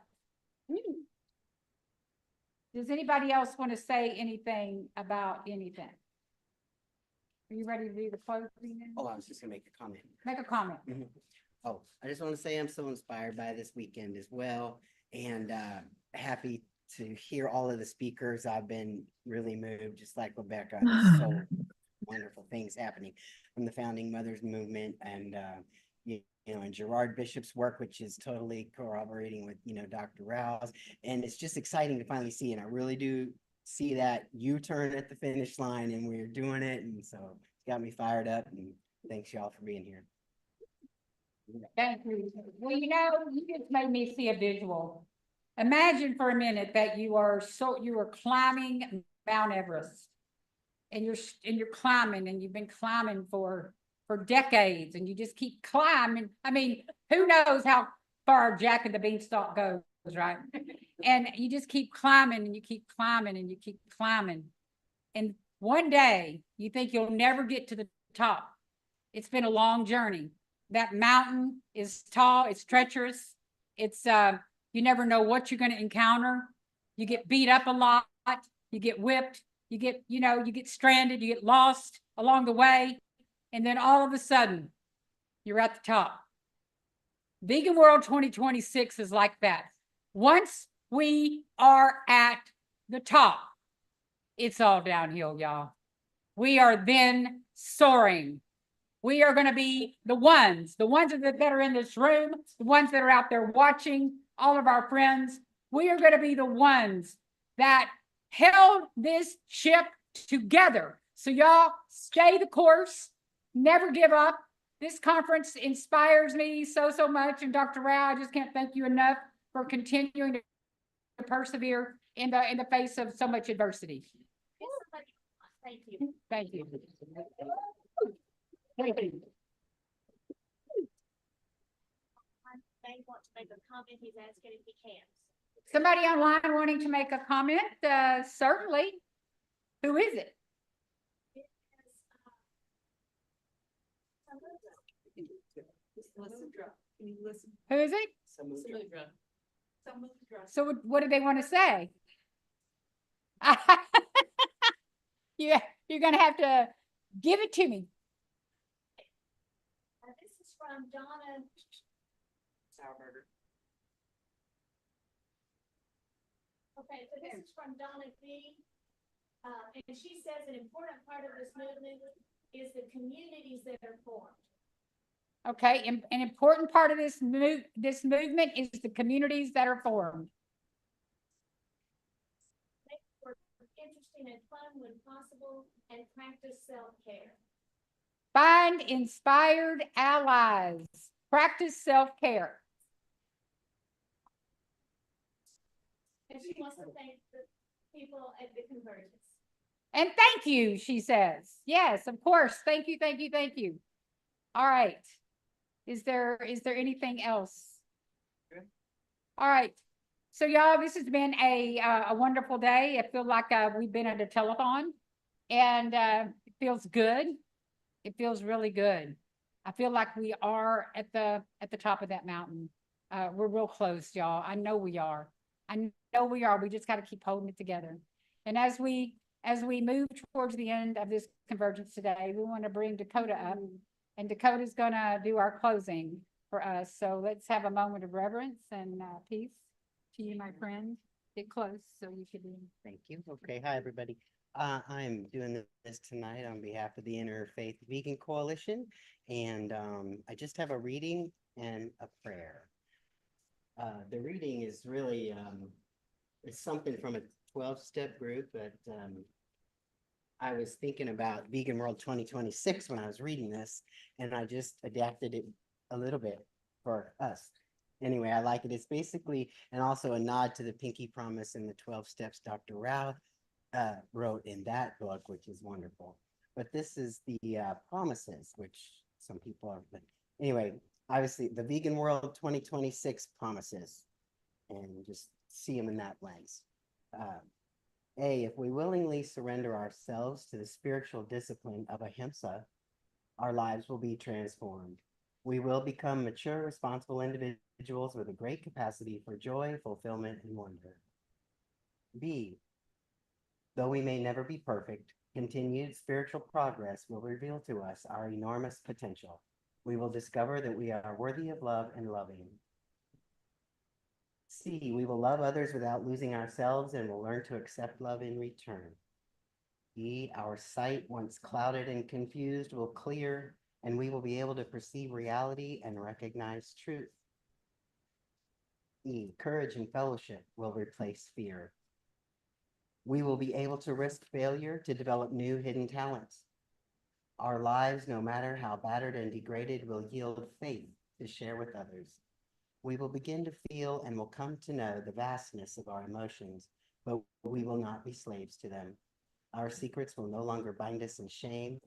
Does anybody else want to say anything about anything? Are you ready to do the closing? Oh, I was just gonna make a comment. Make a comment. Oh, I just want to say I'm so inspired by this weekend as well, and happy to hear all of the speakers. I've been really moved, just like Rebecca. There's so wonderful things happening from the Founding Mothers Movement, and and Gerard Bishop's work, which is totally corroborating with Dr. Rouse, and it's just exciting to finally see. And I really do see that U-turn at the finish line, and we're doing it, and so it's got me fired up. And thanks y'all for being here. Thank you. Well, you just made me see a visual. Imagine for a minute that you are climbing Mount Everest, and you're climbing, and you've been climbing for decades, and you just keep climbing. I mean, who knows how far Jack and the Beanstalk goes, right? And you just keep climbing, and you keep climbing, and you keep climbing. And one day you think you'll never get to the top. It's been a long journey. That mountain is tall, it's treacherous. It's you never know what you're going to encounter. You get beat up a lot, you get whipped, you get stranded, you get lost along the way. And then all of a sudden, you're at the top. Vegan World 2026 is like that. Once we are at the top, it's all downhill, y'all. We are then soaring. We are going to be the ones that are in this room, the ones that are out there watching, all of our friends. We are going to be the ones that held this ship together. So y'all stay the course, never give up. This conference inspires me so much. And Dr. Rao, I just can't thank you enough for continuing to persevere in the face of so much adversity. Thank you. Thank you. May want to make a comment. He's asking if he can. Somebody online wanting to make a comment? Certainly. Who is it? Who is it? So what do they want to say? Yeah, you're going to have to give it to me. This is from Donna. Okay, so this is from Donna B. And she says an important part of this movement is the communities that are formed. Okay, an important part of this movement is the communities that are formed. Make work interesting and fun when possible, and practice self-care. Find inspired allies. Practice self-care. And she wants to thank the people at the convergence. And thank you, she says. Yes, of course. Thank you, thank you, thank you. All right. Is there anything else? Good. All right. So y'all, this has been a wonderful day. I feel like we've been at a telethon, and it feels good. It feels really good. I feel like we are at the top of that mountain. We're real close, y'all. I know we are. I know we are. We just got to keep holding it together. And as we move towards the end of this convergence today, we want to bring Dakota up, and Dakota's going to do our closing for us. So let's have a moment of reverence and peace to you, my friend. Get close so you can be. Thank you. Okay. Hi, everybody. I'm doing this tonight on behalf of the Interfaith Vegan Coalition, and I just have a reading and a prayer. The reading is really it's something from a 12-step group, but I was thinking about Vegan World 2026 when I was reading this, and I just adapted it a little bit for us. Anyway, I like it. It's basically, and also a nod to the Pinky Promise and the 12 Steps Dr. Rao wrote in that book, which is wonderful. But this is the promises, which some people are, but anyway, obviously the Vegan World 2026 promises, and just see them in that lens. If we willingly surrender ourselves to the spiritual discipline of ahimsa, our lives will be transformed. We will become mature, responsible individuals with a great capacity for joy, fulfillment, and wonder. B, though we may never be perfect, continued spiritual progress will reveal to us our enormous potential. We will discover that we are worthy of love and loving. C, we will love others without losing ourselves and will learn to accept love in return. E, our sight, once clouded and confused, will clear, and we will be able to perceive reality and recognize truth. E, courage and fellowship will replace fear. We will be able to risk failure to develop new hidden talents. Our lives, no matter how battered and degraded, will yield faith to share with others. We will begin to feel and will come to know the vastness of our emotions, but we will not be slaves to them. Our secrets will no longer bind us in shame.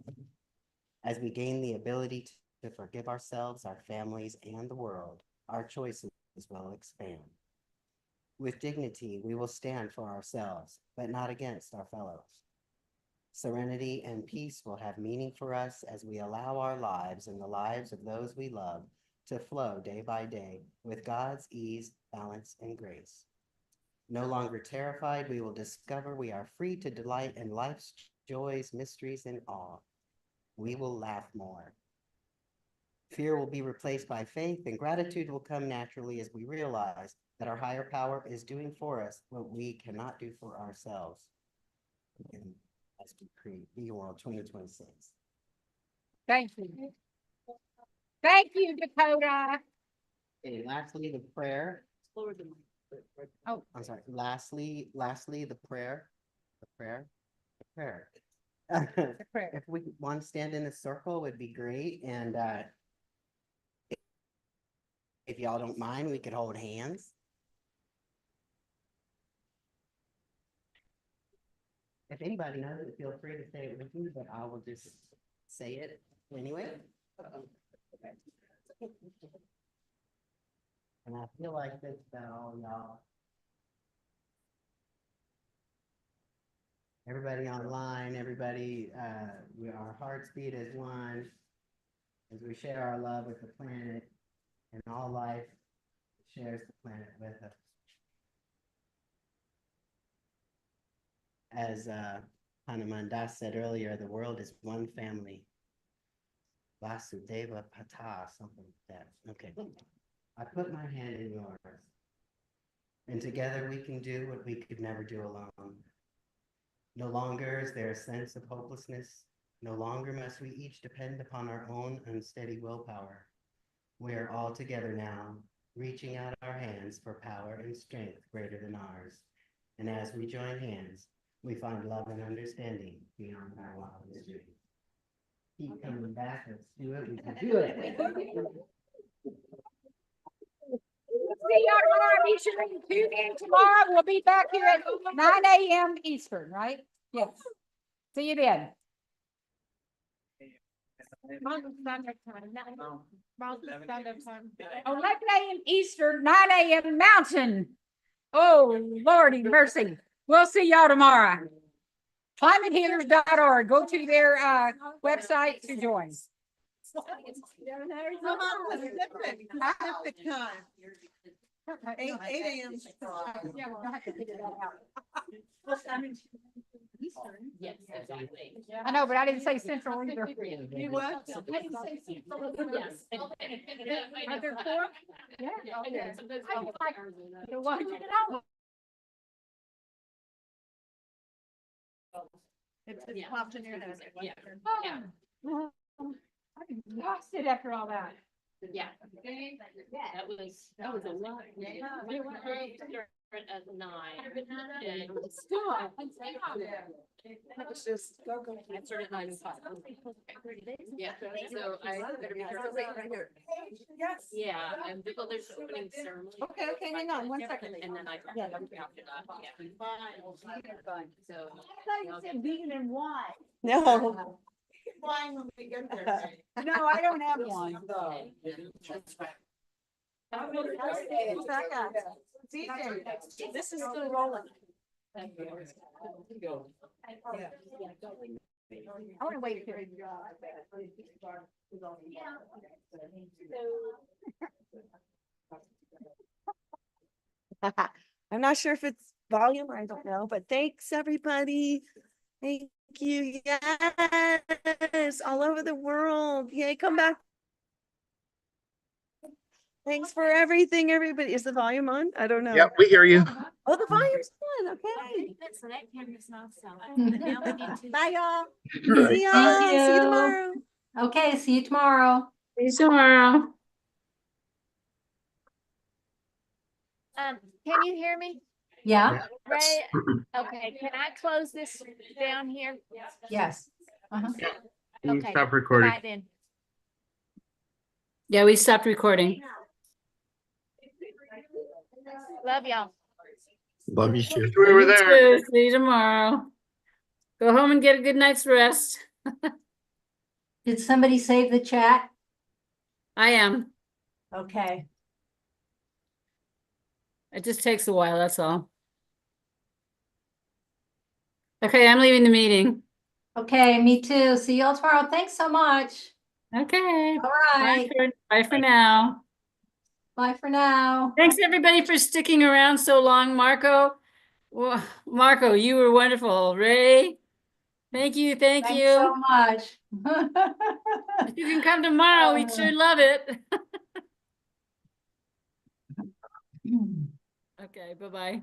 As we gain the ability to forgive ourselves, our families, and the world, our choices will expand. With dignity, we will stand for ourselves, but not against our fellows. Serenity and peace will have meaning for us as we allow our lives and the lives of those we love to flow day by day with God's ease, balance, and grace. No longer terrified, we will discover we are free to delight in life's joys, mysteries, and awe. We will laugh more. Fear will be replaced by faith, and gratitude will come naturally as we realize that our higher power is doing for us what we cannot do for ourselves. And as we create Vegan World 2026. Thank you. Thank you, Dakota. Okay, lastly, the prayer. Oh, I'm sorry. Lastly, the prayer. The prayer. If we want to stand in a circle would be great. And if y'all don't mind, we could hold hands. If anybody knows it, feel free to say it with me, but I will just say it anyway. And I feel like this about all y'all. Everybody online, everybody, our hearts beat as one as we share our love with the planet, and all life shares the planet with us. As Hanuman Das said earlier, the world is one family. Vasudeva Pata, something like that. Okay. I put my hand in yours, and together we can do what we could never do alone. No longer is there a sense of hopelessness. No longer must we each depend upon our own unsteady willpower. We are all together now, reaching out our hands for power and strength greater than ours. And as we join hands, we find love and understanding beyond our wildest dreams. Keep coming back. Let's do it. We can do it. See y'all tomorrow. Be sure to tune in tomorrow. We'll be back here at 9 a.m. Eastern, right? Yes. See you then. Mountain Standard Time, Mountain Standard Time. 11 a.m. Eastern, 9 a.m. Mountain. Oh, Lordy mercy. We'll see y'all tomorrow. ClimateHealers.org. Go to their website to join. Come on, Pacific time. 8 a.m. Yeah, we'll have to figure that out. Yes, exactly. I know, but I didn't say Central either. You what? I didn't say Central. Yes. Are there four? Yeah. Okay. I was like, the one, It's popped in your head. Yeah. Oh, I'm exhausted after all that. Yeah. That was a lot. We were at 9. And Stop. It's just go. I started at 9:05. Yeah, so I better be careful. Yes. Yeah, and well, there's opening ceremony. Okay, hang on, 1 second. And then I after that, yeah. So. I thought you said vegan and wine. No. Wine when we get there. No, I don't have wine. That's right. This is still rolling. I want to wait here. I'm not sure if it's volume, I don't know, but thanks, everybody. Thank you. Yes, all over the world. Yay, come back. Thanks for everything, everybody. Is the volume on? I don't know. Yep, we hear you. Oh, the volume's on. Okay. So that camera's not so. Bye, y'all. Right. See y'all. Thank See you you. tomorrow. Okay, see you tomorrow. See you tomorrow. Can you hear me? Yeah? Ray, okay, can I close this down here? Yes. Uh-huh. Okay. Stop recording. Bye then. Yeah, we stopped recording. Love y'all. Love you too. See you too. See you tomorrow. Go home and get a good night's rest. Did somebody save the chat? I am. Okay. It just takes a while, that's all. Okay, I'm leaving the meeting. Okay, me too. See y'all tomorrow. Thanks so much. Okay. All right. Bye for now. Bye for now. Thanks everybody for sticking around so long, Marco. Well, Marco, you were wonderful. Ray, thank you, thank Thanks you. so much. If you can come tomorrow, we'd sure love it. Okay, bye-bye.